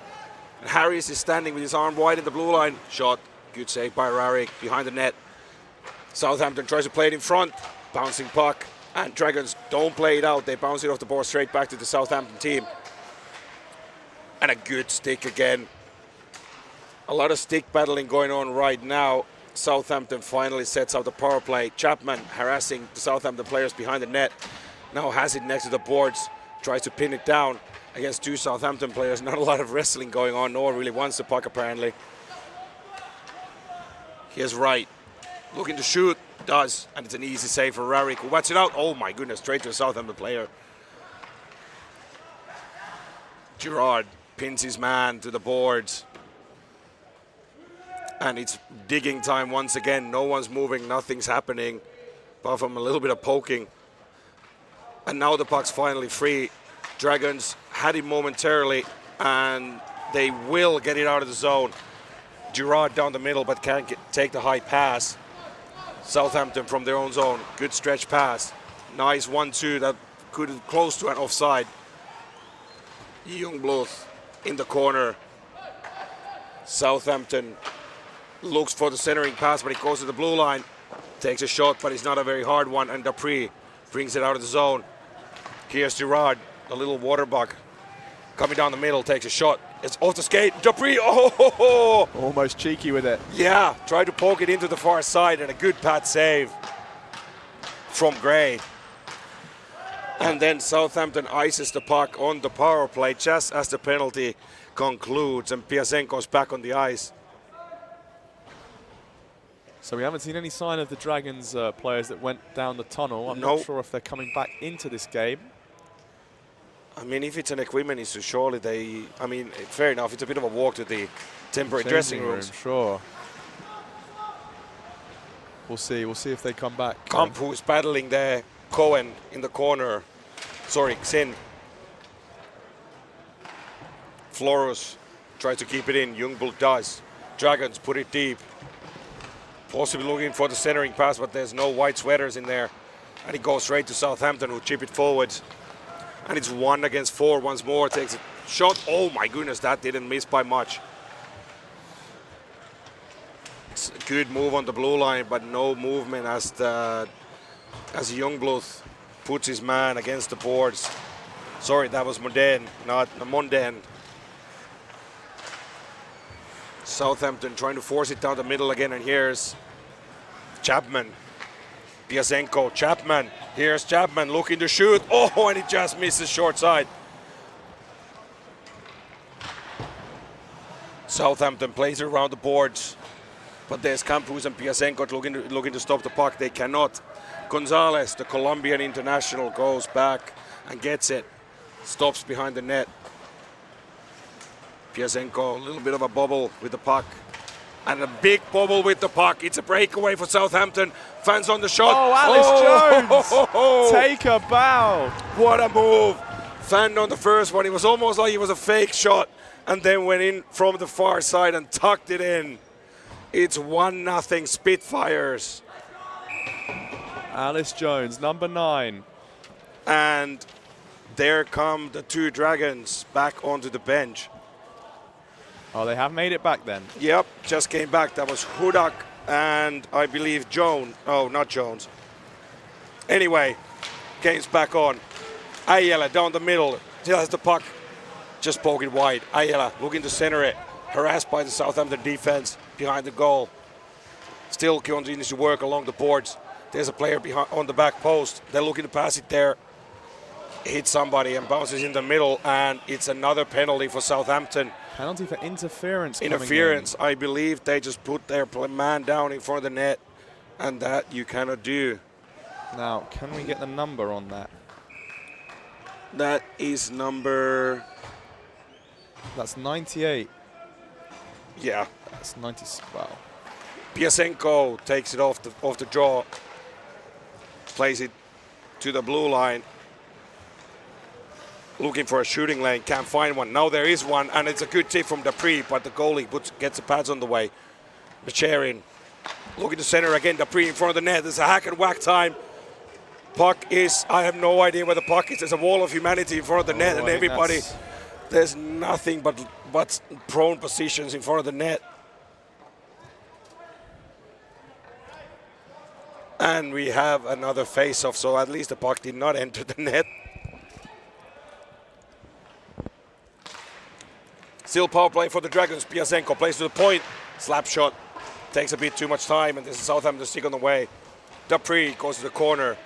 [SPEAKER 2] And Harris is standing with his arm wide in the blue line. Shot, good save by Rarik behind the net. Southampton tries to play it in front, bouncing puck, and Dragons don't play it out. They bounce it off the board straight back to the Southampton team. And a good stick again. A lot of stick battling going on right now. Southampton finally sets out the power play. Chapman harassing the Southampton players behind the net. Now has it next to the boards. Tries to pin it down against two Southampton players. Not a lot of wrestling going on. No one really wants the puck apparently. Here's Wright. Looking to shoot. Does. And it's an easy save for Rarik, who whats it out. Oh my goodness, straight to a Southampton player. Girard pins his man to the boards. And it's digging time once again. No one's moving, nothing's happening, apart from a little bit of poking. And now the puck's finally free. Dragons had it momentarily, and they will get it out of the zone. Girard down the middle, but can't take the high pass. Southampton from their own zone. Good stretch pass. Nice 1-2 that could have close to an offside. Youngblood in the corner. Southampton looks for the centering pass, but it goes to the blue line. Takes a shot, but it's not a very hard one, and Dupree brings it out of the zone. Here's Girard, a little water bug. Coming down the middle, takes a shot. It's off the skate. Dupree, oh!
[SPEAKER 3] Almost cheeky with it.
[SPEAKER 2] Yeah, tried to poke it into the far side, and a good pad save from Gray. And then Southampton ices the puck on the power play just as the penalty concludes, and Piasenko's back on the ice.
[SPEAKER 3] So we haven't seen any sign of the Dragons players that went down the tunnel. I'm not sure if they're coming back into this game.
[SPEAKER 2] I mean, if it's an equipment issue, surely they... I mean, fair enough, it's a bit of a walk to the temporary dressing rooms.
[SPEAKER 3] Sure. We'll see if they come back.
[SPEAKER 2] Kamp, who's battling there. Cohen in the corner. Sorry, Xin. Florus tries to keep it in. Youngblood does. Dragons put it deep. Possibly looking for the centering pass, but there's no white sweaters in there. And it goes straight to Southampton, who chip it forward. And it's 1 against 4 once more. Takes a shot. Oh my goodness, that didn't miss by much. It's a good move on the blue line, but no movement as Youngblood puts his man against the boards. Sorry, that was Modern, not Monden. Southampton trying to force it down the middle again, and here's Chapman. Piasenko, Chapman. Here's Chapman looking to shoot. Oh, and he just misses short side. Southampton plays around the boards, but there's Campus and Piasenko looking to stop the puck. They cannot. Gonzalez, the Colombian international, goes back and gets it. Stops behind the net. Piasenko, a little bit of a bobble with the puck. And a big bobble with the puck. It's a breakaway for Southampton. Fans on the shot.
[SPEAKER 3] Oh, Alice Jones! Take a bow.
[SPEAKER 2] What a move. Fan on the first one. It was almost like it was a fake shot, and then went in from the far side and tucked it in. It's 1-0 Spitfires.
[SPEAKER 3] Alice Jones, number 9.
[SPEAKER 2] And there come the two Dragons back onto the bench.
[SPEAKER 3] Oh, they have made it back then.
[SPEAKER 2] Yep, just came back. That was Hudak and I believe Jones. Oh, not Jones. Anyway, game's back on. Ayala down the middle. Still has the puck. Just poke it wide. Ayala looking to center it. Harassed by the Southampton defense behind the goal. Still continues to work along the boards. There's a player behind on the back post. They're looking to pass it there. Hits somebody and bounces in the middle, and it's another penalty for Southampton.
[SPEAKER 3] Penalty for interference.
[SPEAKER 2] Interference. I believe they just put their man down in front of the net, and that you cannot do.
[SPEAKER 3] Now, can we get the number on that?
[SPEAKER 2] That is number...
[SPEAKER 3] That's 98.
[SPEAKER 2] Yeah.
[SPEAKER 3] That's 90. Wow.
[SPEAKER 2] Piasenko takes it off the draw. Plays it to the blue line. Looking for a shooting lane, can't find one. Now there is one, and it's a good tip from Dupree, but the goalie gets the pads on the way. Macherin Looking to center again, Dupree in front of the net. There's a hack and whack time. Puck is, I have no idea where the puck is. There's a wall of humanity in front of the net, and everybody, there's nothing but prone positions in front of the net. And we have another face-off, so at least the puck did not enter the net. Still power play for the Dragons. Piasenko plays to the point. Slap shot. Takes a bit too much time, and this is Southampton stick on the way. Dupree goes to the corner.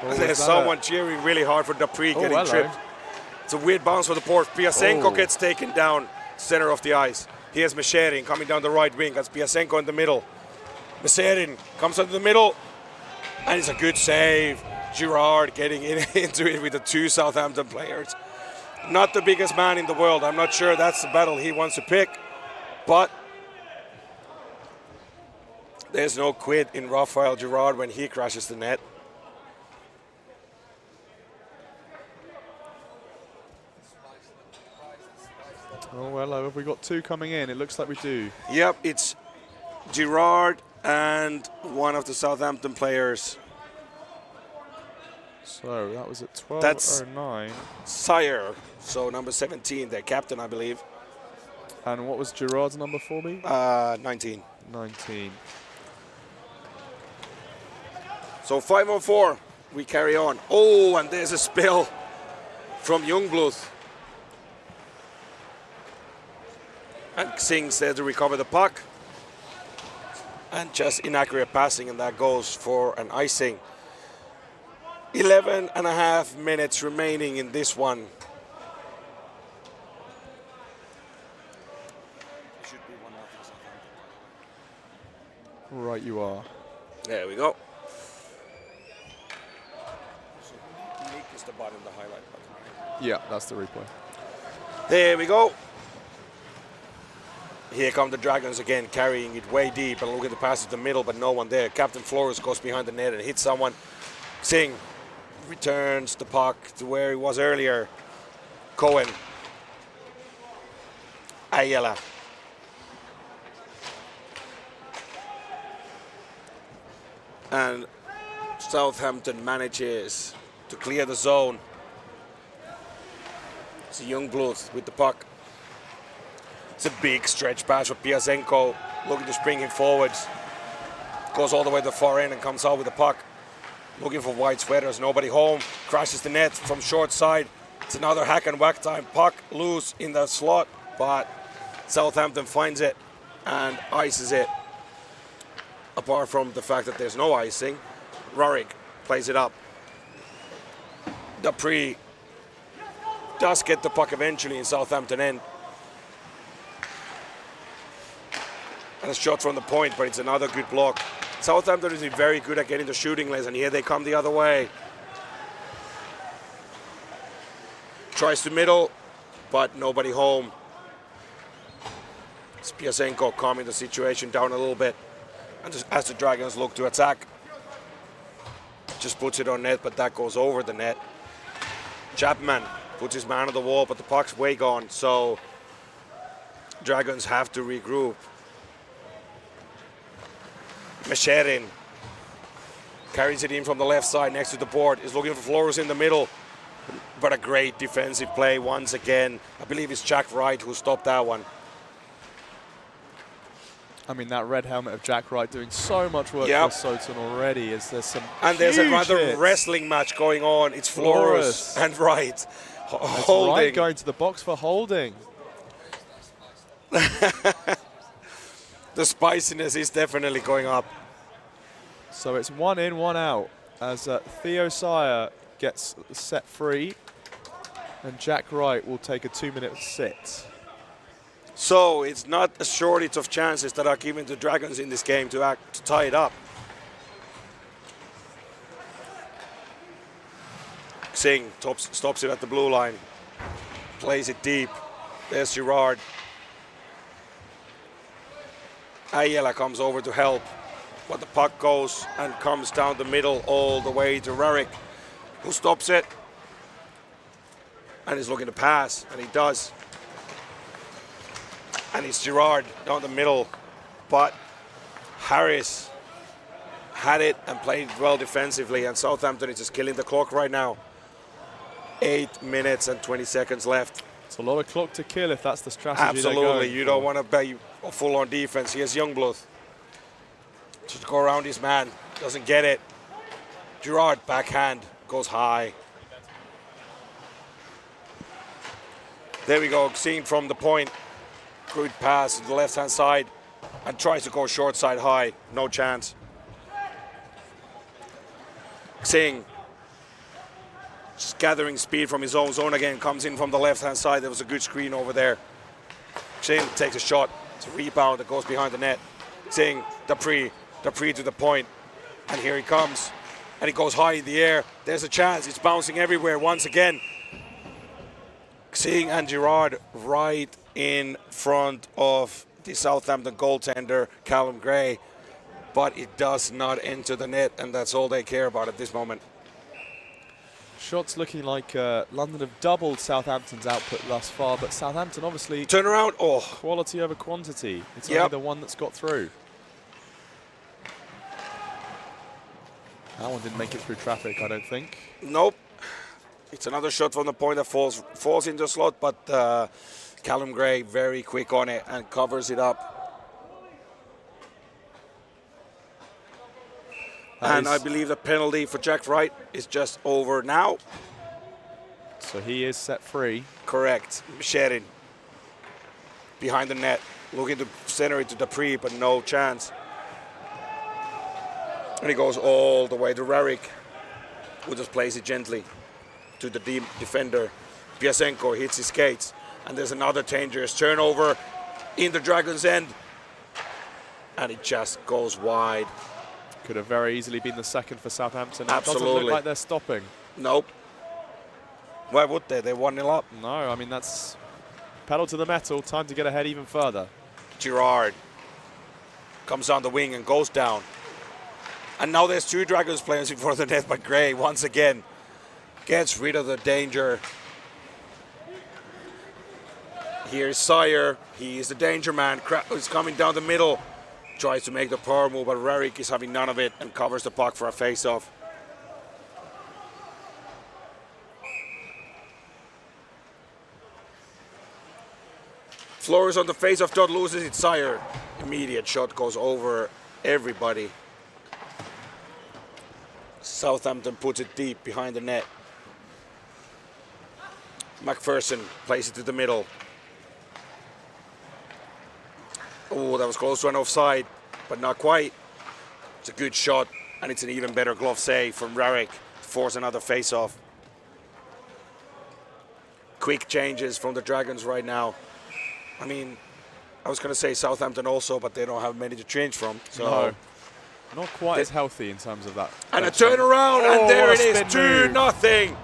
[SPEAKER 2] There's someone cheering really hard for Dupree getting tripped. It's a weird bounce for the port. Piasenko gets taken down center of the ice. Here's Mesherin coming down the right wing. That's Piasenko in the middle. Mesherin comes into the middle, and it's a good save. Girard getting into it with the two Southampton players. Not the biggest man in the world. I'm not sure that's the battle he wants to pick, but there's no quit in Raphael Girard when he crashes the net.
[SPEAKER 3] Oh, well, have we got two coming in? It looks like we do.
[SPEAKER 2] Yep, it's Girard and one of the Southampton players.
[SPEAKER 3] So that was at 12:09.
[SPEAKER 2] That's Sire, so number 17, their captain, I believe.
[SPEAKER 3] And what was Girard's number for me?
[SPEAKER 2] 19.
[SPEAKER 3] 19.
[SPEAKER 2] So 5-on-4, we carry on. Oh, and there's a spill from Youngblood. And Singh's there to recover the puck. And just inaccurate passing, and that goes for an icing. 11.5 minutes remaining in this one.
[SPEAKER 3] Right, you are.
[SPEAKER 2] There we go. Nick is the bottom of the highlight button.
[SPEAKER 3] Yeah, that's the replay.
[SPEAKER 2] There we go. Here come the Dragons again, carrying it way deep, and look at the pass to the middle, but no one there. Captain Flores goes behind the net and hits someone. Singh returns the puck to where he was earlier. Cohen. Ayala. And Southampton manages to clear the zone. It's a Youngblood with the puck. It's a big stretch pass for Piasenko, looking to spring him forwards. Goes all the way to the far end and comes out with the puck. Looking for white sweaters, nobody home. Crashes the net from short side. It's another hack and whack time. Puck loose in the slot, but Southampton finds it and ices it. Apart from the fact that there's no icing, Rurik plays it up. Dupree does get the puck eventually in Southampton end. And a shot from the point, but it's another good block. Southampton is very good at getting the shooting lanes, and here they come the other way. Tries to middle, but nobody home. Piasenko calming the situation down a little bit. And just as the Dragons look to attack, just puts it on net, but that goes over the net. Chapman puts his man on the wall, but the puck's way gone, so Dragons have to regroup. Mesherin carries it in from the left side next to the board, is looking for Flores in the middle, but a great defensive play once again. I believe it's Jack Wright who stopped that one.
[SPEAKER 3] I mean, that red helmet of Jack Wright doing so much work for Soton already. There's some
[SPEAKER 2] and there's another
[SPEAKER 3] hits.
[SPEAKER 2] wrestling match going on. It's Flores and Wright holding.
[SPEAKER 3] Wright going to the box for holding.
[SPEAKER 2] The spiciness is definitely going up.
[SPEAKER 3] So it's 1 in, 1 out as Theo Sire gets set free, and Jack Wright will take a 2-minute sit.
[SPEAKER 2] So it's not a shortage of chances that are given to Dragons in this game to tie it up. Singh stops it at the blue line, plays it deep. There's Girard. Ayala comes over to help, but the puck goes and comes down the middle all the way to Rurik, who stops it and is looking to pass, and he does. And it's Gerard down the middle. But Harris had it and played well defensively, and Southampton is just killing the clock right now. 8 minutes and 20 seconds left.
[SPEAKER 3] It's a lot of clock to kill if that's the strategy.
[SPEAKER 2] Absolutely, you don't want to be full on defense. Here's Youngblood. Just go around his man, doesn't get it. Gerard, backhand, goes high. There we go, seeing from the point. Good pass to the left-hand side and tries to go short side high. No chance. Singh, just gathering speed from his own zone again, comes in from the left-hand side. There was a good screen over there. Singh takes a shot. It's a rebound that goes behind the net. Singh, Dupree to the point. And here he comes. And he goes high in the air. There's a chance. It's bouncing everywhere once again. Singh and Gerard right in front of the Southampton goaltender, Callum Gray. But it does not enter the net, and that's all they care about at this moment.
[SPEAKER 3] Shots looking like London have doubled Southampton's output thus far, but Southampton obviously
[SPEAKER 2] turn around. Oh,
[SPEAKER 3] quality over quantity. It's only the one that's got through. That one didn't make it through traffic, I don't think.
[SPEAKER 2] Nope. It's another shot from the point that falls in the slot, but Callum Gray very quick on it and covers it up. And I believe the penalty for Jack Wright is just over now.
[SPEAKER 3] So he is set free.
[SPEAKER 2] Correct. Sheridan behind the net, looking to center it to Dupree, but no chance. And he goes all the way to Rarick, who just plays it gently to the defender. Piasenko hits his skates, and there's another dangerous turnover in the Dragons' end. And it just goes wide.
[SPEAKER 3] Could have very easily been the second for Southampton.
[SPEAKER 2] Absolutely.
[SPEAKER 3] It doesn't look like they're stopping.
[SPEAKER 2] Nope. Why would they? They're 1-0 up.
[SPEAKER 3] No, I mean, that's pedal to the metal. Time to get ahead even further.
[SPEAKER 2] Gerard comes on the wing and goes down. And now there's two Dragons players in front of the net, but Gray once again gets rid of the danger. Here's Sire. He is the danger man. He's coming down the middle. Tries to make the power move, but Rarick is having none of it and covers the puck for a face-off. Flores on the face-off dot, loses it. Sire. Immediate shot goes over everybody. Southampton puts it deep behind the net. McPherson plays it to the middle. Oh, that was close to an offside, but not quite. It's a good shot, and it's an even better glove save from Rarick to force another face-off. Quick changes from the Dragons right now. I mean, I was going to say Southampton also, but they don't have many to change from. So
[SPEAKER 3] no, not quite as healthy in terms of that.
[SPEAKER 2] And a turnaround, and there it is, 2-0.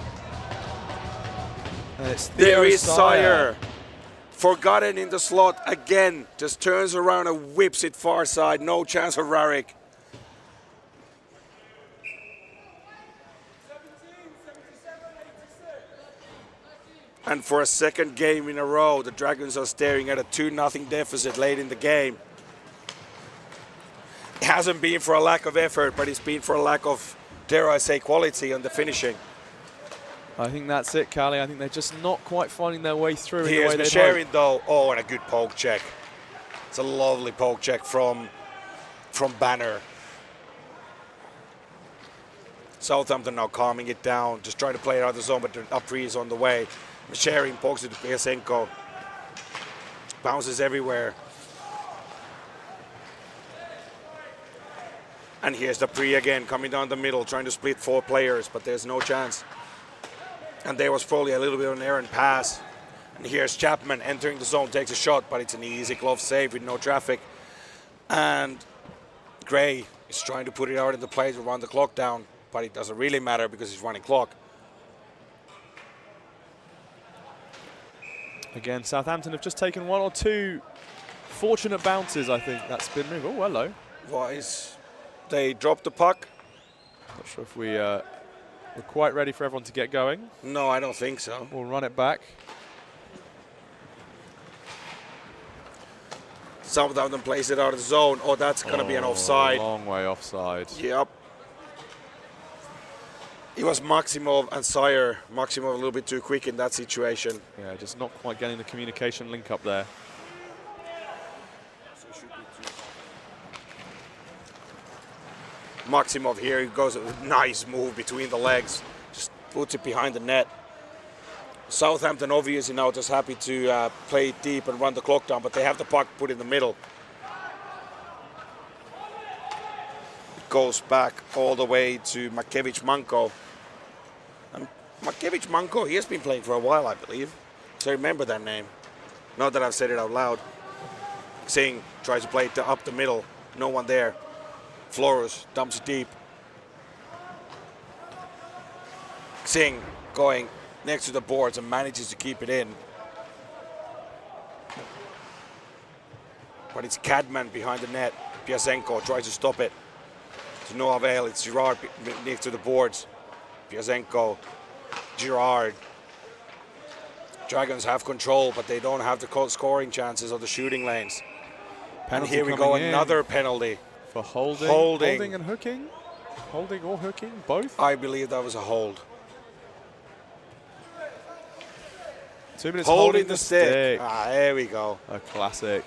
[SPEAKER 2] There is Sire. Forgotten in the slot again, just turns around and whips it far side. No chance for Rarick. And for a second game in a row, the Dragons are staring at a 2-0 deficit late in the game. It hasn't been for a lack of effort, but it's been for a lack of, dare I say, quality on the finishing.
[SPEAKER 3] I think that's it, Callie. I think they're just not quite finding their way through.
[SPEAKER 2] Here's Misharin, though. Oh, and a good poke check. It's a lovely poke check from Banner. Southampton now calming it down, just trying to play it out of the zone, but Dupree is on the way. Misharin pokes it to Piasenko. Bounces everywhere. And here's Dupree again, coming down the middle, trying to split 4 players, but there's no chance. And there was probably a little bit of an errant pass. And here's Chapman entering the zone, takes a shot, but it's an easy glove save with no traffic. And Gray is trying to put it out in the play to run the clock down, but it doesn't really matter because he's running clock.
[SPEAKER 3] Again, Southampton have just taken 1 or 2 fortunate bounces, I think. That's been moved. Oh, hello.
[SPEAKER 2] They dropped the puck.
[SPEAKER 3] Not sure if we're quite ready for everyone to get going.
[SPEAKER 2] No, I don't think so.
[SPEAKER 3] We'll run it back.
[SPEAKER 2] Southampton plays it out of the zone. Oh, that's going to be an offside.
[SPEAKER 3] Long way offside.
[SPEAKER 2] Yep. It was Maximov and Sire. Maximov a little bit too quick in that situation.
[SPEAKER 3] Yeah, just not quite getting the communication link up there.
[SPEAKER 2] Maximov here, he goes a nice move between the legs. Just puts it behind the net. Southampton obviously now just happy to play it deep and run the clock down, but they have the puck put in the middle. It goes back all the way to Makevich-Manko. And Makevich-Manko, he has been playing for a while, I believe. So I remember that name. Not that I've said it out loud. Singh tries to play it up the middle. No one there. Flores dumps it deep. Singh going next to the boards and manages to keep it in. But it's Cadman behind the net. Piazenko tries to stop it. To no avail. It's Girard next to the boards. Piazenko, Girard. Dragons have control, but they don't have the scoring chances or the shooting lanes.
[SPEAKER 3] Penalty
[SPEAKER 2] And here we go,
[SPEAKER 3] in
[SPEAKER 2] another penalty.
[SPEAKER 3] for holding.
[SPEAKER 2] Holding
[SPEAKER 3] and hooking. Holding or hooking, both.
[SPEAKER 2] I believe that was a hold.
[SPEAKER 3] 2 minutes
[SPEAKER 2] Holding the stick. Ah, there we go.
[SPEAKER 3] A classic.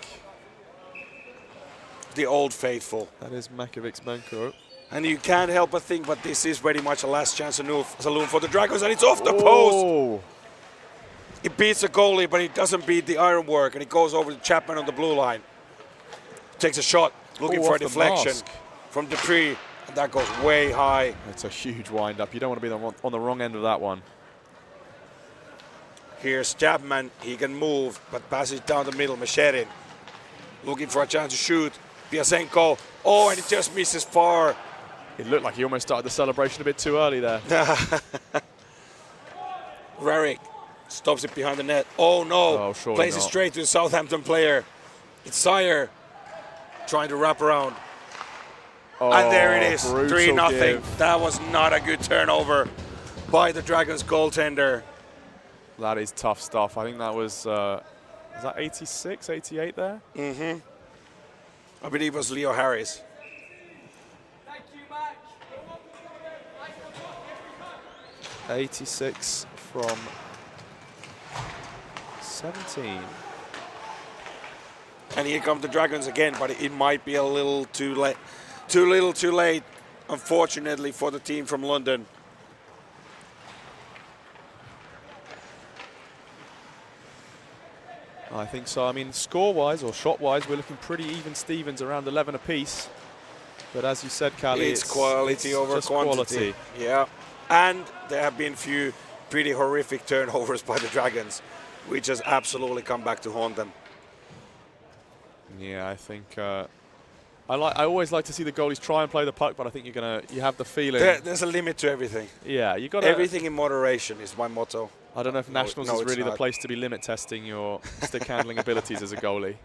[SPEAKER 2] The old faithful.
[SPEAKER 3] That is Makevich-Manko.
[SPEAKER 2] And you can't help but think, but this is very much a last chance saloon for the Dragons, and it's off the post. It beats the goalie, but it doesn't beat the ironwork, and it goes over to Chapman on the blue line. Takes a shot, looking for a deflection from Dupree, and that goes way high.
[SPEAKER 3] It's a huge wind-up. You don't want to be on the wrong end of that one.
[SPEAKER 2] Here's Chapman. He can move, but passes down the middle. Mesherin looking for a chance to shoot. Piazenko. Oh, and it just misses far.
[SPEAKER 3] It looked like he almost started the celebration a bit too early there.
[SPEAKER 2] Rarick stops it behind the net. Oh, no.
[SPEAKER 3] Oh, surely
[SPEAKER 2] Plays it
[SPEAKER 3] not.
[SPEAKER 2] straight to the Southampton player. It's Sire trying to wrap around. And there it is, 3-0. That was not a good turnover by the Dragons goaltender.
[SPEAKER 3] That is tough stuff. I think that was that 86, 88 there?
[SPEAKER 2] Mm-hmm. I believe it was Leo Harris.
[SPEAKER 3] 86 from 17.
[SPEAKER 2] And here come the Dragons again, but it might be a little too late. Too little, too late, unfortunately, for the team from London.
[SPEAKER 3] I think so. I mean, score-wise or shot-wise, we're looking pretty even Stevens, around 11 apiece. But as you said, Callie,
[SPEAKER 2] it's quality over
[SPEAKER 3] just
[SPEAKER 2] quantity.
[SPEAKER 3] Quality.
[SPEAKER 2] Yeah, and there have been few pretty horrific turnovers by the Dragons, which has absolutely come back to haunt them.
[SPEAKER 3] Yeah, I think I always like to see the goalies try and play the puck, but I think you have the feeling.
[SPEAKER 2] There's a limit to everything.
[SPEAKER 3] Yeah, you got
[SPEAKER 2] everything in moderation is my motto.
[SPEAKER 3] I don't know if Nationals is really the
[SPEAKER 2] not.
[SPEAKER 3] place to be limit testing your stick handling abilities as a goalie.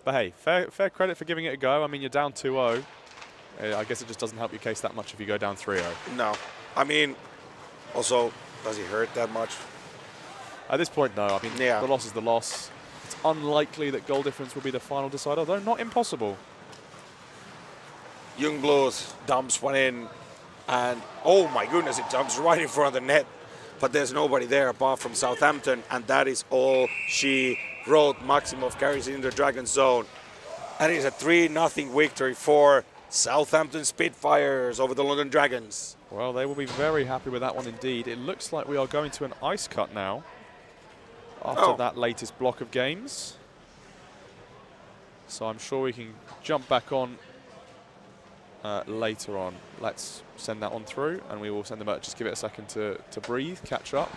[SPEAKER 3] But hey, fair credit for giving it a go. I mean, you're down 2-0. I guess it just doesn't help your case that much if you go down 3-0.
[SPEAKER 2] No. I mean, also, does it hurt that much?
[SPEAKER 3] At this point, no. I mean, the loss is the loss. It's unlikely that goal difference will be the final decider, though not impossible.
[SPEAKER 2] Young Blues dumps one in, and oh my goodness, it jumps right in front of the net. But there's nobody there apart from Southampton, and that is all she wrote. Maximov carries it in the Dragon zone. And it's a 3-0 victory for Southampton Spitfires over the London Dragons.
[SPEAKER 3] Well, they will be very happy with that one indeed. It looks like we are going to an ice cut now after that latest block of games. So I'm sure we can jump back on later on. Let's send that on through, and we will send them out. Just give it a second to breathe, catch up.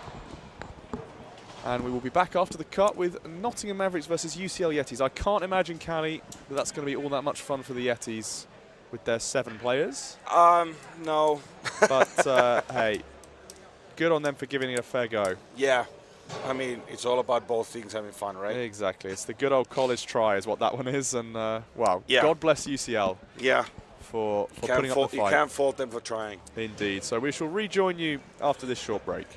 [SPEAKER 3] And we will be back after the cut with Nottingham Mavericks versus UCL Yetis. I can't imagine, Callie, that that's going to be all that much fun for the Yetis with their 7 players.
[SPEAKER 2] No.
[SPEAKER 3] But hey, good on them for giving it a fair go.
[SPEAKER 2] Yeah. I mean, it's all about both things having fun, right?
[SPEAKER 3] Exactly. It's the good old college try is what that one is. And, wow, God bless UCL.
[SPEAKER 2] Yeah.
[SPEAKER 3] For putting up the fight.
[SPEAKER 2] You can't fault them for trying.
[SPEAKER 3] Indeed. So we shall rejoin you after this short break.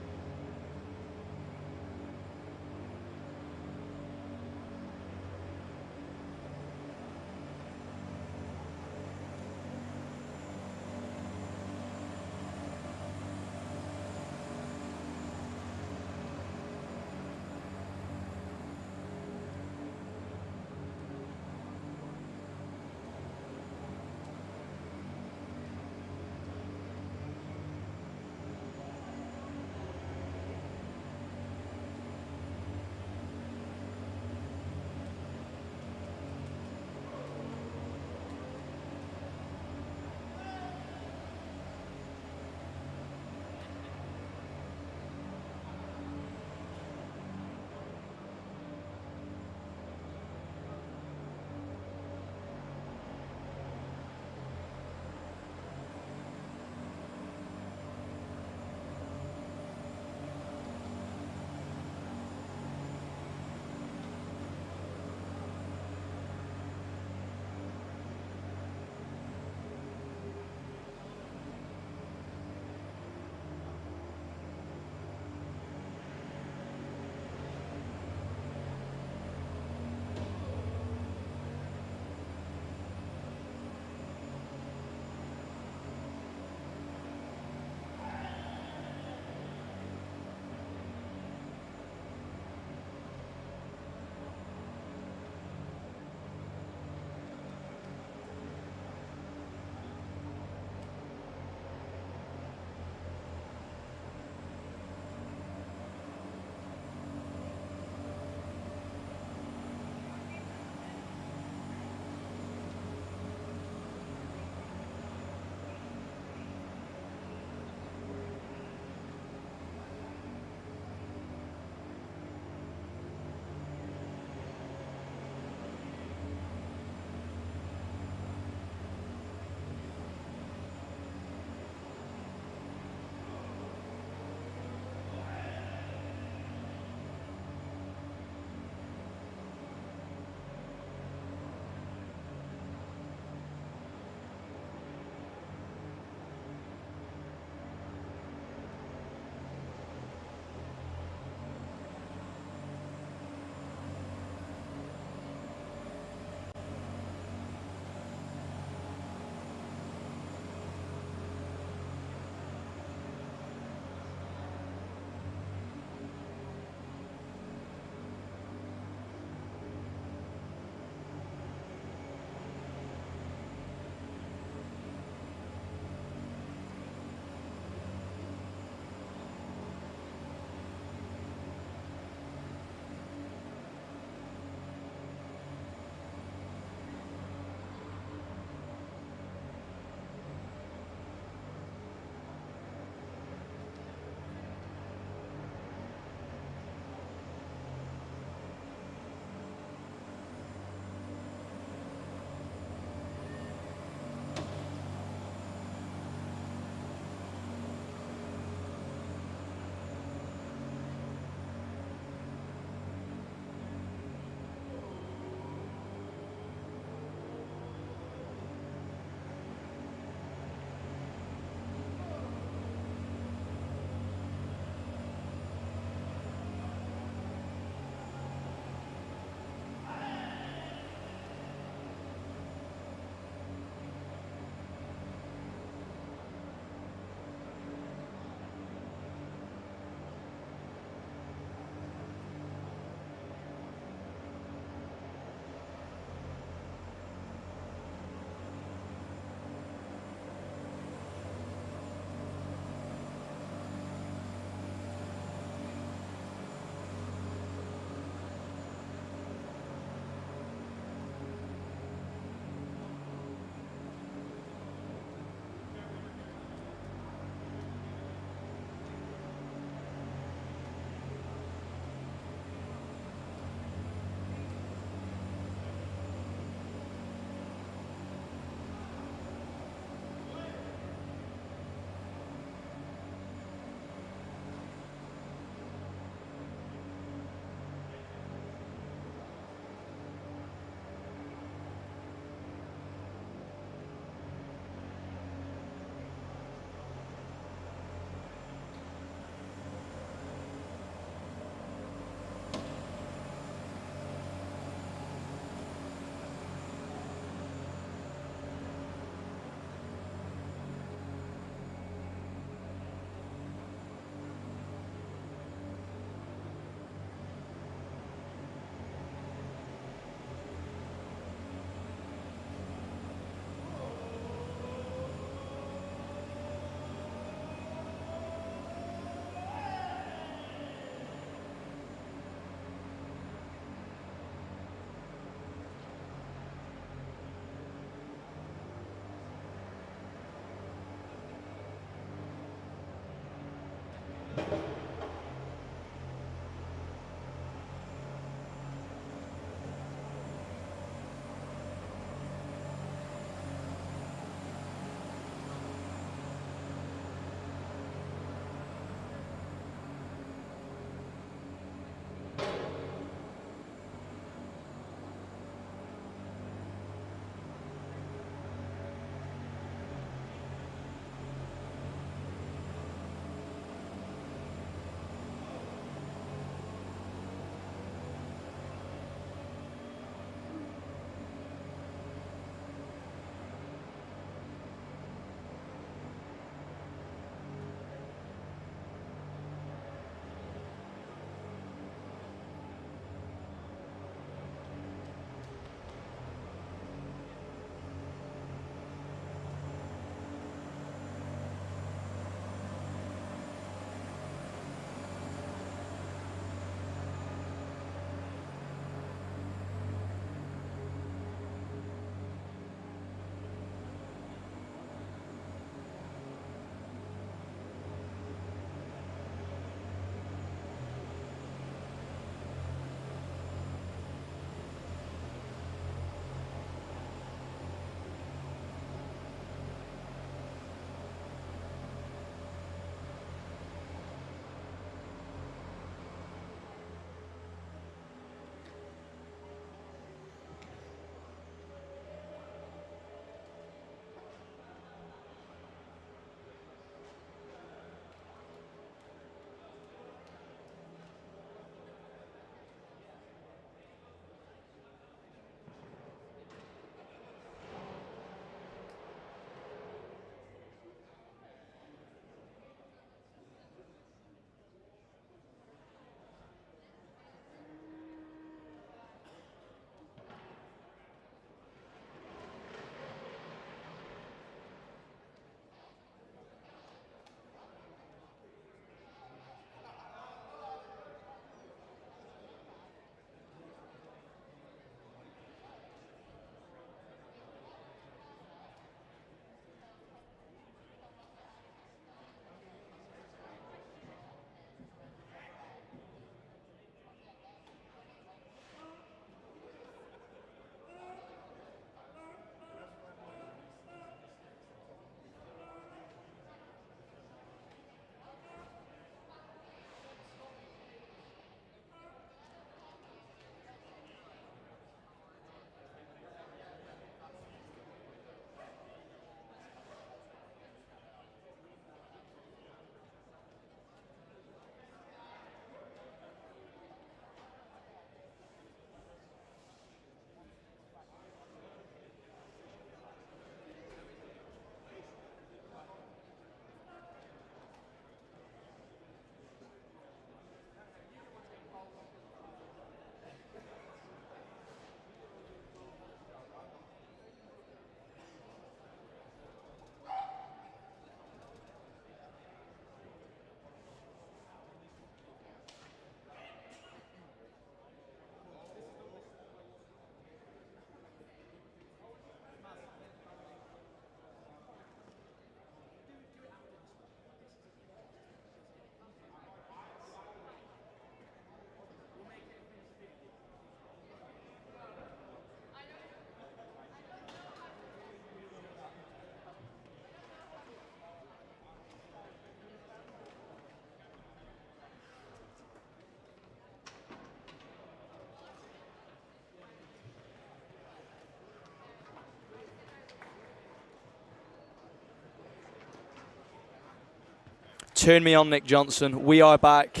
[SPEAKER 6] Turn me on, Nick Johnson. We are back.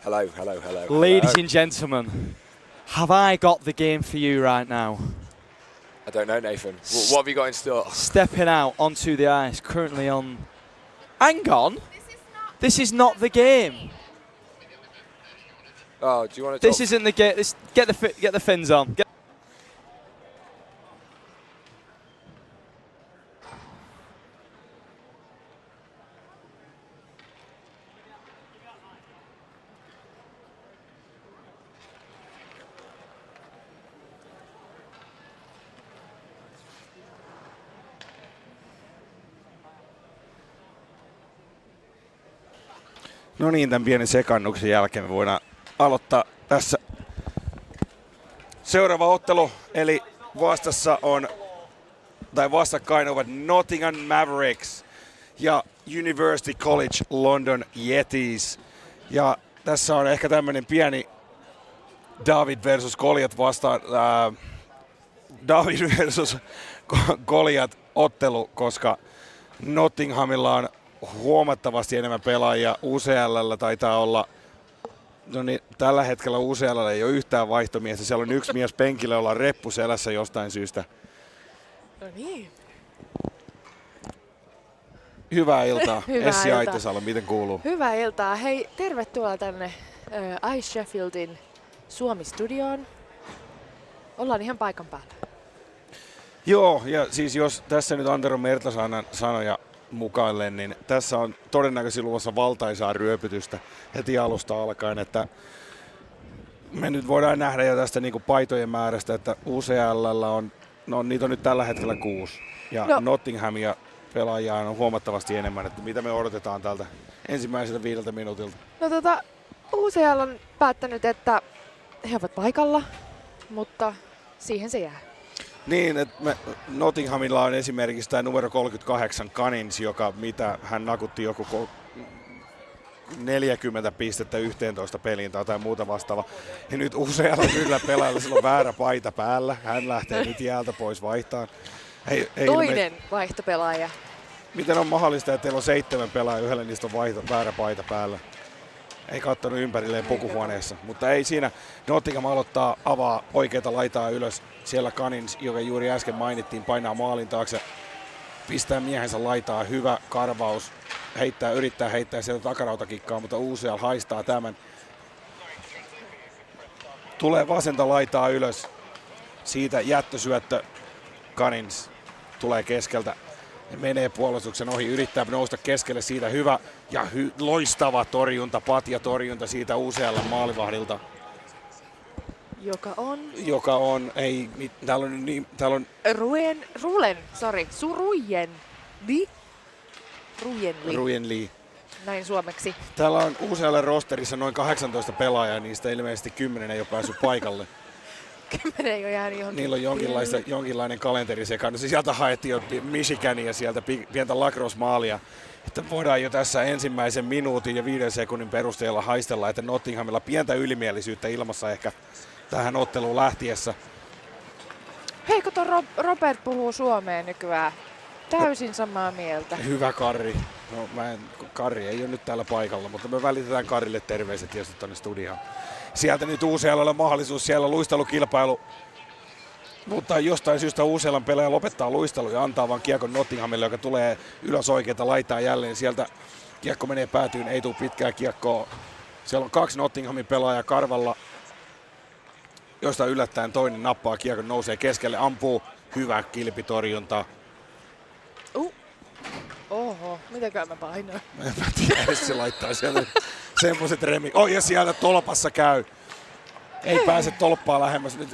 [SPEAKER 4] Hello, hello, hello.
[SPEAKER 6] Ladies
[SPEAKER 4] hello.
[SPEAKER 6] and gentlemen, have I got the game for you right now?
[SPEAKER 4] I don't know, Nathan. What have you got in store?
[SPEAKER 6] Stepping out onto the ice, currently on... Hang on. This is not the game.
[SPEAKER 4] Oh, do you want to
[SPEAKER 6] This
[SPEAKER 4] talk?
[SPEAKER 6] isn't the game. Get the fins on.
[SPEAKER 2] No niin, tämän pienen sekannuksen jälkeen me voidaan aloittaa tässä seuraava ottelu. Eli vastakkain ovat Nottingham Mavericks ja University College London Yetis. Ja tässä on ehkä tämmönen pieni David versus Goliat vastaan. David versus Goliat ottelu, koska Nottinghamilla on huomattavasti enemmän pelaajia. UCL:llä taitaa olla, no niin, tällä hetkellä UCL:llä ei ole yhtään vaihtomiestä. Siellä on yksi mies penkillä, jolla on reppu selässä jostain syystä.
[SPEAKER 8] No niin.
[SPEAKER 2] Hyvää iltaa.
[SPEAKER 8] Hyvää
[SPEAKER 2] Essi
[SPEAKER 8] iltaa.
[SPEAKER 2] Aittesalo, miten kuuluu?
[SPEAKER 8] Hyvää iltaa. Hei, tervetuloa tänne Ice Sheffieldin Suomi-studioon. Ollaan ihan paikan päällä.
[SPEAKER 2] Joo, ja siis jos tässä nyt Antero Mertasanan sanoja mukaillen, niin tässä on todennäköisesti luvassa valtaisaa ryöpytystä heti alusta alkaen, että me nyt voidaan nähdä jo tästä niin kuin paitojen määrästä, että UCL:llä on, no niitä on nyt tällä hetkellä 6, ja Nottinghamia pelaajia on huomattavasti enemmän, että mitä me odotetaan tältä ensimmäiseltä 5 minuutilta.
[SPEAKER 8] No UCL on päättänyt, että he ovat paikalla, mutta siihen se jää.
[SPEAKER 2] Niin, että Nottinghamilla on esimerkiksi tämä numero 38 Cunnings, joka hän nakutti joku 40 pistettä 11 peliin tai jotain muuta vastaavaa. Ja nyt usealla yhdellä pelaajalla sillä on väärä paita päällä. Hän lähtee nyt jäältä pois vaihtaan.
[SPEAKER 8] Toinen vaihtopelaaja.
[SPEAKER 2] Miten on mahdollista, että teillä on 7 pelaajaa, yhdellä niistä on väärä paita päällä? Ei kattonut ympärilleen pukuhuoneessa, mutta ei siinä. Nottingham avaa oikeita laitaa ylös. Siellä Cunnings, joka juuri äsken mainittiin, painaa maalin taakse. Pistää miehensä laitaa, hyvä karvaus. Yrittää heittää sieltä takarautakikkaa, mutta UCL haistaa tämän. Tulee vasenta laitaa ylös. Siitä jättösyöttö. Cunnings tulee keskeltä. Menee puolustuksen ohi, yrittää nousta keskelle, siitä hyvä ja loistava torjunta, patjatorjunta siitä UCL maalivahdilta. Joka on, täällä on Rujen Lee.
[SPEAKER 8] Näin suomeksi.
[SPEAKER 2] Täällä on UCL rosterissa noin 18 pelaajaa, niistä ilmeisesti 10 ei ole päässyt paikalle.
[SPEAKER 8] 10 ei ole jäänyt johonkin.
[SPEAKER 2] Niillä on jonkinlainen kalenteri sekaan. Sieltä haettiin jo Michigania sieltä pientä lacrosse-maalia. Että voidaan jo tässä ensimmäisen minuutin ja 5 sekunnin perusteella haistella, että Nottinghamilla pientä ylimielisyyttä ilmassa ehkä tähän otteluun lähtiessä.
[SPEAKER 8] Hei, kato, Robert puhuu suomeen nykyään. Täysin samaa mieltä.
[SPEAKER 2] Hyvä Karri. No Karri ei ole nyt täällä paikalla, mutta me välitetään Karille terveiset tietysti tuonne studioon. Sieltä nyt UCL:llä mahdollisuus, siellä luistelukilpailu. Mutta jostain syystä UCL:n pelaaja lopettaa luistelu ja antaa vaan kiekon Nottinghamille, joka tulee ylös oikeita laitaa jälleen. Sieltä kiekko menee päätyyn, ei tule pitkää kiekkoa. Siellä on 2 Nottinghamin pelaajaa karvalla, josta yllättäen toinen nappaa kiekon, nousee keskelle, ampuu. Hyvä kilpitorjunta.
[SPEAKER 8] Oho, mitäkään mä painoin?
[SPEAKER 2] En mä tiedä, se laittaa sieltä semmoset ja sieltä tolpassa käy. Ei pääse tolppaa lähemmäs. Nyt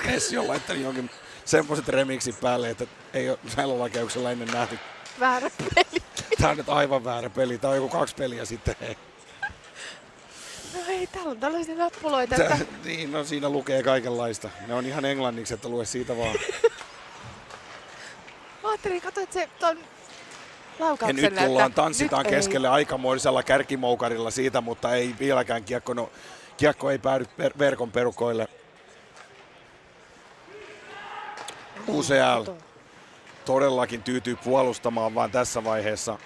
[SPEAKER 2] Essi on laittanut jonkin semmoset remiksit päälle, että ei ole näillä lakeuksella ennen nähty.
[SPEAKER 8] Väärä peli.
[SPEAKER 2] Tää on nyt aivan väärä peli. Tää on joku 2 peliä sitten.
[SPEAKER 8] No ei, täällä on tällaisia nappuloita.
[SPEAKER 2] Niin, no siinä lukee kaikenlaista. Ne on ihan englanniksi, että lue siitä vaan.
[SPEAKER 8] Ajattelin, kato, että se ton laukauksen
[SPEAKER 2] ja nyt tullaan, tanssitaan keskelle aikamoisella kärkimoukarilla siitä, mutta ei vieläkään kiekko ei päädy verkon perukoille. UCL todellakin tyytyy puolustamaan vaan tässä vaiheessa.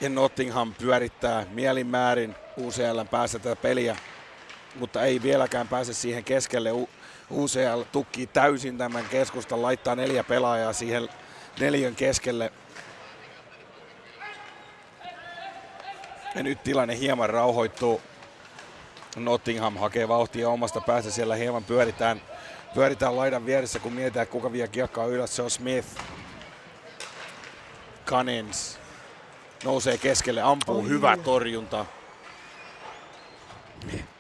[SPEAKER 2] Ja Nottingham pyörittää mielinmäärin UCL:n päässä tätä peliä, mutta ei vieläkään pääse siihen keskelle. UCL tukkii täysin tämän keskustan, laittaa 4 pelaajaa siihen 4 keskelle. Ja nyt tilanne hieman rauhoittuu. Nottingham hakee vauhtia omasta päästä, siellä hieman pyöritään laidan vieressä, kun mietitään kuka vie kiekkaa ylös. Se on Smith. Cunnings nousee keskelle, ampuu, hyvä torjunta.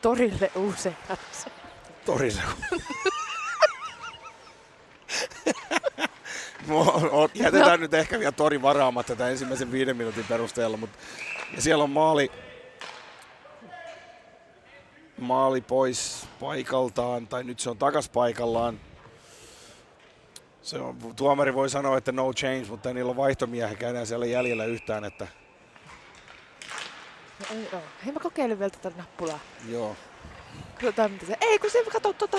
[SPEAKER 8] Torille uusi.
[SPEAKER 2] Torille. Jätetään nyt ehkä vielä tori varaamatta tätä ensimmäisen 5 minuutin perusteella, mutta Ja siellä on maali pois paikaltaan, tai nyt se on takas paikallaan. Tuomari voi sanoa, että no change, mutta ei niillä on vaihtomiehiä enää siellä jäljellä yhtään. Että...
[SPEAKER 8] Hei, mä kokeilen vielä tätä nappulaa.
[SPEAKER 2] Joo.
[SPEAKER 8] Katsotaan mitä se... Ei, kun se kato tota...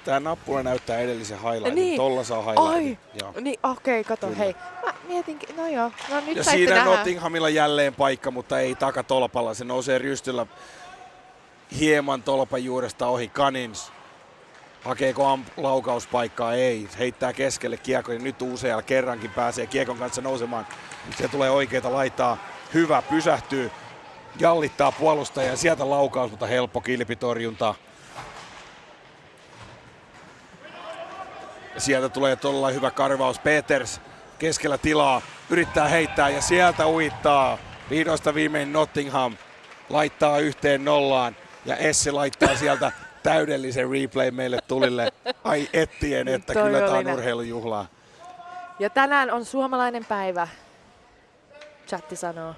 [SPEAKER 2] Tää nappula näyttää edellisen highlightin.
[SPEAKER 8] Niin.
[SPEAKER 2] Tolla saa highlightin.
[SPEAKER 8] Ai, niin okei, kato,
[SPEAKER 2] Kyllä.
[SPEAKER 8] hei. Mä mietinkin, no joo, no nyt
[SPEAKER 2] ja
[SPEAKER 8] saitte
[SPEAKER 2] siinä
[SPEAKER 8] nähdä.
[SPEAKER 2] Nottinghamilla jälleen paikka, mutta ei takatolpalla. Se nousee rystyllä hieman tolpan juuresta ohi. Canins. Hakeeko laukauspaikkaa? Ei. Heittää keskelle kiekko ja nyt UCL kerrankin pääsee kiekon kanssa nousemaan. Se tulee oikeita laitaa. Hyvä, pysähtyy. Jallittaa puolustajaa ja sieltä laukaus, mutta helppo kilpitorjunta. Ja sieltä tulee todella hyvä karvaus. Peters keskellä tilaa. Yrittää heittää ja sieltä uittaa. Vihdoista viimein Nottingham laittaa 1-0. Ja Essi laittaa sieltä täydellisen replay meille tulille. Ai ettien, että kyllä tää on urheilujuhlaa.
[SPEAKER 8] Ja tänään on suomalainen päivä. Chatti sanoo.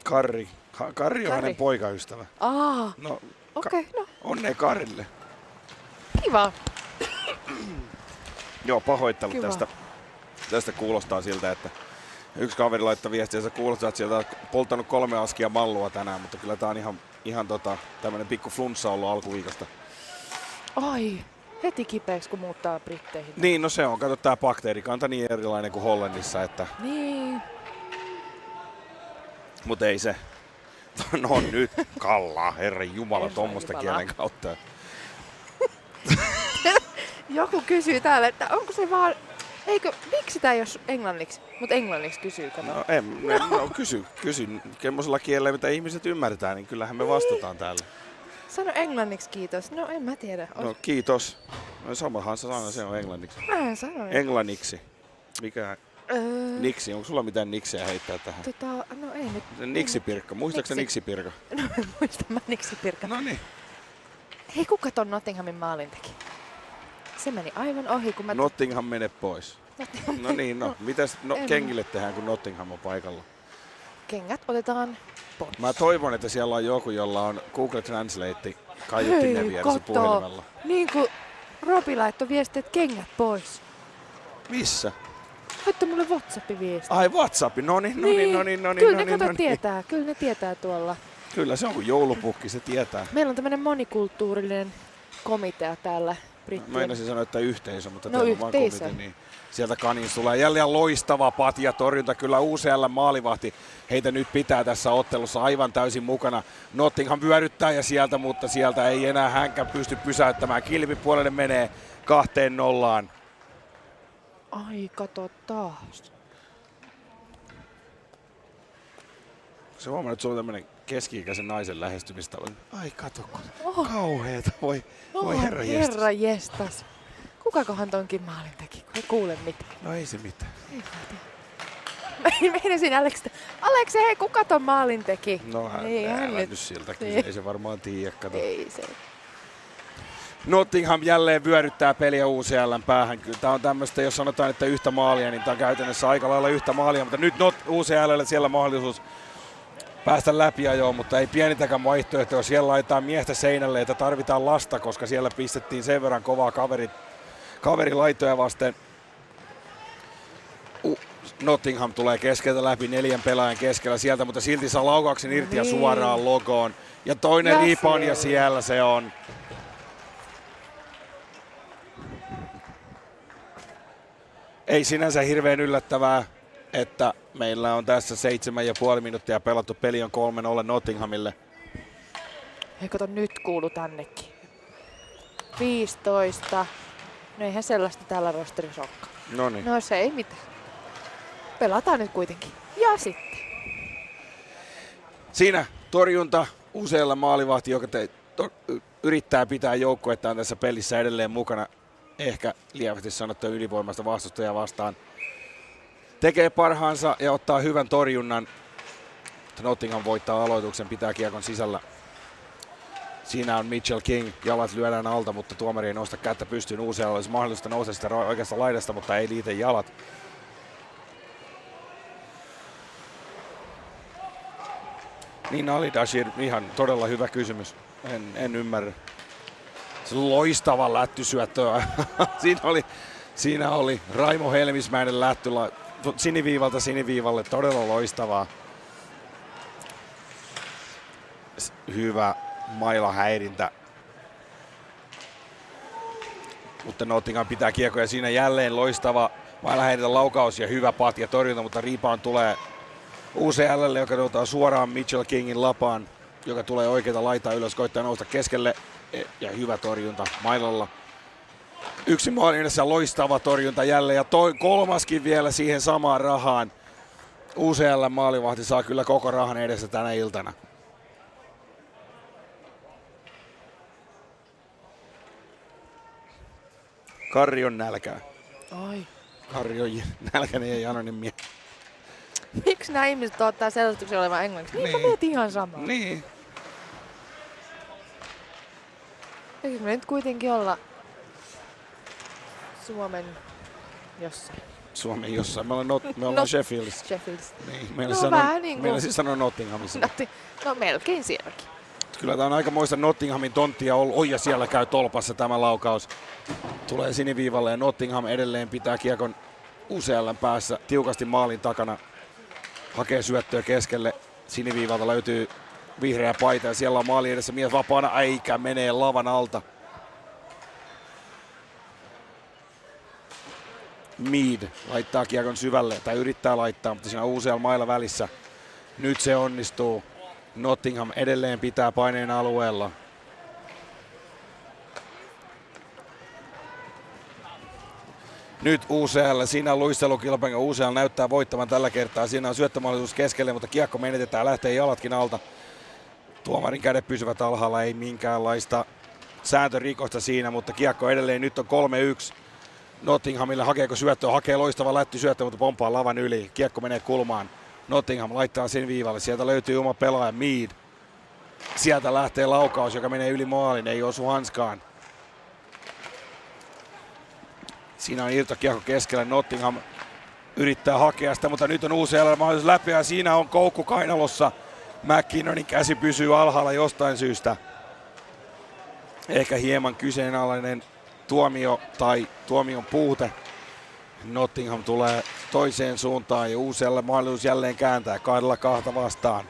[SPEAKER 2] Karri on hänen poikaystävä. No,
[SPEAKER 8] okei, no.
[SPEAKER 2] Onnea Karille.
[SPEAKER 8] Kiva.
[SPEAKER 2] Joo, pahoittelut tästä kuulostaa siltä, että yksi kaveri laittoi viestiä, että kuulostaa, että sieltä on polttanut 3 askia mallua tänään, mutta kyllä tää on ihan tämmönen pikku flunssa ollut alkuviikosta.
[SPEAKER 8] Ai, heti kipeäksi kun muuttaa Britteihin.
[SPEAKER 2] Niin, no se on. Kato, tää bakteerikanta niin erilainen kuin Hollannissa, että...
[SPEAKER 8] Niin.
[SPEAKER 2] Mut ei se. No nyt, Kalla, herran jumala, tommoista
[SPEAKER 8] Jumala.
[SPEAKER 2] kielen kautta.
[SPEAKER 8] Joku kysyy täällä, että onko se vaan... Eikö, miksi tää ei ole englanniksi? Mut englanniksi kysyy, kato.
[SPEAKER 2] No kysy. Kemmosella kielellä, mitä ihmiset ymmärtää, niin kyllähän me vastataan täällä.
[SPEAKER 8] Sano englanniksi kiitos. No en mä tiedä.
[SPEAKER 2] No kiitos. No samahan se on englanniksi.
[SPEAKER 8] Mä sanoin.
[SPEAKER 2] Englanniksi. Mikä? Niksi. Onko sulla mitään niksejä heittää tähän?
[SPEAKER 8] No ei nyt.
[SPEAKER 2] Niksipirkka. Muistatko sä niksipirkka?
[SPEAKER 8] No muistan mä niksipirkka.
[SPEAKER 2] No niin.
[SPEAKER 8] Hei, kuka ton Nottinghamin maalin teki? Se meni aivan ohi, kun mä...
[SPEAKER 2] Nottingham mene pois. No niin, no. Mitäs kengille tehdään, kun Nottingham on paikalla?
[SPEAKER 8] Kengät otetaan pois.
[SPEAKER 2] Mä toivon, että siellä on joku, jolla on Google Translate kaiuttimien vieressä puhelimella.
[SPEAKER 8] Niin kuin Robi laittoi viesti, että kengät pois.
[SPEAKER 2] Missä?
[SPEAKER 8] Laittoi mulle WhatsApp-viesti.
[SPEAKER 2] Ai WhatsApp, no niin.
[SPEAKER 8] Kyllä ne kato tietää, kyllä ne tietää tuolla.
[SPEAKER 2] Kyllä se on kuin joulupukki, se tietää.
[SPEAKER 8] Meillä on tämmönen monikulttuurinen komitea täällä Brittien.
[SPEAKER 2] Meinasin sanoa, että yhteisö, mutta
[SPEAKER 8] no,
[SPEAKER 2] teillä on vaan komitea, niin sieltä Canins tulee jälleen loistava patja torjunta. Kyllä UCL maalivahti heitä nyt pitää tässä ottelussa aivan täysin mukana. Nottingham vyöryttää ja sieltä, mutta sieltä ei enää hänkään pysty pysäyttämään. Kilpipuolelle menee 2-0.
[SPEAKER 8] Ai, kato taas.
[SPEAKER 2] Se huomaa, että sulla on tämmönen keski-ikäisen naisen lähestymistä. Ai kato, kauheeta. Voi herranjestas.
[SPEAKER 8] Herranjestas. Kukakohan tonkin maalin teki, kun ei kuule mitään?
[SPEAKER 2] No ei se mitään.
[SPEAKER 8] Ei mä tiedä. Meinasin Aleksi, hei, kuka ton maalin teki?
[SPEAKER 2] No hän nyt siltäkin, ei se varmaan tiedä. Kato.
[SPEAKER 8] Ei se.
[SPEAKER 2] Nottingham jälleen vyöryttää peliä UCL:n päähän. Kyllä tää on tämmöistä, jos sanotaan, että yhtä maalia, niin tää on käytännössä aika lailla yhtä maalia. Mutta nyt UCL:lle siellä mahdollisuus päästä läpi ajoon, mutta ei pienitäkään vaihtoehtoa. Siellä laitetaan miestä seinälle, että tarvitaan lasta, koska siellä pistettiin sen verran kovaa kaverilaitoja vasten. Nottingham tulee keskeltä läpi 4 pelaajan keskellä sieltä, mutta silti saa laukauksen irti ja suoraan logoon. Ja toinen rebound ja siellä se on. Ei sinänsä hirveän yllättävää, että meillä on tässä 7,5 minuuttia pelattu. Peli on 3-0 Nottinghamille.
[SPEAKER 8] Hei, kato, nyt kuulu tännekin. 15. No eihän sellaista tällä rosterissa olekaan.
[SPEAKER 2] Noniin.
[SPEAKER 8] No se ei mitään. Pelataan nyt kuitenkin. Ja sitten.
[SPEAKER 2] Siinä torjunta usealla maalivahti, joka yrittää pitää joukkuettaan tässä pelissä edelleen mukana. Ehkä lievästi sanottua ylivoimasta vastustajaa vastaan. Tekee parhaansa ja ottaa hyvän torjunnan. Nottingham voittaa aloituksen, pitää kiekon sisällä. Siinä on Mitchell King, jalat lyödään alta, mutta tuomari ei nosta kättä pystyyn. UCL olisi mahdollista nousta sitä oikeasta laidasta, mutta ei liitä jalat. Niin Ali Dashir, ihan todella hyvä kysymys. En ymmärrä. Se loistava lättysyöttö. Siinä oli Raimo Helmismäinen lätty siniviivalta siniviivalle. Todella loistavaa. Hyvä mailahäirintä. Mutta Nottingham pitää kiekkoja siinä jälleen loistava mailahäirintä laukaus ja hyvä patja torjunta, mutta rebound tulee UCL:lle, joka noutaa suoraan Mitchell Kingin lapaan, joka tulee oikeita laitaa ylös, koittaa nousta keskelle ja hyvä torjunta mailalla. Yksi maalin edessä loistava torjunta jälleen ja kolmaskin vielä siihen samaan rahaan. UCL maalivahti saa kyllä koko rahan edessä tänä iltana. Karri on nälkää.
[SPEAKER 8] Ai.
[SPEAKER 2] Karri on nälkäinen ja janoinen mies.
[SPEAKER 8] Miksi nämä ihmiset ottaa selostuksen olevan englanniksi? Niin. Mä mietin ihan samaa.
[SPEAKER 2] Niin.
[SPEAKER 8] Eikö me nyt kuitenkin olla Suomen jossain?
[SPEAKER 2] Suomen jossain. Me ollaan Sheffieldissa.
[SPEAKER 8] Sheffieldissa.
[SPEAKER 2] Niin, meillä siis sanoo Nottinghamissa.
[SPEAKER 8] No melkein sielläkin.
[SPEAKER 2] Kyllä tämä on aikamoista Nottinghamin tonttia ollut. Oi ja siellä käy tolpassa tämä laukaus. Tulee siniviivalle ja Nottingham edelleen pitää kiekon UCL:n päässä tiukasti maalin takana. Hakee syöttöä keskelle. Siniviivalta löytyy vihreä paita ja siellä on maali edessä mies vapaana. Eikä menee lavan alta. Mead laittaa kiekon syvälle tai yrittää laittaa, mutta siinä on UCL mailla välissä. Nyt se onnistuu. Nottingham edelleen pitää paineen alueella. Nyt UCL, siinä on luistelukilpailu. UCL näyttää voittavan tällä kertaa. Siinä on syöttömahdollisuus keskelle, mutta kiekko menetetään, lähtee jalatkin alta. Tuomarin kädet pysyvät alhaalla, ei minkäänlaista sääntörikosta siinä, mutta kiekko edelleen nyt on 3-1. Nottinghamille hakeeko syöttöä, hakee loistava lättysyöttö, mutta pomppaa lavan yli. Kiekko menee kulmaan. Nottingham laittaa sen viivalle. Sieltä löytyy oma pelaaja Mead. Sieltä lähtee laukaus, joka menee yli maalin, ei osu hanskaan. Siinä on irtokiekko keskellä. Nottingham yrittää hakea sitä, mutta nyt on UCL mahdollisuus läpi ja siinä on koukku kainalossa. McKinnonin käsi pysyy alhaalla jostain syystä. Ehkä hieman kyseenalainen tuomio tai tuomion puute. Nottingham tulee toiseen suuntaan ja UCL mahdollisuus jälleen kääntää 2-2 vastaan.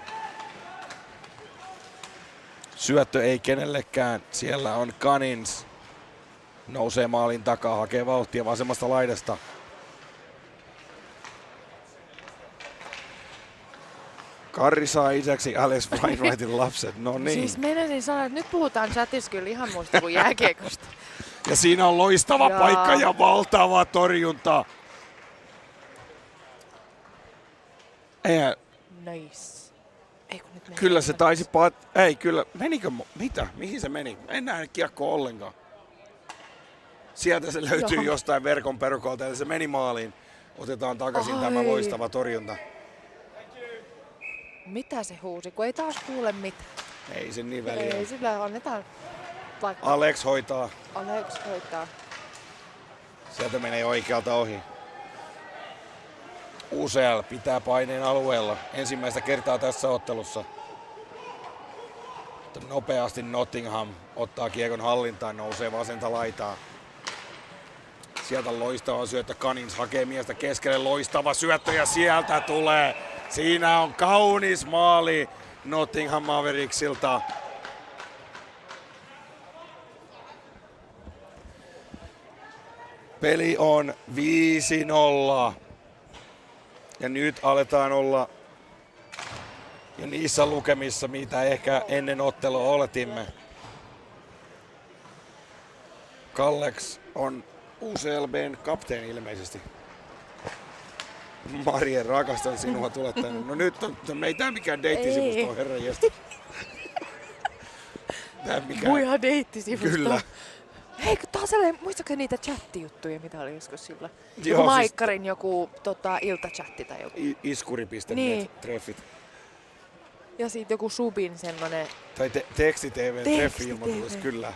[SPEAKER 2] Syöttö ei kenellekään. Siellä on Cunnins. Nousee maalin takaa, hakee vauhtia vasemmasta laidasta. Karri saa isäksi Alex Wainwrightin lapset. No niin.
[SPEAKER 8] Siis meinasin sanoa, että nyt puhutaan chatissa kyllä ihan muista kuin jääkiekosta.
[SPEAKER 2] Ja siinä on loistava paikka ja valtava torjunta. Eihän.
[SPEAKER 8] Nice.
[SPEAKER 2] Kyllä se taisi ei kyllä. Menikö? Mitä? Mihin se meni? En näe kiekkoa ollenkaan. Sieltä se löytyy jostain verkon perukolta ja se meni maaliin. Otetaan takaisin tämä loistava torjunta.
[SPEAKER 8] Mitä se huusi, kun ei taas kuule mitään?
[SPEAKER 2] Ei se niin väliä.
[SPEAKER 8] Ei sillä annetaan vaikka.
[SPEAKER 2] Alex hoitaa.
[SPEAKER 8] Alex hoitaa.
[SPEAKER 2] Sieltä menee oikealta ohi. UCL pitää paineen alueella ensimmäistä kertaa tässä ottelussa. Mutta nopeasti Nottingham ottaa kiekon hallintaan, nousee vasenta laitaa. Sieltä loistava syöttö, Cunnins hakee miestä keskelle, loistava syöttö ja sieltä tulee. Siinä on kaunis maali Nottingham Mavericksilta. Peli on 5-0. Ja nyt aletaan olla jo niissä lukemissa, mitä ehkä ennen ottelua oletimme. Kalleks on UCLBn kapteeni ilmeisesti. Marie, rakastan sinua, tule tänne. No nyt ei tää mikään deittisivusto ole, herran jästä.
[SPEAKER 8] BUIHA deittisivusto.
[SPEAKER 2] Kyllä.
[SPEAKER 8] Hei, taas muistatko niitä chattijuttuja, mitä oli joskus sillä?
[SPEAKER 2] Joo,
[SPEAKER 8] Maikkarin joku iltachatti tai joku.
[SPEAKER 2] Iskuri.net
[SPEAKER 8] niin.
[SPEAKER 2] treffit.
[SPEAKER 8] Ja sitten joku Subin semmonen.
[SPEAKER 2] Tai teksti-tv treffi-ilmoitus, kyllä.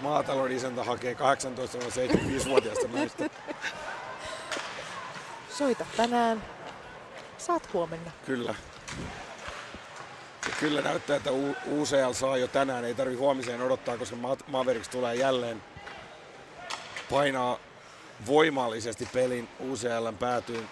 [SPEAKER 2] Maatalon isäntä hakee 18-75-vuotiaasta naista.
[SPEAKER 8] Soita tänään. Saat huomenna.
[SPEAKER 2] Kyllä. Ja kyllä näyttää, että UCL saa jo tänään. Ei tarvi huomiseen odottaa, koska Mavericks tulee jälleen painaa voimallisesti pelin UCL:n päätyyn.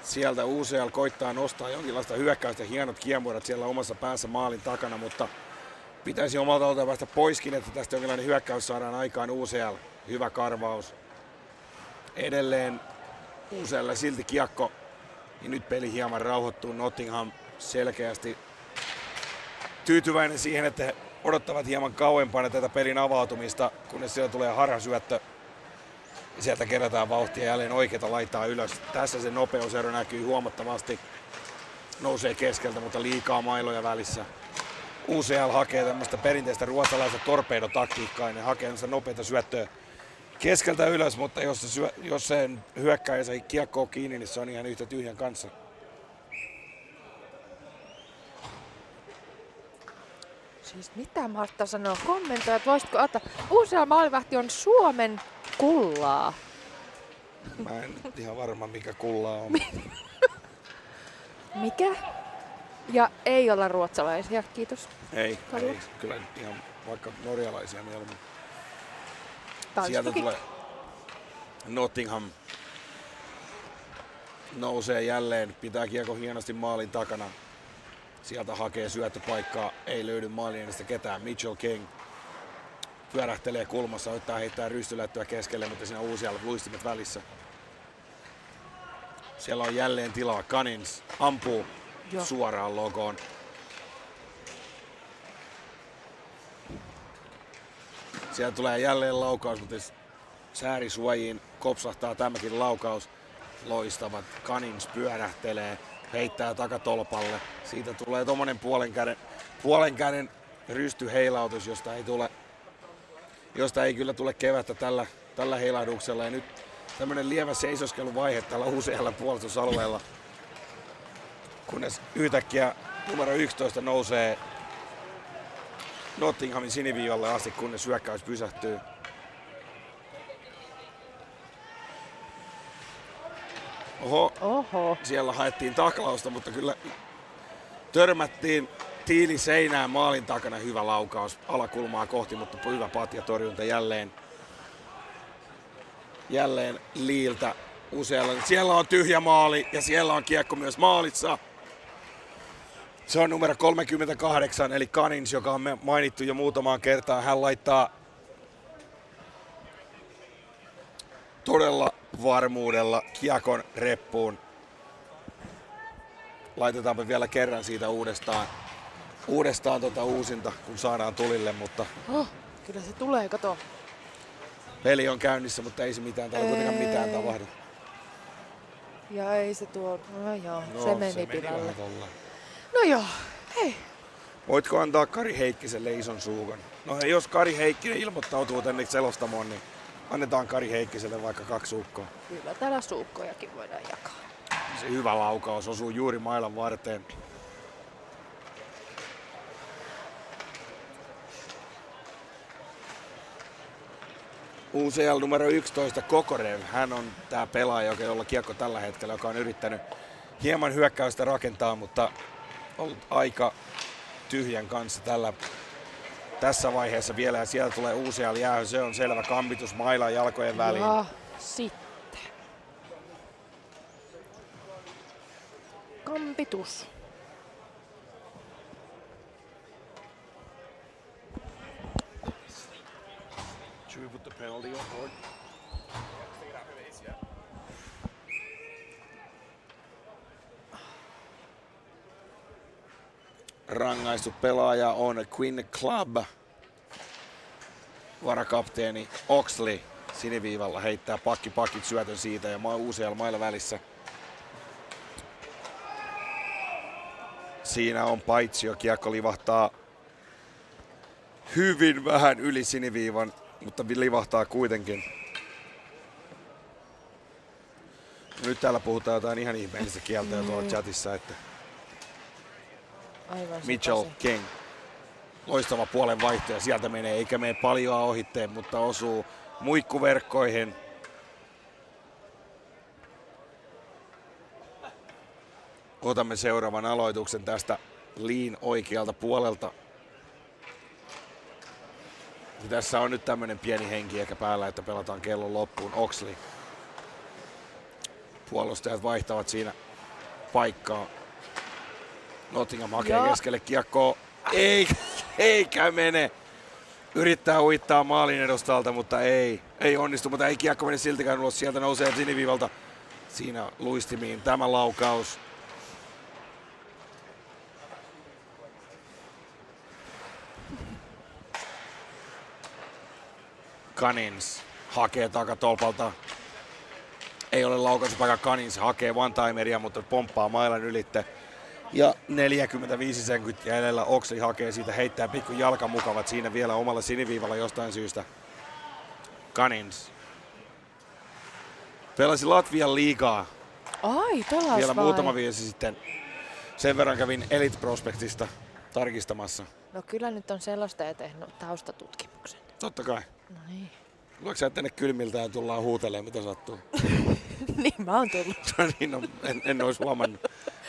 [SPEAKER 2] Sieltä UCL koittaa nostaa jonkinlaista hyökkäystä, hienot kiemurat siellä omassa päässä maalin takana, mutta pitäisi omalta osaltaan päästä poiskin, että tästä jonkinlainen hyökkäys saadaan aikaan. UCL, hyvä karvaus. Edelleen UCL silti kiekko, ja nyt peli hieman rauhoittuu. Nottingham selkeästi tyytyväinen siihen, että he odottavat hieman kauempana tätä pelin avautumista, kunnes siellä tulee harhasyöttö. Sieltä kerätään vauhtia jälleen oikeita laittaa ylös. Tässä se nopeusero näkyy huomattavasti. Nousee keskeltä, mutta liikaa mailoja välissä. UCL hakee tämmöistä perinteistä ruotsalaista torpedotaktiikkaa. Ne hakee tämmöistä nopeita syöttöä keskeltä ylös, mutta jos sen hyökkää ja se kiekko on kiinni, niin se on ihan yhtä tyhjän kanssa.
[SPEAKER 8] Siis mitä Martta sanoo? Kommentoijat, voisitko ottaa? UCL-maalivahti on Suomen kullaa.
[SPEAKER 2] Mä en ihan varma, mikä kullaa on.
[SPEAKER 8] Mikä? Ja ei olla ruotsalaisia, kiitos.
[SPEAKER 2] Ei, kyllä ihan vaikka norjalaisia mieluummin. Sieltä tulee Nottingham. Nousee jälleen, pitää kiekko hienosti maalin takana. Sieltä hakee syöttöpaikkaa, ei löydy maalin edestä ketään. Mitchell King pyörähtelee kulmassa, yrittää heittää rystylättyä keskelle, mutta siinä on uusia luistimet välissä. Siellä on jälleen tilaa. Cunnings ampuu suoraan logoon. Sieltä tulee jälleen laukaus, mutta säärisuojiin kopsahtaa tämäkin laukaus. Loistavat. Cunnings pyörähtelee, heittää takatolpalle. Siitä tulee tommonen puolen käden rystyheilautus, josta ei kyllä tule kevättä tällä heilahduksella. Ja nyt tämmönen lievä seisoskeluvaihe tällä UCL puolustusalueella, kunnes yhtäkkiä numero 11 nousee Nottinghamin siniviivalle asti, kunnes hyökkäys pysähtyy. Oho. Siellä haettiin taklausta, mutta kyllä törmättiin tiili seinään maalin takana. Hyvä laukaus alakulmaa kohti, mutta hyvä patjatorjunta jälleen Liiltä usealla. Siellä on tyhjä maali ja siellä on kiekko myös maalissa. Se on numero 38 eli Cunnings, joka on mainittu jo muutamaan kertaan. Hän laittaa todella varmuudella kiekon reppuun. Laitetaanpa vielä kerran siitä uudestaan uusinta, kun saadaan tulille, mutta
[SPEAKER 8] kyllä se tulee, kato.
[SPEAKER 2] Peli on käynnissä, mutta ei se kuitenkaan mitään tapahdu.
[SPEAKER 8] Ja ei se tuo, se meni pilalle. No joo, hei.
[SPEAKER 2] Voitko antaa Kari Heikkiselle ison suukon? No jos Kari Heikkinen ilmoittautuu tänne selostamoon, niin annetaan Kari Heikkiselle vaikka 2 suukkoa.
[SPEAKER 8] Kyllä täällä suukkojakin voidaan jakaa.
[SPEAKER 2] Se hyvä laukaus osuu juuri mailan varteen. UCL numero 11 Kokorev. Hän on tää pelaaja, jolla kiekko tällä hetkellä, joka on yrittänyt hieman hyökkäystä rakentaa, mutta ollut aika tyhjän kanssa tässä vaiheessa vielä. Ja siellä tulee UCL jäähy. Se on selvä kampitus mailan jalkojen väliin.
[SPEAKER 8] Ja sitten. Kampitus.
[SPEAKER 2] Should we put the penalty on board? Rangaistu pelaaja on Quinn Club. Varakapteeni Oxley siniviivalla heittää pakit syötön siitä ja UCL mailla välissä. Siinä on paitsio, kiekko livahtaa hyvin vähän yli siniviivan, mutta livahtaa kuitenkin. Nyt täällä puhutaan jotain ihan ihmeellistä kieltä tuolla chatissa, että Mitchell King. Loistava puolen vaihto ja sieltä menee, eikä mene paljon ohitteen, mutta osuu muikkuverkkoihin. Otamme seuraavan aloituksen tästä Lean oikealta puolelta. Ja tässä on nyt tämmönen pieni henki ehkä päällä, että pelataan kellon loppuun. Oxley. Puolustajat vaihtavat siinä paikkaa. Nottingham hakee keskelle kiekkoa. Eikä mene. Yrittää uittaa maalin edustalta, mutta ei onnistu. Mutta ei kiekko mene siltikään ulos. Sieltä nousee siniviivalta siinä luistimiin tämä laukaus. Cunnings hakee takatolpalta. Ei ole laukaisupaikka. Cunnings hakee one-timeria, mutta pomppaa mailan ylitte. Ja 45 sekuntia edellä Oxley hakee siitä, heittää pikku jalkamukavat siinä vielä omalla siniviivalla jostain syystä. Cunnings pelasi Latvian liigaa.
[SPEAKER 8] Ai, tolas
[SPEAKER 2] vielä
[SPEAKER 8] vai?
[SPEAKER 2] muutama vuosi sitten. Sen verran kävin Elite Prospectista tarkistamassa.
[SPEAKER 8] No kyllä nyt on sellaista ja tehnyt taustatutkimuksen.
[SPEAKER 2] Totta kai.
[SPEAKER 8] No niin.
[SPEAKER 2] Luuletko sä tänne kylmiltä ja tullaan huutelemaan, mitä sattuu?
[SPEAKER 8] Niin, mä oon tullut.
[SPEAKER 2] No niin, no, en olisi huomannut.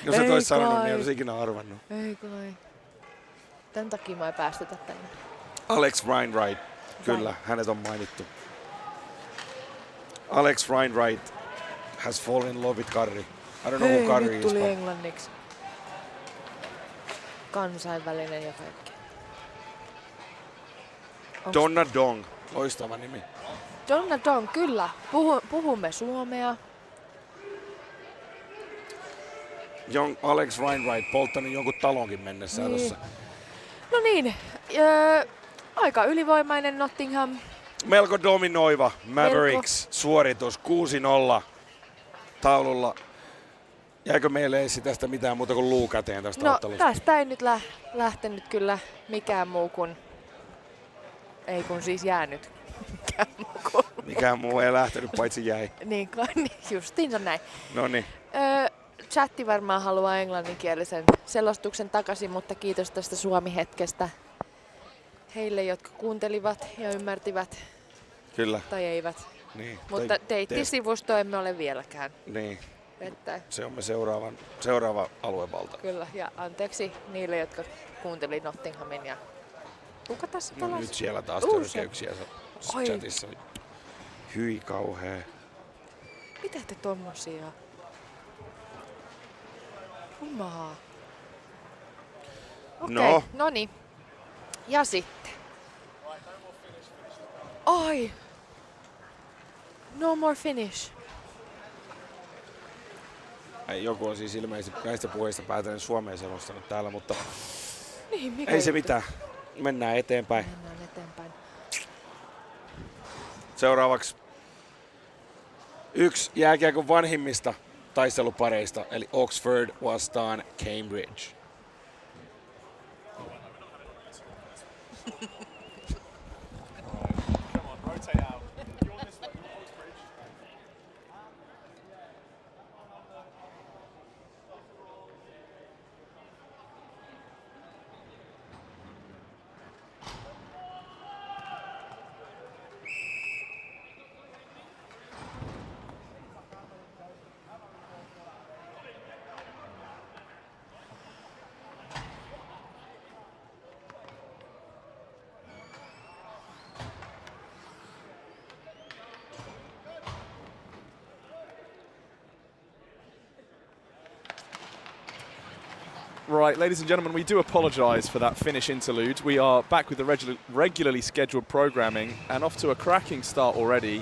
[SPEAKER 2] Jos et olisi sanonut, niin en olisi ikinä arvannut.
[SPEAKER 8] Ei kai. Tän takia mä ei päästetä tänne.
[SPEAKER 2] Alex Reinwright. Kyllä, hänet on mainittu. Alex Reinwright has fallen in love with Curry. I don't know who Curry
[SPEAKER 8] nyt
[SPEAKER 2] is.
[SPEAKER 8] tuli englanniksi. Kansainvälinen ja kaikki.
[SPEAKER 2] Donna Dong. Loistava nimi.
[SPEAKER 8] Donna Dong, kyllä. Puhumme suomea.
[SPEAKER 2] Alex Reinwright polttanut jonkun talonkin mennessä
[SPEAKER 8] Niin.
[SPEAKER 2] tuossa.
[SPEAKER 8] No niin, aika ylivoimainen Nottingham.
[SPEAKER 2] Melko dominoiva Mavericks suoritus 6-0 taululla. Jäikö meille ei tästä mitään muuta kuin luu käteen tästä ottelusta?
[SPEAKER 8] Tästä ei nyt lähtenyt kyllä mikään muu kuin, ei kun siis jäänyt mikään muu kuin.
[SPEAKER 2] Mikään muu ei lähtenyt, paitsi jäi.
[SPEAKER 8] Niin, justiinsa näin.
[SPEAKER 2] Noniin.
[SPEAKER 8] Chatti varmaan haluaa englanninkielisen selostuksen takaisin, mutta kiitos tästä Suomi-hetkestä heille, jotka kuuntelivat ja ymmärtivät.
[SPEAKER 2] Kyllä.
[SPEAKER 8] Tai eivät.
[SPEAKER 2] Niin.
[SPEAKER 8] Mutta deittisivusto emme ole vieläkään.
[SPEAKER 2] Niin.
[SPEAKER 8] Että
[SPEAKER 2] Se on me seuraava aluevalta.
[SPEAKER 8] kyllä, ja anteeksi niille, jotka kuunteli Nottinghamin ja kuka tässä
[SPEAKER 2] No
[SPEAKER 8] pelasi?
[SPEAKER 2] nyt siellä taas törkeyksiä chatissa. Hyi kauhea.
[SPEAKER 8] Mitä te tommosia? Kumaa. Okei, no niin. Ja sitten. Ai! No more finish.
[SPEAKER 2] Joku on siis ilmeisesti näistä puheista päätellen Suomeen selostanut täällä, mutta
[SPEAKER 8] Niin, mikä
[SPEAKER 2] ei se
[SPEAKER 8] juttu?
[SPEAKER 2] mitään. Mennään eteenpäin.
[SPEAKER 8] Mennään eteenpäin.
[SPEAKER 2] Seuraavaksi yksi jääkiekon vanhimmista taistelupareista, eli Oxford vastaan Cambridge.
[SPEAKER 3] Right, ladies and gentlemen, we do apologise for that Finnish interlude. We are back with the regularly scheduled programming and off to a cracking start already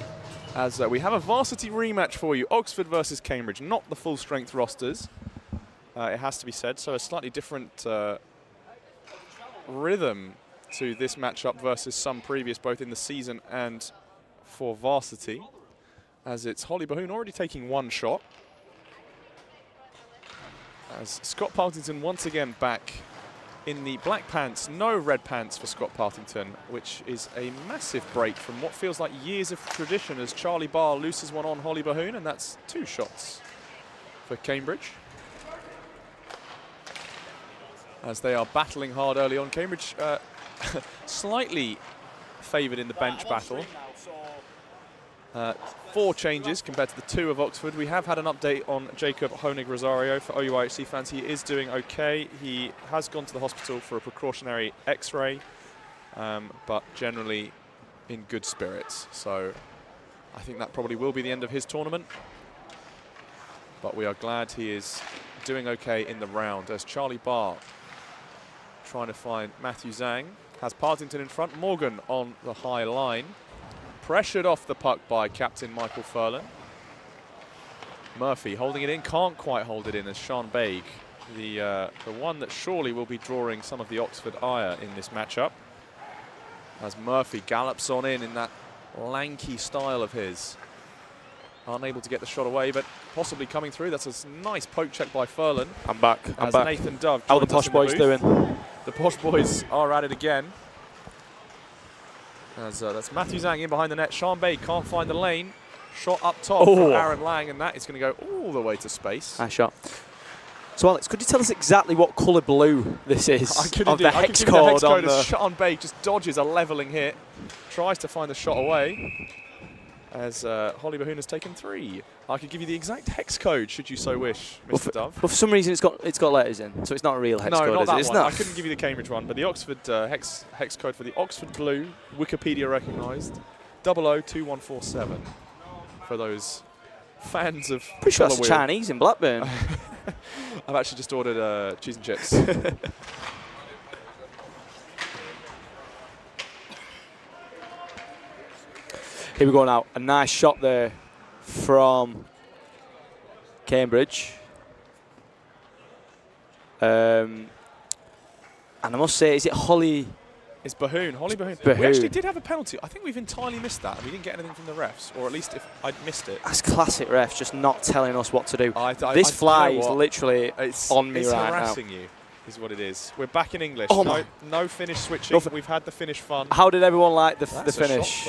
[SPEAKER 3] as we have a varsity rematch for you, Oxford versus Cambridge, not the full-strength rosters, it has to be said, so a slightly different rhythm to this matchup versus some previous, both in the season and for varsity, as it's Holly Bahoon already taking one shot. As Scott Partington once again back in the black pants, no red pants for Scott Partington, which is a massive break from what feels like years of tradition as Charlie Barr looses one on Holly Bahoon, and that's 2 shots for Cambridge. As they are battling hard early on. Cambridge slightly favoured in the bench battle. 4 changes compared to the 2 of Oxford. We have had an update on Jacob Honig-Rosario. For OUIHC fans, he is doing okay. He has gone to the hospital for a precautionary X-ray, but generally in good spirits. So I think that probably will be the end of his tournament. But we are glad he is doing okay in the round, as Charlie Barr trying to find Matthew Zhang. Has Partington in front, Morgan on the high line. Pressured off the puck by captain Michael Furlan. Murphy holding it in, can't quite hold it in, as Sean Baig, the one that surely will be drawing some of the Oxford ire in this matchup. As Murphy gallops on in that lanky style of his. Unable to get the shot away, but possibly coming through. That's a nice poke check by Furlan.
[SPEAKER 6] I'm back. I'm back.
[SPEAKER 3] Nathan Dove.
[SPEAKER 6] How are the Posh Boys doing?
[SPEAKER 3] The Posh Boys are at it again. As that's Matthew Zhang in behind the net. Sean Baig can't find the lane. Shot up top from Aaron Lang, and that is going to go all the way to space.
[SPEAKER 6] Nice shot. So Alex, could you tell us exactly what colour blue this is?
[SPEAKER 3] I could
[SPEAKER 6] of the hex code on the...
[SPEAKER 3] Sean Baig just dodges a levelling hit. Tries to find the shot away. As Holly Bahun has taken 3. I could give you the exact hex code, should you so wish, Mr. Dove.
[SPEAKER 6] Well, for some reason it's got letters in, so it's not a real hex code,
[SPEAKER 3] not
[SPEAKER 6] is
[SPEAKER 3] that
[SPEAKER 6] it?
[SPEAKER 3] one. I couldn't give you the Cambridge one, but the Oxford hex code for the Oxford Blue, Wikipedia recognised, 002147. For those fans of
[SPEAKER 6] pretty sure that's Chinese in Blackburn.
[SPEAKER 3] I've actually just ordered cheese and chips.
[SPEAKER 6] Here we go now. A nice shot there from Cambridge. And I must say, is it Holly?
[SPEAKER 3] It's Bahun, Holly Bahun.
[SPEAKER 6] Bahun.
[SPEAKER 3] We actually did have a penalty. I think we've entirely missed that. We didn't get anything from the refs, or at least if I'd missed it.
[SPEAKER 6] That's classic refs, just not telling us what to do.
[SPEAKER 3] This
[SPEAKER 6] fly is literally on me right now.
[SPEAKER 3] It's harassing you, is what it is. We're back in English.
[SPEAKER 6] Oh
[SPEAKER 3] no Finnish switching. We've had the Finnish fun.
[SPEAKER 6] How did everyone like the finish?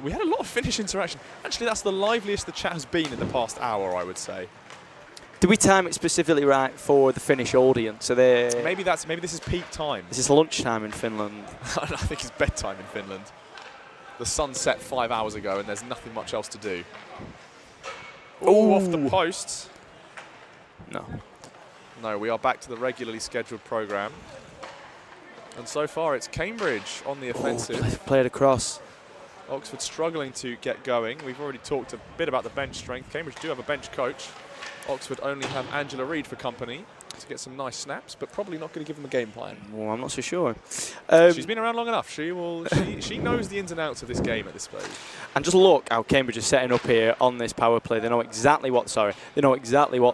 [SPEAKER 3] We had a lot of Finnish interaction. Actually, that's the liveliest the chat has been in the past hour, I would say.
[SPEAKER 6] Did we time it specifically right for the Finnish audience? So
[SPEAKER 3] maybe this is peak time.
[SPEAKER 6] Is this lunchtime in Finland?
[SPEAKER 3] I think it's bedtime in Finland. The sun set 5 hours ago, and there's nothing much else to do. Oh, off the post. No, we are back to the regularly scheduled programme. And so far, it's Cambridge on the offensive.
[SPEAKER 6] Played across.
[SPEAKER 3] Oxford struggling to get going. We've already talked a bit about the bench strength. Cambridge do have a bench coach. Oxford only have Angela Reid for company to get some nice snaps, but probably not going to give them a game plan.
[SPEAKER 6] Well, I'm not so sure.
[SPEAKER 3] She's been around long enough. She knows the ins and outs of this game at this stage.
[SPEAKER 6] And just look how Cambridge is setting up here on this power play. They know exactly what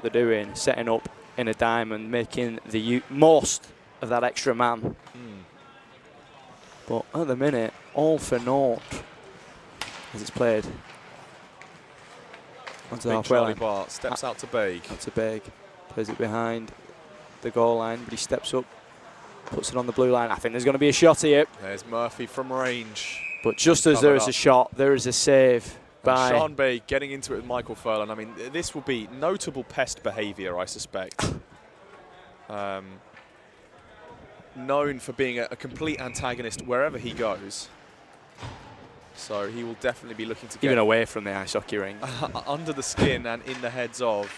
[SPEAKER 6] they're doing, setting up in a diamond, making the most of that extra man. But at the minute, all for naught as it's played. Onto the halfway line.
[SPEAKER 3] Charlie Barr steps out to Baig.
[SPEAKER 6] Plays it behind the goal line, but he steps up, puts it on the blue line. I think there's going to be a shot here.
[SPEAKER 3] There's Murphy from range.
[SPEAKER 6] But just as there is a shot, there is a save by
[SPEAKER 3] Sean Baig getting into it with Michael Furlan. I mean, this will be notable pest behaviour, I suspect. Known for being a complete antagonist wherever he goes. So he will definitely be looking to
[SPEAKER 6] get away from the ice hockey rink,
[SPEAKER 3] under the skin and in the heads of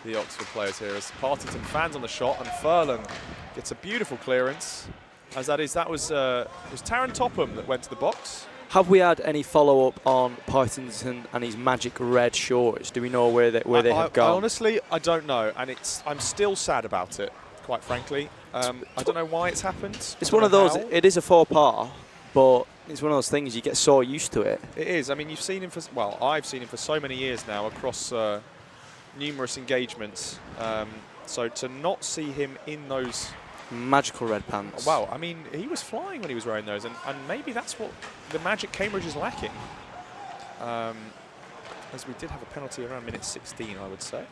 [SPEAKER 3] the Oxford players here. As Partington fans on the shot, and Furlan gets a beautiful clearance. As that was Taron Topham that went to the box.
[SPEAKER 6] Have we had any follow-up on Partington and his magic red shorts? Do we know where they have gone?
[SPEAKER 3] Honestly, I don't know, and I'm still sad about it, quite frankly. I don't know why it's happened.
[SPEAKER 6] It's one of those. It is a faux pas, but it's one of those things you get so used to it.
[SPEAKER 3] It is. I mean, you've seen him I've seen him for so many years now across numerous engagements. So to not see him in those
[SPEAKER 6] magical red pants.
[SPEAKER 3] Wow, I mean, he was flying when he was wearing those, and maybe that's what the magic Cambridge is lacking. As we did have a penalty around minute 16, I would say,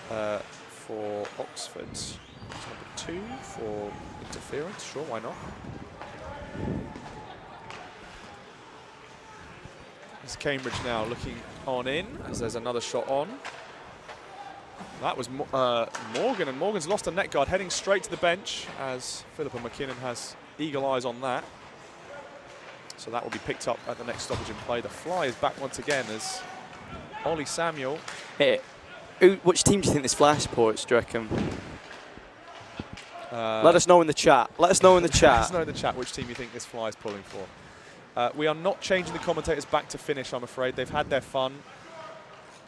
[SPEAKER 3] for Oxford. Number 2 for interference. Sure, why not? It's Cambridge now looking on in as there's another shot on. That was Morgan, and Morgan's lost a net guard, heading straight to the bench as Philippa McKinnon has eagle eyes on that. So that will be picked up at the next stoppage in play. The fly is back once again as Ollie Samuel.
[SPEAKER 6] Hey, which team do you think this fly supports, do you reckon? Let us know in the chat. Let us know in the chat.
[SPEAKER 3] Let us know in the chat which team you think this fly is pulling for. We are not changing the commentators back to finish, I'm afraid. They've had their fun.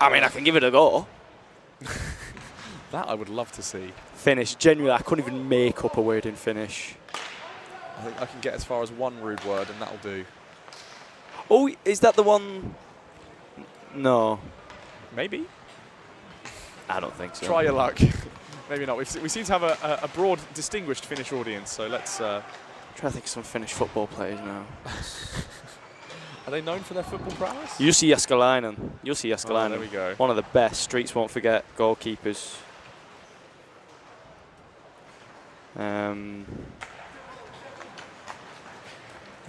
[SPEAKER 6] I mean, I can give it a go.
[SPEAKER 3] That I would love to see.
[SPEAKER 6] Finish. Genuinely, I couldn't even make up a word in finish.
[SPEAKER 3] I think I can get as far as one rude word, and that'll do.
[SPEAKER 6] Oh, is that the one? No.
[SPEAKER 3] Maybe.
[SPEAKER 6] I don't think so.
[SPEAKER 3] Try your luck. Maybe not. We seem to have a broad, distinguished Finnish audience, so let's...
[SPEAKER 6] try to think of some Finnish football players now.
[SPEAKER 3] Are they known for their football prowess?
[SPEAKER 6] Jussi Jääskeläinen. Jussi Jääskeläinen.
[SPEAKER 3] Oh, there we go.
[SPEAKER 6] One of the best. Streets won't forget goalkeepers.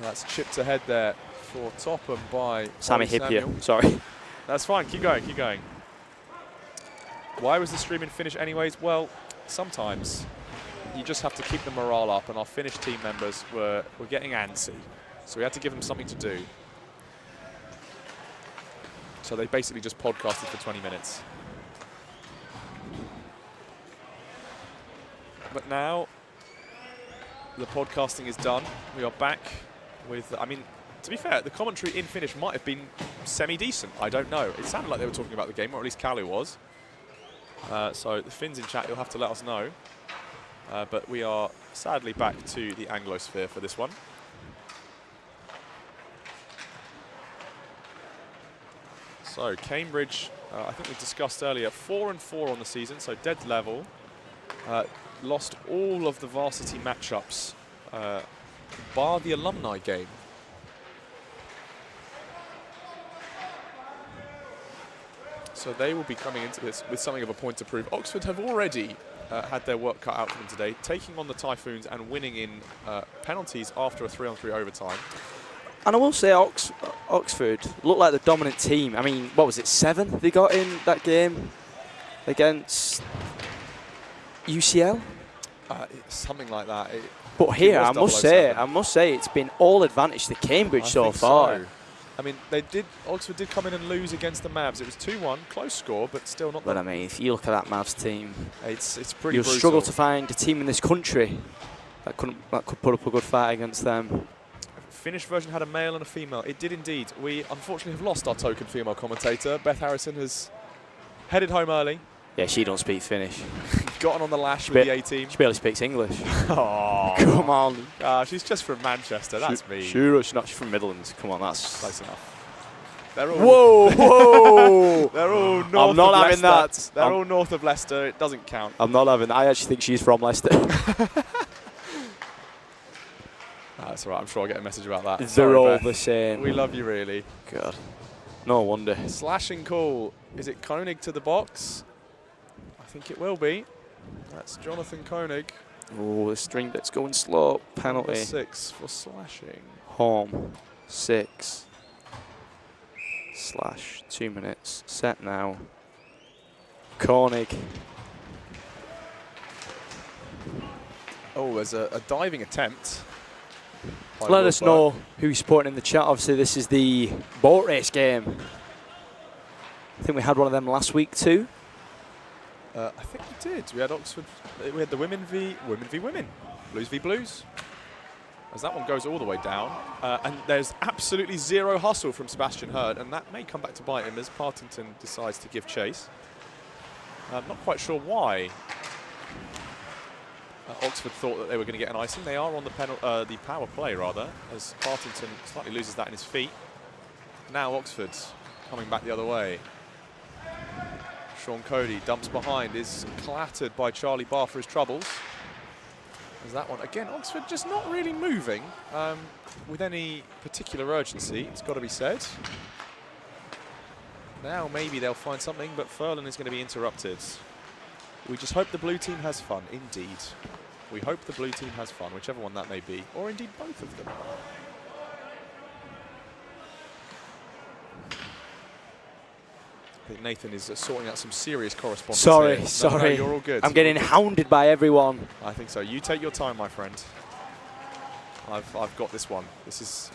[SPEAKER 3] That's chipped ahead there for Topham by
[SPEAKER 6] Sami
[SPEAKER 3] Ollie
[SPEAKER 6] Hippiä.
[SPEAKER 3] Samuel.
[SPEAKER 6] Sorry.
[SPEAKER 3] That's fine. Keep going. Keep going. Why was the stream in Finnish anyways? Well, sometimes you just have to keep the morale up, and our Finnish team members were getting antsy. So we had to give them something to do. So they basically just podcasted for 20 minutes. But now the podcasting is done. We are back with, I mean, to be fair, the commentary in Finnish might have been semi-decent. I don't know. It sounded like they were talking about the game, or at least Kalu was. So the Finns in chat, you'll have to let us know. But we are sadly back to the Anglosphere for this one. So Cambridge, I think we discussed earlier, 4-4 on the season, so dead level. Lost all of the varsity matchups, bar the alumni game. So they will be coming into this with something of a point to prove. Oxford have already had their work cut out for them today, taking on the Typhoons and winning in penalties after a 3-on-3 overtime.
[SPEAKER 6] And I will say Oxford looked like the dominant team. I mean, what was it, 7 they got in that game against UCL?
[SPEAKER 3] Something like that.
[SPEAKER 6] But here, I must say, it's been all advantage to Cambridge so far.
[SPEAKER 3] So. I mean, Oxford did come in and lose against the Mavs. It was 2-1, close score, but still not.
[SPEAKER 6] But I mean, if you look at that Mavs team,
[SPEAKER 3] it's pretty
[SPEAKER 6] you'll
[SPEAKER 3] brutal.
[SPEAKER 6] struggle to find a team in this country that could put up a good fight against them.
[SPEAKER 3] Finnish version had a male and a female. It did indeed. We unfortunately have lost our token female commentator. Beth Harrison has headed home early.
[SPEAKER 6] Yeah, she don't speak Finnish.
[SPEAKER 3] Gotten on the lash with the A-team.
[SPEAKER 6] She barely speaks English.
[SPEAKER 3] Oh,
[SPEAKER 6] come on.
[SPEAKER 3] She's just from Manchester. That's me.
[SPEAKER 6] Sure, she's not. She's from Midlands. Come on, that's
[SPEAKER 3] close enough. They're all
[SPEAKER 6] whoa!
[SPEAKER 3] They're all north.
[SPEAKER 6] I'm not
[SPEAKER 3] of
[SPEAKER 6] having
[SPEAKER 3] Leicester.
[SPEAKER 6] that.
[SPEAKER 3] They're all north of Leicester. It doesn't count.
[SPEAKER 6] I'm not having that. I actually think she's from Leicester.
[SPEAKER 3] That's all right. I'm sure I'll get a message about that.
[SPEAKER 6] They're
[SPEAKER 3] Sorry,
[SPEAKER 6] all
[SPEAKER 3] Beth.
[SPEAKER 6] the same.
[SPEAKER 3] We love you, really.
[SPEAKER 6] God. No wonder.
[SPEAKER 3] Slashing call. Is it Koenig to the box? I think it will be. That's Jonathan Koenig.
[SPEAKER 6] Oh, the string bit's going slow. Penalty.
[SPEAKER 3] Number 6 for slashing.
[SPEAKER 6] Home. 6. Slash. 2 minutes. Set now. Koenig.
[SPEAKER 3] Oh, there's a diving attempt.
[SPEAKER 6] Let us know who you're supporting in the chat. Obviously, this is the boat race game. I think we had one of them last week too.
[SPEAKER 3] I think we did. We had Oxford. We had the women v women. Blues v Blues. As that one goes all the way down. And there's absolutely zero hustle from Sebastian Hurd, and that may come back to bite him as Partington decides to give chase. I'm not quite sure why. Oxford thought that they were going to get an icing. They are on the power play, rather, as Partington slightly loses that in his feet. Now Oxford coming back the other way. Sean Cody dumps behind, is clattered by Charlie Barr for his troubles. There's that one. Again, Oxford just not really moving with any particular urgency, it's got to be said. Now maybe they'll find something, but Furlan is going to be interrupted. We just hope the blue team has fun, indeed. We hope the blue team has fun, whichever one that may be, or indeed both of them. I think Nathan is sorting out some serious correspondence.
[SPEAKER 6] Sorry.
[SPEAKER 3] No, you're all good.
[SPEAKER 6] I'm getting hounded by everyone.
[SPEAKER 3] I think so. You take your time, my friend. I've got this one. This is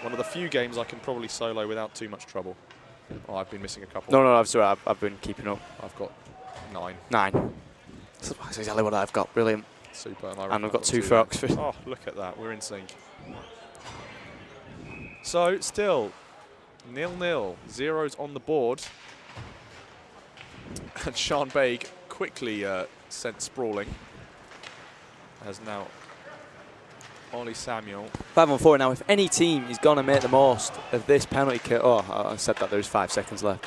[SPEAKER 3] One of the few games I can probably solo without too much trouble. Oh, I've been missing a couple.
[SPEAKER 6] No, I'm sorry. I've been keeping up.
[SPEAKER 3] I've got 9.
[SPEAKER 6] 9. That's exactly what I've got. Brilliant.
[SPEAKER 3] Super.
[SPEAKER 6] And I've got 2 for Oxford.
[SPEAKER 3] Oh, look at that. We're in sync. So, still 0-0. Zeros on the board. And Sean Baig quickly sent sprawling. As now Ollie Samuel.
[SPEAKER 6] 5-on-4 now. If any team is going to make the most of this penalty kick, I said that there's 5 seconds left.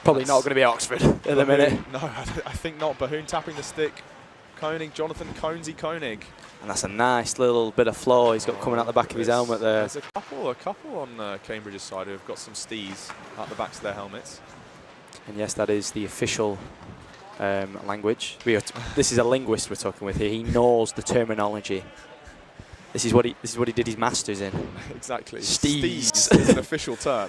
[SPEAKER 6] Probably not going to be Oxford at the minute.
[SPEAKER 3] No, I think not. Bahoon tapping the stick. Koenig, Jonathan Conesy Koenig.
[SPEAKER 6] And that's a nice little bit of floor he's got coming out the back of his helmet there.
[SPEAKER 3] There's a couple on Cambridge's side who have got some stees out the backs of their helmets.
[SPEAKER 6] And yes, that is the official language. This is a linguist we're talking with here. He knows the terminology. This is what he did his masters in.
[SPEAKER 3] Exactly.
[SPEAKER 6] Stees
[SPEAKER 3] is an official term.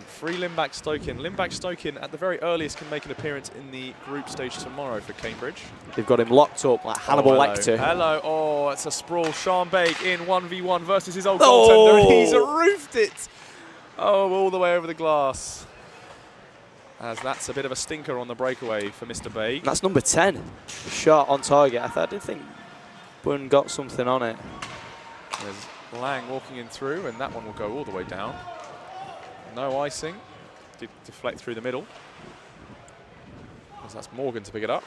[SPEAKER 3] Free Limbach Stokin. Limbach Stokin at the very earliest can make an appearance in the group stage tomorrow for Cambridge.
[SPEAKER 6] They've got him locked up like Hannibal Lecter.
[SPEAKER 3] Hello. Oh, it's a sprawl. Sean Baig in 1v1 versus his old goaltender. And he's roofed it. Oh, all the way over the glass. As that's a bit of a stinker on the breakaway for Mr. Baig.
[SPEAKER 6] That's number 10. Shot on target. I did think Bunn got something on it.
[SPEAKER 3] There's Lang walking in through, and that one will go all the way down. No icing. Deflect through the middle. As that's Morgan to pick it up.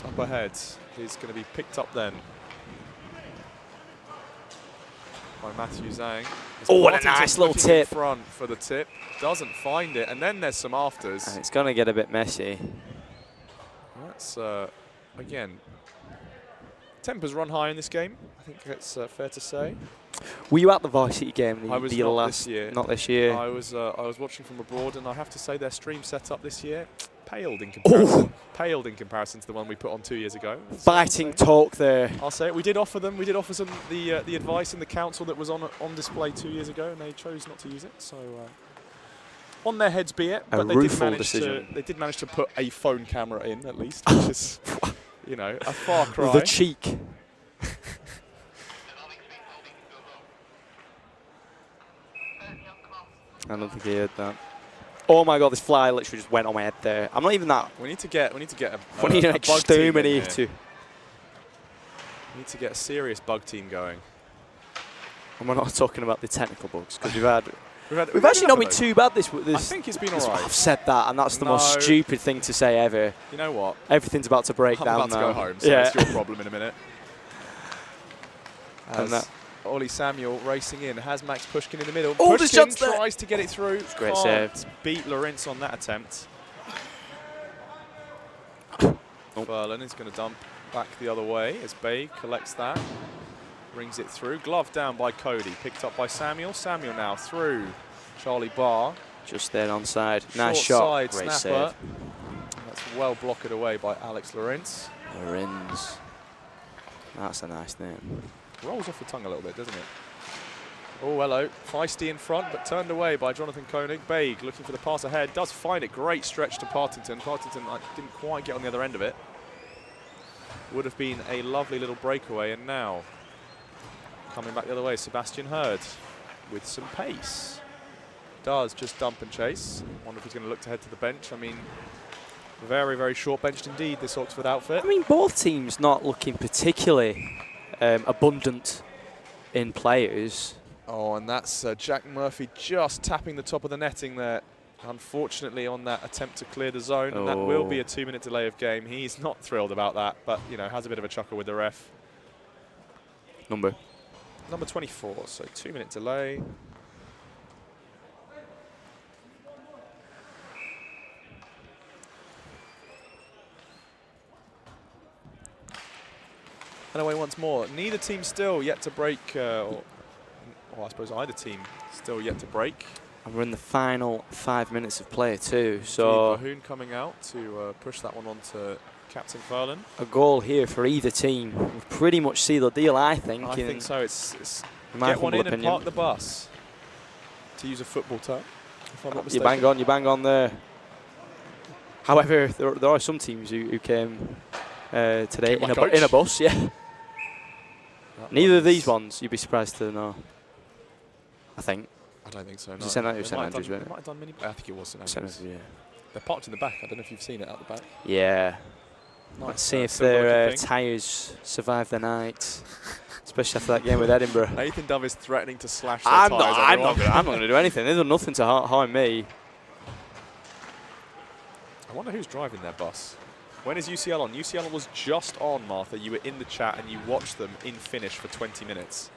[SPEAKER 3] Up ahead. He's going to be picked up then by Matthew Zhang.
[SPEAKER 6] Oh, what a nice little tip.
[SPEAKER 3] In front for the tip. Doesn't find it, and then there's some afters.
[SPEAKER 6] And it's going to get a bit messy.
[SPEAKER 3] That's, again, tempers run high in this game. I think that's fair to say.
[SPEAKER 6] Were you at the Varsity game?
[SPEAKER 3] I was not this year.
[SPEAKER 6] Not this year.
[SPEAKER 3] I was watching from abroad, and I have to say their stream setup this year paled in comparison.
[SPEAKER 6] Ooh.
[SPEAKER 3] Paled in comparison to the one we put on 2 years ago.
[SPEAKER 6] Biting talk there.
[SPEAKER 3] I'll say it. We did offer them. We did offer some the advice in the council that was on display 2 years ago, and they chose not to use it. So on their heads be it. But they did manage to put a phone camera in at least, which is a far cry.
[SPEAKER 6] The cheek. I don't think he heard that. Oh my God! This fly literally just went on my head there. I'm not even that.
[SPEAKER 3] We need to get a
[SPEAKER 6] we need
[SPEAKER 3] bug
[SPEAKER 6] an
[SPEAKER 3] team
[SPEAKER 6] exterminator.
[SPEAKER 3] in here. We need to get a serious bug team going.
[SPEAKER 6] And we're not talking about the technical bugs because we've
[SPEAKER 3] We've
[SPEAKER 6] actually not been too bad this.
[SPEAKER 3] I think it's been alright.
[SPEAKER 6] I've said that, and that's the most stupid thing to say ever.
[SPEAKER 3] You know what?
[SPEAKER 6] Everything's about to break
[SPEAKER 3] I'm
[SPEAKER 6] down
[SPEAKER 3] about
[SPEAKER 6] now.
[SPEAKER 3] to go home, so it's your problem in a minute. As Ollie Samuel racing in, has Max Pushkin in the middle.
[SPEAKER 6] Oh,
[SPEAKER 3] Pushkin tries to get it through.
[SPEAKER 6] Great
[SPEAKER 3] Can't
[SPEAKER 6] save.
[SPEAKER 3] beat Lawrence on that attempt. Furlan is going to dump back the other way as Baig collects that. Brings it through. Glove down by Cody. Picked up by Samuel. Samuel now through Charlie Barr.
[SPEAKER 6] Just there onside. Nice
[SPEAKER 3] Short
[SPEAKER 6] shot.
[SPEAKER 3] Side
[SPEAKER 6] Great
[SPEAKER 3] snapper.
[SPEAKER 6] save.
[SPEAKER 3] That's well blocked away by Alex Lawrence.
[SPEAKER 6] Lorenz. That's a nice name.
[SPEAKER 3] Rolls off the tongue a little bit, doesn't it? Oh, hello. Feisty in front, but turned away by Jonathan Koenig. Baig looking for the pass ahead. Does find it. Great stretch to Partington. Partington didn't quite get on the other end of it. Would have been a lovely little breakaway, and now coming back the other way, Sebastian Hurd with some pace. Does just dump and chase. Wonder if he's going to look to head to the bench. I mean, very, very short benched indeed, this Oxford outfit.
[SPEAKER 6] I mean, both teams not looking particularly abundant in players.
[SPEAKER 3] Oh, and that's Jack Murphy just tapping the top of the netting there. Unfortunately, on that attempt to clear the zone, and that will be a 2-minute delay of game. He's not thrilled about that, but has a bit of a chuckle with the ref.
[SPEAKER 6] Number
[SPEAKER 3] 24, so 2-minute delay. And away once more. Neither team still yet to break, or I suppose either team still yet to break.
[SPEAKER 6] And we're in the final 5 minutes of play too. So
[SPEAKER 3] Bahoon coming out to push that one on to Captain Furlan.
[SPEAKER 6] A goal here for either team would pretty much seal the deal, I think.
[SPEAKER 3] I think so. It's
[SPEAKER 6] my
[SPEAKER 3] get one in
[SPEAKER 6] opinion.
[SPEAKER 3] and park the bus, to use a football term, if I'm not
[SPEAKER 6] You
[SPEAKER 3] mistaken.
[SPEAKER 6] bang on there. However, there are some teams who came today in a bus, yeah. Neither of these ones, you'd be surprised to know. I think.
[SPEAKER 3] I don't think so.
[SPEAKER 6] Was it St. Andrews? St. Andrews,
[SPEAKER 3] They
[SPEAKER 6] wasn't it?
[SPEAKER 3] might have done mini. I think it was St.
[SPEAKER 6] St.
[SPEAKER 3] Andrews.
[SPEAKER 6] Andrews, yeah.
[SPEAKER 3] They're parked in the back. I don't know if you've seen it out the back.
[SPEAKER 6] Yeah.
[SPEAKER 3] Nice.
[SPEAKER 6] Let's see if
[SPEAKER 3] silver
[SPEAKER 6] their
[SPEAKER 3] looking thing.
[SPEAKER 6] tyres survive the night, especially after that game with Edinburgh.
[SPEAKER 3] Nathan Dove is threatening to slash their
[SPEAKER 6] I'm
[SPEAKER 3] tyres.
[SPEAKER 6] not going to do anything. They've done nothing to harm me.
[SPEAKER 3] I wonder who's driving their bus. When is UCL on? UCL was just on, Martha. You were in the chat and you watched them in finish for 20 minutes.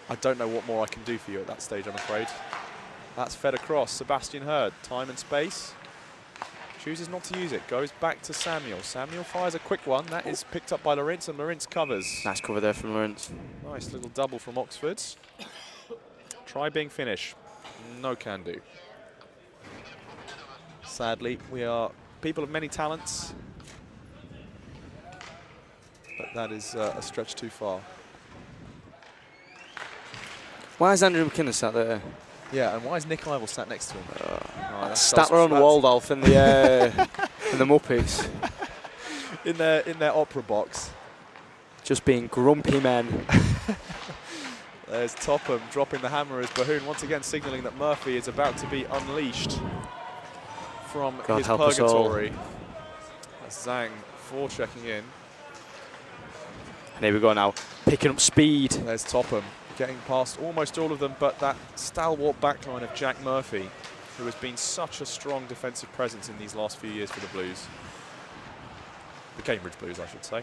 [SPEAKER 3] I don't know what more I can do for you at that stage, I'm afraid. That's fed across. Sebastian Hurd, time and space. Chooses not to use it. Goes back to Samuel. Samuel fires a quick one. That is picked up by Lawrence, and Lawrence covers.
[SPEAKER 6] Nice cover there from Lawrence.
[SPEAKER 3] Nice little double from Oxford. Try being finish. No can do. Sadly, we are people of many talents, but that is a stretch too far.
[SPEAKER 6] Why is Andrew McKinnon sat there?
[SPEAKER 3] Yeah, and why is Nick Ivel sat next to him?
[SPEAKER 6] Statler and Waldolf in the in the Muppets.
[SPEAKER 3] in their opera box.
[SPEAKER 6] Just being grumpy men.
[SPEAKER 3] There's Topham dropping the hammer as Bahoon once again signalling that Murphy is about to be unleashed from
[SPEAKER 6] God
[SPEAKER 3] his
[SPEAKER 6] help us all.
[SPEAKER 3] purgatory. That's Zhang checking in.
[SPEAKER 6] And here we go now, picking up speed.
[SPEAKER 3] There's Topham getting past almost all of them, but that stalwart backline of Jack Murphy, who has been such a strong defensive presence in these last few years for the Blues. The Cambridge Blues, I should say.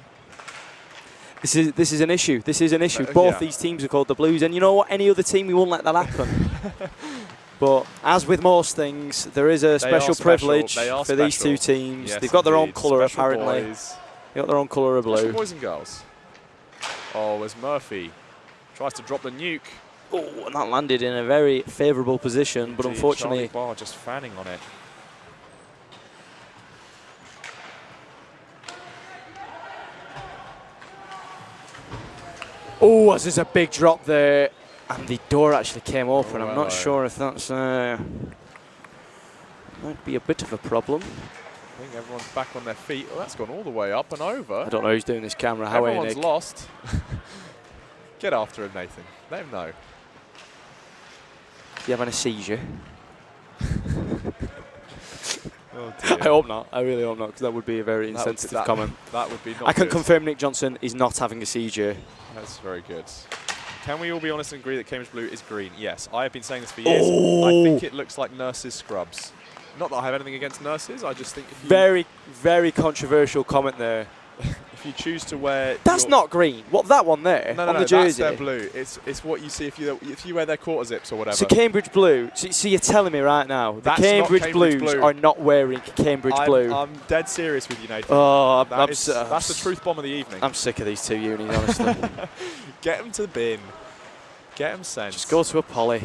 [SPEAKER 6] This is an issue. This is an issue. Both
[SPEAKER 3] yeah.
[SPEAKER 6] these teams are called the Blues, and you know what? Any other team, we won't let that happen. But as with most things, there is a special privilege for these two teams.
[SPEAKER 3] Yes,
[SPEAKER 6] they've got their own
[SPEAKER 3] indeed.
[SPEAKER 6] colour,
[SPEAKER 3] Special
[SPEAKER 6] apparently.
[SPEAKER 3] boys.
[SPEAKER 6] They've got their own colour of
[SPEAKER 3] Special
[SPEAKER 6] blue.
[SPEAKER 3] boys and girls. Oh, as Murphy tries to drop the nuke.
[SPEAKER 6] Oh, and that landed in a very favourable position, but
[SPEAKER 3] Indeed,
[SPEAKER 6] unfortunately...
[SPEAKER 3] Charlie Barr just fanning on it.
[SPEAKER 6] Oh, there's a big drop there. And the door actually came open. I'm not
[SPEAKER 3] Well,
[SPEAKER 6] sure if that's... might be a bit of a problem.
[SPEAKER 3] I think everyone's back on their feet. Oh, that's gone all the way up and over.
[SPEAKER 6] I don't know who's doing this camera. How are you,
[SPEAKER 3] Everyone's
[SPEAKER 6] Nick?
[SPEAKER 3] lost. Get after him, Nathan. Let him know.
[SPEAKER 6] Is he having a seizure?
[SPEAKER 3] Oh
[SPEAKER 6] I
[SPEAKER 3] dear.
[SPEAKER 6] hope not. I really hope not, because that would be a very insensitive comment.
[SPEAKER 3] That would be not
[SPEAKER 6] I can
[SPEAKER 3] good.
[SPEAKER 6] confirm Nick Johnson is not having a seizure.
[SPEAKER 3] That's very good. Can we all be honest and agree that Cambridge Blue is green? Yes, I have been saying this for years.
[SPEAKER 6] Oh.
[SPEAKER 3] I think it looks like nurses' scrubs. Not that I have anything against nurses, I just think if you,
[SPEAKER 6] Very, very controversial comment there.
[SPEAKER 3] if you choose to wear...
[SPEAKER 6] That's not green. What, that one there
[SPEAKER 3] No,
[SPEAKER 6] on the
[SPEAKER 3] that's
[SPEAKER 6] jersey?
[SPEAKER 3] their blue. It's what you see if you wear their quarter zips or whatever.
[SPEAKER 6] So Cambridge Blue, so you're telling me right now, the
[SPEAKER 3] That's not
[SPEAKER 6] Cambridge
[SPEAKER 3] Cambridge
[SPEAKER 6] Blues
[SPEAKER 3] Blue.
[SPEAKER 6] are not wearing Cambridge Blue.
[SPEAKER 3] I'm dead serious with you, Nathan.
[SPEAKER 6] Oh,
[SPEAKER 3] That's the truth bomb of the evening.
[SPEAKER 6] I'm sick of these two unis, honestly.
[SPEAKER 3] Get them to the bin. Get them sent.
[SPEAKER 6] Just go to a poly.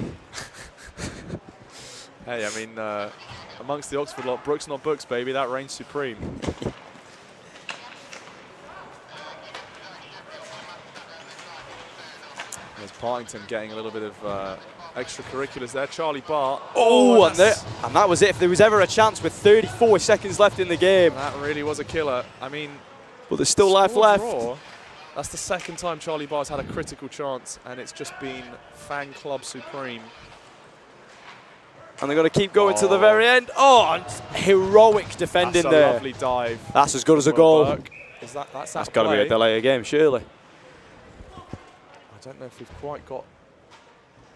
[SPEAKER 3] Hey, I mean, amongst the Oxford lot, Brooks not books, baby. That reigns supreme. There's Partington getting a little bit of extracurriculars there. Charlie Barr.
[SPEAKER 6] Oh, and that was it. If there was ever a chance with 34 seconds left in the game.
[SPEAKER 3] That really was a killer. I mean,
[SPEAKER 6] But there's still life
[SPEAKER 3] score
[SPEAKER 6] left.
[SPEAKER 3] draw, that's the second time Charlie Barr's had a critical chance, and it's just been fan club supreme.
[SPEAKER 6] And they're going to keep going to the very end. Oh, and heroic defending
[SPEAKER 3] That's a
[SPEAKER 6] there.
[SPEAKER 3] lovely dive.
[SPEAKER 6] That's as good as a
[SPEAKER 3] Will
[SPEAKER 6] goal.
[SPEAKER 3] Burke. That's
[SPEAKER 6] got to be a delay of game, surely.
[SPEAKER 3] I don't know if we've quite got...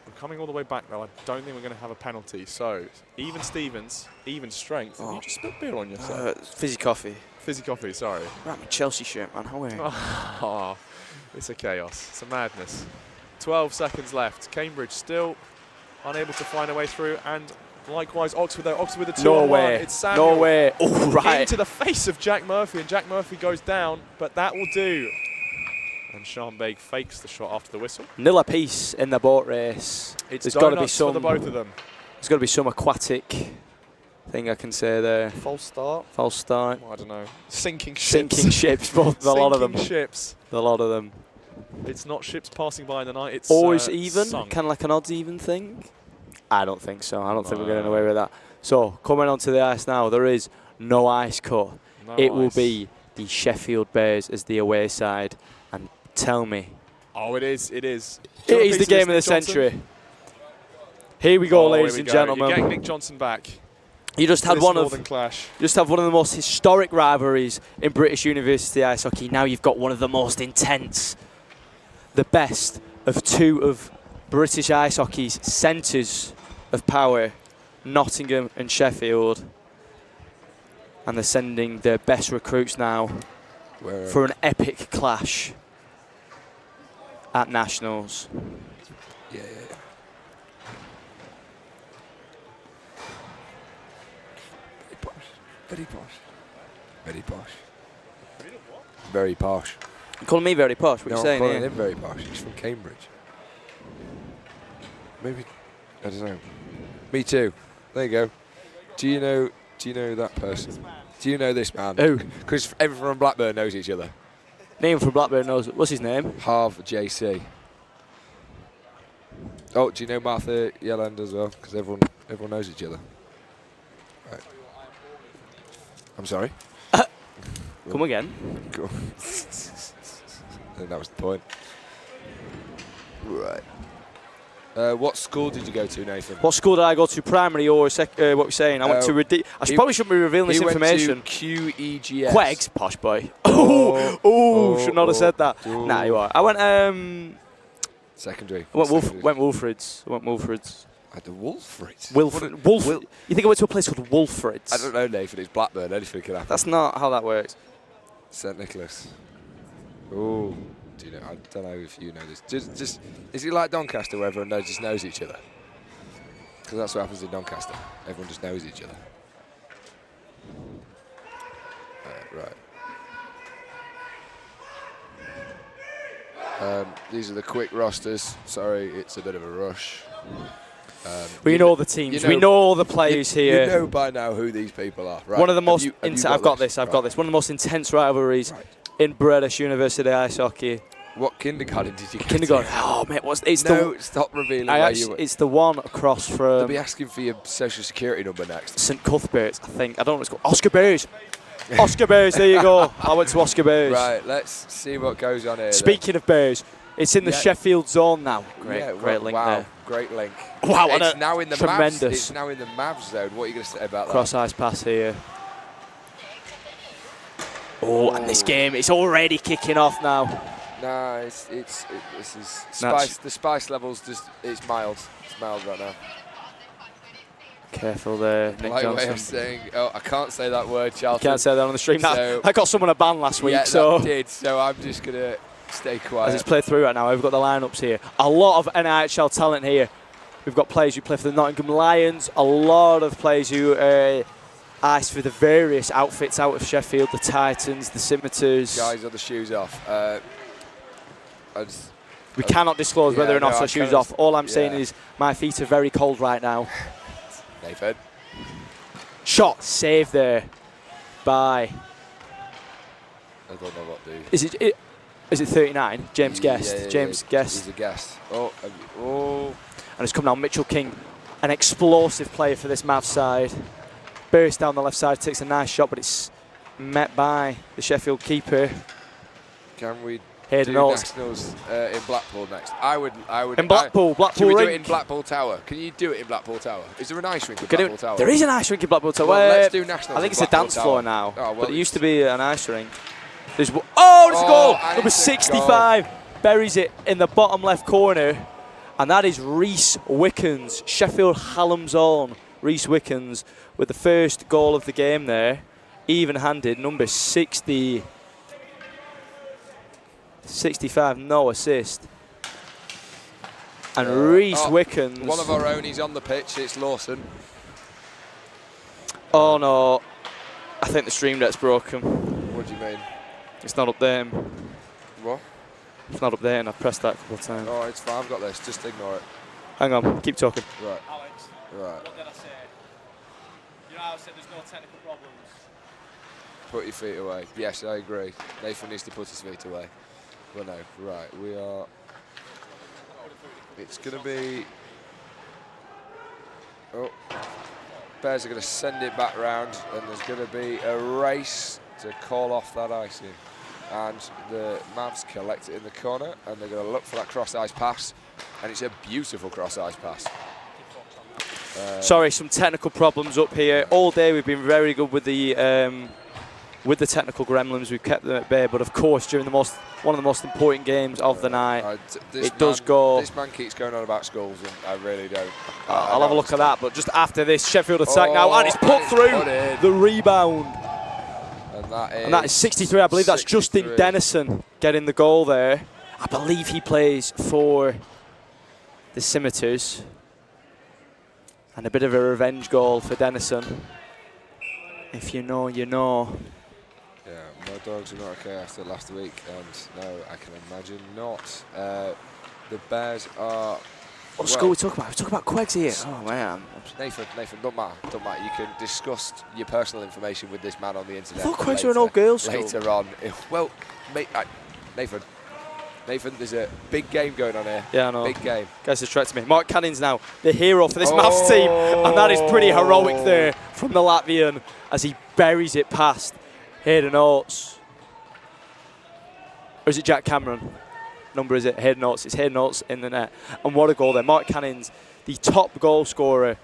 [SPEAKER 3] We're coming all the way back, though. I don't think we're going to have a penalty. So, even Stevens, even strength. Have you just spilled beer on yourself?
[SPEAKER 6] Fizzy coffee.
[SPEAKER 3] Fizzy coffee, sorry.
[SPEAKER 6] Right, my Chelsea shirt, man. How are you?
[SPEAKER 3] Oh, it's a chaos. It's a madness. 12 seconds left. Cambridge still unable to find a way through, and likewise Oxford though. Oxford with a 2-on-1.
[SPEAKER 6] No way.
[SPEAKER 3] It's Samuel.
[SPEAKER 6] No way. Oh, right.
[SPEAKER 3] Into the face of Jack Murphy, and Jack Murphy goes down, but that will do. And Sharnbeg fakes the shot after the whistle.
[SPEAKER 6] Nil apiece in the boat race.
[SPEAKER 3] It's
[SPEAKER 6] There's got to be
[SPEAKER 3] donuts for the both of them.
[SPEAKER 6] There's got to be some aquatic thing I can say there.
[SPEAKER 3] False start.
[SPEAKER 6] False start.
[SPEAKER 3] I don't know. Sinking ships.
[SPEAKER 6] Sinking ships. Both a lot of them.
[SPEAKER 3] Sinking ships.
[SPEAKER 6] A lot of them.
[SPEAKER 3] It's not ships passing by in the night. It's
[SPEAKER 6] Always even.
[SPEAKER 3] sunk.
[SPEAKER 6] Kind of like an odds even thing. I don't think so. I don't think we're getting away with that. So coming onto the ice now, there is no ice cut.
[SPEAKER 3] No
[SPEAKER 6] It will
[SPEAKER 3] ice.
[SPEAKER 6] be the Sheffield Bears as the away side. And tell me,
[SPEAKER 3] Oh, it is. It is.
[SPEAKER 6] It is the game of the century. Here we go, ladies and gentlemen.
[SPEAKER 3] You're getting Nick Johnson back.
[SPEAKER 6] You just had one of
[SPEAKER 3] clash.
[SPEAKER 6] You just have one of the most historic rivalries in British university ice hockey. Now you've got one of the most intense, the best of two of British ice hockey's centres of power, Nottingham and Sheffield. And they're sending their best recruits now for an epic clash at Nationals.
[SPEAKER 4] Yeah. Very posh. Very posh. Very posh.
[SPEAKER 6] You calling me very posh? What are you saying
[SPEAKER 4] I'm calling
[SPEAKER 6] here?
[SPEAKER 4] him very posh. He's from Cambridge. Maybe, I don't know. Me too. There you go. Do you know that person? Do you know this man?
[SPEAKER 6] Who?
[SPEAKER 4] Because everyone from Blackburn knows each other.
[SPEAKER 6] Name from Blackburn knows. What's his name?
[SPEAKER 4] Harv JC. Oh, do you know Martha Yelland as well? Because everyone knows each other. Right. I'm sorry.
[SPEAKER 6] Come again.
[SPEAKER 4] Cool. I think that was the point. Right. What school did you go to, Nathan?
[SPEAKER 6] What school did I go to? Primary or what we're saying? I went to probably shouldn't be revealing this information.
[SPEAKER 4] Went to QEGS.
[SPEAKER 6] Quegs, posh boy. Oh, should not have said that. Nah, you are. I went
[SPEAKER 4] secondary.
[SPEAKER 6] I went Wolfrids. I went Wolfrids.
[SPEAKER 4] At the Wolfrids?
[SPEAKER 6] You think I went to a place called Wolfrids?
[SPEAKER 4] I don't know, Nathan. It's Blackburn. Anything can happen.
[SPEAKER 6] That's not how that works.
[SPEAKER 4] St Nicholas. Oh, do you know? I don't know if you know this. Just is it like Doncaster, where everyone just knows each other? Because that's what happens in Doncaster. Everyone just knows each other. Right. These are the quick rosters. Sorry, it's a bit of a rush.
[SPEAKER 6] We know the teams. We know all the players here.
[SPEAKER 4] You know by now who these people are, right?
[SPEAKER 6] One of the most
[SPEAKER 4] I've got this.
[SPEAKER 6] One of the most intense rivalries in British university ice hockey.
[SPEAKER 4] What kindergarten did you go
[SPEAKER 6] Kindergarten.
[SPEAKER 4] to?
[SPEAKER 6] Oh, mate,
[SPEAKER 4] stop revealing where you were.
[SPEAKER 6] It's the one across from...
[SPEAKER 4] They'll be asking for your social security number next.
[SPEAKER 6] St Cuthbert's, I think. I don't know what it's called. Oscar Bears. Oscar Bears, there you go. I went to Oscar Bears.
[SPEAKER 4] Right, let's see what goes on here.
[SPEAKER 6] Speaking of Bears, it's in the Sheffield zone now. Great link there.
[SPEAKER 4] Great link.
[SPEAKER 6] Wow,
[SPEAKER 4] it's now in the
[SPEAKER 6] tremendous.
[SPEAKER 4] Mavs. It's now in the Mavs zone. What are you going to say about
[SPEAKER 6] Cross ice pass here. Oh, and this game, it's already kicking off now.
[SPEAKER 4] No, this is spice. The spice levels it's mild. It's mild right now.
[SPEAKER 6] Careful there, Nick Johnson.
[SPEAKER 4] Way of saying, I can't say that word, Charlton.
[SPEAKER 6] Can't say that on the stream. I got someone a ban last week,
[SPEAKER 4] that did. So I'm just gonna stay quiet.
[SPEAKER 6] As it's played through right now, we've got the lineups here. A lot of NIHL talent here. We've got players who play for the Nottingham Lions. A lot of players who ice for the various outfits out of Sheffield, the Titans, the Scimitars.
[SPEAKER 4] Guys, are the shoes off.
[SPEAKER 6] We cannot disclose whether or not our shoes off. All I'm saying is my feet are very cold right now.
[SPEAKER 4] Nathan.
[SPEAKER 6] Shot save there by.
[SPEAKER 4] I don't know what dude.
[SPEAKER 6] Is it 39? James Guest. James Guest.
[SPEAKER 4] He's a guest. Oh.
[SPEAKER 6] And it's come now Mitchell King, an explosive player for this Mavs side. Burst down the left side, takes a nice shot, but it's met by the Sheffield keeper.
[SPEAKER 4] Can we
[SPEAKER 6] do
[SPEAKER 4] Nationals in Blackpool next? I would.
[SPEAKER 6] In Blackpool
[SPEAKER 4] Can we do
[SPEAKER 6] rink.
[SPEAKER 4] it in Blackpool Tower? Can you do it in Blackpool Tower? Is there an ice rink in Blackpool Tower?
[SPEAKER 6] There is an ice rink in Blackpool Tower.
[SPEAKER 4] Well, let's do Nationals.
[SPEAKER 6] I think it's
[SPEAKER 4] in
[SPEAKER 6] a dance
[SPEAKER 4] Tower.
[SPEAKER 6] floor now, but it used to be an ice rink. There's a goal! Number 65 buries it in the bottom left corner, and that is Rhys Wickens, Sheffield Hallam's own Rhys Wickens, with the first goal of the game there, even-handed, number 60. 65, no assist. And Rhys Wickens.
[SPEAKER 4] One of our own, he's on the pitch, it's Lawson.
[SPEAKER 6] Oh no, I think the stream deck's broken.
[SPEAKER 4] What do you mean?
[SPEAKER 6] It's not updating.
[SPEAKER 4] What?
[SPEAKER 6] It's not updating, I've pressed that a couple of times.
[SPEAKER 4] Oh, it's fine, I've got this, just ignore it.
[SPEAKER 6] Hang on, keep talking.
[SPEAKER 4] Right.
[SPEAKER 1] Alex,
[SPEAKER 4] right.
[SPEAKER 1] What did I say? You know how I said there's no technical problems?
[SPEAKER 4] Put your feet away. Yes, I agree. Nathan needs to put his feet away. Well, no, right, we are... It's going to be... Oh, Bears are going to send it back round, and there's going to be a race to call off that icing. and the Mavs collect it in the corner, and they're going to look for that cross-ice pass, and it's a beautiful cross-ice pass.
[SPEAKER 6] Sorry, some technical problems up here. All day we've been very good with the technical gremlins. We've kept them at bay, but of course during one of the most important games of the night, it does go.
[SPEAKER 4] This man keeps going on about skulls, and I really don't.
[SPEAKER 6] I'll have a look at that, but just after this, Sheffield attack now, and it's put through the rebound. And that is 63. I believe that's Justin Dennison getting the goal there. I believe he plays for the Scimitars. And a bit of a revenge goal for Dennison. If you know, you know.
[SPEAKER 4] Yeah, my dogs are not okay after last week, and no, I can imagine not. The Bears are...
[SPEAKER 6] What school we talk about? We talk about Queggs here. Oh, man.
[SPEAKER 4] Nathan, don't matter. You can discuss your personal information with this man on the internet.
[SPEAKER 6] I thought Queggs were an all-girls school.
[SPEAKER 4] Later on. Well, Nathan, there's a big game going on here.
[SPEAKER 6] Yeah, I know.
[SPEAKER 4] Big game.
[SPEAKER 6] Guys, distracted me. Mark Canning's now the hero for this Mavs team. And that is pretty heroic there from the Latvian as he buries it past Hayden Oates. Or is it Jack Cameron? Number is it? Hayden Oates. It's Hayden Oates in the net. And what a goal there. Mark Canning's the top goal scorer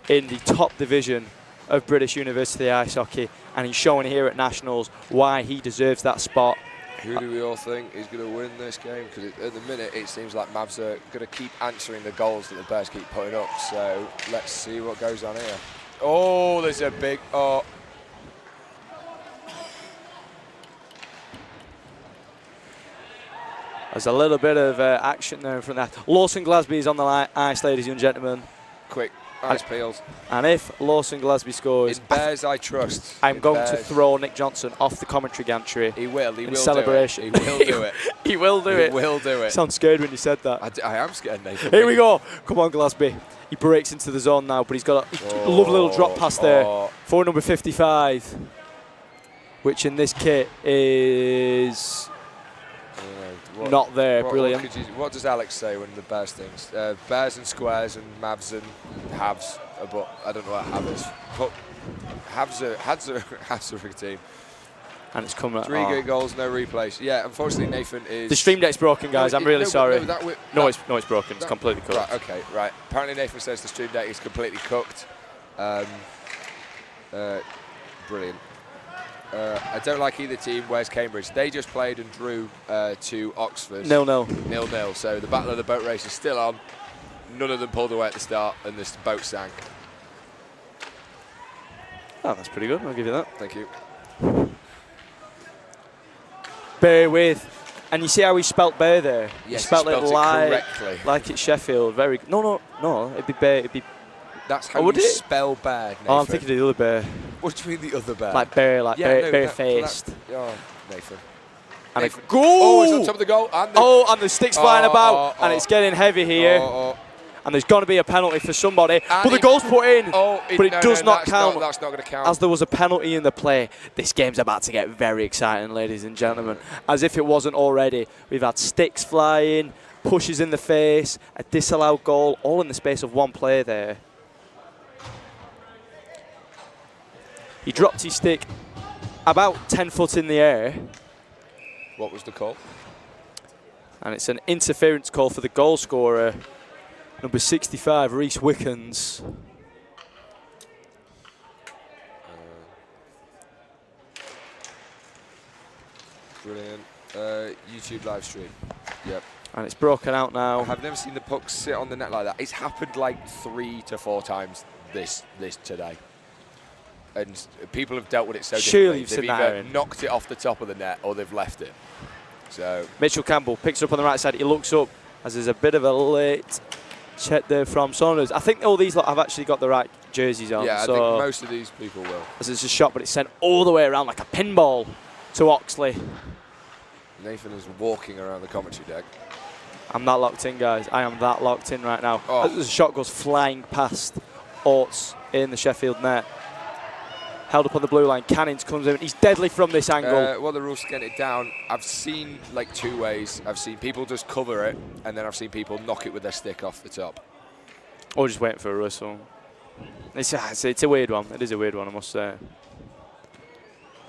[SPEAKER 6] in the top division of British University Ice Hockey. And he's showing here at Nationals why he deserves that spot.
[SPEAKER 4] Who do we all think is going to win this game? Because at the minute it seems like Mavs are going to keep answering the goals that the Bears keep putting up. So let's see what goes on here. Oh, there's a big... Oh.
[SPEAKER 6] There's a little bit of action there in front of that. Lawson Glasby is on the ice, ladies and gentlemen.
[SPEAKER 4] Quick, ice peels.
[SPEAKER 6] And if Lawson Glasby scores...
[SPEAKER 4] In Bears I trust.
[SPEAKER 6] I'm going to throw Nick Johnson off the commentary gantry.
[SPEAKER 4] He will
[SPEAKER 6] celebration.
[SPEAKER 4] Do it. He will do it.
[SPEAKER 6] He will do it.
[SPEAKER 4] He will do it.
[SPEAKER 6] Sounds scared when you said that.
[SPEAKER 4] I am scared, Nathan.
[SPEAKER 6] Here we go. Come on, Glasby. He breaks into the zone now, but he's got a lovely little drop pass there for number 55, which in this kit is... not there. Brilliant.
[SPEAKER 4] What does Alex say when the Bears things? Bears and squares and Mavs and halves. But I don't know what half is. But halves are a team.
[SPEAKER 6] And it's coming.
[SPEAKER 4] 3 good goals, no replays. Yeah, unfortunately Nathan is...
[SPEAKER 6] The stream deck's broken, guys. I'm really sorry.
[SPEAKER 4] No,
[SPEAKER 6] it's broken. It's completely cooked.
[SPEAKER 4] Right, okay, right. Apparently Nathan says the stream deck is completely cooked. Brilliant. I don't like either team. Where's Cambridge? They just played and drew to Oxford.
[SPEAKER 6] 0-0.
[SPEAKER 4] 0-0. So the battle of the boat race is still on. None of them pulled away at the start, and this boat sank.
[SPEAKER 6] Oh, that's pretty good. I'll give you that.
[SPEAKER 4] Thank you.
[SPEAKER 6] Bear with. And you see how he spelt bear there?
[SPEAKER 4] Yes,
[SPEAKER 6] he spelt it
[SPEAKER 4] correctly.
[SPEAKER 6] Like it's Sheffield. Very good. No. It'd be bear. It'd be...
[SPEAKER 4] That's how you spell bear, Nathan.
[SPEAKER 6] Oh, I'm thinking of the other bear.
[SPEAKER 4] What do you mean the other bear?
[SPEAKER 6] Like bear, bare-faced.
[SPEAKER 4] Oh, Nathan.
[SPEAKER 6] And
[SPEAKER 4] Nathan.
[SPEAKER 6] Goal!
[SPEAKER 4] Oh, it's on top of the goal. And
[SPEAKER 6] the stick's flying about, and it's getting heavy here. And there's going to be a penalty for somebody. But the goal's put in, but it does not count.
[SPEAKER 4] That's not going to count.
[SPEAKER 6] As there was a penalty in the play. This game's about to get very exciting, ladies and gentlemen. As if it wasn't already. We've had sticks flying, pushes in the face, a disallowed goal, all in the space of one play there. He dropped his stick about 10 foot in the air.
[SPEAKER 4] What was the call?
[SPEAKER 6] And it's an interference call for the goal scorer, number 65, Reese Wickens.
[SPEAKER 4] Brilliant. YouTube live stream. Yep.
[SPEAKER 6] And it's broken out now.
[SPEAKER 4] I've never seen the puck sit on the net like that. It's happened like 3 to 4 times this today. And people have dealt with it so
[SPEAKER 6] Surely
[SPEAKER 4] differently. They've either knocked it off the top of the net or they've left it. So
[SPEAKER 6] Mitchell Campbell picks it up on the right side. He looks up as there's a bit of a late check there from Saunders. I think all these lot have actually got the right jerseys on.
[SPEAKER 4] Yeah,
[SPEAKER 6] so
[SPEAKER 4] I think most of these people will.
[SPEAKER 6] As it's a shot, but it's sent all the way around like a pinball to Oxley.
[SPEAKER 4] Nathan is walking around the commentary deck.
[SPEAKER 6] I'm that locked in, guys. I am that locked in right now.
[SPEAKER 4] Oh.
[SPEAKER 6] As the shot goes flying past Oates in the Sheffield net. Held up on the blue line. Cannings comes in. He's deadly from this angle.
[SPEAKER 4] Well, the rules get it down. I've seen like 2 ways. I've seen people just cover it, and then I've seen people knock it with their stick off the top.
[SPEAKER 6] Or just waiting for a whistle. It's a weird one. It is a weird one, I must say.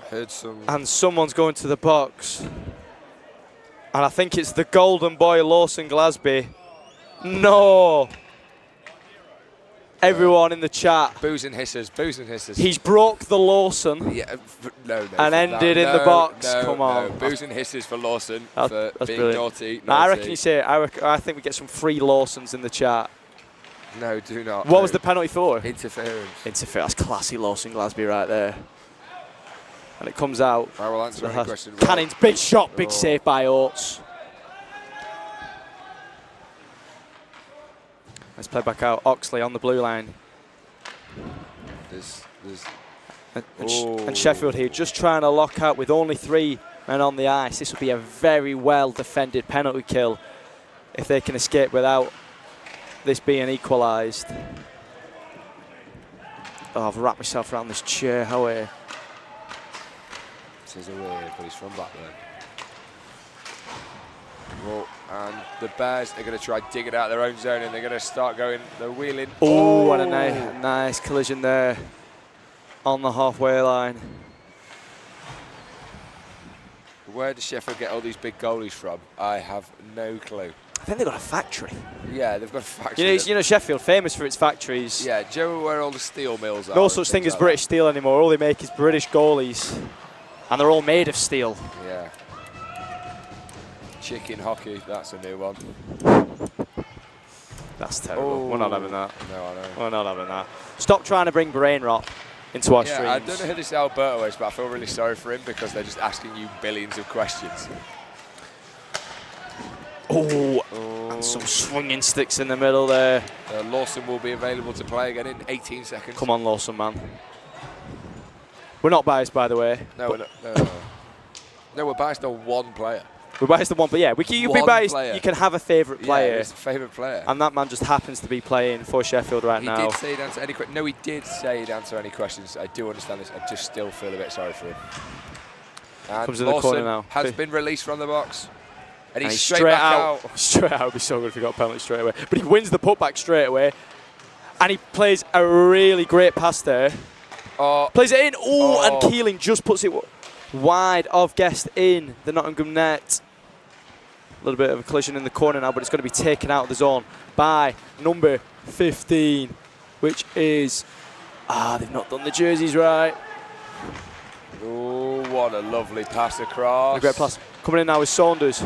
[SPEAKER 4] Heard some.
[SPEAKER 6] And someone's going to the box. And I think it's the golden boy, Lawson Glasby. No! Everyone in the chat.
[SPEAKER 4] Boos and hisses, boos and hisses.
[SPEAKER 6] He's broke the Lawson.
[SPEAKER 4] Yeah, no.
[SPEAKER 6] And ended in the box. Come on.
[SPEAKER 4] No. Boos and hisses for Lawson for
[SPEAKER 6] That's
[SPEAKER 4] being
[SPEAKER 6] brilliant.
[SPEAKER 4] naughty.
[SPEAKER 6] No, I reckon you say it. I think we get some free Lawsons in the chat.
[SPEAKER 4] No, do not.
[SPEAKER 6] What was the penalty for?
[SPEAKER 4] Interference.
[SPEAKER 6] Interference. That's classy Lawson Glasby right there. And it comes out.
[SPEAKER 4] I will answer any question.
[SPEAKER 6] Canning's big shot, big save by Oates. Let's play back out. Oxley on the blue line. And Sheffield here just trying to lock out with only 3 men on the ice. This will be a very well defended penalty kill if they can escape without this being equalised. Oh, I've wrapped myself around this chair. How are you?
[SPEAKER 4] This is away, but he's from back there. Well, and the Bears are going to try dig it out their own zone, and they're going to start going. They're wheeling.
[SPEAKER 6] Oh, what a nice collision there on the halfway line.
[SPEAKER 4] Where does Sheffield get all these big goalies from? I have no clue.
[SPEAKER 6] I think they've got a factory.
[SPEAKER 4] Yeah, they've got a factory.
[SPEAKER 6] You know Sheffield, famous for its factories.
[SPEAKER 4] Yeah, do you know where all the steel mills are?
[SPEAKER 6] No such thing as
[SPEAKER 4] like
[SPEAKER 6] British steel anymore. All they make is British goalies. And they're all made of steel.
[SPEAKER 4] Yeah. Chicken hockey, that's a new one.
[SPEAKER 6] That's terrible. We're not having that.
[SPEAKER 4] No, I know.
[SPEAKER 6] We're not having that. Stop trying to bring brain rot into our streams.
[SPEAKER 4] I don't know who this Alberto is, but I feel really sorry for him because they're just asking you billions of questions.
[SPEAKER 6] And some swinging sticks in the middle there.
[SPEAKER 4] Lawson will be available to play again in 18 seconds.
[SPEAKER 6] Come on, Lawson, man. We're not biased, by the way.
[SPEAKER 4] No, we're not. No, we're biased on one player.
[SPEAKER 6] We're biased on one, but yeah, you can be biased.
[SPEAKER 4] Player.
[SPEAKER 6] You can have a favourite player.
[SPEAKER 4] Yeah, it's a favourite player.
[SPEAKER 6] And that man just happens to be playing for Sheffield right now.
[SPEAKER 4] He did say he'd answer any questions. No, he did say he'd answer any questions. I do understand this. I just still feel a bit sorry for him. And
[SPEAKER 6] Comes in the corner now.
[SPEAKER 4] Has been released from the box. And he's
[SPEAKER 6] straight
[SPEAKER 4] back out.
[SPEAKER 6] Straight out. It would be so good if he got a penalty straight away. But he wins the putback straight away. And he plays a really great pass there. Plays it in. And Keeling just puts it wide of Guest in the Nottingham net. A little bit of a collision in the corner now, but it's going to be taken out of the zone by number 15, which is... they've not done the jerseys right.
[SPEAKER 4] Oh, what a lovely pass across.
[SPEAKER 6] A great pass. Coming in now is Saunders.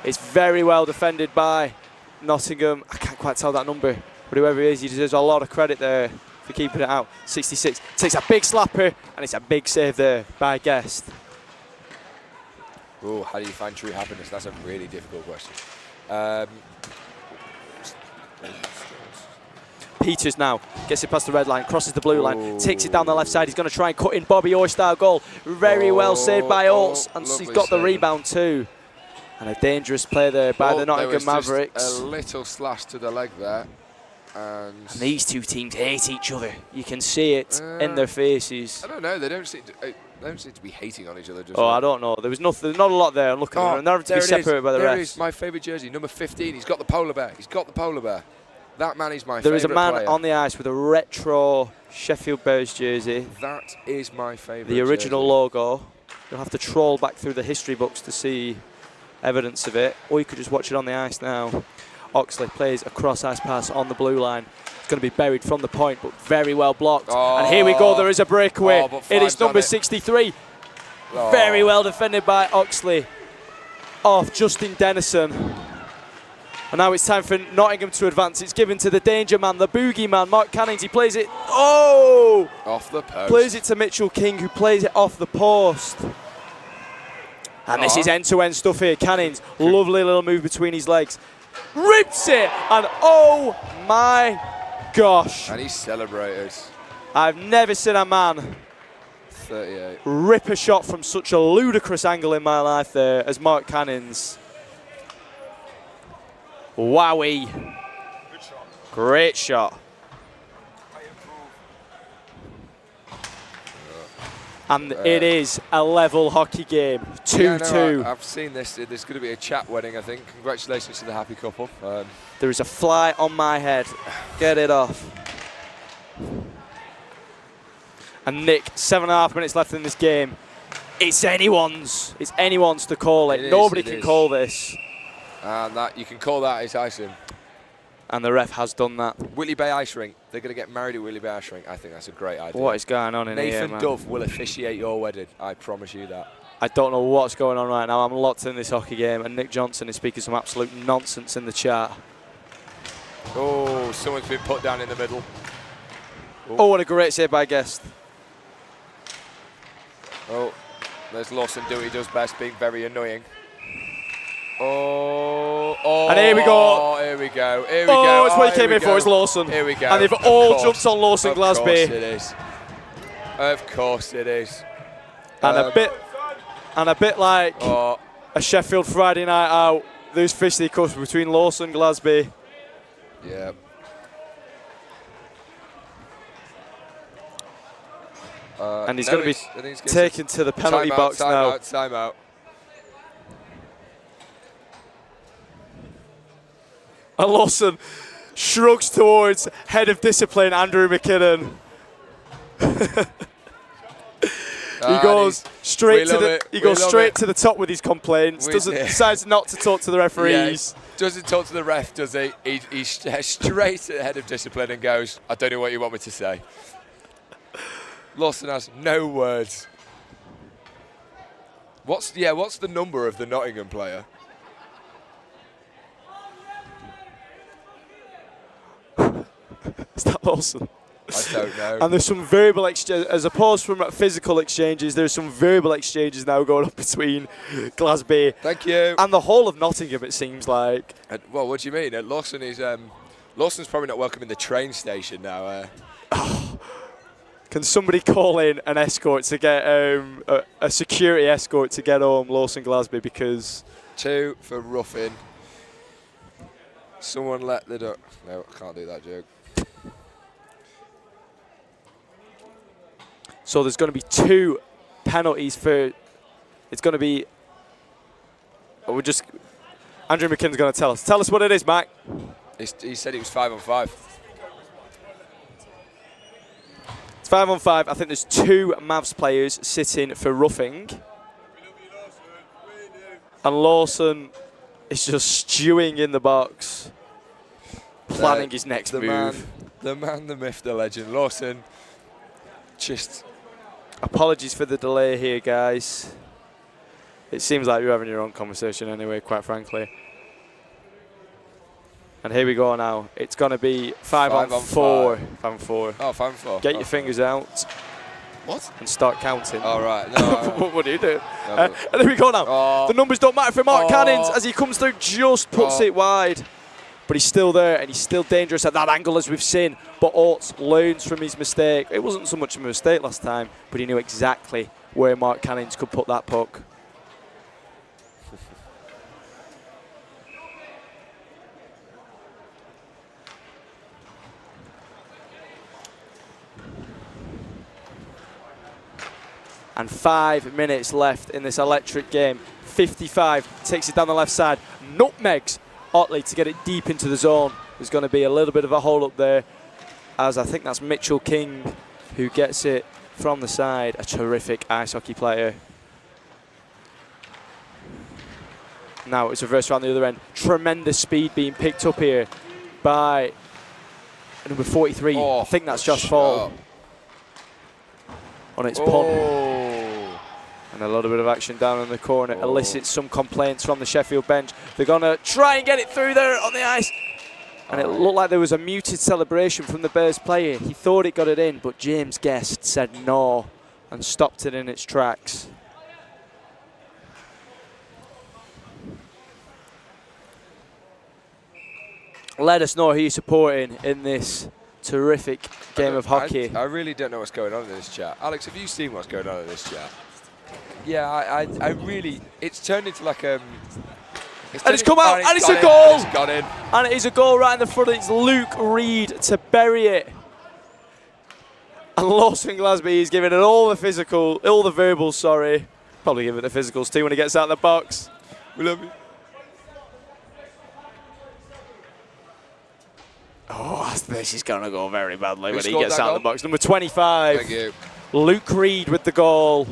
[SPEAKER 6] It's very well defended by Nottingham. I can't quite tell that number, but whoever he is, he deserves a lot of credit there for keeping it out. 66. Takes a big slapper, and it's a big save there by Guest.
[SPEAKER 4] Oh, how do you find true happiness? That's a really difficult question.
[SPEAKER 6] Peters now gets it past the red line, crosses the blue line, takes it down the left side. He's going to try and cut in Bobby Orr style goal. Very well saved by Oates, and he's got the rebound too. And a dangerous play there by the Nottingham Mavericks.
[SPEAKER 4] Just a little slash to the leg there. And
[SPEAKER 6] these two teams hate each other. You can see it in their faces.
[SPEAKER 4] I don't know. They don't seem to be hating on each other.
[SPEAKER 6] I don't know. There was not a lot there. Look at them. They're having to be separated by the
[SPEAKER 4] There
[SPEAKER 6] refs.
[SPEAKER 4] is my favourite jersey, number 15. He's got the polar bear. That man is my favourite player.
[SPEAKER 6] There is a man on the ice with a retro Sheffield Bears jersey.
[SPEAKER 4] That is my favourite
[SPEAKER 6] The original logo. You'll have to troll back through the history books to see evidence of it, or you could just watch it on the ice now. Oxley plays a cross-ice pass on the blue line. It's going to be buried from the point, but very well blocked. And here we go, there is a breakaway. It is number 63. Very well defended by Oxley off Justin Dennison. And now it's time for Nottingham to advance. It's given to the danger man, the boogie man, Mark Cannings. He plays it,
[SPEAKER 4] off the post.
[SPEAKER 6] Plays it to Mitchell King, who plays it off the post. And this is end-to-end stuff here. Cannings, lovely little move between his legs. Rips it, and oh my gosh.
[SPEAKER 4] And he celebrated.
[SPEAKER 6] I've never seen a man
[SPEAKER 4] 38.
[SPEAKER 6] rip a shot from such a ludicrous angle in my life there as Mark Cannings. Wowie.
[SPEAKER 2] Good shot.
[SPEAKER 6] Great shot. And it is a level hockey game, 2-2.
[SPEAKER 4] I've seen this. There's going to be a chat wedding, I think. Congratulations to the happy couple.
[SPEAKER 6] There is a fly on my head. Get it off. And Nick, 7.5 minutes left in this game. It's anyone's. It's anyone's to call it. Nobody can call this.
[SPEAKER 4] And that you can call that is icing.
[SPEAKER 6] And the ref has done that.
[SPEAKER 4] Whitley Bay Ice Rink. They're going to get married at Whitley Bay Ice Rink. I think that's a great idea.
[SPEAKER 6] What is going on in here,
[SPEAKER 4] Nathan
[SPEAKER 6] man?
[SPEAKER 4] Dove will officiate your wedding. I promise you that.
[SPEAKER 6] I don't know what's going on right now. I'm locked in this hockey game, and Nick Johnson is speaking some absolute nonsense in the chat.
[SPEAKER 4] Oh, someone's been put down in the middle.
[SPEAKER 6] Oh, what a great save by Guest.
[SPEAKER 4] Oh, there's Lawson do what he does best, being very annoying. Oh,
[SPEAKER 6] and here we go.
[SPEAKER 4] Oh, here we go. Here we go.
[SPEAKER 6] Oh, it's what he came in for, it's Lawson.
[SPEAKER 4] Here we go.
[SPEAKER 6] And they've all jumped on Lawson Glasby.
[SPEAKER 4] Of course it is. Of course it is.
[SPEAKER 6] And a bit like a Sheffield Friday night out, there's fisticuffs between Lawson and Glasby.
[SPEAKER 4] Yeah.
[SPEAKER 6] And he's going to be taken to the penalty box now.
[SPEAKER 4] Time out.
[SPEAKER 6] And Lawson shrugs towards head of discipline, Andrew McKinnon. He goes straight to the top with his complaints. Decides not to talk to the referees.
[SPEAKER 4] Yeah, doesn't talk to the ref, does he? He's straight to the head of discipline and goes, I don't know what you want me to say. Lawson has no words. What's the number of the Nottingham player?
[SPEAKER 6] Is that Lawson?
[SPEAKER 4] I don't know.
[SPEAKER 6] And there's some verbal exchanges, as opposed from physical exchanges, there's some verbal exchanges now going on between Glasby and the whole of Nottingham, it seems like.
[SPEAKER 4] Well, what do you mean? Lawson's probably not welcome in the train station now.
[SPEAKER 6] Can somebody call in an escort to get a security escort to get home Lawson Glasby, because
[SPEAKER 4] 2 for roughing. Someone let the duck. No, I can't do that joke.
[SPEAKER 6] So there's going to be 2 penalties for. It's going to be. Andrew McKinnon's going to tell us. Tell us what it is, Mac.
[SPEAKER 4] He said it was 5-on-5.
[SPEAKER 6] It's 5-on-5. I think there's 2 Mavs players sitting for roughing. And Lawson is just stewing in the box, planning his next move.
[SPEAKER 4] The man, the myth, the legend. Lawson just...
[SPEAKER 6] Apologies for the delay here, guys. It seems like you're having your own conversation anyway, quite frankly. And here we go now. It's going to be 5-on-4. 5-on-4.
[SPEAKER 4] Oh, 5-on-4.
[SPEAKER 6] Get your fingers out.
[SPEAKER 4] What?
[SPEAKER 6] And start counting.
[SPEAKER 4] All right. No,
[SPEAKER 6] what do you do? And there we go now. The numbers don't matter for Mark Cannons as he comes through, just puts it wide. But he's still there, and he's still dangerous at that angle, as we've seen. But Oates learns from his mistake. It wasn't so much of a mistake last time, but he knew exactly where Mark Cannons could put that puck. And 5 minutes left in this electric game. 55 takes it down the left side. Nutmegs Otley to get it deep into the zone. There's going to be a little bit of a hole up there, as I think that's Mitchell King who gets it from the side. A terrific ice hockey player. Now it's reversed around the other end. Tremendous speed being picked up here by number 43. I think that's Josh Fall. On its punt. And a little bit of action down in the corner elicits some complaints from the Sheffield bench. They're going to try and get it through there on the ice. And it looked like there was a muted celebration from the Bears player. He thought it got it in, but James Guest said no and stopped it in its tracks. Let us know who you're supporting in this terrific game of hockey.
[SPEAKER 4] I really don't know what's going on in this chat. Alex, have you seen what's going on in this chat? Yeah, I really... It's turned into like a...
[SPEAKER 6] And it's come out, and it's a goal!
[SPEAKER 4] It's gone in.
[SPEAKER 6] And it is a goal right in the front. It's Luke Reed to bury it. And Lawson Glasby is giving it all the verbals, sorry. Probably give it the physicals too when he gets out of the box.
[SPEAKER 4] We love you.
[SPEAKER 6] Oh, this is going to go very badly when he gets out of the box. Number 25.
[SPEAKER 4] Thank you.
[SPEAKER 6] Luke Reed with the goal.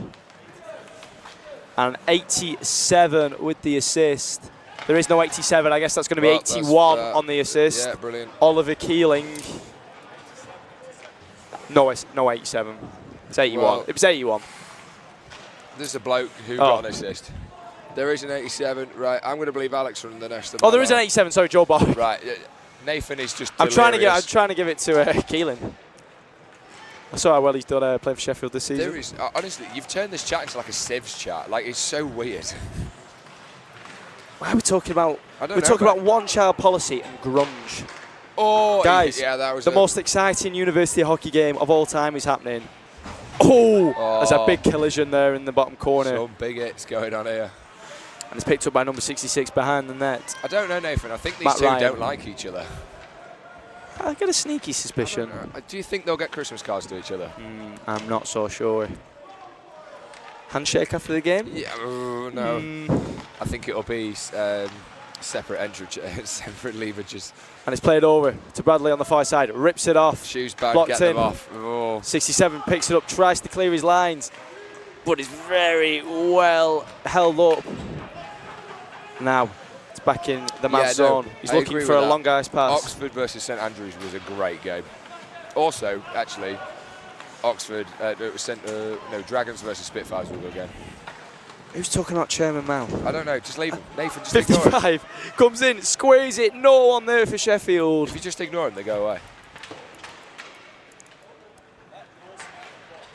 [SPEAKER 6] And 87 with the assist. There is no 87. I guess that's going to be 81 on the assist.
[SPEAKER 4] Yeah, brilliant.
[SPEAKER 6] Oliver Keeling. No, it's no 87. It's 81.
[SPEAKER 4] Well,
[SPEAKER 6] it was 81.
[SPEAKER 4] There's a bloke who got an assist. There is an 87. Right, I'm going to believe Alex from the next.
[SPEAKER 6] Oh, there is an 87. Sorry, Joe Bob.
[SPEAKER 4] Right, Nathan is just.
[SPEAKER 6] I'm trying to give it to Keeling. I saw how well he's done playing for Sheffield this season.
[SPEAKER 4] There is honestly, you've turned this chat into like a Civs chat. Like it's so weird.
[SPEAKER 6] Why are we talking about?
[SPEAKER 4] We're
[SPEAKER 6] talking about one-child policy and grunge.
[SPEAKER 4] Oh,
[SPEAKER 6] guys!
[SPEAKER 4] Yeah, that was
[SPEAKER 6] the most exciting university hockey game of all time is happening. Oh, there's a big collision there in the bottom corner.
[SPEAKER 4] Some big hits going on here.
[SPEAKER 6] And it's picked up by number 66 behind the net.
[SPEAKER 4] I don't know, Nathan. I think these
[SPEAKER 6] Matt
[SPEAKER 4] two
[SPEAKER 6] Ryan.
[SPEAKER 4] don't like each other.
[SPEAKER 6] I get a sneaky suspicion.
[SPEAKER 4] Do you think they'll get Christmas cards to each other?
[SPEAKER 6] I'm not so sure. Handshake after the game?
[SPEAKER 4] Yeah, no. I think it'll be separate separate leavages.
[SPEAKER 6] And it's played over to Bradley on the far side. Rips it off.
[SPEAKER 4] Shoes bag,
[SPEAKER 6] blocked
[SPEAKER 4] get
[SPEAKER 6] in.
[SPEAKER 4] them off. Oh.
[SPEAKER 6] 67 picks it up, tries to clear his lines, but is very well held up. Now it's back in the Mavs zone. He's looking for a long ice pass.
[SPEAKER 4] Oxford versus St Andrews was a great game. Also, actually, Oxford, Dragons versus Spitfires will go again.
[SPEAKER 6] Who's talking about Chairman Mao?
[SPEAKER 4] I don't know, just leave him. Nathan, just ignore him.
[SPEAKER 6] 55 comes in, squares it, no one there for Sheffield.
[SPEAKER 4] If you just ignore him, they go away.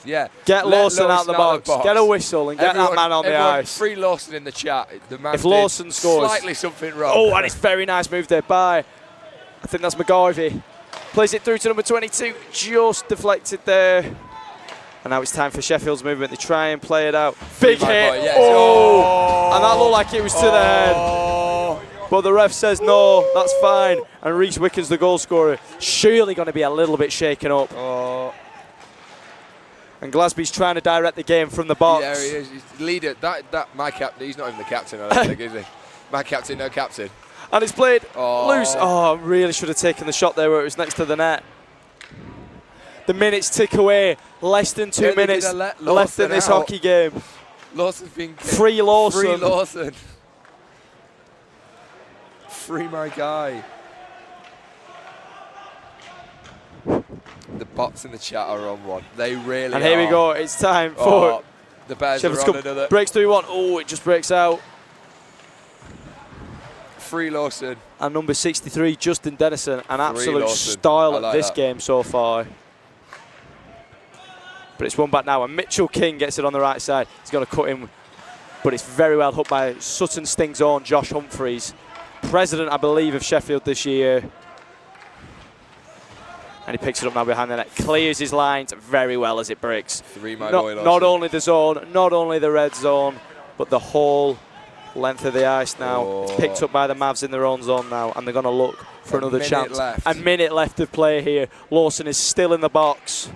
[SPEAKER 4] Yeah.
[SPEAKER 6] Get Lawson out the box. Get a whistle and get that man on the ice.
[SPEAKER 4] Free Lawson in the chat. The man
[SPEAKER 6] if Lawson scores,
[SPEAKER 4] slightly something wrong.
[SPEAKER 6] Oh, and it's very nice move there by, I think that's McGarvey. Plays it through to number 22, just deflected there. And now it's time for Sheffield's movement. They try and play it out. Big hit.
[SPEAKER 4] Yes.
[SPEAKER 6] Oh! And that looked like it was to the head. But the ref says no, that's fine. And Reece Wickens, the goal scorer, surely going to be a little bit shaken up. And Glasby's trying to direct the game from the box.
[SPEAKER 4] Yeah, he is. He's the leader. My captain. He's not even the captain, I don't think, is he? My captain, no captain.
[SPEAKER 6] And it's played loose. Oh, really should have taken the shot there where it was next to the net. The minutes tick away. Less than 2 minutes left in this hockey game.
[SPEAKER 4] Lawson's been
[SPEAKER 6] Free Lawson.
[SPEAKER 4] Free Lawson. Free my guy. The bots in the chat are on one. They really are.
[SPEAKER 6] And here we go. It's time for
[SPEAKER 4] the Bears
[SPEAKER 6] Sheffield's
[SPEAKER 4] are on another.
[SPEAKER 6] Breaks 3-1. Oh, it just breaks out.
[SPEAKER 4] Free Lawson.
[SPEAKER 6] And number 63, Justin Dennison. An absolute style at this game so far. But it's one back now, and Mitchell King gets it on the right side. He's going to cut in, but it's very well hooked by Sutton Sting's own Josh Humphreys, president, I believe, of Sheffield this year. And he picks it up now behind the net, clears his lines very well as it breaks. Not only the zone, not only the red zone, but the whole length of the ice now. It's picked up by the Mavs in their own zone now, and they're going to look for another chance. A minute left of play here. Lawson is still in the box.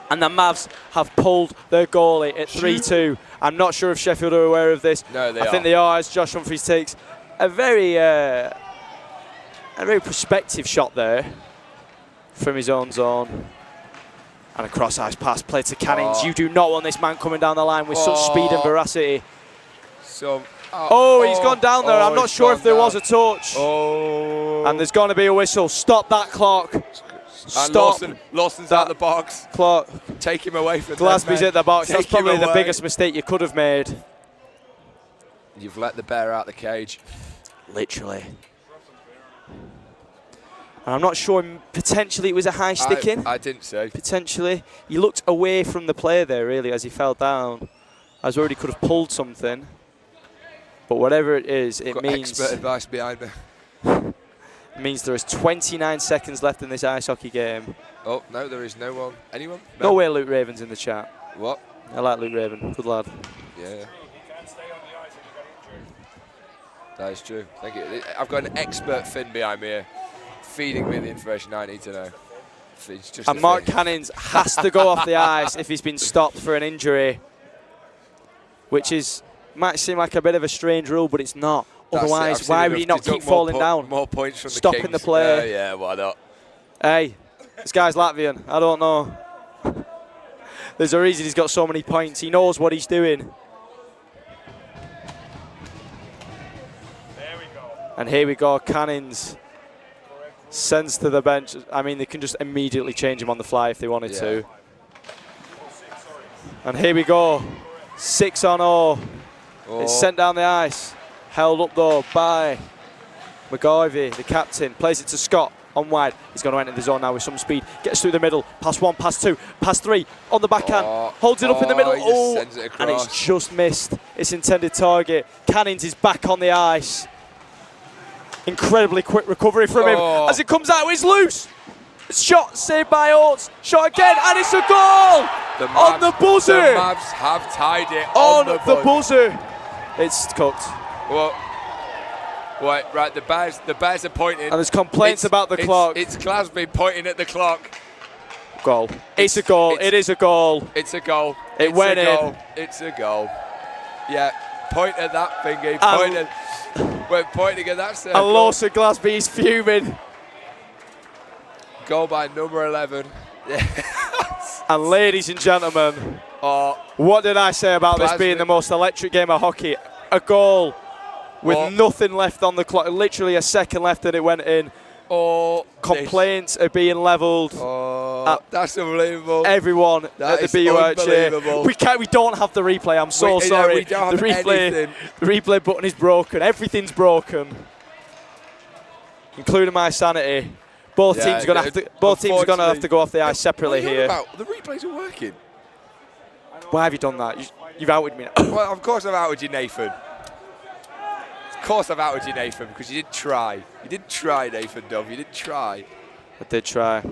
[SPEAKER 6] And the Mavs have pulled their goalie at 3-2. I'm not sure if Sheffield are aware of this.
[SPEAKER 4] No, they are.
[SPEAKER 6] I think they are, as Josh Humphreys takes a very prospective shot there from his own zone. And a cross-ice pass played to Cannings. You do not want this man coming down the line with such speed and veracity. He's gone down there. I'm not sure if there was a touch. And there's going to be a whistle. Stop that clock. Stop.
[SPEAKER 4] Lawson's out the box.
[SPEAKER 6] Clock.
[SPEAKER 4] Take him away from
[SPEAKER 6] Glasby's at the box. That's probably the biggest mistake you could have made.
[SPEAKER 4] You've let the bear out the cage.
[SPEAKER 6] Literally. And I'm not sure, potentially it was a high stick in.
[SPEAKER 4] I didn't say.
[SPEAKER 6] Potentially. He looked away from the player there, really, as he fell down. I was worried he could have pulled something. But whatever it is, it means...
[SPEAKER 4] expert advice behind me.
[SPEAKER 6] It means there is 29 seconds left in this ice hockey game.
[SPEAKER 4] Oh, no, there is no one. Anyone?
[SPEAKER 6] No way Luke Raven's in the chat.
[SPEAKER 4] What?
[SPEAKER 6] I like Luke Raven. Good lad.
[SPEAKER 4] Yeah. That is true. Thank you. I've got an expert Finn behind me here, feeding me the information I need to know. It's just
[SPEAKER 6] and Mark Cannings has to go off the ice if he's been stopped for an injury, which might seem like a bit of a strange rule, but it's not. Otherwise, why would he not keep falling down?
[SPEAKER 4] More points from
[SPEAKER 6] stopping the player.
[SPEAKER 4] Yeah, why not?
[SPEAKER 6] Hey, this guy's Latvian. I don't know. There's a reason he's got so many points. He knows what he's doing. And here we go, Cannings sends to the bench. I mean, they can just immediately change him on the fly if they wanted to. And here we go, 6-0. It's sent down the ice. Held up though by McGivey, the captain. Plays it to Scott on wide. He's going to enter the zone now with some speed. Gets through the middle. Pass 1, pass 2, pass 3 on the backhand. Holds it up in the middle.
[SPEAKER 4] Sends it
[SPEAKER 6] And it's just missed its intended target. Cannings is back on the ice. Incredibly quick recovery from him. As it comes out, it's loose. Shot saved by Oates. Shot again, and it's a goal! On the buzzer!
[SPEAKER 4] The Mavs have tied it
[SPEAKER 6] on the buzzer. It's cooked.
[SPEAKER 4] Well, right, the Bears are pointing.
[SPEAKER 6] And there's complaints about the clock.
[SPEAKER 4] It's Glasby pointing at the clock.
[SPEAKER 6] Goal. It's a goal. It is a goal.
[SPEAKER 4] It's a goal.
[SPEAKER 6] It went in.
[SPEAKER 4] It's a goal. Yeah, point at that thingy. We're pointing at that circle.
[SPEAKER 6] And Lawson Glasby is fuming.
[SPEAKER 4] Goal by number 11.
[SPEAKER 6] And ladies and gentlemen, what did I say about this being the most electric game of hockey? A goal with nothing left on the clock, literally a second left and it went in. Complaints are being levelled.
[SPEAKER 4] That's unbelievable.
[SPEAKER 6] Everyone
[SPEAKER 4] that
[SPEAKER 6] at the BUIHA. We don't have the replay. I'm so sorry.
[SPEAKER 4] We don't have anything.
[SPEAKER 6] The replay button is broken. Everything's broken, including my sanity. Both teams are going to have to go off the ice separately here.
[SPEAKER 4] The replays are working.
[SPEAKER 6] Why have you done that? You've outed me.
[SPEAKER 4] Well, of course I've outed you, Nathan. Of course I've outed you, Nathan, because you didn't try. You didn't try, Nathan Dove. You didn't try.
[SPEAKER 6] I did try.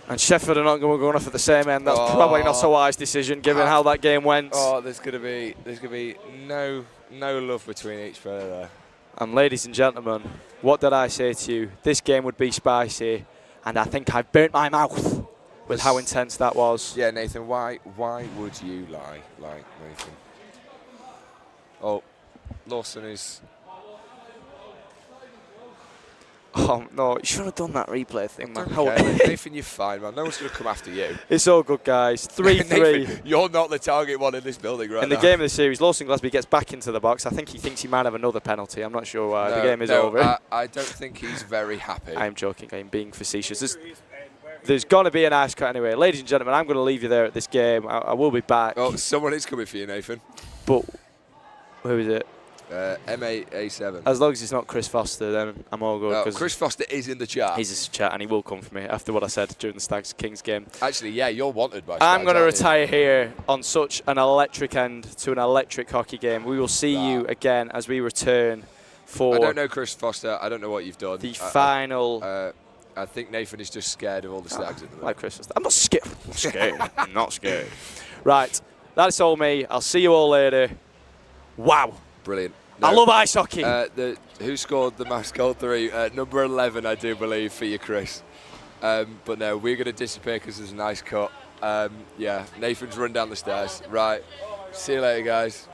[SPEAKER 6] And Sheffield are not going off at the same end. That's probably not a wise decision, given how that game went.
[SPEAKER 4] There's gonna be no love between each player there.
[SPEAKER 6] And ladies and gentlemen, what did I say to you? This game would be spicy, and I think I burnt my mouth with how intense that was.
[SPEAKER 4] Yeah, Nathan, why would you lie like Nathan? Lawson is...
[SPEAKER 6] Oh, no, you shouldn't have done that replay thing, man.
[SPEAKER 4] Okay, Nathan, you're fine, man. No one's going to come after you.
[SPEAKER 6] It's all good, guys. 3-3.
[SPEAKER 4] Nathan, you're not the target one in this building right now.
[SPEAKER 6] In the game of the series, Lawson Glasby gets back into the box. I think he thinks he might have another penalty. I'm not sure why. The game is over.
[SPEAKER 4] I don't think he's very happy.
[SPEAKER 6] I'm joking. I'm being facetious. There's going to be an ice cut anyway. Ladies and gentlemen, I'm going to leave you there at this game. I will be back.
[SPEAKER 4] Someone is coming for you, Nathan.
[SPEAKER 6] But who is it?
[SPEAKER 4] MA7.
[SPEAKER 6] As long as it's not Chris Foster, then I'm all good.
[SPEAKER 4] Chris Foster is in the chat.
[SPEAKER 6] He's in the chat, and he will come for me after what I said during the Stags Kings game.
[SPEAKER 4] Actually, yeah, you're wanted by Stags.
[SPEAKER 6] I'm going to retire here on such an electric end to an electric hockey game. We will see you again as we return for...
[SPEAKER 4] I don't know Chris Foster. I don't know what you've done.
[SPEAKER 6] The final...
[SPEAKER 4] I think Nathan is just scared of all the Stags.
[SPEAKER 6] Like Chris Foster. I'm not scared. I'm not scared. Right, that's all me. I'll see you all later. Wow.
[SPEAKER 4] Brilliant.
[SPEAKER 6] I love ice hockey.
[SPEAKER 4] Who scored the match goal 3? Number 11, I do believe, for you, Chris. But no, we're going to disappear because there's a nice cut. Yeah, Nathan's run down the stairs. Right. See you later, guys.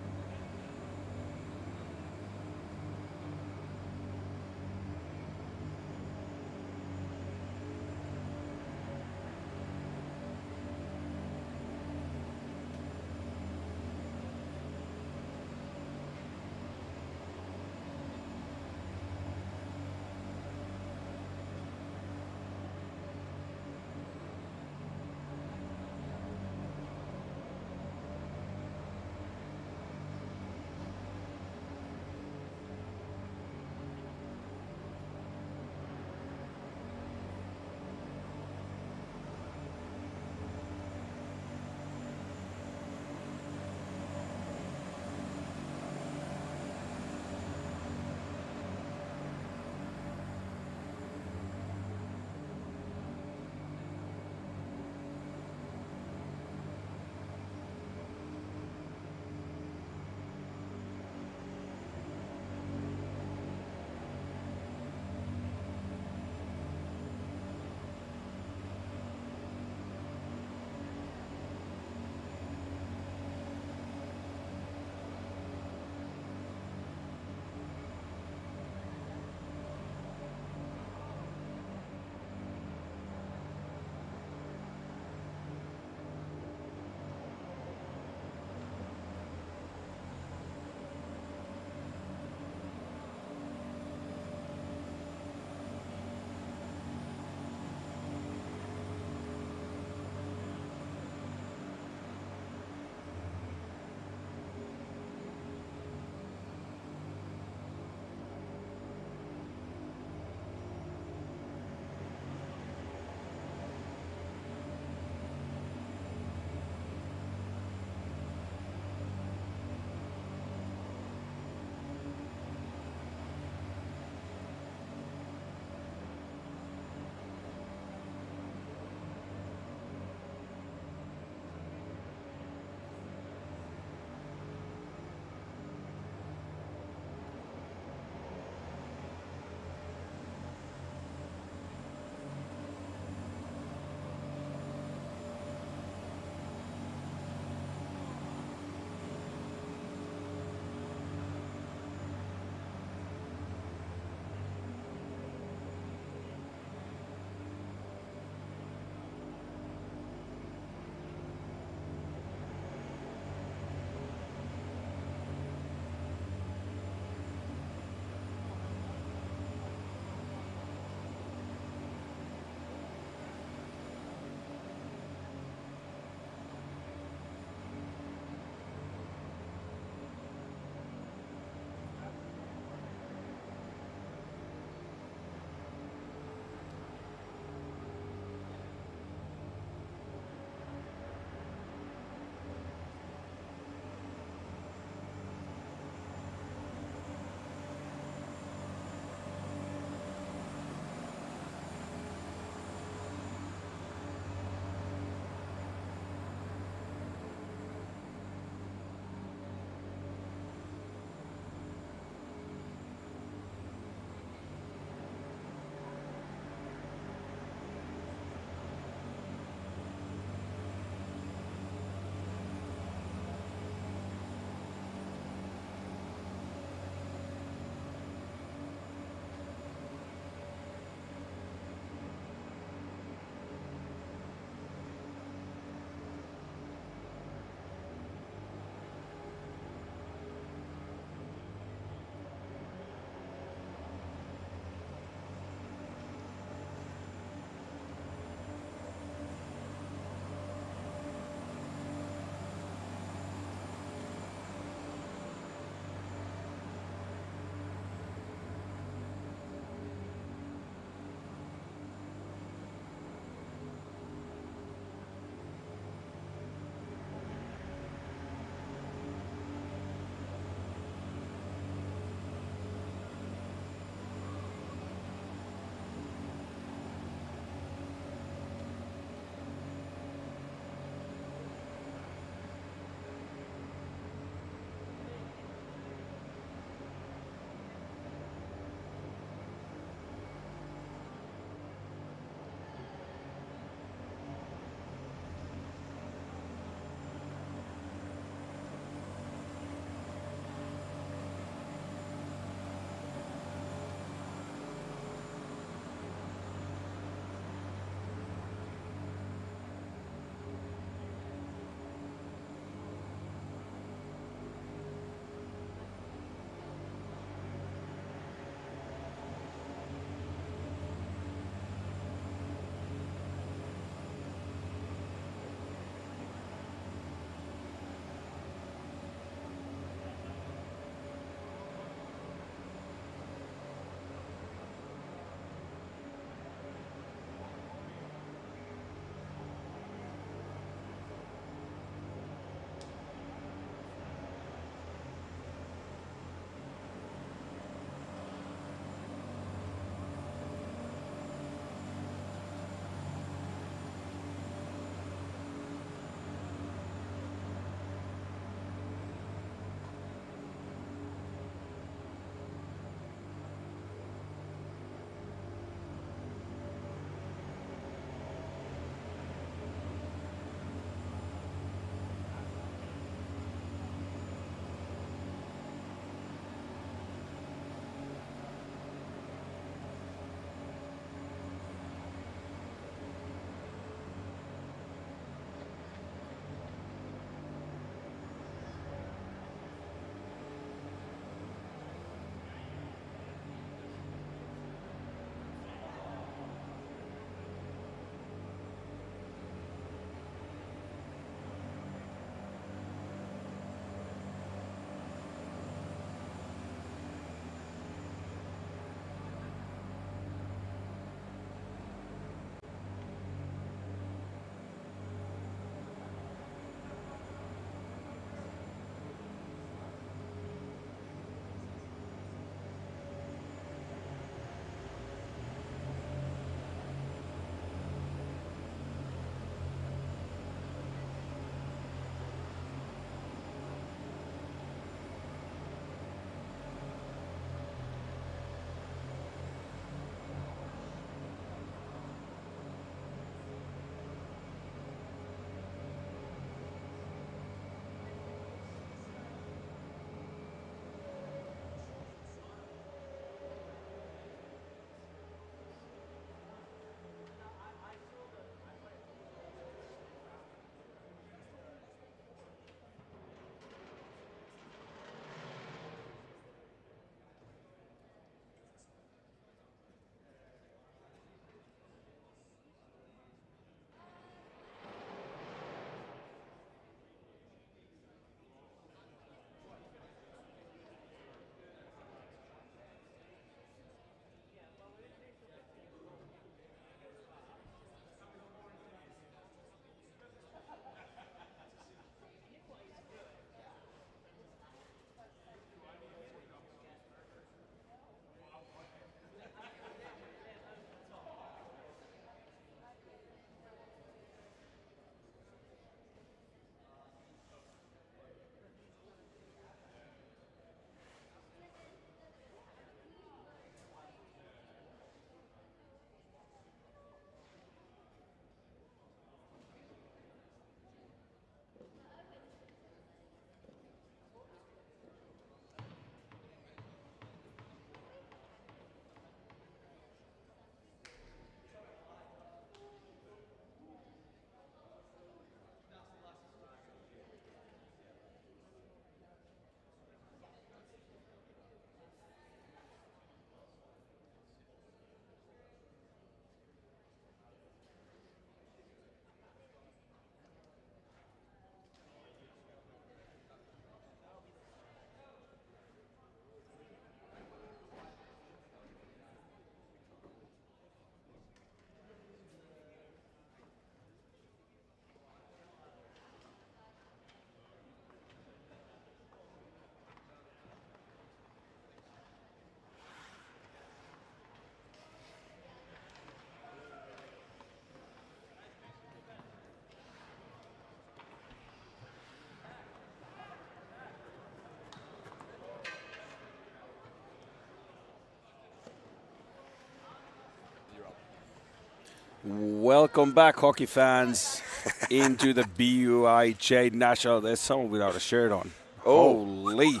[SPEAKER 2] Welcome back, hockey fans, into the BUIHA National. There's someone without a shirt on.
[SPEAKER 4] Oh.
[SPEAKER 2] Holy.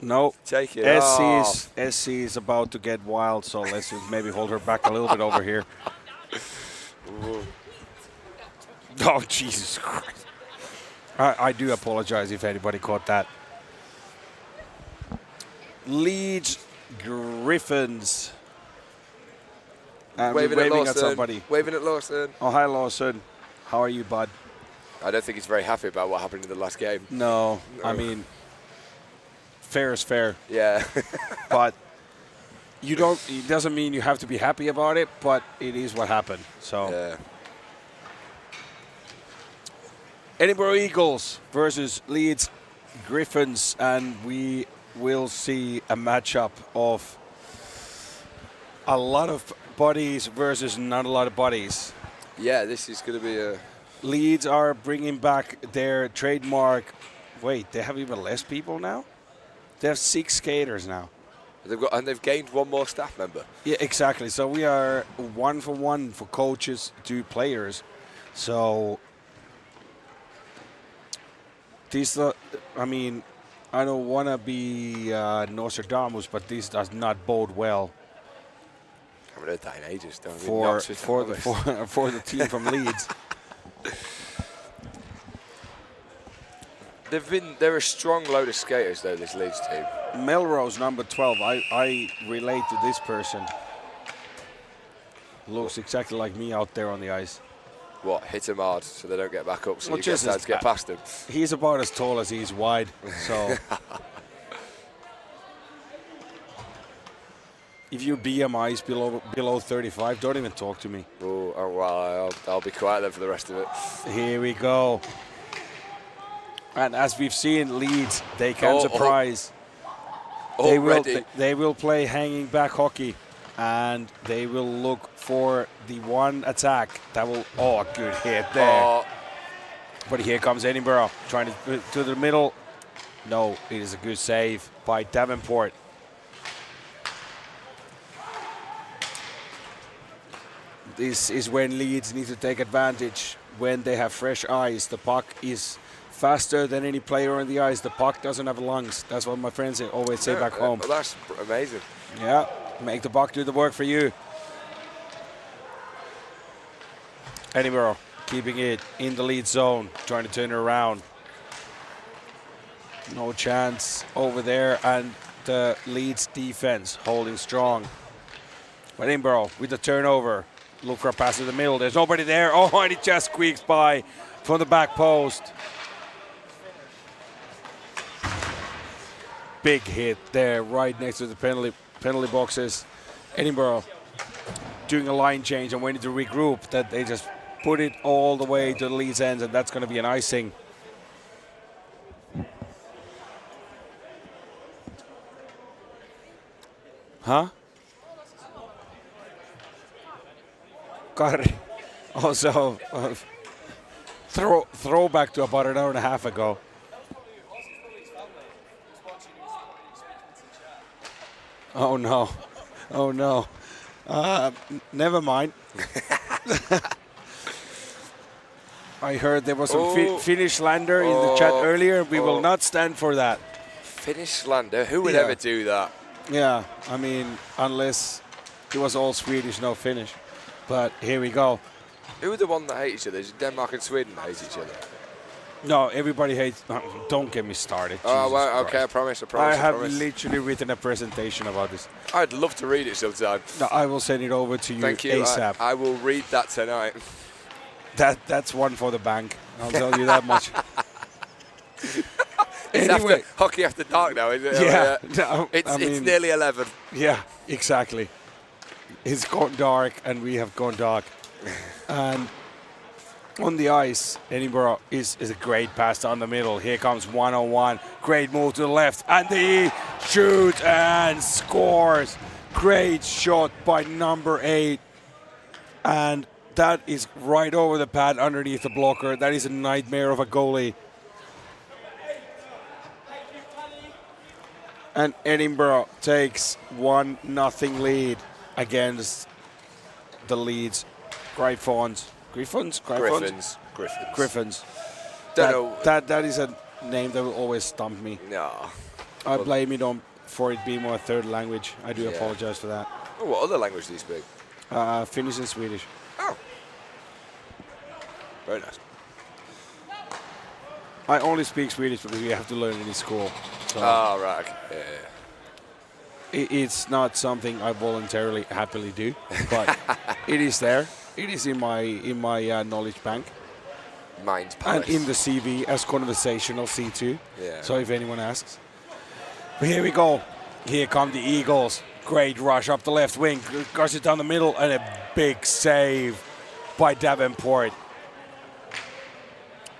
[SPEAKER 2] No.
[SPEAKER 4] Take it
[SPEAKER 2] SC is about to get wild, so let's just maybe hold her back a little bit over here. Oh, Jesus Christ. I do apologize if anybody caught that. Leeds Griffins.
[SPEAKER 4] Waving at Lawson.
[SPEAKER 2] somebody.
[SPEAKER 4] Waving at Lawson.
[SPEAKER 2] Oh, hi, Lawson. How are you, bud?
[SPEAKER 4] I don't think he's very happy about what happened in the last game.
[SPEAKER 2] No. I mean, fair is fair.
[SPEAKER 4] Yeah.
[SPEAKER 2] But it doesn't mean you have to be happy about it, but it is what happened. So
[SPEAKER 4] Yeah.
[SPEAKER 2] Edinburgh Eagles versus Leeds Griffins, and we will see a matchup of a lot of bodies versus not a lot of bodies.
[SPEAKER 4] Yeah, this is going to be a...
[SPEAKER 2] Leeds are bringing back their trademark. Wait, they have even less people now? They have 6 skaters now.
[SPEAKER 4] They've gained one more staff member.
[SPEAKER 2] Yeah, exactly. So we are 1-for-1 for coaches to players. So these, I mean, I don't want to be Nostradamus, but this does not bode well
[SPEAKER 4] I haven't heard that in ages. Don't
[SPEAKER 2] for the team from Leeds.
[SPEAKER 4] They're a strong load of skaters though, this Leeds team.
[SPEAKER 2] Melrose, number 12. I relate to this person. Looks exactly like me out there on the ice.
[SPEAKER 4] What, hit them hard so they don't get back up, so
[SPEAKER 2] Well,
[SPEAKER 4] you get to get past them?
[SPEAKER 2] He's about as tall as he's wide, so if your BMI is below 35, don't even talk to me.
[SPEAKER 4] Oh, well, I'll be quiet then for the rest of it.
[SPEAKER 2] Here we go. And as we've seen, Leeds, they can surprise. They will play hanging back hockey, and they will look for the one attack that will. Oh, a good hit there. But here comes Edinburgh trying to the middle. No, it is a good save by Davenport. This is when Leeds need to take advantage. When they have fresh eyes, the puck is faster than any player on the ice. The puck doesn't have lungs. That's what my friends always say back home.
[SPEAKER 4] Well, that's amazing.
[SPEAKER 2] Yeah, make the puck do the work for you. Edinburgh keeping it in the lead zone, trying to turn it around. No chance over there, and the Leeds defense holding strong. But Edinburgh with the turnover. Look for a pass to the middle. There's nobody there. Oh, and it just squeaks by from the back post. Big hit there, right next to the penalty boxes. Edinburgh doing a line change and waiting to regroup. That they just put it all the way to the Leeds ends, and that's going to be an icing. Huh? Got it. Also, throwback to about an hour and a half ago. Oh no, oh no. Never mind. I heard there was some Finnish lander in the chat earlier. We will not stand for that.
[SPEAKER 4] Finnish lander? Who would ever do that?
[SPEAKER 2] Yeah, I mean, unless it was all Swedish, no Finnish. But here we go.
[SPEAKER 4] Who are the one that hate each other? Is it Denmark and Sweden that hate each other?
[SPEAKER 2] No, everybody hates. Don't get me started.
[SPEAKER 4] Oh, well, okay, I promise.
[SPEAKER 2] I have literally written a presentation about this.
[SPEAKER 4] I'd love to read it sometime.
[SPEAKER 2] No, I will send it over to you.
[SPEAKER 4] Thank you.
[SPEAKER 2] ASAP.
[SPEAKER 4] I will read that tonight.
[SPEAKER 2] That's one for the bank. I'll tell you that much.
[SPEAKER 4] It's
[SPEAKER 2] anyway,
[SPEAKER 4] hockey after dark now, is it?
[SPEAKER 2] Yeah. No,
[SPEAKER 4] it's nearly 11.
[SPEAKER 2] Yeah, exactly. It's gone dark, and we have gone dark. And on the ice, Edinburgh is a great pass down the middle. Here comes 1-on-1. Great move to the left, and he shoots and scores. Great shot by number 8. And that is right over the pad underneath the blocker. That is a nightmare of a goalie. And Edinburgh takes 1-0 lead against the Leeds Griffons.
[SPEAKER 4] Griffins.
[SPEAKER 2] Griffins.
[SPEAKER 4] Don't know.
[SPEAKER 2] That is a name that will always stump me.
[SPEAKER 4] No.
[SPEAKER 2] I blame it on for it being my third language. I do
[SPEAKER 4] Yeah.
[SPEAKER 2] apologize for that.
[SPEAKER 4] Oh, what other language do you speak?
[SPEAKER 2] Finnish and Swedish.
[SPEAKER 4] Oh. Very nice.
[SPEAKER 2] I only speak Swedish because we have to learn it in school. So
[SPEAKER 4] Oh, right. Okay. Yeah.
[SPEAKER 2] it's not something I voluntarily happily do, but it is there. It is in my knowledge bank
[SPEAKER 4] Mind's
[SPEAKER 2] and
[SPEAKER 4] palace.
[SPEAKER 2] in the CV as conversational C2.
[SPEAKER 4] Yeah.
[SPEAKER 2] So if anyone asks. But here we go. Here come the Eagles. Great rush up the left wing. Goes it down the middle and a big save by Davenport.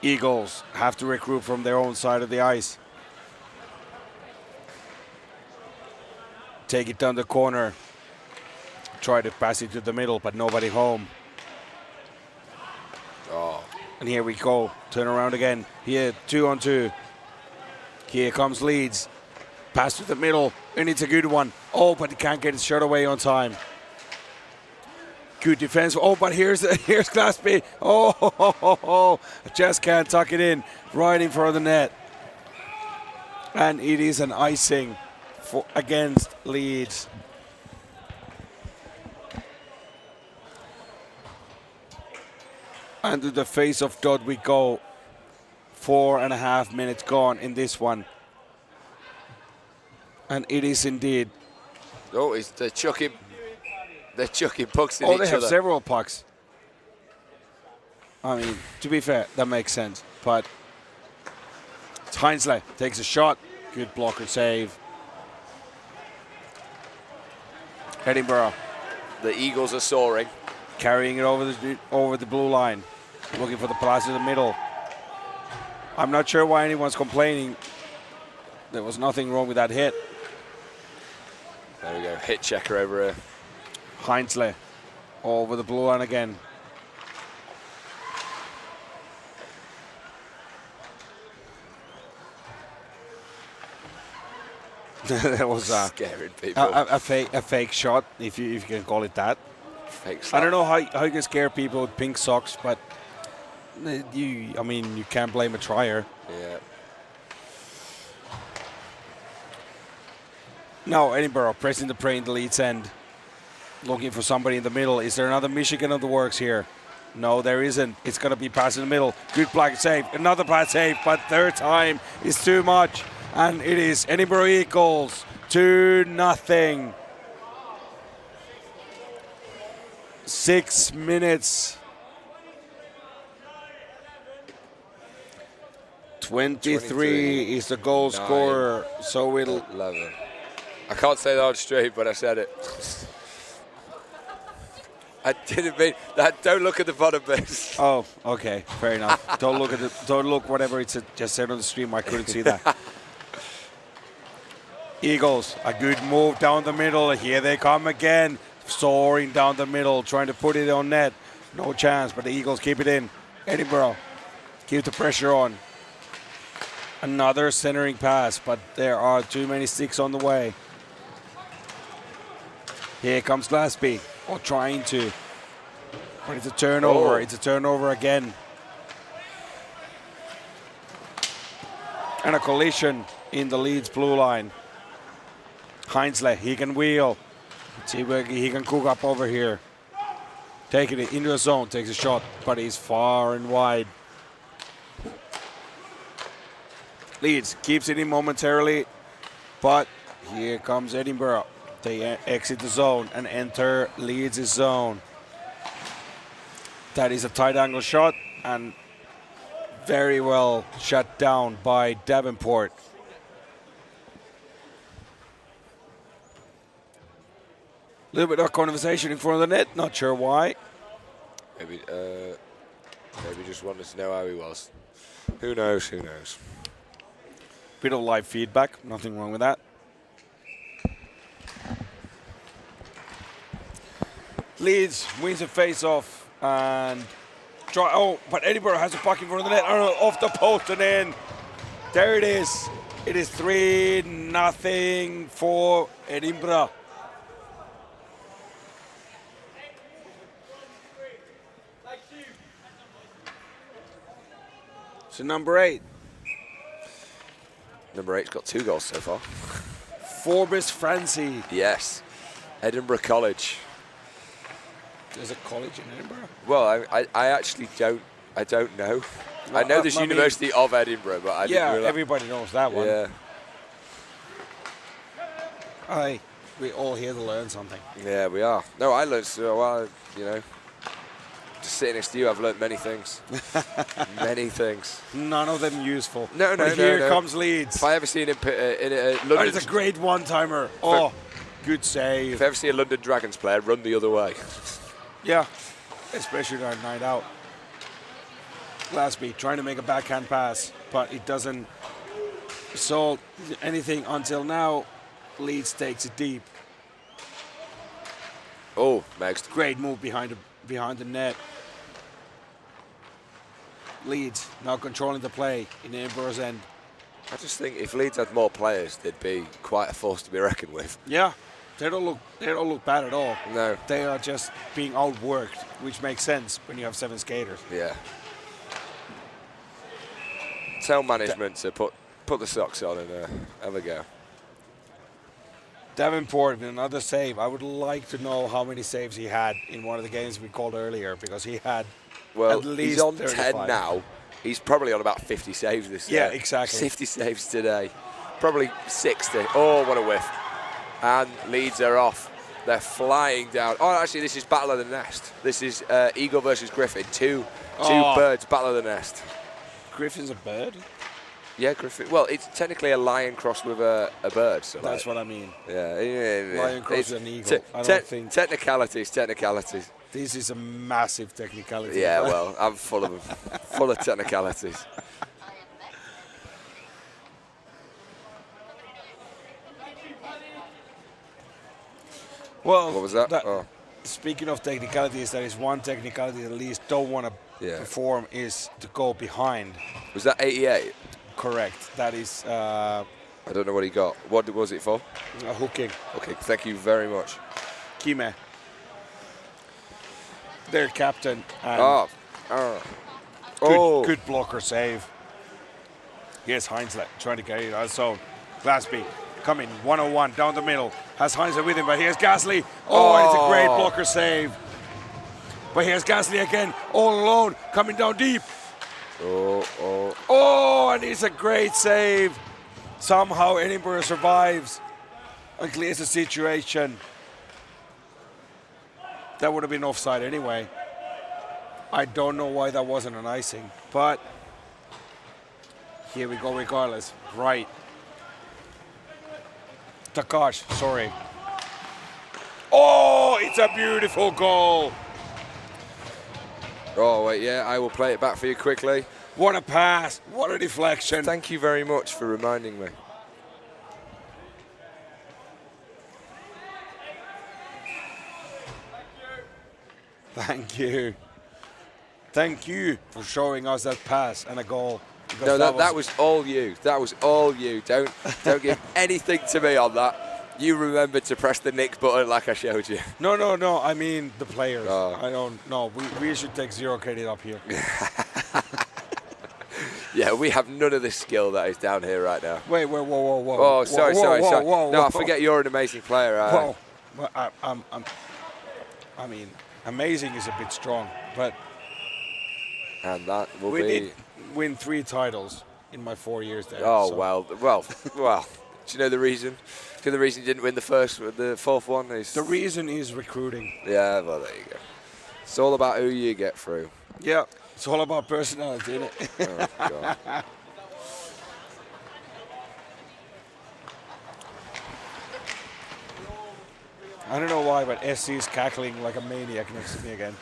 [SPEAKER 2] Eagles have to regroup from their own side of the ice. Take it down the corner. Try to pass it to the middle, but nobody home.
[SPEAKER 4] Oh.
[SPEAKER 2] And here we go. Turn around again. Here, 2-on-2. Here comes Leeds. Pass to the middle, and it's a good one. Oh, but he can't get his shot away on time. Good defense. Oh, but here's Glassby. Oh, just can't tuck it in. Right in front of the net. And it is an icing against Leeds. And to the face of Dodd we go. 4.5 minutes gone in this one. And it is indeed.
[SPEAKER 4] Oh, they're chucking pucks at
[SPEAKER 2] Oh,
[SPEAKER 4] each
[SPEAKER 2] they have
[SPEAKER 4] other.
[SPEAKER 2] several pucks. I mean, to be fair, that makes sense. But Heinzle takes a shot. Good blocker save. Edinburgh
[SPEAKER 4] The Eagles are soaring.
[SPEAKER 2] carrying it over the blue line. Looking for the pass in the middle. I'm not sure why anyone's complaining. There was nothing wrong with that hit.
[SPEAKER 4] There we go. Hit checker over here.
[SPEAKER 2] Heinzle over the blue line again. That was
[SPEAKER 4] Scaring people.
[SPEAKER 2] a fake shot, if you can call it that.
[SPEAKER 4] Fake
[SPEAKER 2] I
[SPEAKER 4] slap.
[SPEAKER 2] don't know how you can scare people with pink socks, but you can't blame a trier.
[SPEAKER 4] Yeah.
[SPEAKER 2] Now Edinburgh pressing the prey in the Leeds end. Looking for somebody in the middle. Is there another Michigan on the works here? No, there isn't. It's going to be pass in the middle. Good block save. Another pass save, but third time is too much. And it is Edinburgh Eagles 2-0. 6 minutes. 23 is the goal
[SPEAKER 4] 9,
[SPEAKER 2] scorer. So it'll
[SPEAKER 4] 11. I can't say that on straight, but I said it. I didn't mean that. Don't look at the bottom bit.
[SPEAKER 2] Oh, okay, fair enough. Don't look whatever it just said on the stream. I couldn't see that. Eagles, a good move down the middle. Here they come again, soaring down the middle, trying to put it on net. No chance, but the Eagles keep it in. Edinburgh, keep the pressure on. Another centering pass, but there are too many sticks on the way. Here comes Glassby, trying to. But it's a turnover.
[SPEAKER 4] Oh.
[SPEAKER 2] It's a turnover again. And a collision in the Leeds blue line. Heinzle, he can wheel. See where he can cook up over here. Taking it into the zone, takes a shot, but he's far and wide. Leeds keeps it in momentarily, but here comes Edinburgh. They exit the zone and enter Leeds' zone. That is a tight angle shot and very well shut down by Davenport. A little bit of conversation in front of the net, not sure why.
[SPEAKER 4] Maybe just wanted to know how he was. Who knows? Who knows?
[SPEAKER 2] Bit of live feedback, nothing wrong with that. Leeds wins a face-off and try. Oh, but Edinburgh has a puck in front of the net. Oh, off the post and in. There it is. It is 3-0 for Edinburgh. So number 8.
[SPEAKER 4] Number 8's got 2 goals so far.
[SPEAKER 2] Forbes Francie.
[SPEAKER 4] Yes. Edinburgh College.
[SPEAKER 2] There's a college in Edinburgh?
[SPEAKER 4] Well, I actually don't know.
[SPEAKER 2] Well,
[SPEAKER 4] I know there's
[SPEAKER 2] I mean-
[SPEAKER 4] University of Edinburgh, but I didn't realize.
[SPEAKER 2] Everybody knows that one.
[SPEAKER 4] Yeah.
[SPEAKER 2] We all here to learn something.
[SPEAKER 4] Yeah, we are. No, I learned so well, you know. Just sitting next to you, I've learned many things. Many things.
[SPEAKER 2] None of them useful.
[SPEAKER 4] No,
[SPEAKER 2] But here comes Leeds.
[SPEAKER 4] If I ever see him in London,
[SPEAKER 2] It's a great one-timer. Oh, good save.
[SPEAKER 4] if I ever see a London Dragons player, run the other way.
[SPEAKER 2] Yeah, especially on night out. Glasby trying to make a backhand pass, but it doesn't solve anything until now. Leeds takes it deep.
[SPEAKER 4] Oh, next.
[SPEAKER 2] Great move behind the net. Leeds now controlling the play in Edinburgh's end.
[SPEAKER 4] I just think if Leeds had more players, they'd be quite a force to be reckoned with.
[SPEAKER 2] Yeah, they don't look bad at all.
[SPEAKER 4] No.
[SPEAKER 2] They are just being outworked, which makes sense when you have 7 skaters.
[SPEAKER 4] Yeah. Tell management to put the socks on and have a go.
[SPEAKER 2] Davenport with another save. I would like to know how many saves he had in one of the games we called earlier, because he had
[SPEAKER 4] Well,
[SPEAKER 2] at least
[SPEAKER 4] he's on
[SPEAKER 2] 35.
[SPEAKER 4] 10 now. He's probably on about 50 saves this
[SPEAKER 2] Yeah,
[SPEAKER 4] year.
[SPEAKER 2] exactly.
[SPEAKER 4] 50 saves today. Probably 60. Oh, what a whiff. And Leeds are off. They're flying down. Oh, actually, this is Battle of the Nest. This is Eagle versus Griffin. Two birds, Battle of the Nest.
[SPEAKER 2] Griffin's a bird?
[SPEAKER 4] Yeah, Griffin. Well, it's technically a lion crossed with a bird. So
[SPEAKER 2] That's what I mean.
[SPEAKER 4] Yeah.
[SPEAKER 2] Lion crossed with an eagle. I don't think.
[SPEAKER 4] Technicalities.
[SPEAKER 2] This is a massive technicality.
[SPEAKER 4] Yeah, well, I'm full of them. Full of technicalities.
[SPEAKER 2] Well,
[SPEAKER 4] What was that? Oh.
[SPEAKER 2] Speaking of technicalities, there is one technicality that Leeds don't want to
[SPEAKER 4] Yeah.
[SPEAKER 2] perform is to go behind.
[SPEAKER 4] Was that 88?
[SPEAKER 2] Correct. That is
[SPEAKER 4] I don't know what he got. What was it for?
[SPEAKER 2] a hooking.
[SPEAKER 4] Okay, thank you very much.
[SPEAKER 2] Kime. Their captain. And good blocker save. Here's Heinzle trying to get it out. So Glasby coming 101 down the middle. Has Heinzle with him, but here's Gasly. Oh, it's a great blocker save. But here's Gasly again, all alone, coming down deep. Oh, and it's a great save. Somehow Edinburgh survives and clears the situation. That would have been offside anyway. I don't know why that wasn't an icing, but here we go regardless. Right. Takash, sorry. Oh, it's a beautiful goal.
[SPEAKER 4] Oh, wait, yeah, I will play it back for you quickly.
[SPEAKER 2] What a pass, what a deflection.
[SPEAKER 4] Thank you very much for reminding me.
[SPEAKER 2] Thank you. Thank you for showing us that pass and a goal. Because
[SPEAKER 4] No, that was all you. That was all you. Don't give anything to me on that. You remembered to press the Nick button like I showed you.
[SPEAKER 2] No. I mean the players.
[SPEAKER 4] Oh.
[SPEAKER 2] I don't know. We should take zero credit up here.
[SPEAKER 4] Yeah, we have none of this skill that is down here right now.
[SPEAKER 2] Wait, whoa.
[SPEAKER 4] Oh, sorry.
[SPEAKER 2] Whoa,
[SPEAKER 4] No, I forget you're an amazing player.
[SPEAKER 2] Whoa. Well, I mean, amazing is a bit strong, but
[SPEAKER 4] And that will
[SPEAKER 2] we
[SPEAKER 4] be.
[SPEAKER 2] did win 3 titles in my 4 years there.
[SPEAKER 4] Oh,
[SPEAKER 2] so.
[SPEAKER 4] well. Do you know the reason? Because the reason you didn't win the fourth one is.
[SPEAKER 2] The reason is recruiting.
[SPEAKER 4] Yeah, well, there you go. It's all about who you get through.
[SPEAKER 2] Yeah, it's all about personality, isn't it?
[SPEAKER 4] Oh, God.
[SPEAKER 2] I don't know why, but SC is cackling like a maniac next to me again.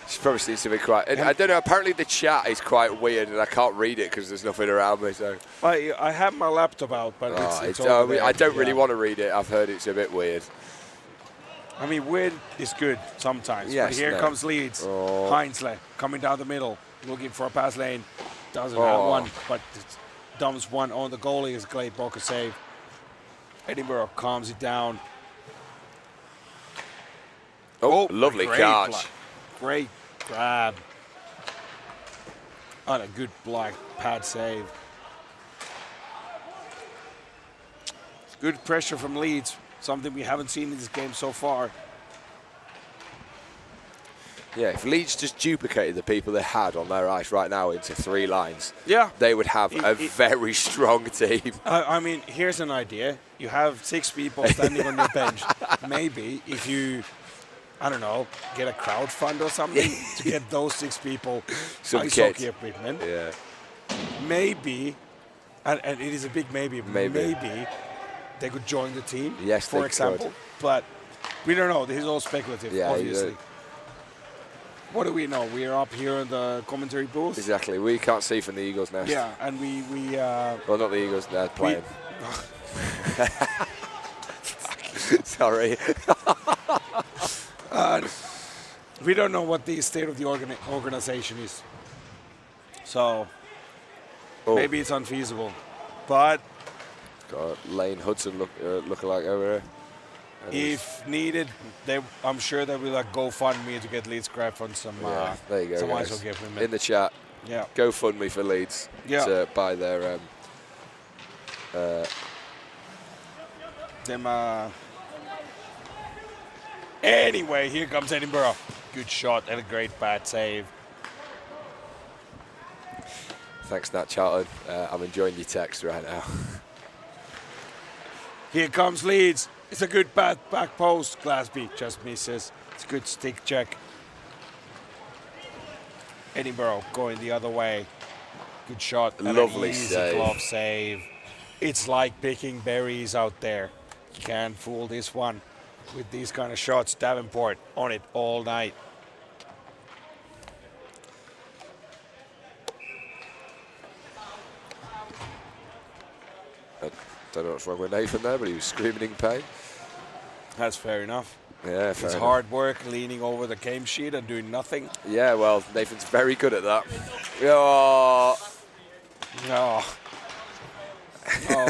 [SPEAKER 4] She probably seems to be quite. I don't know. Apparently, the chat is quite weird, and I can't read it because there's nothing around me. So
[SPEAKER 2] I have my laptop out, but it's over there.
[SPEAKER 4] I don't really
[SPEAKER 2] Yeah.
[SPEAKER 4] want to read it. I've heard it's a bit weird.
[SPEAKER 2] I mean, weird is good sometimes.
[SPEAKER 4] Yes,
[SPEAKER 2] but here
[SPEAKER 4] no.
[SPEAKER 2] comes Leeds.
[SPEAKER 4] Oh.
[SPEAKER 2] Heinzle coming down the middle, looking for a pass lane. Doesn't have
[SPEAKER 4] Oh.
[SPEAKER 2] one, but dumps one on the goalie. Is a great blocker save. Edinburgh calms it down.
[SPEAKER 4] Oh, lovely
[SPEAKER 2] great
[SPEAKER 4] catch.
[SPEAKER 2] block. Great grab. On a good black pad save. Good pressure from Leeds, something we haven't seen in this game so far.
[SPEAKER 4] Yeah, if Leeds just duplicated the people they had on their ice right now into 3 lines,
[SPEAKER 2] Yeah.
[SPEAKER 4] they would have a very strong team.
[SPEAKER 2] I mean, here's an idea. You have 6 people standing on your bench. Maybe if you, I don't know, get a crowd fund or something to get those 6 people
[SPEAKER 4] Some
[SPEAKER 2] ice
[SPEAKER 4] kit.
[SPEAKER 2] hockey equipment.
[SPEAKER 4] Yeah.
[SPEAKER 2] Maybe, and it is a big maybe, maybe they could join the team,
[SPEAKER 4] Yes,
[SPEAKER 2] for
[SPEAKER 4] they
[SPEAKER 2] example.
[SPEAKER 4] could.
[SPEAKER 2] But we don't know. This is all speculative,
[SPEAKER 4] Yeah,
[SPEAKER 2] obviously. What do we know? We are up here in the commentary booth.
[SPEAKER 4] Exactly. We can't see from the Eagles' nest.
[SPEAKER 2] Yeah, and we
[SPEAKER 4] Well, not the Eagles. They're playing. Sorry.
[SPEAKER 2] We don't know what the state of the organization is. So maybe it's unfeasible. But
[SPEAKER 4] got Lane Hudson looking like over here. And
[SPEAKER 2] if needed, I'm sure they will like GoFundMe to get Leeds Craft on some
[SPEAKER 4] there you go,
[SPEAKER 2] some
[SPEAKER 4] guys.
[SPEAKER 2] ice hockey equipment.
[SPEAKER 4] In the chat,
[SPEAKER 2] Yeah.
[SPEAKER 4] GoFundMe for Leeds to buy their
[SPEAKER 2] Anyway, here comes Edinburgh. Good shot and a great bad save.
[SPEAKER 4] Thanks, Nat Charlton. I'm enjoying your text right now.
[SPEAKER 2] Here comes Leeds. It's a good back post. Glasby just misses. It's a good stick check. Edinburgh going the other way. Good shot. And
[SPEAKER 4] Lovely
[SPEAKER 2] an easy
[SPEAKER 4] save.
[SPEAKER 2] glove save. It's like picking berries out there. You can't fool this one with these kind of shots. Davenport on it all night.
[SPEAKER 4] Don't know what's wrong with Nathan there, but he was screaming in pain.
[SPEAKER 2] That's fair enough.
[SPEAKER 4] Yeah,
[SPEAKER 2] It's
[SPEAKER 4] fair enough.
[SPEAKER 2] hard work leaning over the game sheet and doing nothing.
[SPEAKER 4] Yeah, well, Nathan's very good at that. Oh,
[SPEAKER 2] No. Oh,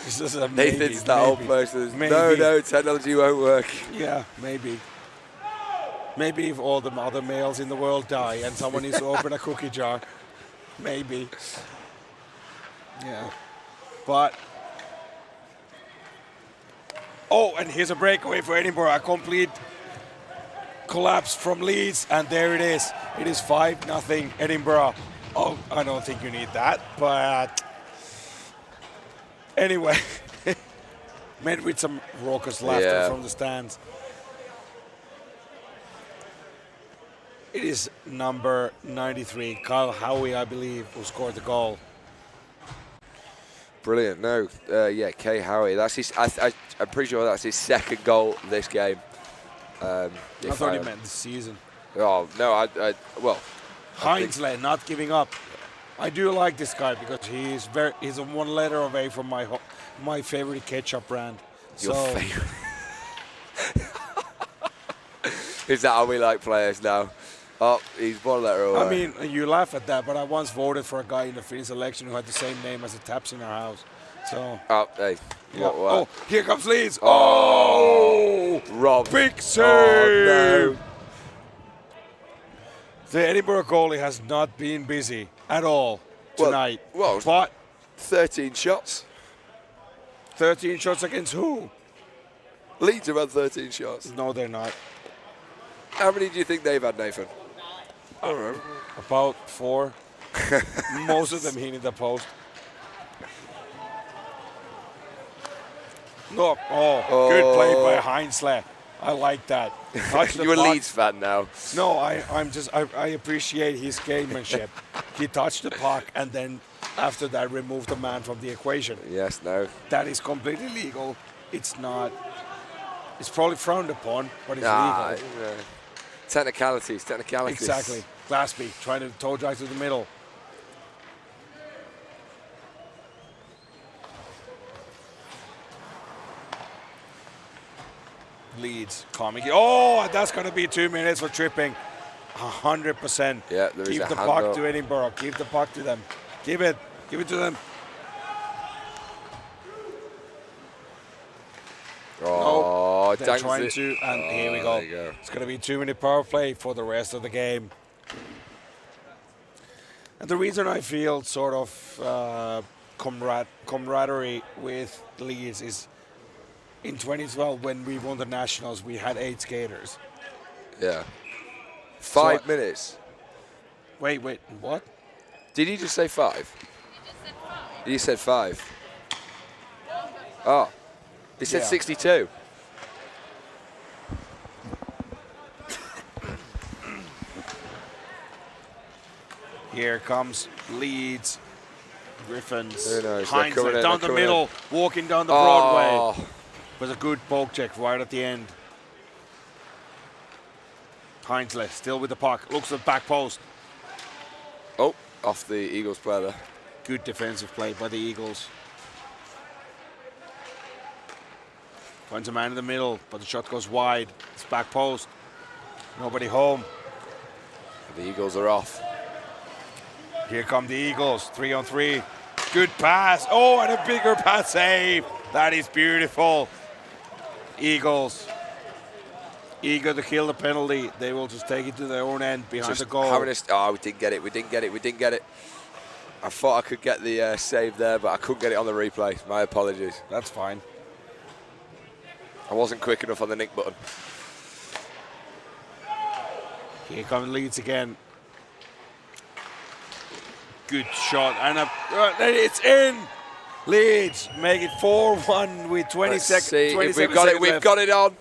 [SPEAKER 2] this is a maybe,
[SPEAKER 4] Nathan's that old
[SPEAKER 2] maybe.
[SPEAKER 4] person.
[SPEAKER 2] Maybe.
[SPEAKER 4] No, technology won't work.
[SPEAKER 2] Yeah, maybe. Maybe if all the other males in the world die and someone needs to open a cookie jar, maybe. Yeah. But. Oh, and here's a breakaway for Edinburgh. A complete collapse from Leeds, and there it is. It is 5-0 Edinburgh. Oh, I don't think you need that, but anyway, met with some raucous laughter from the stands. It is number 93, Kyle Howie, I believe, who scored the goal.
[SPEAKER 4] Brilliant. No, Kay Howie. That's his. I'm pretty sure that's his second goal this game.
[SPEAKER 2] I thought he meant this season.
[SPEAKER 4] Oh no, well.
[SPEAKER 2] Heinsley not giving up. I do like this guy because he's a one letter away from my favorite ketchup brand.
[SPEAKER 4] Your favorite. Is that how we like players now? Oh, he's one letter away.
[SPEAKER 2] I mean, you laugh at that, but I once voted for a guy in the Finnish election who had the same name as the taps in our house. So.
[SPEAKER 4] Oh, hey.
[SPEAKER 2] Yeah.
[SPEAKER 4] What?
[SPEAKER 2] Oh, here comes Leeds. Oh,
[SPEAKER 4] Rob.
[SPEAKER 2] Big save.
[SPEAKER 4] Oh, no.
[SPEAKER 2] The Edinburgh goalie has not been busy at all tonight.
[SPEAKER 4] Well,
[SPEAKER 2] but
[SPEAKER 4] 13 shots.
[SPEAKER 2] 13 shots against who?
[SPEAKER 4] Leeds have had 13 shots.
[SPEAKER 2] No, they're not.
[SPEAKER 4] How many do you think they've had, Nathan?
[SPEAKER 2] I don't know. About 4. Most of them hitting the post. No. Oh, good play by Heinsley. I like that.
[SPEAKER 4] You're a Leeds fan now.
[SPEAKER 2] No, I appreciate his gamemanship. He touched the puck and then after that removed the man from the equation.
[SPEAKER 4] Yes, no.
[SPEAKER 2] That is completely legal. It's not. It's probably frowned upon, but it's legal.
[SPEAKER 4] Technicalities.
[SPEAKER 2] Exactly. Glasby trying to toe drag to the middle. Leeds coming. Oh, that's going to be 2 minutes for tripping. 100%.
[SPEAKER 4] Yeah, there is
[SPEAKER 2] Give
[SPEAKER 4] a
[SPEAKER 2] the
[SPEAKER 4] hand
[SPEAKER 2] puck
[SPEAKER 4] up.
[SPEAKER 2] to Edinburgh. Give the puck to them. Give it to them.
[SPEAKER 4] Oh,
[SPEAKER 2] They're
[SPEAKER 4] danks
[SPEAKER 2] trying
[SPEAKER 4] it.
[SPEAKER 2] to, and here we
[SPEAKER 4] there
[SPEAKER 2] go.
[SPEAKER 4] you go.
[SPEAKER 2] It's going to be 2-minute power play for the rest of the game. And the reason I feel sort of camaraderie with Leeds is in 2012 when we won the Nationals, we had 8 skaters.
[SPEAKER 4] Yeah. 5 minutes.
[SPEAKER 2] Wait, what?
[SPEAKER 4] Did you just say 5? You said 5. Oh, he said
[SPEAKER 2] Yeah.
[SPEAKER 4] 62.
[SPEAKER 2] Here comes Leeds, Griffins,
[SPEAKER 4] Who knows? They're
[SPEAKER 2] Heinz
[SPEAKER 4] coming in,
[SPEAKER 2] down
[SPEAKER 4] they're
[SPEAKER 2] the
[SPEAKER 4] coming
[SPEAKER 2] middle, walking down the Broadway.
[SPEAKER 4] Oh,
[SPEAKER 2] Was a good poke check right at the end. Heinzle still with the puck, looks at the back post.
[SPEAKER 4] oh, off the Eagles player there.
[SPEAKER 2] Good defensive play by the Eagles. Finds a man in the middle, but the shot goes wide. It's back post. Nobody home.
[SPEAKER 4] The Eagles are off.
[SPEAKER 2] Here come the Eagles, 3-on-3. Good pass. Oh, and a bigger pass save. That is beautiful. Eagles, eager to kill the penalty. They will just take it to their own end behind the goal.
[SPEAKER 4] Oh, we didn't get it. I thought I could get the save there, but I couldn't get it on the replay. My apologies.
[SPEAKER 2] That's fine.
[SPEAKER 4] I wasn't quick enough on the nick button.
[SPEAKER 2] Here comes Leeds again. Good shot, and it's in. Leeds make it 4-1 with 20 seconds.
[SPEAKER 4] See if we've got it. We've got it on.